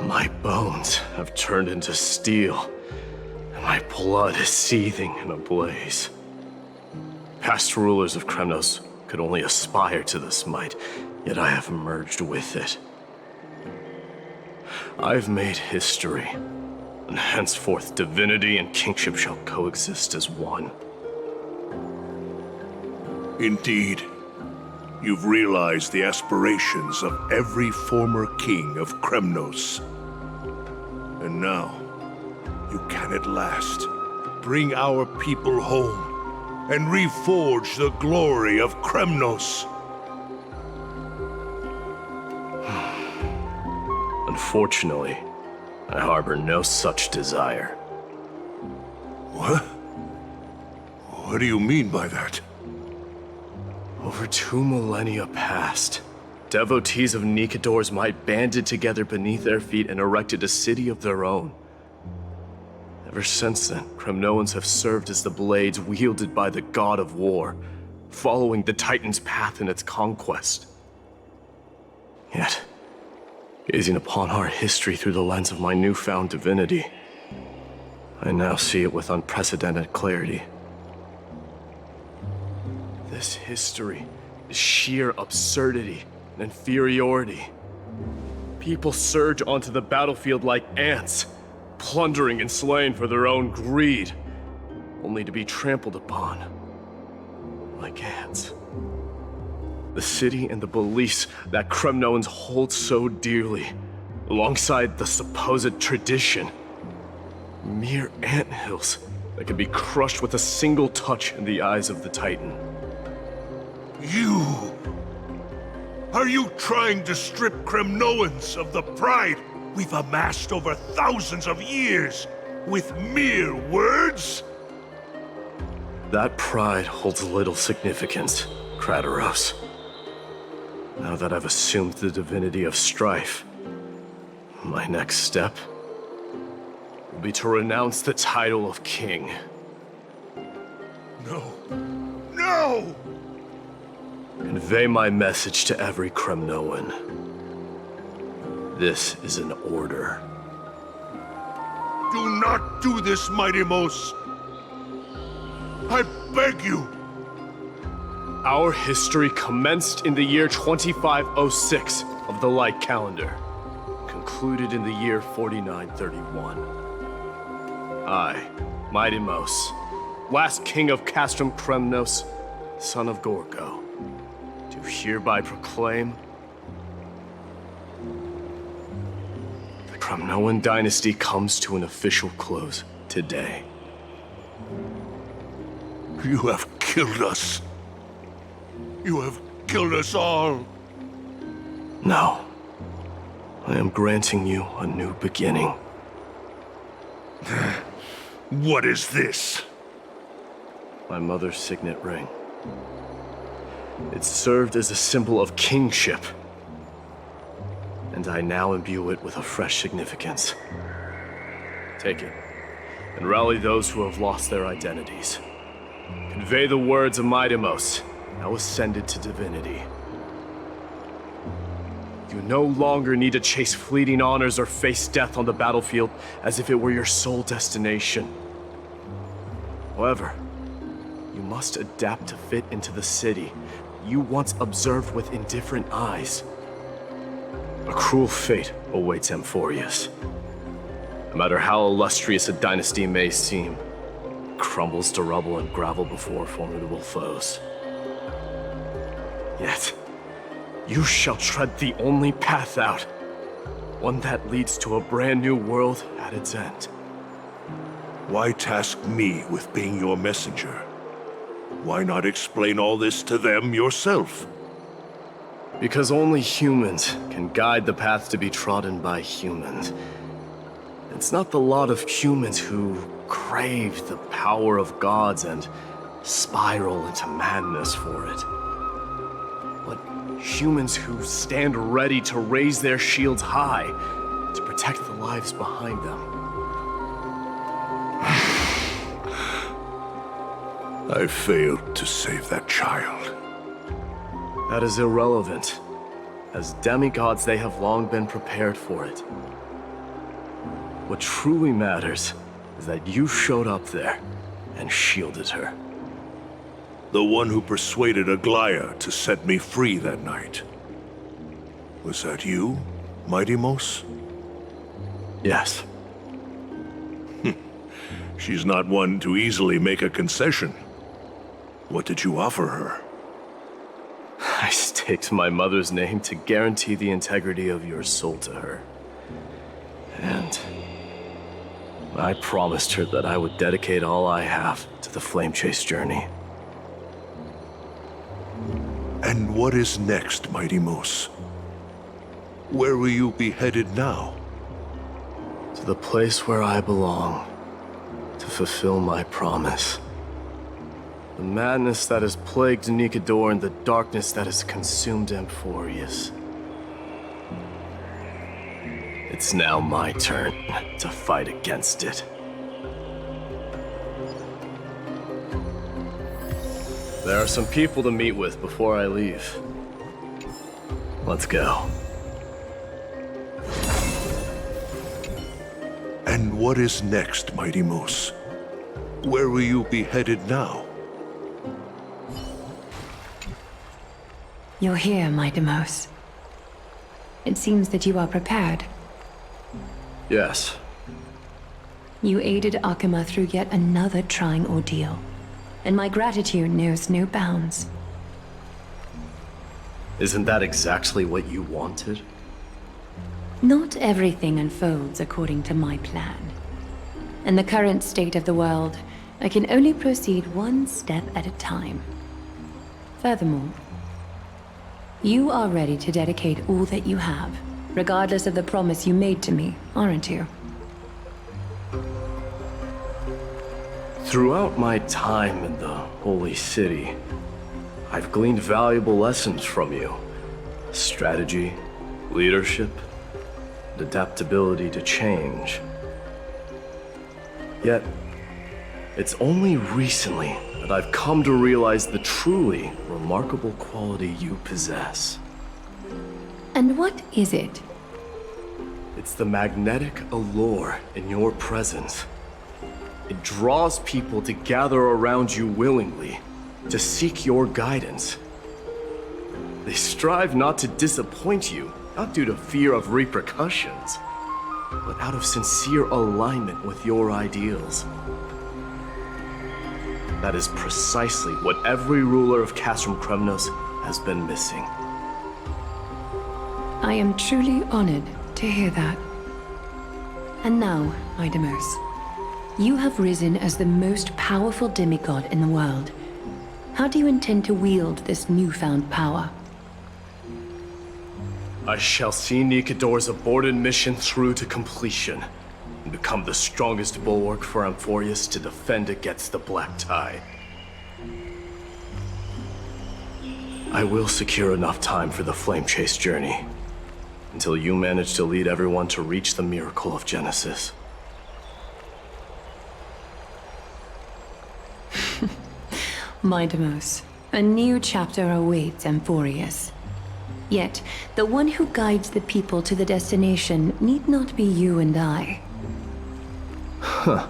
My bones have turned into steel, and my blood is seething in a blaze. Past rulers of Kremnos could only aspire to this might, yet I have merged with it. I've made history, and henceforth divinity and kingship shall coexist as one. Indeed. You've realized the aspirations of every former king of Kremnos. And now, you can at last bring our people home and reforge the glory of Kremnos. Unfortunately, I harbor no such desire. What? What do you mean by that? Over 2 millennia past, devotees of Nikador's might banded together beneath their feet and erected a city of their own. Ever since then, Kremnoans have served as the blades wielded by the god of war, following the Titan's path in its conquest. Yet, gazing upon our history through the lens of my newfound divinity, I now see it with unprecedented clarity. This history is sheer absurdity and inferiority. People surge onto the battlefield like ants, plundering and slaying for their own greed, only to be trampled upon like ants. The city and the beliefs that Kremnoans hold so dearly, alongside the supposed tradition, mere anthills that can be crushed with a single touch in the eyes of the Titan. You! Are you trying to strip Kremnoans of the pride we've amassed over thousands of years with mere words? That pride holds little significance, Kratoros. Now that I've assumed the divinity of strife, my next step will be to renounce the title of king. No. No! Convey my message to every Kremnoan. This is an order. Do not do this, Mighty Mos! I beg you! Our history commenced in the year 2506 of the Light Calendar, concluded in the year 4931. I, Mighty Mos, last king of Castrum Kremnos, son of Gorgo, do hereby proclaim the Kremnoan dynasty comes to an official close today. You have killed us. You have killed us all. No. I am granting you a new beginning. What is this? My mother's signet ring. It served as a symbol of kingship, and I now imbue it with a fresh significance. Take it, and rally those who have lost their identities. Convey the words of Mighty Mos, now ascended to divinity. You no longer need to chase fleeting honors or face death on the battlefield as if it were your sole destination. However, you must adapt to fit into the city you once observed with indifferent eyes. A cruel fate awaits Amphorius. No matter how illustrious a dynasty may seem, it crumbles to rubble and gravel before formidable foes. Yet, you shall tread the only path out, one that leads to a brand new world at its end. Why task me with being your messenger? Why not explain all this to them yourself? Because only humans can guide the path to be trodden by humans. It's not the lot of humans who crave the power of gods and spiral into madness for it. But humans who stand ready to raise their shields high to protect the lives behind them. I failed to save that child. That is irrelevant. As demigods, they have long been prepared for it. What truly matters is that you showed up there and shielded her. The one who persuaded Aglaya to set me free that night. Was that you, Mighty Mos? Yes. She's not one to easily make a concession. What did you offer her? I staked my mother's name to guarantee the integrity of your soul to her. And I promised her that I would dedicate all I have to the Flame Chase journey. And what is next, Mighty Mos? Where will you be headed now? To the place where I belong, to fulfill my promise. The madness that has plagued Nikador and the darkness that has consumed Amphorius. It's now my turn to fight against it. There are some people to meet with before I leave. Let's go. And what is next, Mighty Mos? Where will you be headed now? You're here, my Demos. It seems that you are prepared. Yes. You aided Akuma through yet another trying ordeal, and my gratitude knows no bounds. Isn't that exactly what you wanted? Not everything unfolds according to my plan. In the current state of the world, I can only proceed one step at a time. Furthermore, you are ready to dedicate all that you have, regardless of the promise you made to me, aren't you? Throughout my time in the Holy City, I've gleaned valuable lessons from you. Strategy, leadership, and adaptability to change. Yet, it's only recently that I've come to realize the truly remarkable quality you possess. And what is it? It's the magnetic allure in your presence. It draws people to gather around you willingly, to seek your guidance. They strive not to disappoint you, not due to fear of repercussions, but out of sincere alignment with your ideals. That is precisely what every ruler of Castrum Kremnos has been missing. I am truly honored to hear that. And now, Idemos, you have risen as the most powerful demigod in the world. How do you intend to wield this newfound power? I shall see Nikador's aborted mission through to completion, and become the strongest bulwark for Amphorius to defend against the Black Tide. I will secure enough time for the Flame Chase journey, until you manage to lead everyone to reach the miracle of Genesis. My Demos, a new chapter awaits Amphorius. Yet, the one who guides the people to the destination need not be you and I. Huh.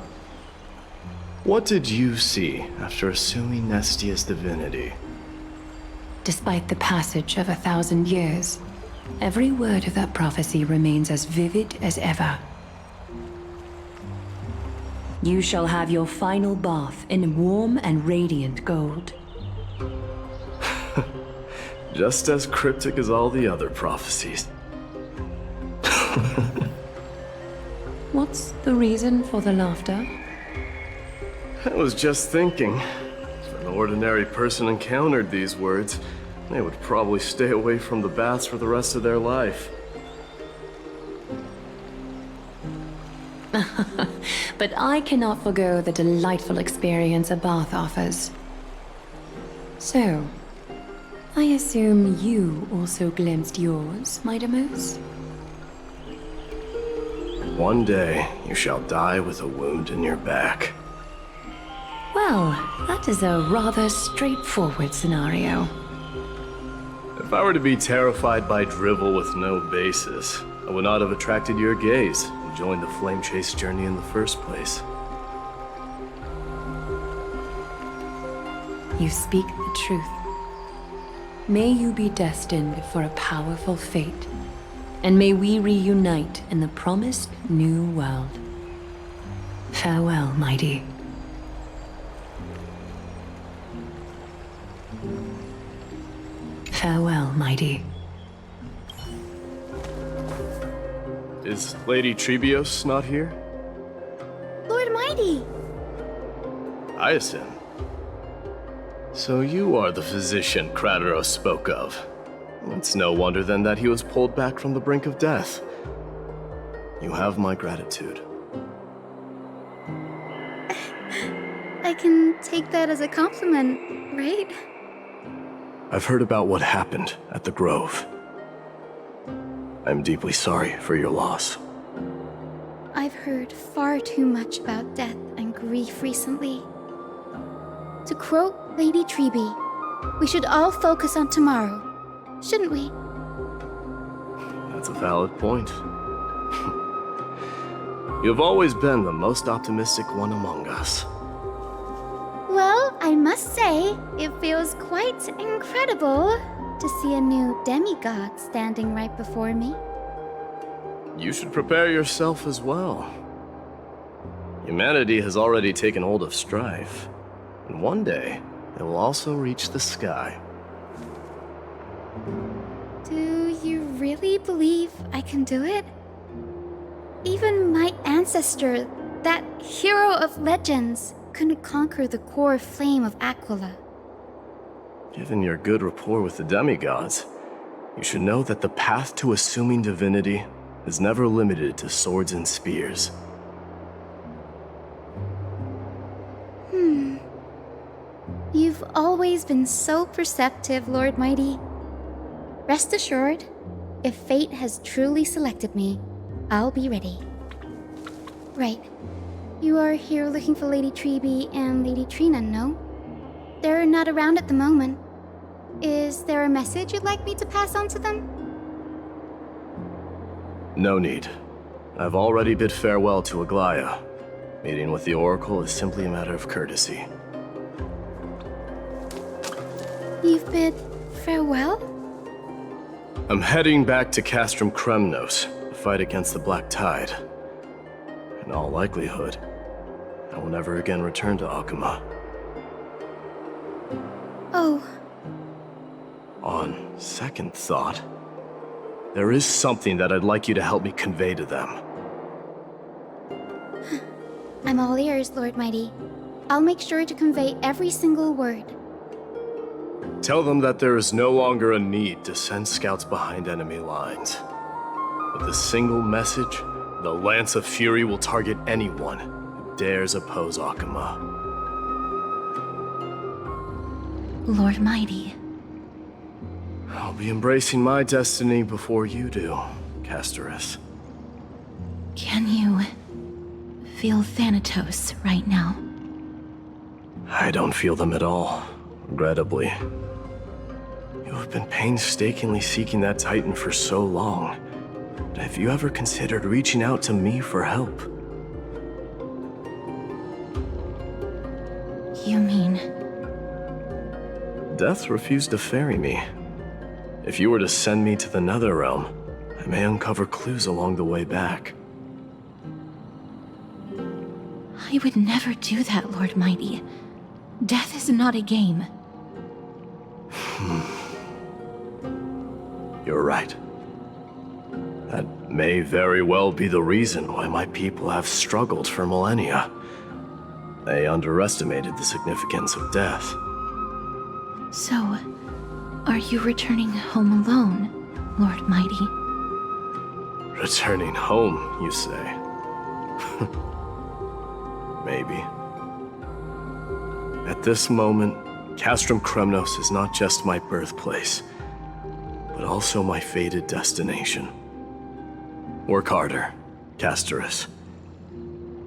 What did you see after assuming Nestia's divinity? Despite the passage of 1,000 years, every word of that prophecy remains as vivid as ever. You shall have your final bath in warm and radiant gold. Just as cryptic as all the other prophecies. What's the reason for the laughter? I was just thinking, if an ordinary person encountered these words, they would probably stay away from the baths for the rest of their life. But I cannot forgo the delightful experience a bath offers. So, I assume you also glimpsed yours, my Demus? One day, you shall die with a wound in your back. Well, that is a rather straightforward scenario. If I were to be terrified by drivel with no basis, I would not have attracted your gaze and joined the flame chase journey in the first place. You speak the truth. May you be destined for a powerful fate, and may we reunite in the promised new world. Farewell, mighty. Farewell, mighty. Is Lady Trebios not here? Lord Mighty! Hyacinth. So you are the physician Krateros spoke of. It's no wonder then that he was pulled back from the brink of death. You have my gratitude. I can take that as a compliment, right? I've heard about what happened at the Grove. I'm deeply sorry for your loss. I've heard far too much about death and grief recently. To quote Lady Treeby, we should all focus on tomorrow, shouldn't we? That's a valid point. You've always been the most optimistic one among us. Well, I must say, it feels quite incredible to see a new demigod standing right before me. You should prepare yourself as well. Humanity has already taken hold of strife, and one day it will also reach the sky. Do you really believe I can do it? Even my ancestor, that hero of legends, couldn't conquer the core flame of Aquila. Given your good rapport with the demigods, you should know that the path to assuming divinity is never limited to swords and spears. You've always been so perceptive, Lord Mighty. Rest assured, if fate has truly selected me, I'll be ready. Right. You are here looking for Lady Treeby and Lady Trina, no? They're not around at the moment. Is there a message you'd like me to pass on to them? No need. I've already bid farewell to Aglaya. Meeting with the Oracle is simply a matter of courtesy. You've bid farewell? I'm heading back to Castrum Kremnos to fight against the Black Tide. In all likelihood, I will never again return to Akuma. Oh. On second thought, there is something that I'd like you to help me convey to them. I'm all ears, Lord Mighty. I'll make sure to convey every single word. Tell them that there is no longer a need to send scouts behind enemy lines. With a single message, the Lance of Fury will target anyone who dares oppose Akuma. Lord Mighty. I'll be embracing my destiny before you do, Casterus. Can you feel Thanatos right now? I don't feel them at all, regrettably. You have been painstakingly seeking that Titan for so long. But have you ever considered reaching out to me for help? You mean... Death refused to ferry me. If you were to send me to the Netherrealm, I may uncover clues along the way back. I would never do that, Lord Mighty. Death is not a game. You're right. That may very well be the reason why my people have struggled for millennia. They underestimated the significance of death. So, are you returning home alone, Lord Mighty? Returning home, you say? Maybe. At this moment, Castrum Kremnos is not just my birthplace, but also my fated destination. Work harder, Castorus.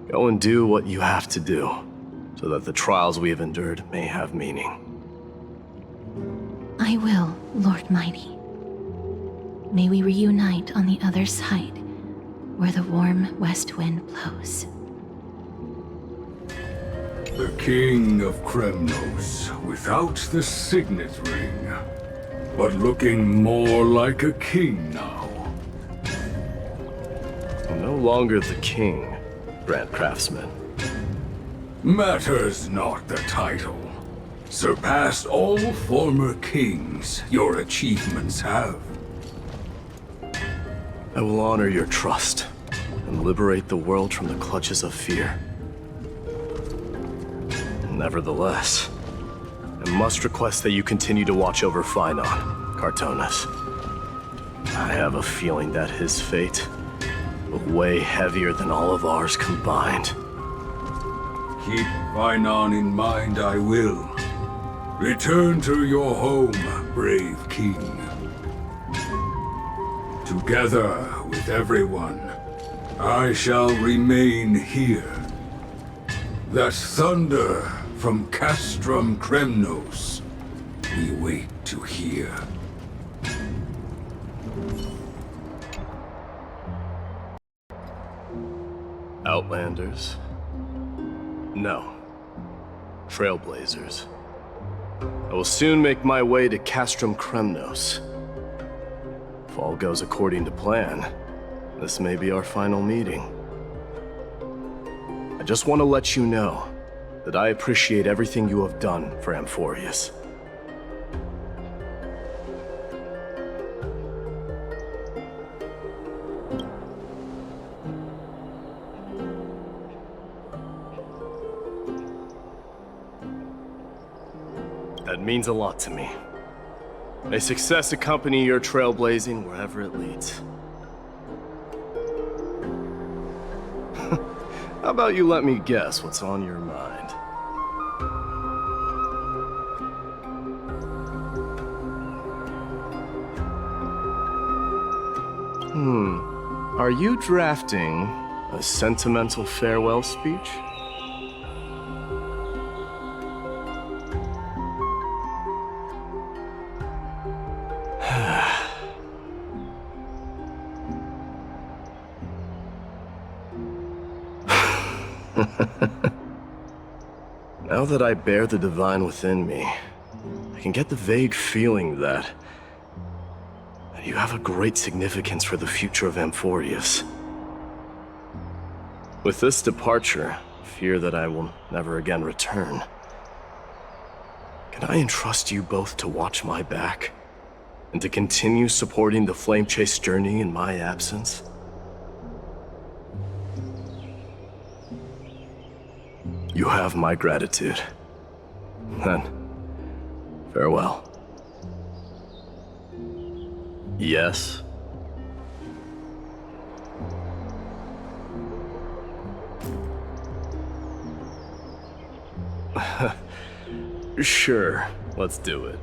Go and do what you have to do, so that the trials we have endured may have meaning. I will, Lord Mighty. May we reunite on the other side, where the warm west wind blows. The King of Kremnos, without the signet ring, but looking more like a king now. No longer the king, Grand Craftsman. Matters not the title. Surpassed all former kings your achievements have. I will honor your trust and liberate the world from the clutches of fear. Nevertheless, I must request that you continue to watch over Phainon, Cartonis. I have a feeling that his fate will weigh heavier than all of ours combined. Keep Phainon in mind, I will. Return to your home, brave king. Together with everyone, I shall remain here. That thunder from Castrum Kremnos, we wait to hear. Outlanders? No. Trailblazers. I will soon make my way to Castrum Kremnos. If all goes according to plan, this may be our final meeting. I just want to let you know that I appreciate everything you have done for Amphorius. That means a lot to me. May success accompany your trailblazing wherever it leads. How about you let me guess what's on your mind? Are you drafting a sentimental farewell speech? Now that I bear the divine within me, I can get the vague feeling that you have a great significance for the future of Amphorius. With this departure, I fear that I will never again return. Can I entrust you both to watch my back, and to continue supporting the Flame Chase journey in my absence? You have my gratitude. Then, farewell. Yes? Sure, let's do it.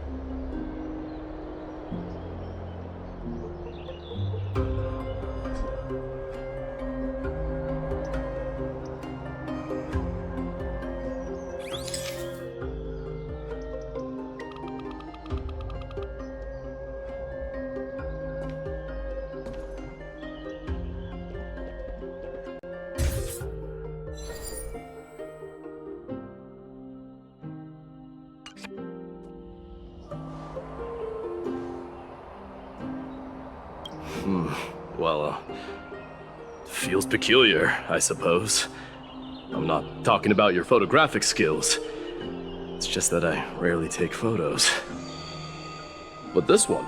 Well, feels peculiar, I suppose. I'm not talking about your photographic skills. It's just that I rarely take photos. But this one,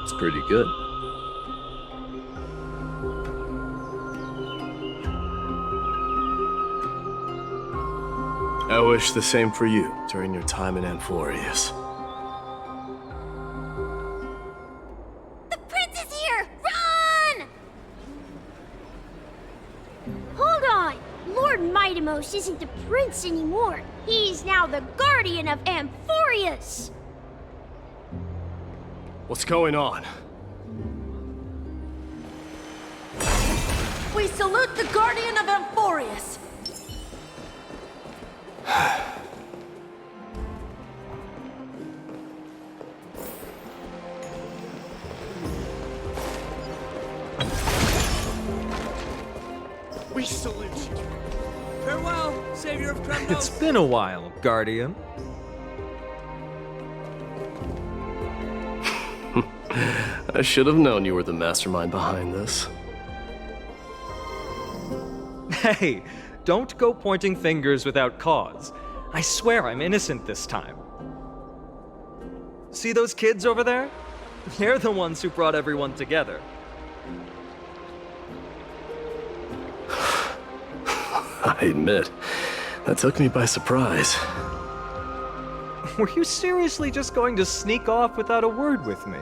it's pretty good. I wish the same for you during your time in Amphorius. The prince is here! Run! Hold on! Lord Mightimos isn't the prince anymore. He's now the guardian of Amphorius! What's going on? We salute the guardian of Amphorius! We salute you. Farewell, savior of Kremnos. It's been a while, Guardian. I should have known you were the mastermind behind this. Hey, don't go pointing fingers without cause. I swear I'm innocent this time. See those kids over there? They're the ones who brought everyone together. I admit, that took me by surprise. Were you seriously just going to sneak off without a word with me?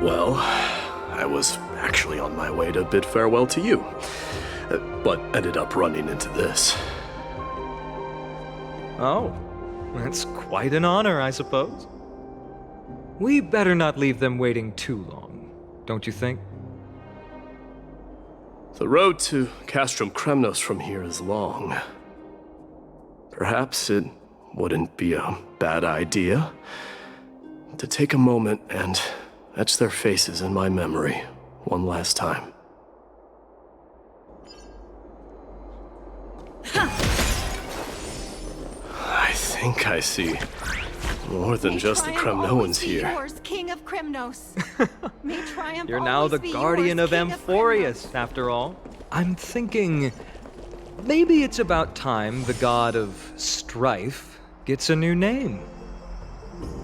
Well, I was actually on my way to bid farewell to you, but ended up running into this. Oh, that's quite an honor, I suppose. We better not leave them waiting too long, don't you think? The road to Castrum Kremnos from here is long. Perhaps it wouldn't be a bad idea to take a moment and etch their faces in my memory one last time. I think I see more than just the Kremnoans here. Yours, King of Kremnos. May triumph You're now the always be guardian yours, of King Amphorius, after all. I'm thinking maybe it's about time the god of strife gets a new name.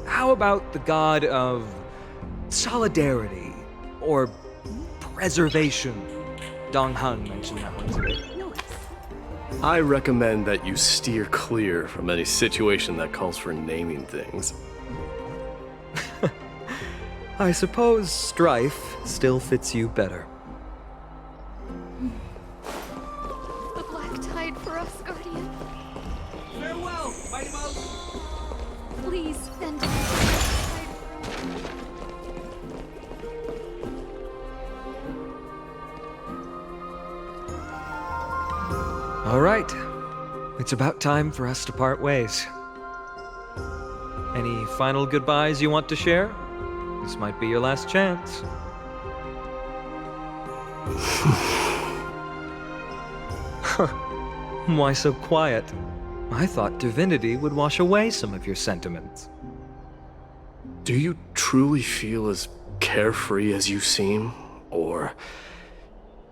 How about the god of solidarity or preservation? Dong Han mentioned that one today. I recommend that you steer clear from any situation that calls for naming things. I suppose strife still fits you better. The black tide for us, Guardian. Farewell, Mightimos. Please send us. All right. It's about time for us to part ways. Any final goodbyes you want to share? This might be your last chance. Why so quiet? I thought divinity would wash away some of your sentiments. Do you truly feel as carefree as you seem? Or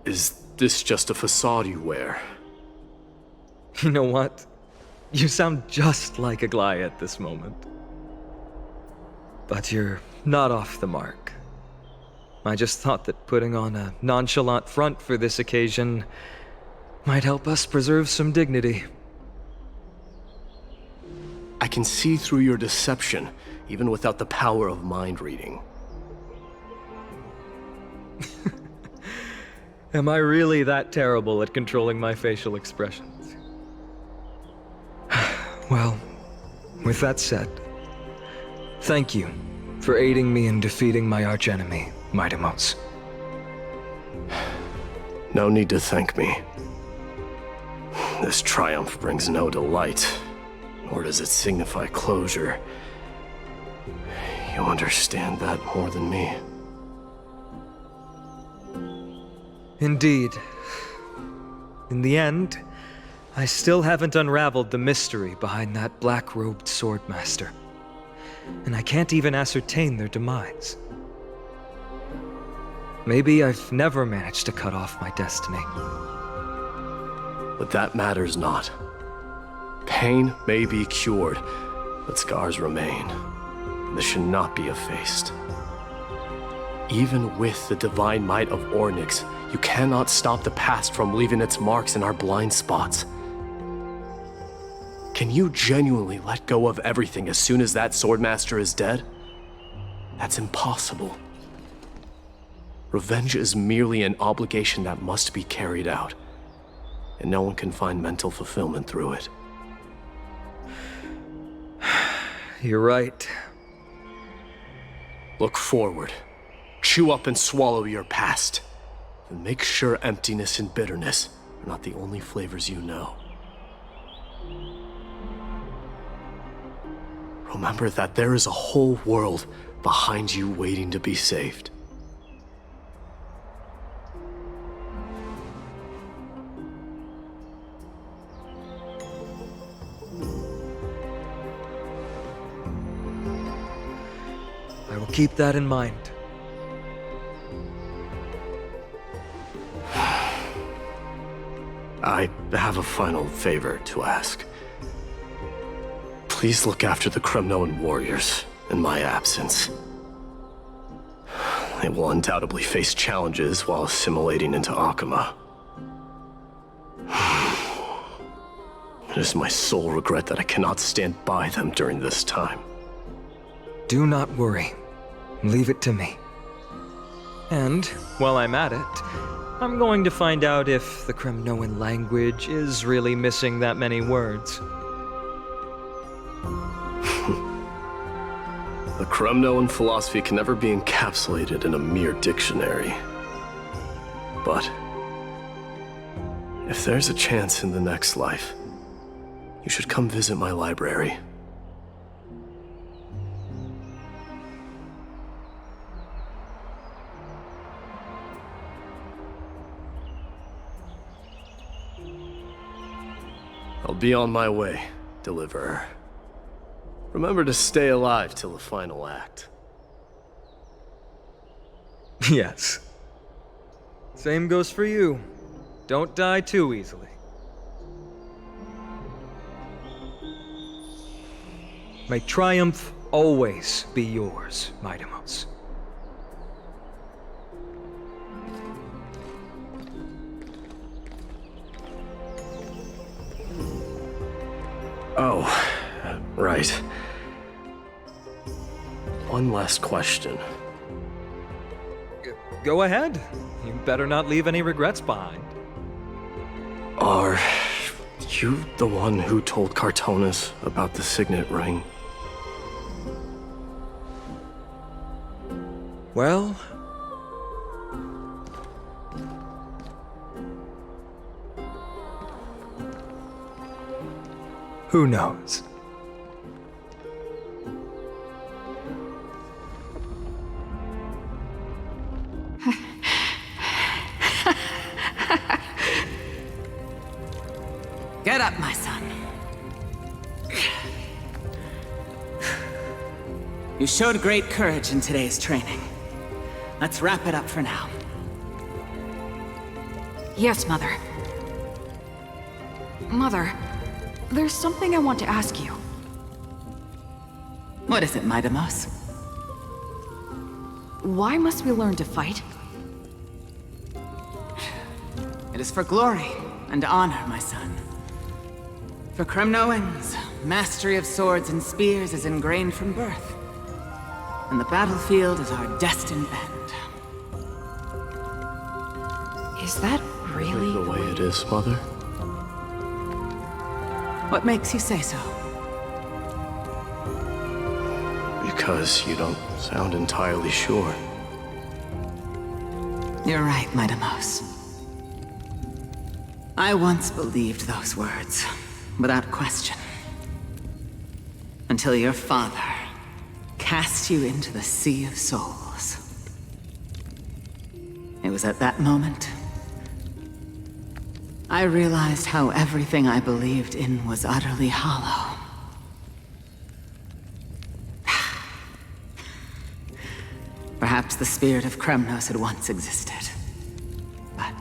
is this just a facade you wear? You know what? You sound just like a Glai at this moment. But you're not off the mark. I just thought that putting on a nonchalant front for this occasion might help us preserve some dignity. I can see through your deception, even without the power of mind reading. Am I really that terrible at controlling my facial expressions? Well, with that said, thank you for aiding me in defeating my archenemy, Mightimos. No need to thank me. This triumph brings no delight, nor does it signify closure. You understand that more than me. Indeed. In the end, I still haven't unraveled the mystery behind that black-robed swordmaster. and I can't even ascertain their demise. Maybe I've never managed to cut off my destiny. But that matters not. Pain may be cured, but scars remain. This should not be effaced. Even with the divine might of Ornyx, you cannot stop the past from leaving its marks in our blind spots. Can you genuinely let go of everything as soon as that Swordmaster is dead? That's impossible. Revenge is merely an obligation that must be carried out, and no one can find mental fulfillment through it. You're right. Look forward. Chew up and swallow your past. And make sure emptiness and bitterness are not the only flavors you know. Remember that there is a whole world behind you waiting to be saved. I will keep that in mind. I have a final favor to ask. Please look after the Kremnoan warriors in my absence. They will undoubtedly face challenges while assimilating into Akama. It is my sole regret that I cannot stand by them during this time. Do not worry. Leave it to me. And, while I'm at it, I'm going to find out if the Kremnoan language is really missing that many words. The Kremnoan philosophy can never be encapsulated in a mere dictionary. But if there's a chance in the next life, you should come visit my library. I'll be on my way, Deliverer. Remember to stay alive till the final act. Yes. Same goes for you. Don't die too easily. May triumph always be yours, Midamos. Oh, right. One last question. Go ahead. You better not leave any regrets behind. Are you the one who told Cartonis about the signet ring? Well... who knows? Get up, my son. You showed great courage in today's training. Let's wrap it up for now. Yes, Mother. Mother, there's something I want to ask you. What is it, Midamos? Why must we learn to fight? It is for glory and honor, my son. For Kremnoans, mastery of swords and spears is ingrained from birth. And the battlefield is our destined end. Is that really the way it is, Mother? What makes you say so? Because you don't sound entirely sure. You're right, Midamos. I once believed those words, without question. Until your father cast you into the Sea of Souls. It was at that moment I realized how everything I believed in was utterly hollow. Perhaps the spirit of Kremnos had once existed. But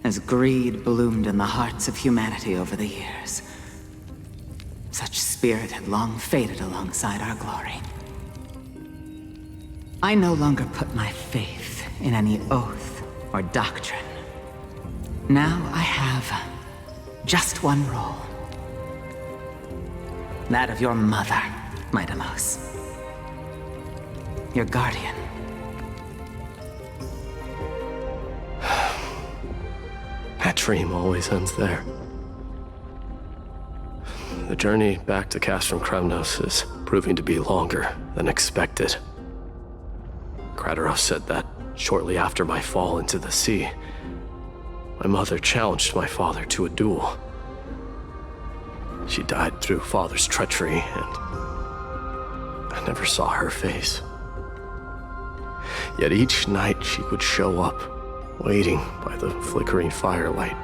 as greed bloomed in the hearts of humanity over the years, such spirit had long faded alongside our glory. I no longer put my faith in any oath or doctrine. Now I have just one role. That of your mother, my Deimos. Your guardian. That dream always ends there. The journey back to Castrum Kremnos is proving to be longer than expected. Kratoros said that shortly after my fall into the sea, my mother challenged my father to a duel. She died through father's treachery, and I never saw her face. Yet each night she would show up, waiting by the flickering firelight.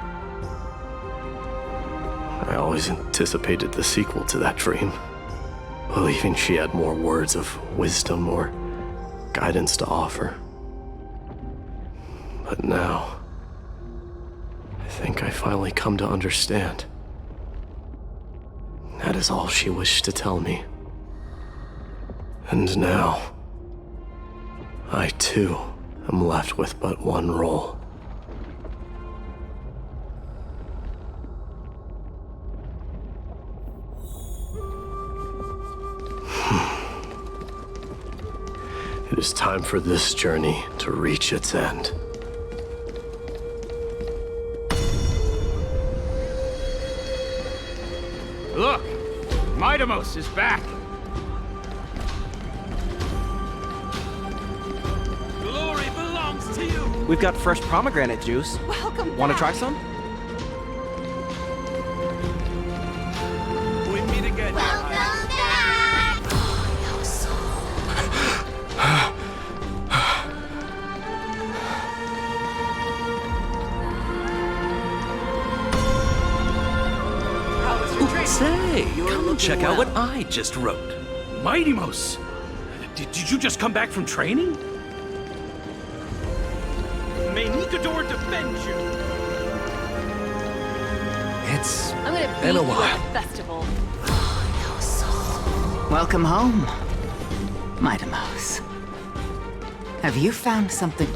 I always anticipated the sequel to that dream, believing she had more words of wisdom or guidance to offer. But now, I think I finally come to understand. That is all she wished to tell me. And now, I too am left with but one role. It is time for this journey to reach its end. Look! My Deimos is back! Glory belongs to you! We've got fresh pomegranate juice. Welcome Want to back. try some? We meet again. Welcome back! Say, come check out what I just wrote. My Deimos! Did you just come back from training? May Nikador defend you! It's I'm gonna beat been a you while. at the festival. Welcome home, my Deimos. Have you found something?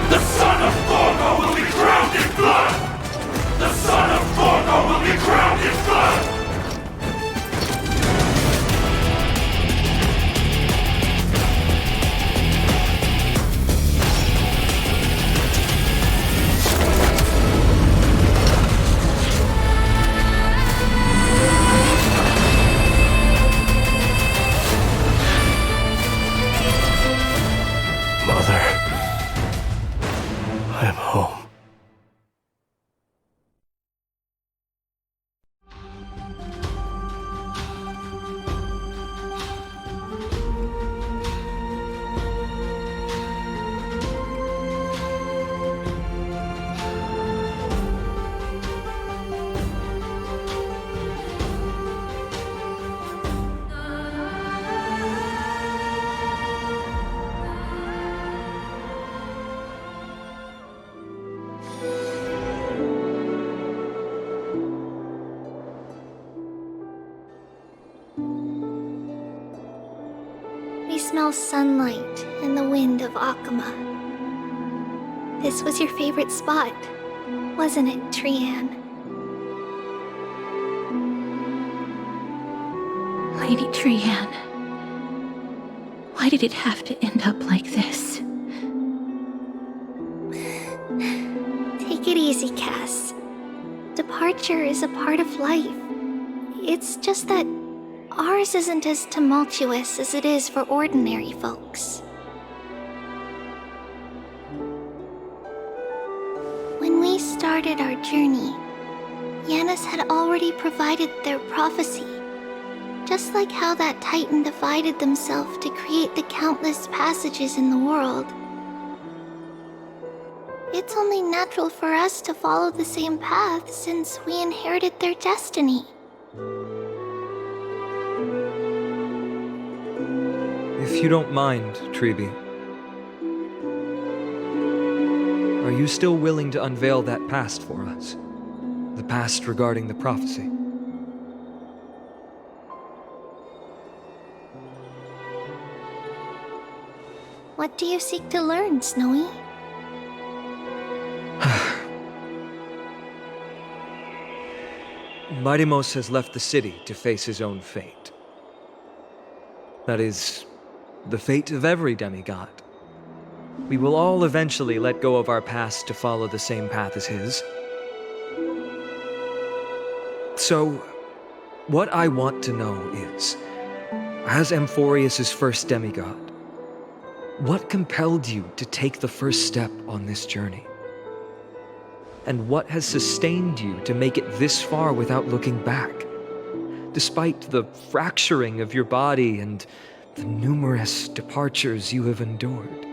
The son of Forgo will be crowned in blood! The son of Forgo will be crowned in blood! Mother, I am home. We smell sunlight and the wind of Akama. This was your favorite spot, wasn't it, Trian? Lady Trian, why did it have to end up like this? Take it easy, Cass. Departure is a part of life. It's just that ours isn't as tumultuous as it is for ordinary folks. When we started our journey, Yanis had already provided their prophecy, Just like how that Titan divided themselves to create the countless passages in the world. It's only natural for us to follow the same path since we inherited their destiny. If you don't mind, Treeby, are you still willing to unveil that past for us? The past regarding the prophecy? What do you seek to learn, Snowy? Midimos has left the city to face his own fate. That is, the fate of every demigod. We will all eventually let go of our past to follow the same path as his. So, what I want to know is, as Amphorius' first demigod, what compelled you to take the first step on this journey? And what has sustained you to make it this far without looking back? Despite the fracturing of your body and the numerous departures you have endured.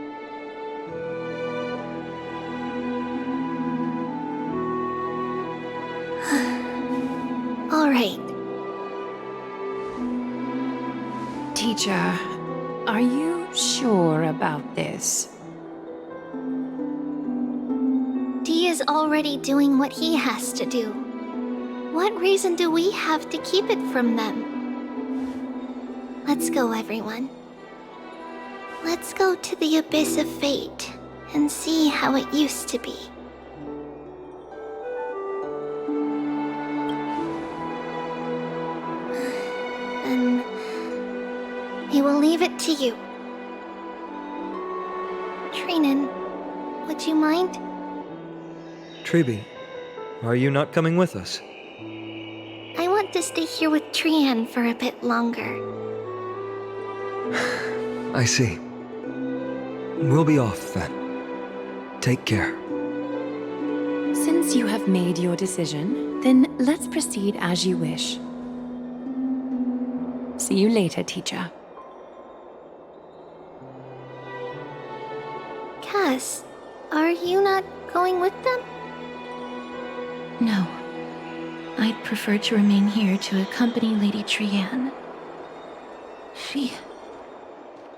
All right. Teacher, are you sure about this? Dee is already doing what he has to do. What reason do we have to keep it from them? Let's go, everyone. Let's go to the Abyss of Fate and see how it used to be. And we will leave it to you. Trinan, would you mind? Treeby, are you not coming with us? I want to stay here with Trian for a bit longer. I see. We'll be off then. Take care. Since you have made your decision, then let's proceed as you wish. See you later, teacher. Cass, are you not going with them? No. I'd prefer to remain here to accompany Lady Trian. She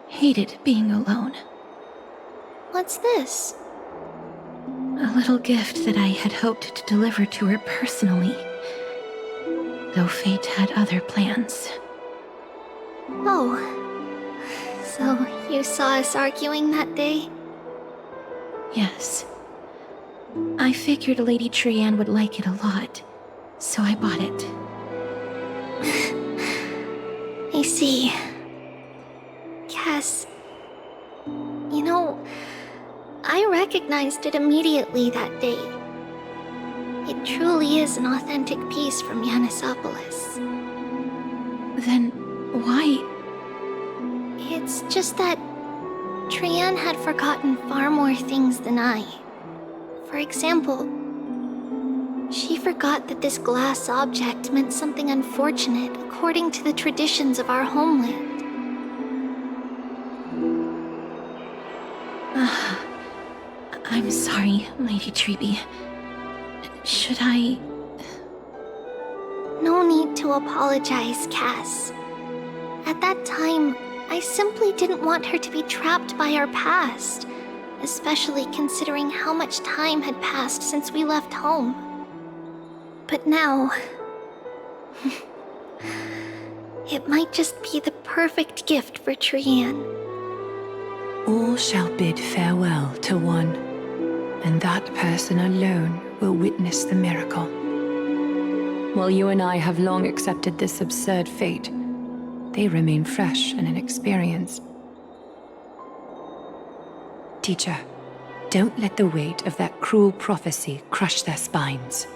hated being alone. What's this? A little gift that I had hoped to deliver to her personally, though fate had other plans. Oh. So you saw us arguing that day? Yes. I figured Lady Trian would like it a lot, so I bought it. I see. Cass, you know, I recognized it immediately that day. It truly is an authentic piece from Yanisopolis. Then why? It's just that Trian had forgotten far more things than I. For example, she forgot that this glass object meant something unfortunate according to the traditions of our homeland. I'm sorry, Lady Treeby. Should I... No need to apologize, Cass. At that time, I simply didn't want her to be trapped by our past, especially considering how much time had passed since we left home. But now... it might just be the perfect gift for Trian. All shall bid farewell to one, and that person alone will witness the miracle. While you and I have long accepted this absurd fate, they remain fresh and inexperienced. Teacher, don't let the weight of that cruel prophecy crush their spines.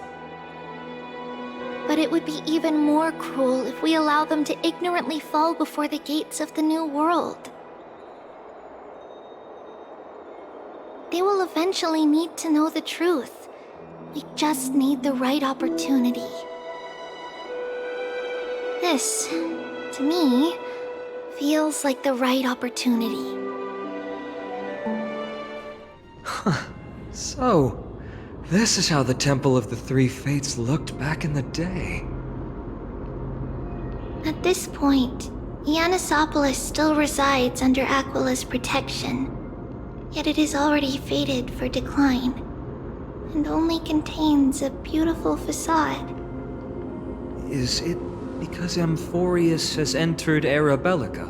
But it would be even more cruel if we allow them to ignorantly fall before the gates of the new world. They will eventually need to know the truth. We just need the right opportunity. This, to to me, feels like the right opportunity. So, this is how the Temple of the Three Fates looked back in the day. At this point, Ianisopolis still resides under Aquila's protection, yet it is already fated for decline, and only contains a beautiful facade. Is it because Amphorius has entered Arabellica?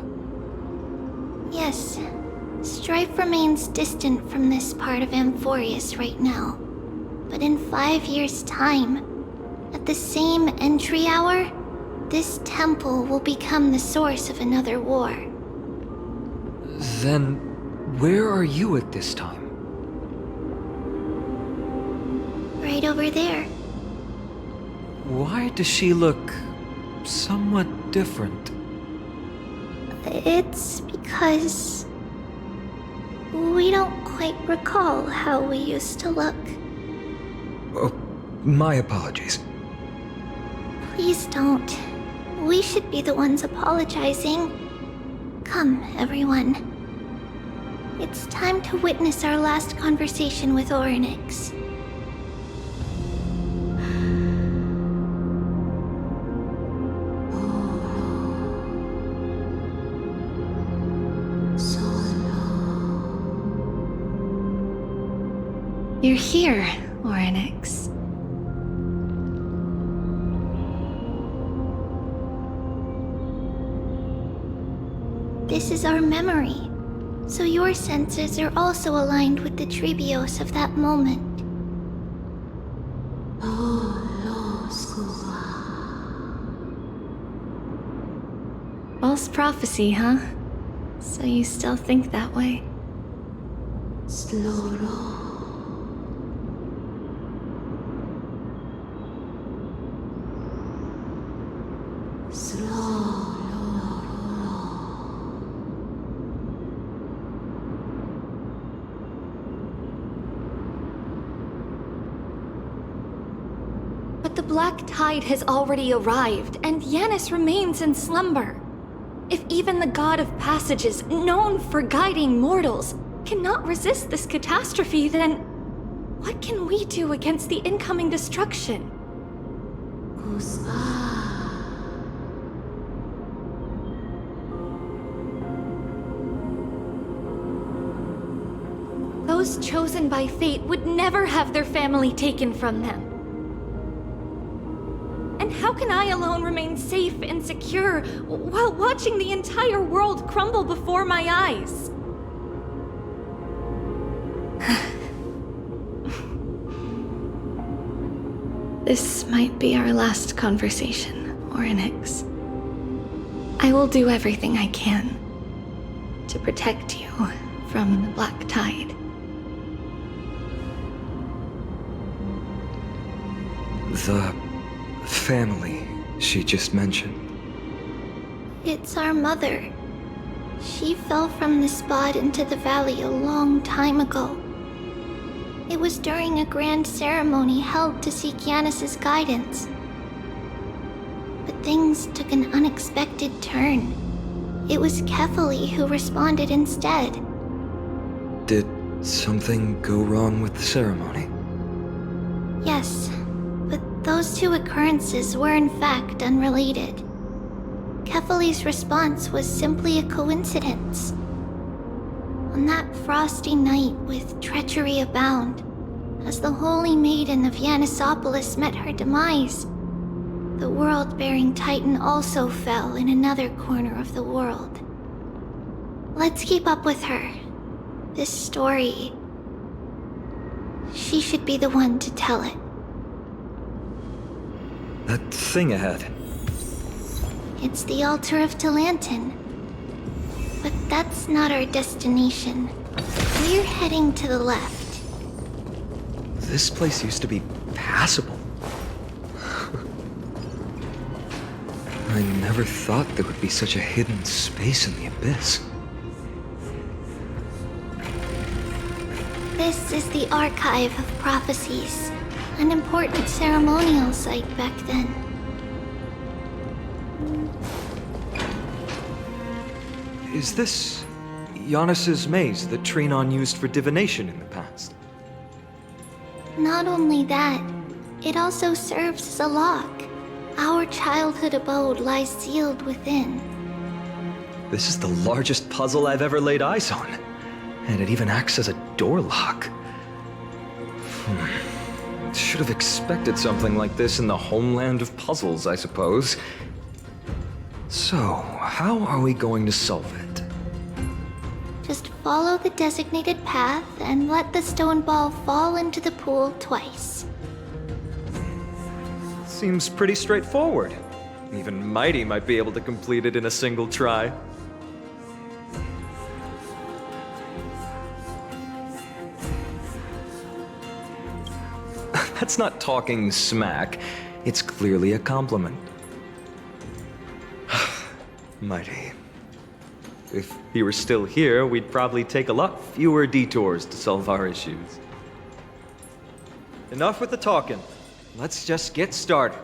Yes, strife remains distant from this part of Amphorius right now. But in 5 years' time, at the same entry hour, this temple will become the source of another war. Then, where are you at this time? Right over there. Why does she look somewhat different? It's because we don't quite recall how we used to look. Oh, my apologies. Please don't. We should be the ones apologizing. Come, everyone. It's time to witness our last conversation with Orynyx. You're here, Orynyx. This is our memory, so your senses are also aligned with the Trebios of that moment. False prophecy, huh? So you still think that way? But the Black Tide has already arrived, and Yanis remains in slumber. If even the God of Passages, known for guiding mortals, cannot resist this catastrophe, then what can we do against the incoming destruction? Those chosen by fate would never have their family taken from them. And how can I alone remain safe and secure while watching the entire world crumble before my eyes? This might be our last conversation, Orynyx. I will do everything I can to protect you from the Black Tide. The family she just mentioned. It's our mother. She fell from the spot into the valley a long time ago. It was during a grand ceremony held to seek Yanis's guidance. But things took an unexpected turn. It was Kefali who responded instead. Did something go wrong with the ceremony? Yes, but those two occurrences were in fact unrelated. Kefali's response was simply a coincidence. On that frosty night with treachery abound, as the Holy Maiden of Yanisopolis met her demise, the world-bearing Titan also fell in another corner of the world. Let's keep up with her. This story... she should be the one to tell it. That thing ahead. It's the altar of Talantin. But that's not our destination. We're heading to the left. This place used to be passable. I never thought there would be such a hidden space in the abyss. This is the Archive of Prophecies, an important ceremonial site back then. Is this Giannis's maze that Trinon used for divination in the past? Not only that, it also serves as a lock. Our childhood abode lies sealed within. This is the largest puzzle I've ever laid eyes on. And it even acts as a door lock. Should have expected something like this in the homeland of puzzles, I suppose. So, how are we going to solve it? Just follow the designated path and let the stone ball fall into the pool twice. Seems pretty straightforward. Even Mighty might be able to complete it in a single try. That's not talking smack. It's clearly a compliment. Mighty. If he were still here, we'd probably take a lot fewer detours to solve our issues. Enough with the talking. Let's just get started.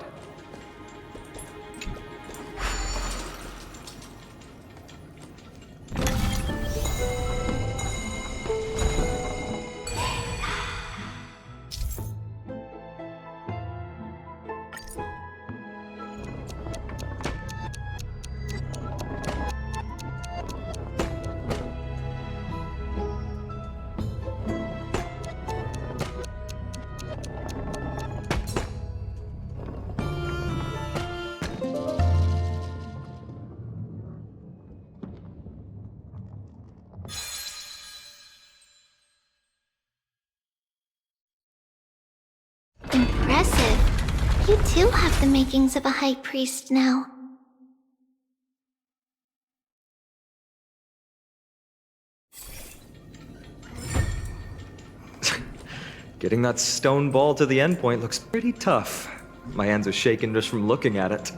Impressive. You too have the makings of a high priest now. Getting that stone ball to the endpoint looks pretty tough. My hands are shaking just from looking at it.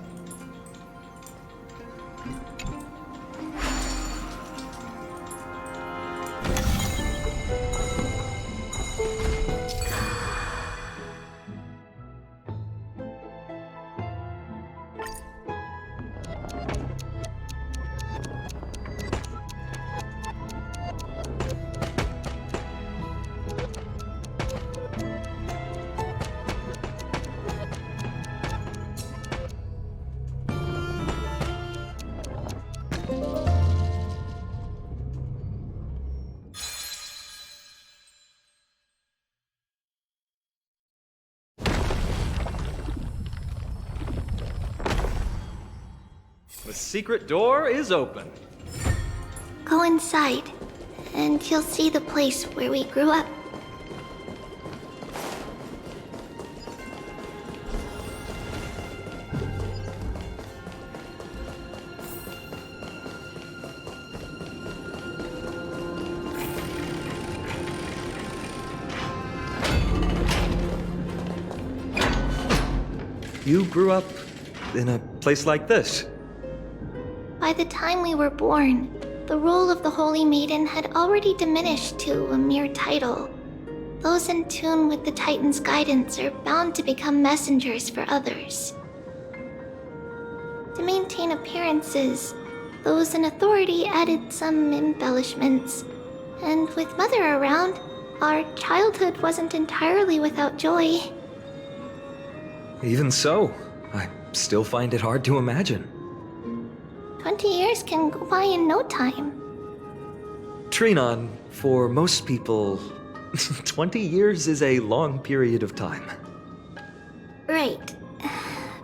The secret door is open. Go inside, and you'll see the place where we grew up. You grew up in a place like this? By the time we were born, the role of the Holy Maiden had already diminished to a mere title. Those in tune with the Titan's guidance are bound to become messengers for others. To maintain appearances, those in authority added some embellishments. And with Mother around, our childhood wasn't entirely without joy. Even so, I still find it hard to imagine. 20 years can go by in no time. Trinon, for most people, 20 years is a long period of time. Right.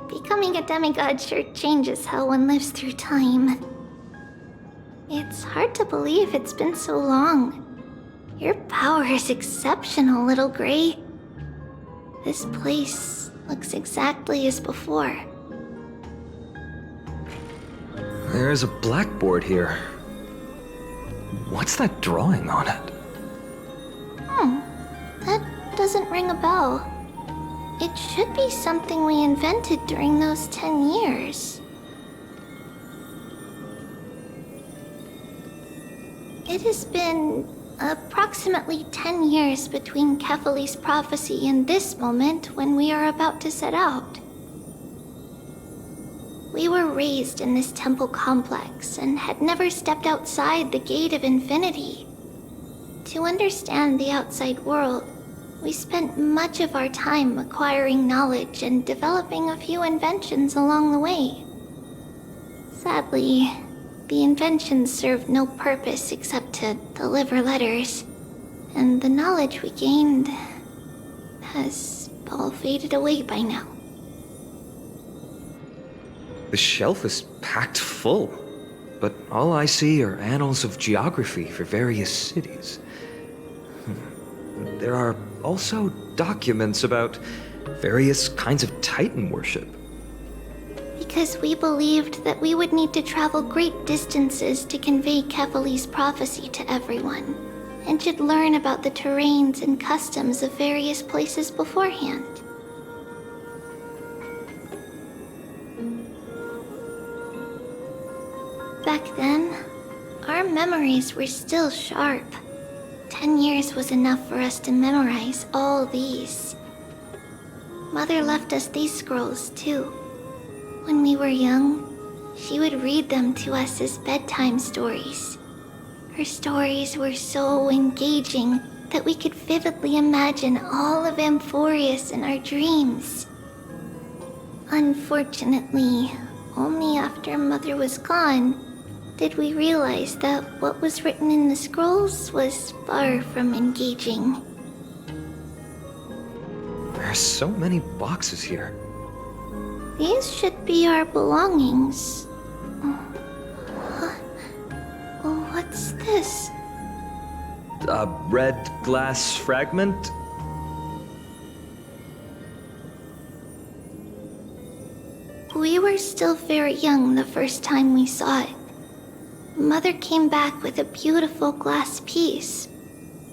Becoming a demigod sure changes how one lives through time. It's hard to believe it's been so long. Your power is exceptional, Little Gray. This place looks exactly as before. There's a blackboard here. What's that drawing on it? That doesn't ring a bell. It should be something we invented during those 10 years. It has been approximately 10 years between Kefali's prophecy and this moment when we are about to set out. We were raised in this temple complex and had never stepped outside the gate of infinity. To understand the outside world, we spent much of our time acquiring knowledge and developing a few inventions along the way. Sadly, the inventions served no purpose except to deliver letters, and the knowledge we gained has all faded away by now. The shelf is packed full, but all I see are annals of geography for various cities. There are also documents about various kinds of Titan worship. Because we believed that we would need to travel great distances to convey Kefali's prophecy to everyone, and should learn about the terrains and customs of various places beforehand. Back then, our memories were still sharp. 10 years was enough for us to memorize all these. Mother left us these scrolls too. When we were young, she would read them to us as bedtime stories. Her stories were so engaging that we could vividly imagine all of Amphorius in our dreams. Unfortunately, only after Mother was gone did we realize that what was written in the scrolls was far from engaging. There are so many boxes here. These should be our belongings. What's this? A red glass fragment? We were still very young the first time we saw it. Mother came back with a beautiful glass piece,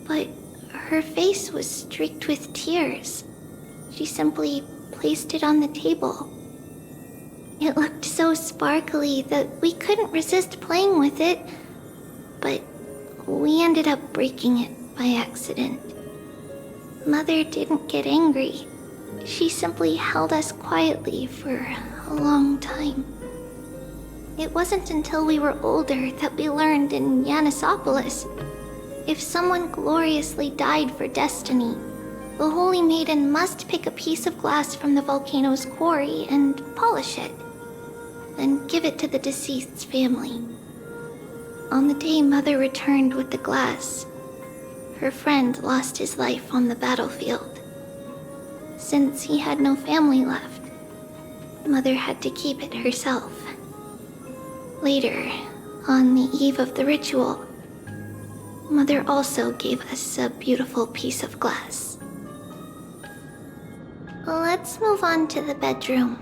but her face was streaked with tears. She simply placed it on the table. It looked so sparkly that we couldn't resist playing with it, but we ended up breaking it by accident. Mother didn't get angry. She simply held us quietly for a long time. It wasn't until we were older that we learned in Yanissopolis, if someone gloriously died for destiny, the Holy Maiden must pick a piece of glass from the volcano's quarry and polish it, then give it to the deceased's family. On the day Mother returned with the glass, her friend lost his life on the battlefield. Since he had no family left, Mother had to keep it herself. Later, on the eve of the ritual, Mother also gave us a beautiful piece of glass. Let's move on to the bedroom.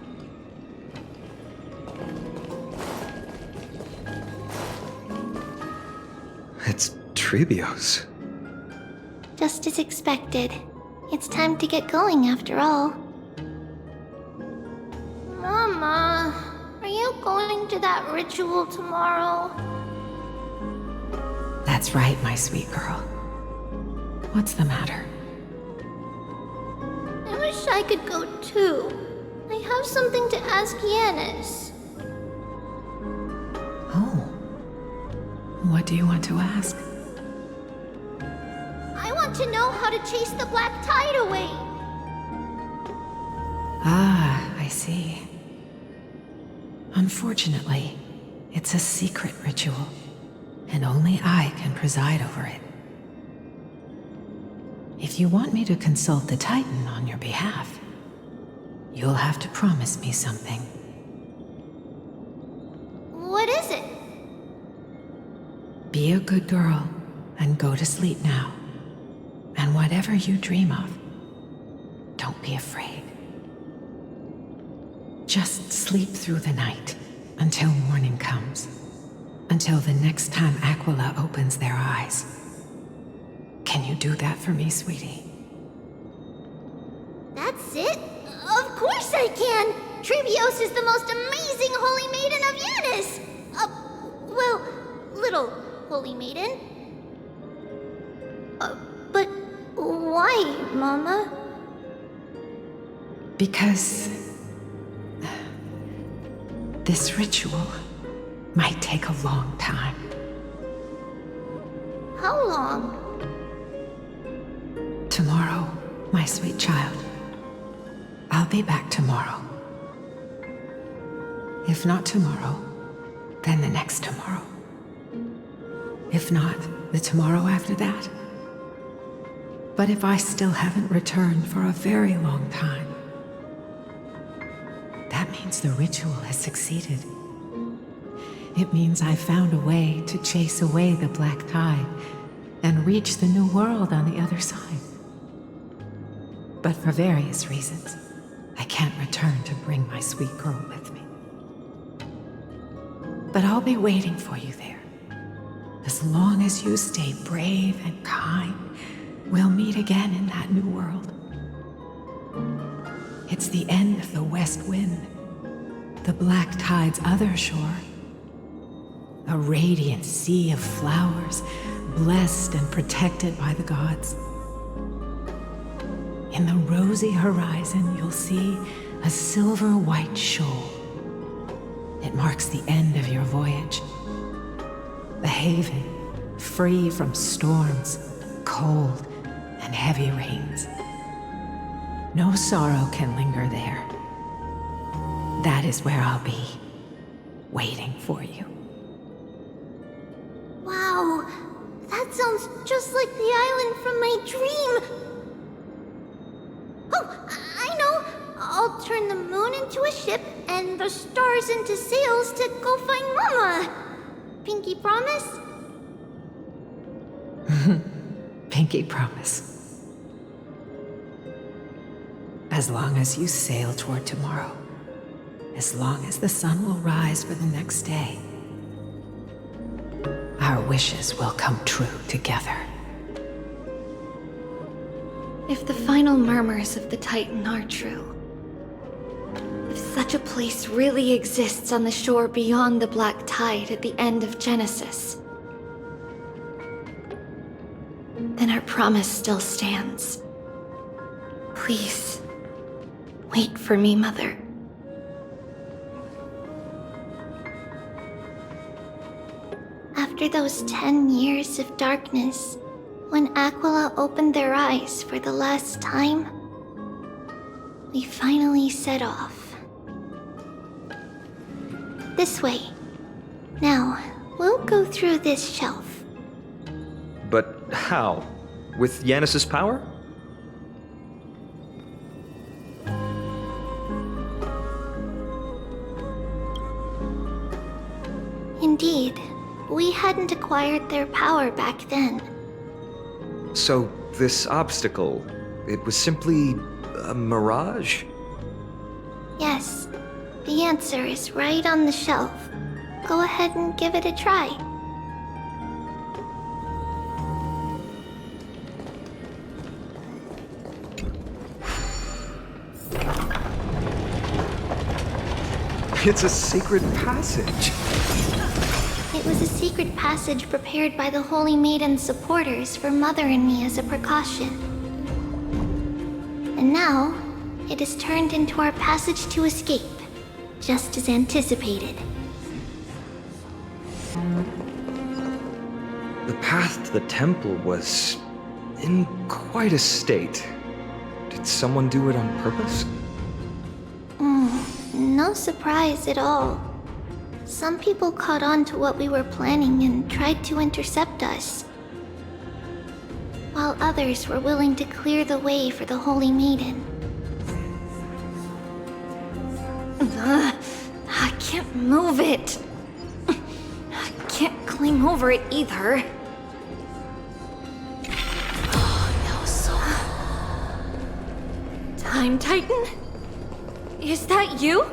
It's Trebios. Just as expected. It's time to get going after all. Mama, are you going to that ritual tomorrow? That's right, my sweet girl. What's the matter? I wish I could go too. I have something to ask Yanis. Oh. What do you want to ask? I want to know how to chase the black tide away. Ah, I see. Unfortunately, it's a secret ritual, and only I can preside over it. If you want me to consult the Titan on your behalf, you'll have to promise me something. What is it? Be a good girl and go to sleep now. And whatever you dream of, don't be afraid. Just sleep through the night until morning comes. Until the next time Aquila opens their eyes. Can you do that for me, sweetie? That's it? Of course I can! Trebios is the most amazing Holy Maiden of Yanis! Well, little Holy Maiden. But why, Mama? This ritual might take a long time. How long? Tomorrow, my sweet child. I'll be back tomorrow. If not tomorrow, then the next tomorrow. If not, the tomorrow after that. But if I still haven't returned for a very long time, that means the ritual has succeeded. It means I found a way to chase away the black tide and reach the new world on the other side. But for various reasons, I can't return to bring my sweet girl with me. But I'll be waiting for you there. As long as you stay brave and kind, we'll meet again in that new world. It's the end of the west wind, the black tide's other shore. A radiant sea of flowers, blessed and protected by the gods. In the rosy horizon, you'll see a silver-white shoal. It marks the end of your voyage. A haven, free from storms, cold, and heavy rains. No sorrow can linger there. That is where I'll be, waiting for you. Wow, that sounds just like the island from my dream. Oh, I know. I'll turn the moon into a ship and the stars into sails to go find Mama. Pinky promise? Pinky promise. As long as you sail toward tomorrow, as long as the sun will rise for the next day, our wishes will come true together. If the final murmurs of the Titan are true, if such a place really exists on the shore beyond the black tide at the end of Genesis, then our promise still stands. Please, wait for me, Mother. After those 10 years of darkness, when Aquila opened their eyes for the last time, we finally set off. This way. Now, we'll go through this shelf. But how? With Yanis's power? Indeed, we hadn't acquired their power back then. So, this obstacle, it was simply a mirage? Yes, the answer is right on the shelf. Go ahead and give it a try. It's a secret passage. It was a secret passage prepared by the Holy Maiden's supporters for Mother and me as a precaution. And now, it is turned into our passage to escape, just as anticipated. The path to the temple was in quite a state. Did someone do it on purpose? No surprise at all. Some people caught on to what we were planning and tried to intercept us, while others were willing to clear the way for the Holy Maiden. I can't move it. I can't climb over it either. Time Titan? Is that you?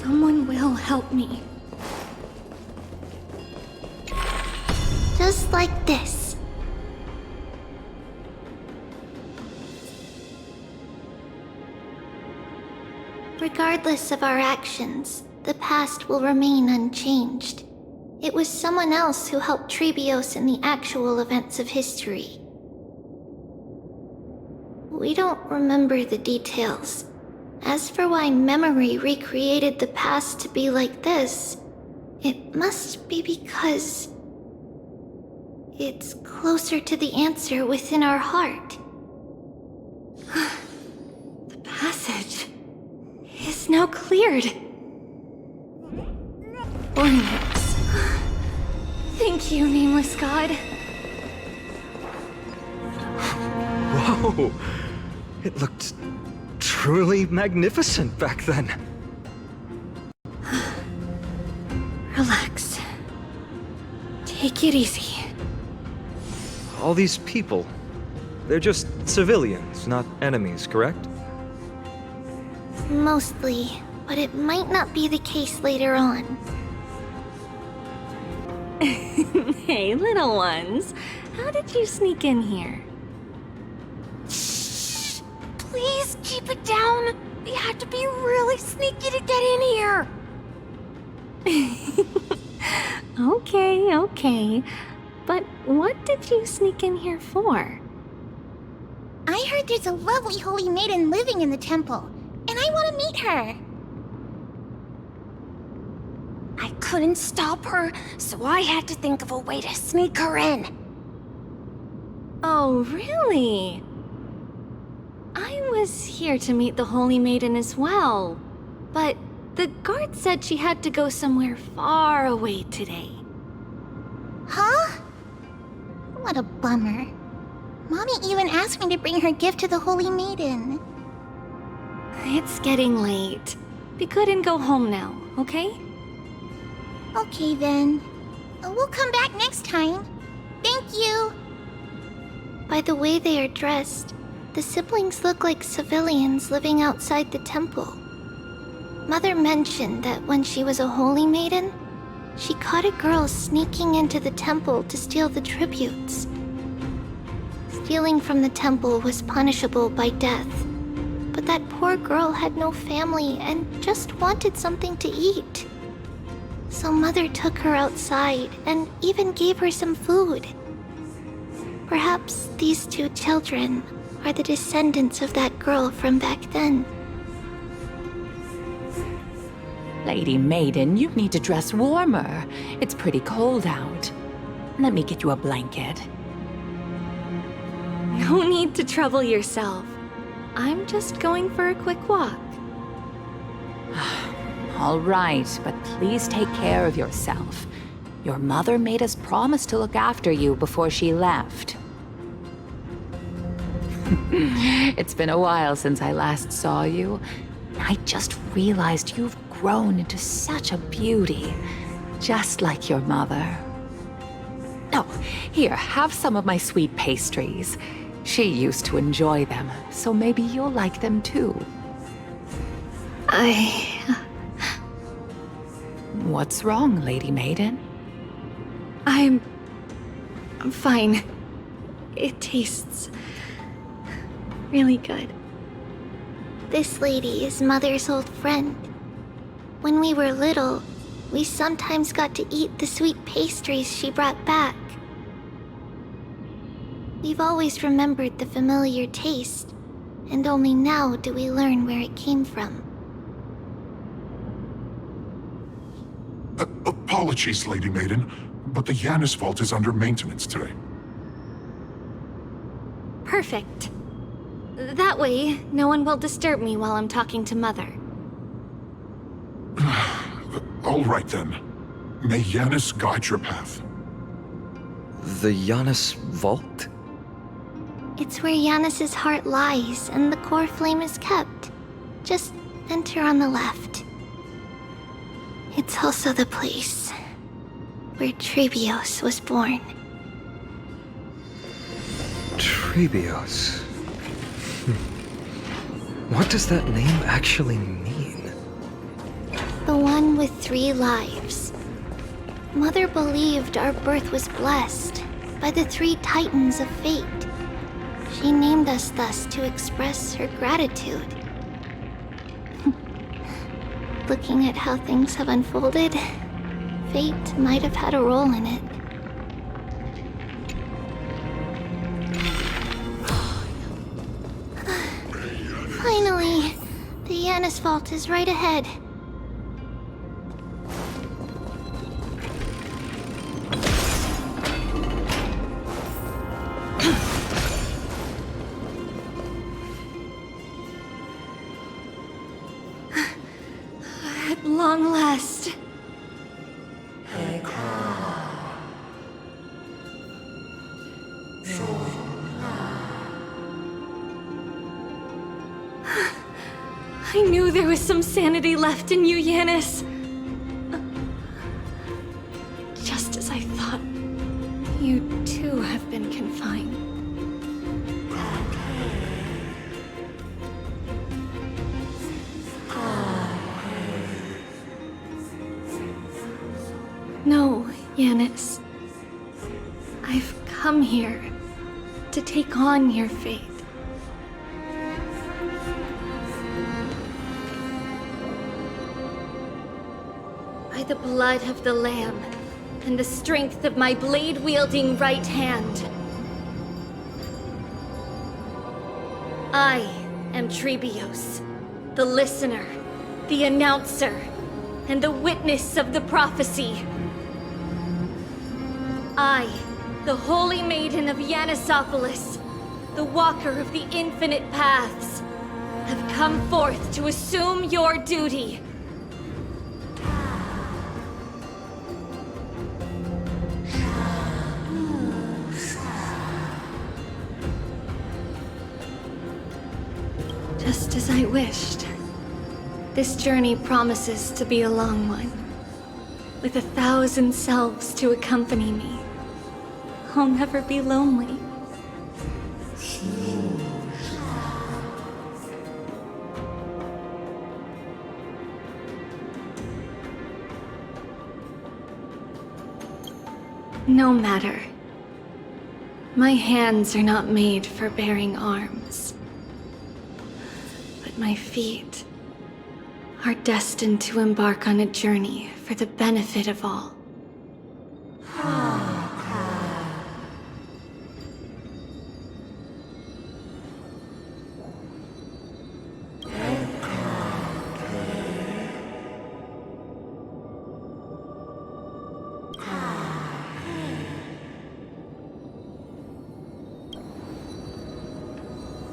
Someone will help me. Just like this. Regardless of our actions, the past will remain unchanged. It was someone else who helped Trebios in the actual events of history. We don't remember the details, As for why memory recreated the past to be like this, it must be because it's closer to the answer within our heart. The passage is now cleared. Ornaments. Thank you, nameless god. Whoa! It looked truly magnificent back then. Relax. Take it easy. All these people, they're just civilians, not enemies, correct? Mostly, but it might not be the case later on. Hey, little ones. How did you sneak in here? Shh! Please keep it down. We have to be really sneaky to get in here. Okay. But what did you sneak in here for? I heard there's a lovely holy maiden living in the temple, and I want to meet her. I couldn't stop her, so I had to think of a way to sneak her in. Oh, really? I was here to meet the Holy Maiden as well, but the guard said she had to go somewhere far away today. Huh? What a bummer. Mommy even asked me to bring her gift to the Holy Maiden. It's getting late. We couldn't go home now, okay? Okay then. We'll come back next time. Thank you. By the way they are dressed, the siblings look like civilians living outside the temple. Mother mentioned that when she was a holy maiden, she caught a girl sneaking into the temple to steal the tributes. Stealing from the temple was punishable by death, but that poor girl had no family and just wanted something to eat. So Mother took her outside and even gave her some food. Perhaps these two children are the descendants of that girl from back then. Lady Maiden, you need to dress warmer. It's pretty cold out. Let me get you a blanket. No need to trouble yourself. I'm just going for a quick walk. All right, but please take care of yourself. Your mother made us promise to look after you before she left. It's been a while since I last saw you. I just realized you've grown into such a beauty, just like your mother. Oh, here, have some of my sweet pastries. She used to enjoy them, so maybe you'll like them too. What's wrong, Lady Maiden? I'm fine. It tastes really good. This lady is Mother's old friend. When we were little, we sometimes got to eat the sweet pastries she brought back. We've always remembered the familiar taste, and only now do we learn where it came from. Apologies, Lady Maiden, but the Yanis vault is under maintenance today. Perfect. That way, no one will disturb me while I'm talking to Mother. All right then. May Yanis guide your path. The Yanis vault? It's where Yanis's heart lies and the core flame is kept. Just enter on the left. It's also the place where Trailblaze was born. Trailblaze? What does that name actually mean? The one with 3 lives. Mother believed our birth was blessed by the 3 titans of fate. She named us thus to express her gratitude. Looking at how things have unfolded, fate might have had a role in it. Finally, the Yanis vault is right ahead. At long last. I knew there was some sanity left in you, Yanis. Just as I thought, you too have been confined. No, Yanis. I've come here to take on your fate. By the blood of the Lamb and the strength of my blade-wielding right hand, I am Trebios, the listener, the announcer, and the witness of the prophecy. I, the Holy Maiden of Yanisopolis, the Walker of the Infinite Paths, have come forth to assume your duty. Just as I wished. This journey promises to be a long one, with 1,000 selves to accompany me. I'll never be lonely. No matter. My hands are not made for bearing arms. But my feet are destined to embark on a journey for the benefit of all.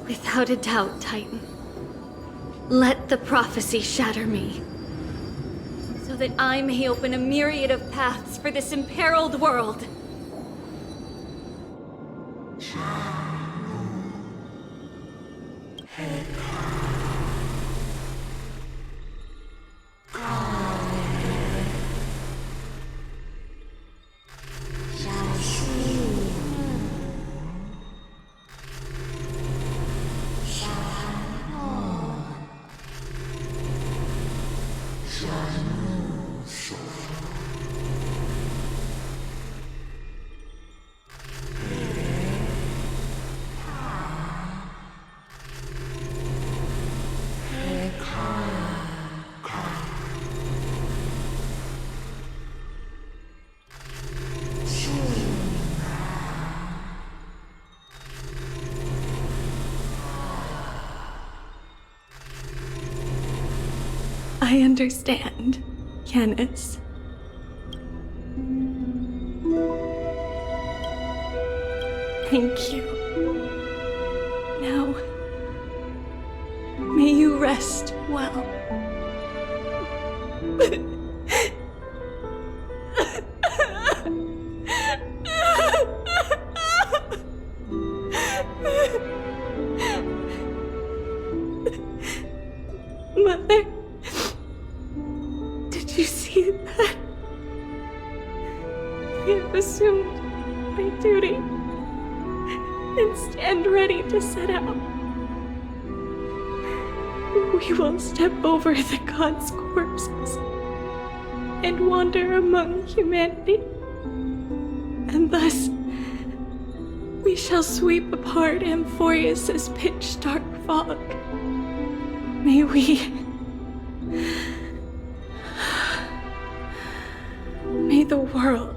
Without a doubt, Titan. Let the prophecy shatter me, so that I may open a myriad of paths for this imperiled world. I understand, Yanis. Thank you. Now, may you rest well. Mother, did you see that? I have assumed my duty and stand ready to set out. We will step over the gods' corpses and wander among humanity, and thus we shall sweep apart Amphorius's pitch-dark fog. May the world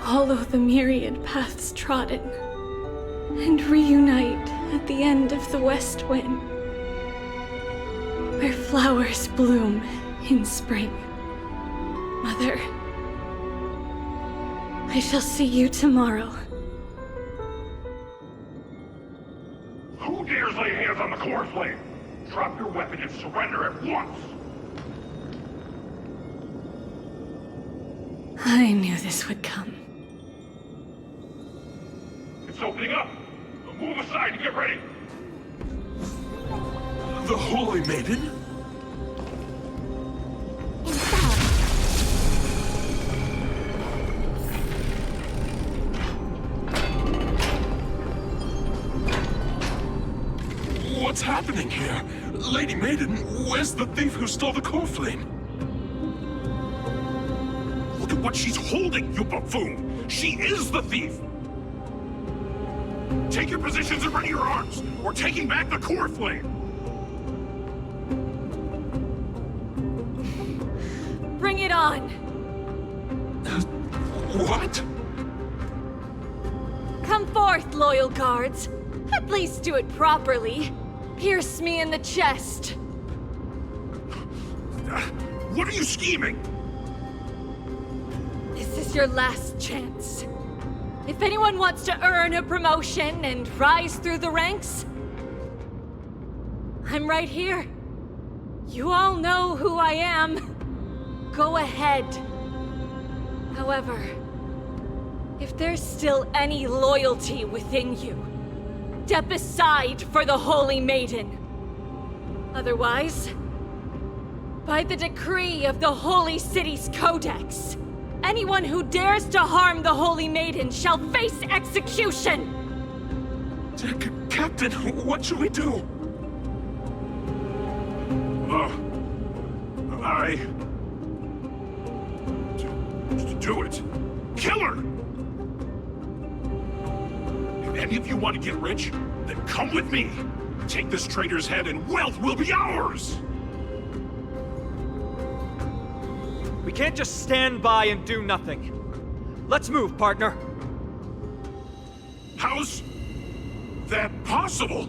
follow the myriad paths trodden and reunite at the end of the West Wind. where flowers bloom in spring. Mother, I shall see you tomorrow. Who dares lay hands on the core flame? Drop your weapon and surrender at once! I knew this would come. It's opening up! Move aside and get ready! The Holy Maiden? What's happening here? Lady Maiden, where's the thief who stole the core flame? Look at what she's holding, you buffoon! She is the thief! Take your positions and ready your arms! We're taking back the core flame! Bring it on! What? Come forth, loyal guards. At least do it properly. Pierce me in the chest. What are you scheming? This is your last chance. If anyone wants to earn a promotion and rise through the ranks, I'm right here. You all know who I am. Go ahead. However, if there's still any loyalty within you, step aside for the Holy Maiden. Otherwise, by the decree of the Holy City's Codex, anyone who dares to harm the Holy Maiden shall face execution! Captain, what should we do? Do it. Kill her! If any of you want to get rich, then come with me. Take this traitor's head and wealth will be ours! We can't just stand by and do nothing. Let's move, partner. How's that possible?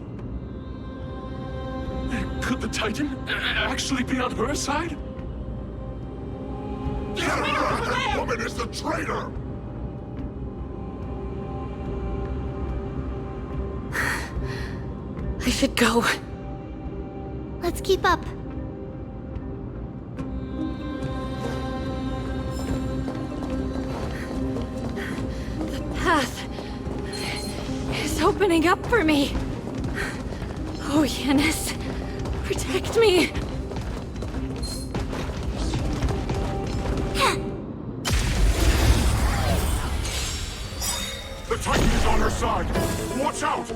Could the Titan actually be on her side? That woman is the traitor! I should go. Let's keep up. The path is opening up for me. Oh, Yanis, protect me. The Titan is on her side! Watch out!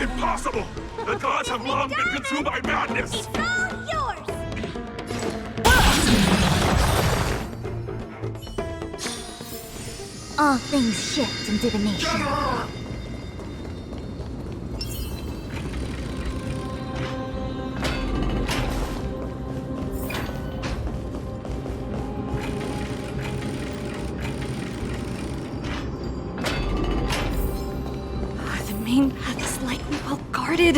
Impossible! The gods have long been consumed by madness! It's all yours! All things shift in divination. The main path is likely well guarded.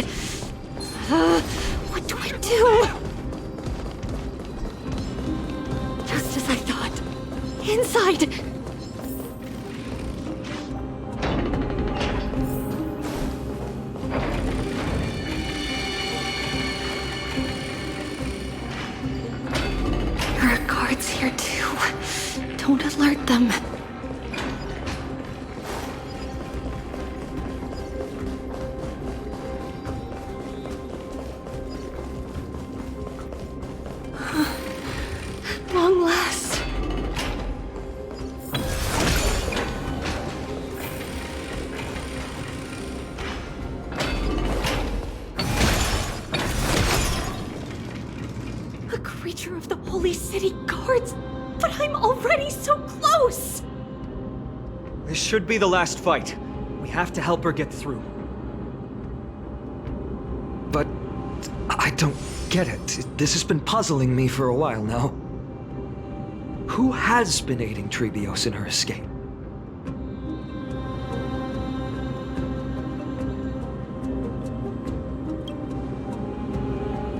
What do I do? Just as I thought. Inside! There are guards here too. Don't alert them. Long last. A creature of the Holy City Guards, but I'm already so close! This should be the last fight. We have to help her get through. But I don't get it. This has been puzzling me for a while now. Who has been aiding Treebios in her escape?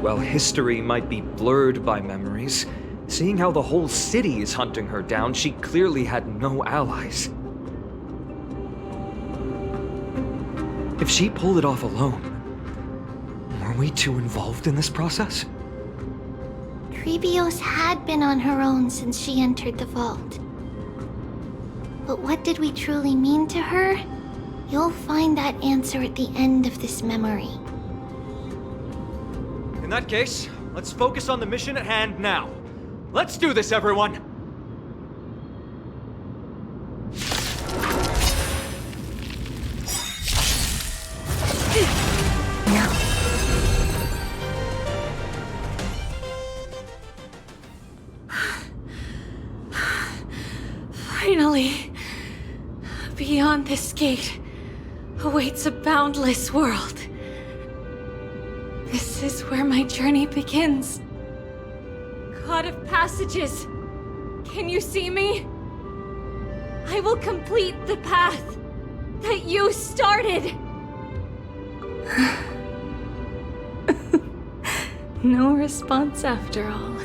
while history might be blurred by memories, seeing how the whole city is hunting her down, she clearly had no allies. If she pulled it off alone, were we too involved in this process? Trebios had been on her own since she entered the vault. But what did we truly mean to her? You'll find that answer at the end of this memory. In that case, let's focus on the mission at hand now. Let's do this, everyone! Finally, beyond this gate awaits a boundless world. This is where my journey begins. God of passages, can you see me? I will complete the path that you started. No response after all.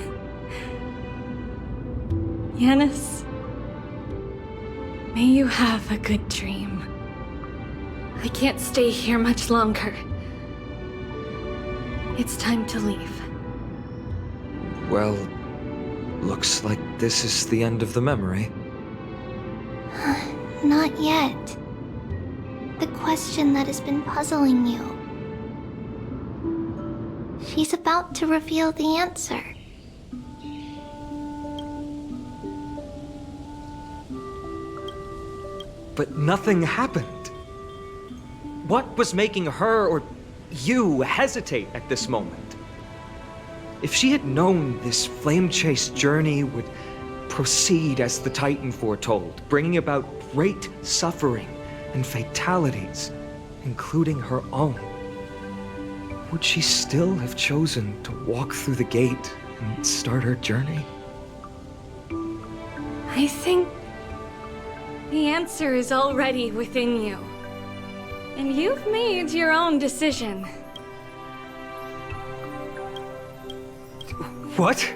Yanis, may you have a good dream. I can't stay here much longer. It's time to leave. Well, looks like this is the end of the memory. Not yet. The question that has been puzzling you. She's about to reveal the answer. But nothing happened. What was making her or you hesitate at this moment? If she had known this flame-chased journey would proceed as the Titan foretold, bringing about great suffering and fatalities, including her own, would she still have chosen to walk through the gate and start her journey? I think the answer is already within you. And you've made your own decision. What?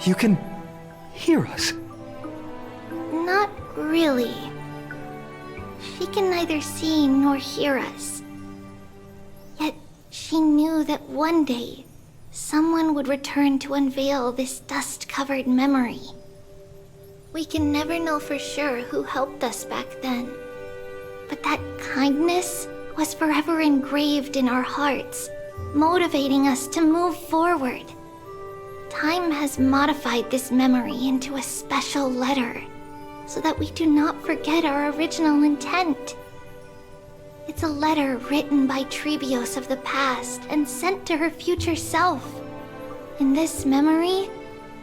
You can hear us? Not really. She can neither see nor hear us. Yet she knew that one day, someone would return to unveil this dust-covered memory. We can never know for sure who helped us back then. But that kindness was forever engraved in our hearts, motivating us to move forward. Time has modified this memory into a special letter, so that we do not forget our original intent. It's a letter written by Trebios of the past and sent to her future self. In this memory,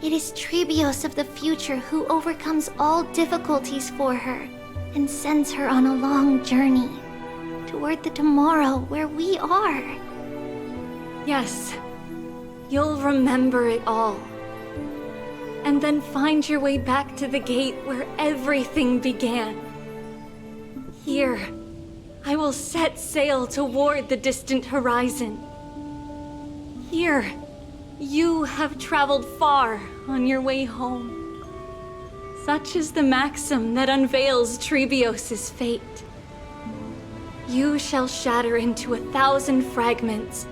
it is Trebios of the future who overcomes all difficulties for her and sends her on a long journey toward the tomorrow where we are. Yes, you'll remember it all. And then find your way back to the gate where everything began. Here, I will set sail toward the distant horizon. Here, you have traveled far on your way home. Such is the maxim that unveils Trebios' fate. You shall shatter into 1,000 fragments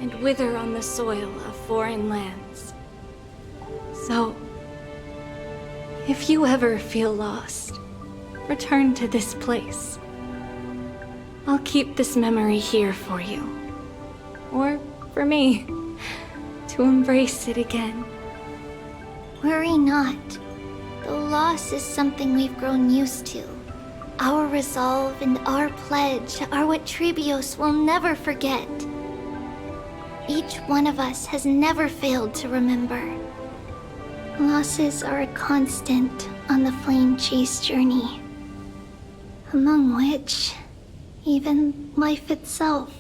and wither on the soil of foreign lands. So, if you ever feel lost, return to this place. I'll keep this memory here for you. Or for me, to embrace it again. Worry not. The loss is something we've grown used to. Our resolve and our pledge are what Trebios will never forget. Each one of us has never failed to remember. Losses are a constant on the flame chase journey, among which even life itself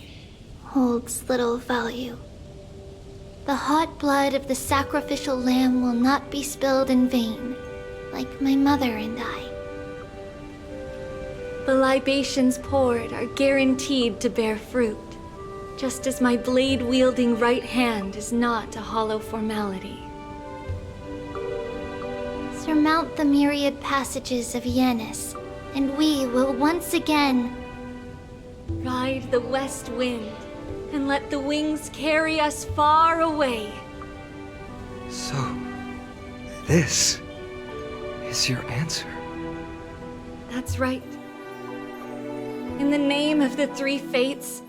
holds little value. The hot blood of the sacrificial lamb will not be spilled in vain, like my mother and I. The libations poured are guaranteed to bear fruit. Just as my blade-wielding right hand is not a hollow formality. Surmount the myriad passages of Yanis, and we will once again ride the west wind and let the wings carry us far away. So, this is your answer? That's right. In the name of the three fates,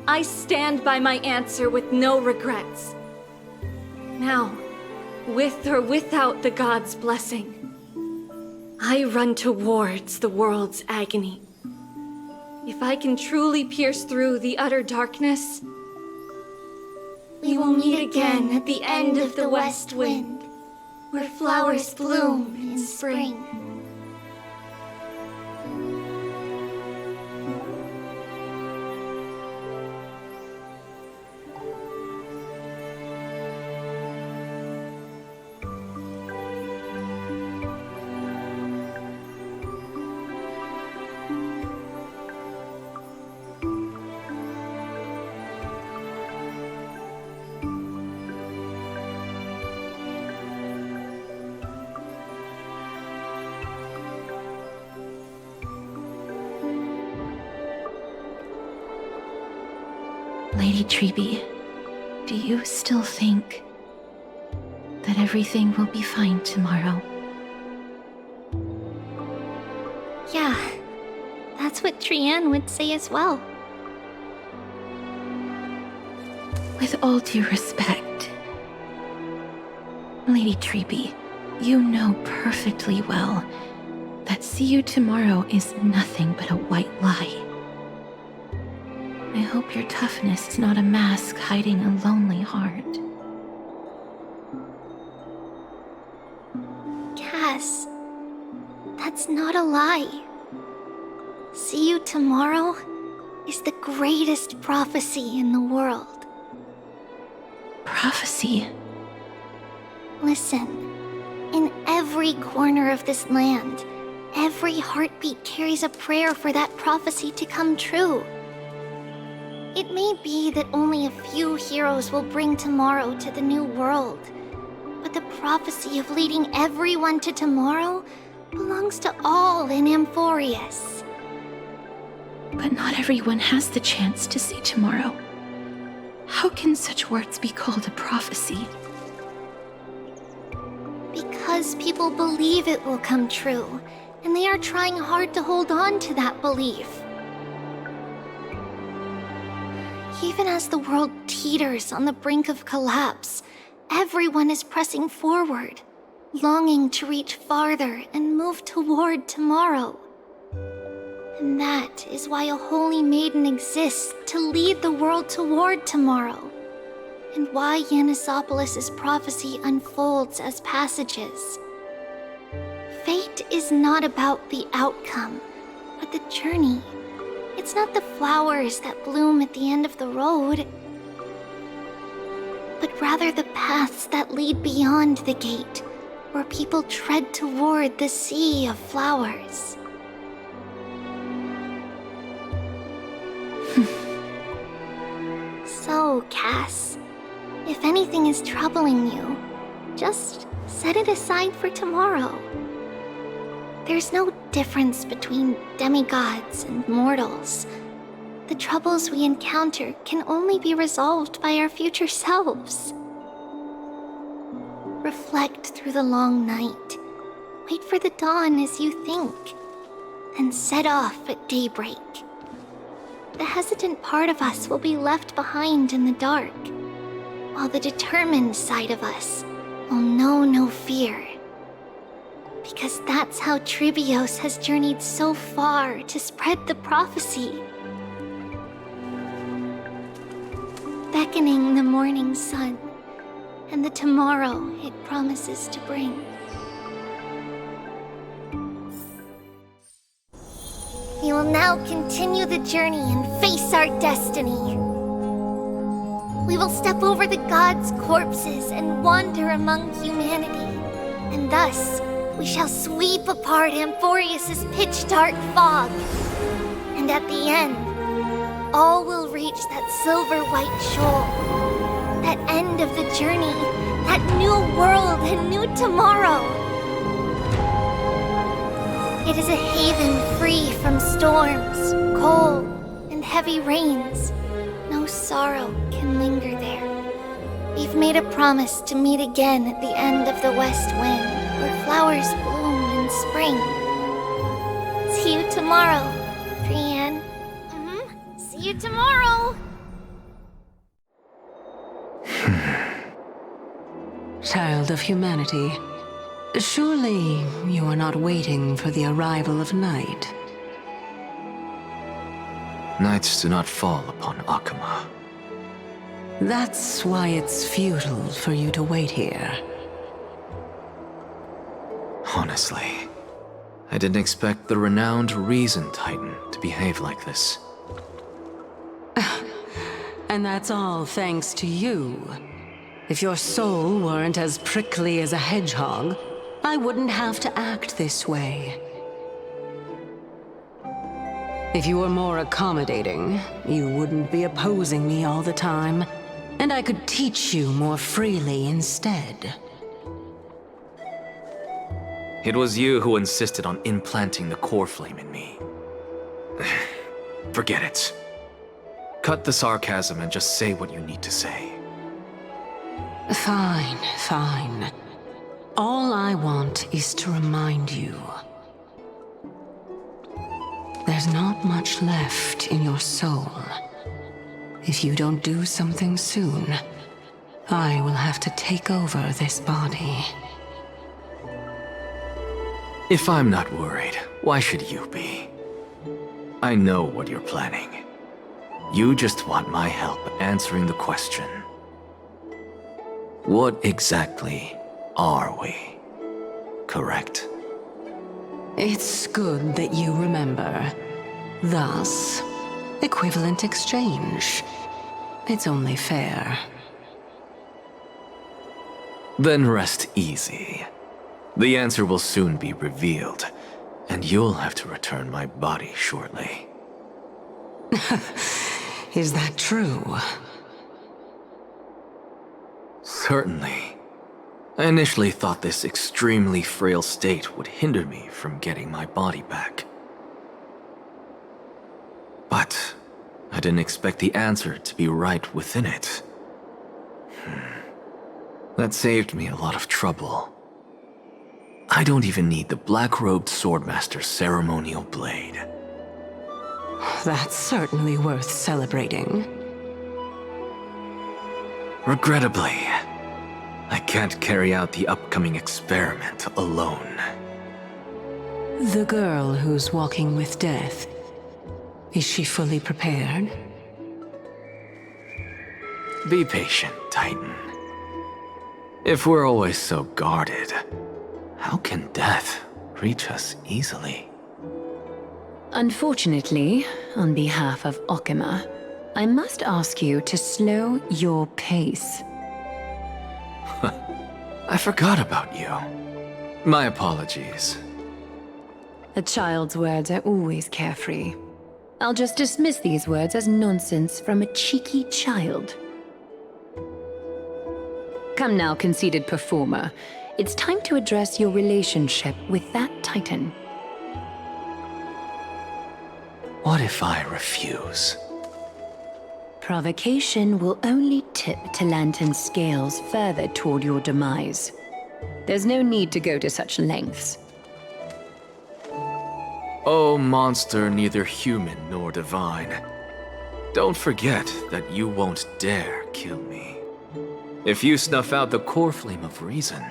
I stand by my answer with no regrets. Now, with or without the gods' blessing, I run towards the world's agony. If I can truly pierce through the utter darkness, we will meet again at the end of the west wind, where flowers bloom in spring. Lady Trebe, do you still think that everything will be fine tomorrow? Yeah, that's what Trianne would say as well. With all due respect, Lady Trebe, you know perfectly well that see you tomorrow is nothing but a white lie. I hope your toughness is not a mask hiding a lonely heart. Cass, that's not a lie. See you tomorrow is the greatest prophecy in the world. Prophecy? Listen, in every corner of this land, every heartbeat carries a prayer for that prophecy to come true. It may be that only a few heroes will bring tomorrow to the new world, but the prophecy of leading everyone to tomorrow belongs to all in Amphorius. But not everyone has the chance to see tomorrow. How can such words be called a prophecy? Because people believe it will come true, and they are trying hard to hold on to that belief. Even as the world teeters on the brink of collapse, everyone is pressing forward, longing to reach farther and move toward tomorrow. And that is why a holy maiden exists to lead the world toward tomorrow, and why Yanisopolis' prophecy unfolds as passages. Fate is not about the outcome, but the journey. It's not the flowers that bloom at the end of the road, but rather the paths that lead beyond the gate, where people tread toward the sea of flowers. So, Cass, if anything is troubling you, just set it aside for tomorrow. There's no difference between demigods and mortals. The troubles we encounter can only be resolved by our future selves. Reflect through the long night. Wait for the dawn as you think. Then set off at daybreak. The hesitant part of us will be left behind in the dark, while the determined side of us will know no fear. Because that's how Tribios has journeyed so far to spread the prophecy. Beckoning the morning sun, and the tomorrow it promises to bring. We will now continue the journey and face our destiny. We will step over the gods' corpses and wander among humanity, and thus we shall sweep apart Amphorius' pitch-dark fog. And at the end, all will reach that silver white shoal. That end of the journey. That new world and new tomorrow. It is a haven free from storms, cold, and heavy rains. No sorrow can linger there. We've made a promise to meet again at the end of the west wind, where flowers bloom in spring. See you tomorrow, Brienne. See you tomorrow! Child of humanity, surely you are not waiting for the arrival of night. Nights do not fall upon Akama. That's why it's futile for you to wait here. Honestly, I didn't expect the renowned Reason Titan to behave like this. And that's all thanks to you. If your soul weren't as prickly as a hedgehog, I wouldn't have to act this way. If you were more accommodating, you wouldn't be opposing me all the time, and I could teach you more freely instead. It was you who insisted on implanting the core flame in me. Forget it. Cut the sarcasm and just say what you need to say. Fine, fine. All I want is to remind you. There's not much left in your soul. If you don't do something soon, I will have to take over this body. If I'm not worried, why should you be? I know what you're planning. You just want my help answering the question. What exactly are we? Correct? It's good that you remember. Thus, equivalent exchange. It's only fair. Then rest easy. The answer will soon be revealed, and you'll have to return my body shortly. Is that true? Certainly. I initially thought this extremely frail state would hinder me from getting my body back. But I didn't expect the answer to be right within it. That saved me a lot of trouble. I don't even need the black-robed swordmaster's ceremonial blade. That's certainly worth celebrating. Regrettably, I can't carry out the upcoming experiment alone. The girl who's walking with death, is she fully prepared? Be patient, Titan. If we're always so guarded, how can death reach us easily? Unfortunately, on behalf of Okima, I must ask you to slow your pace. I forgot about you. My apologies. A child's words are always carefree. I'll just dismiss these words as nonsense from a cheeky child. Come now, conceited performer. It's time to address your relationship with that Titan. What if I refuse? Provocation will only tip Talantan's scales further toward your demise. There's no need to go to such lengths. Oh, monster neither human nor divine. Don't forget that you won't dare kill me. If you snuff out the core flame of reason,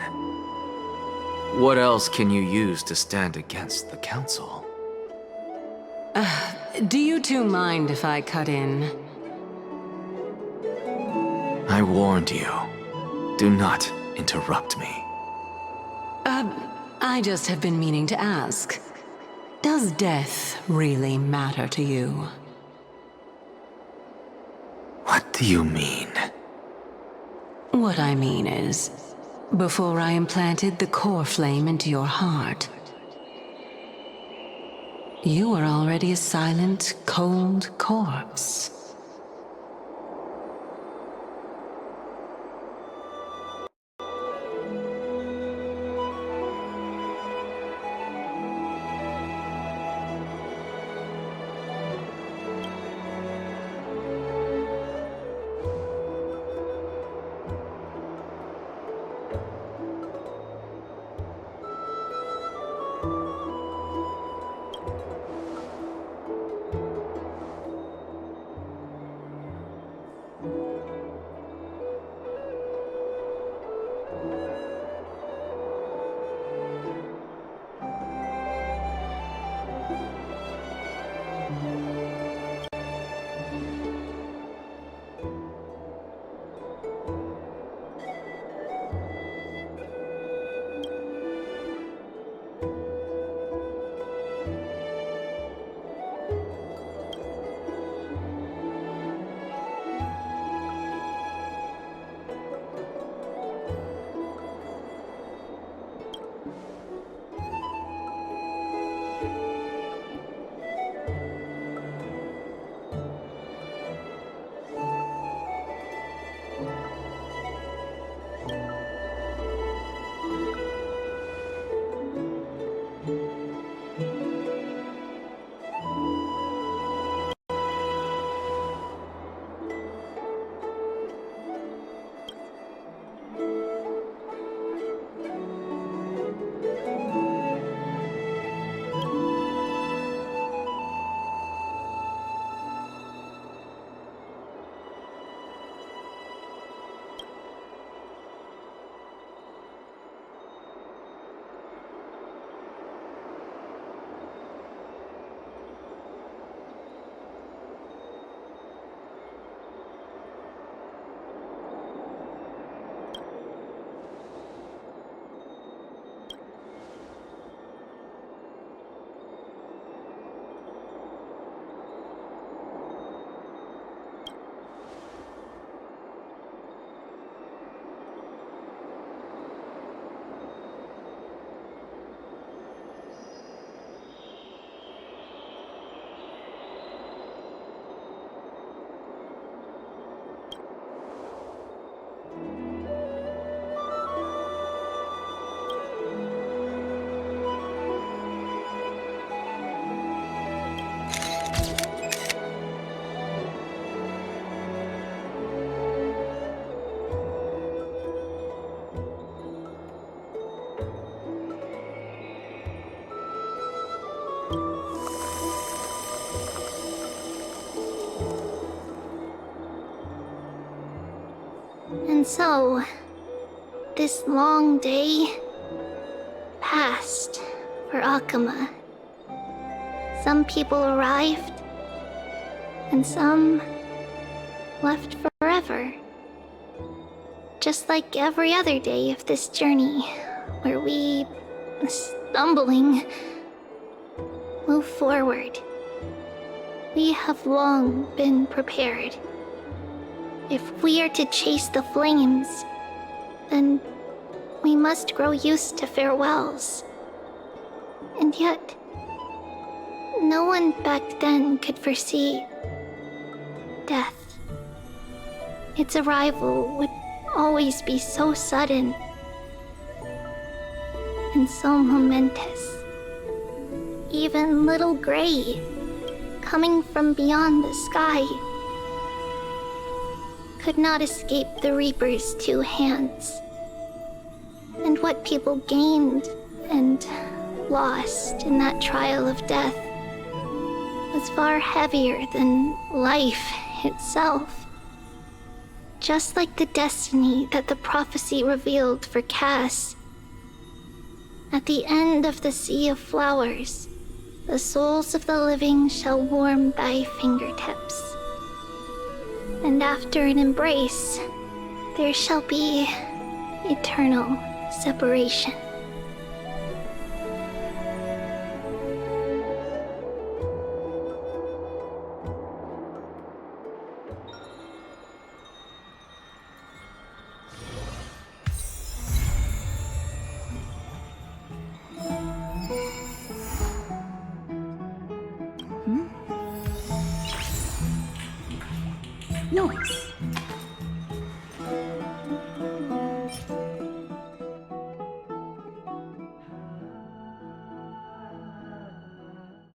what else can you use to stand against the Council? Do you two mind if I cut in? I warned you. Do not interrupt me. I just have been meaning to ask. Does death really matter to you? What do you mean? What I mean is, before I implanted the core flame into your heart, You were already a silent, cold corpse. And so, this long day passed for Akama. Some people arrived, and some left forever. Just like every other day of this journey, where we, stumbling, move forward. We have long been prepared. If we are to chase the flames, then we must grow used to farewells. And yet, no one back then could foresee death. Its arrival would always be so sudden and so momentous. Even little Gray, coming from beyond the sky, could not escape the Reaper's two hands. And what people gained and lost in that trial of death was far heavier than life itself. Just like the destiny that the prophecy revealed for Cass. At the end of the Sea of Flowers, the souls of the living shall warm thy fingertips. And after an embrace, there shall be eternal separation. noise.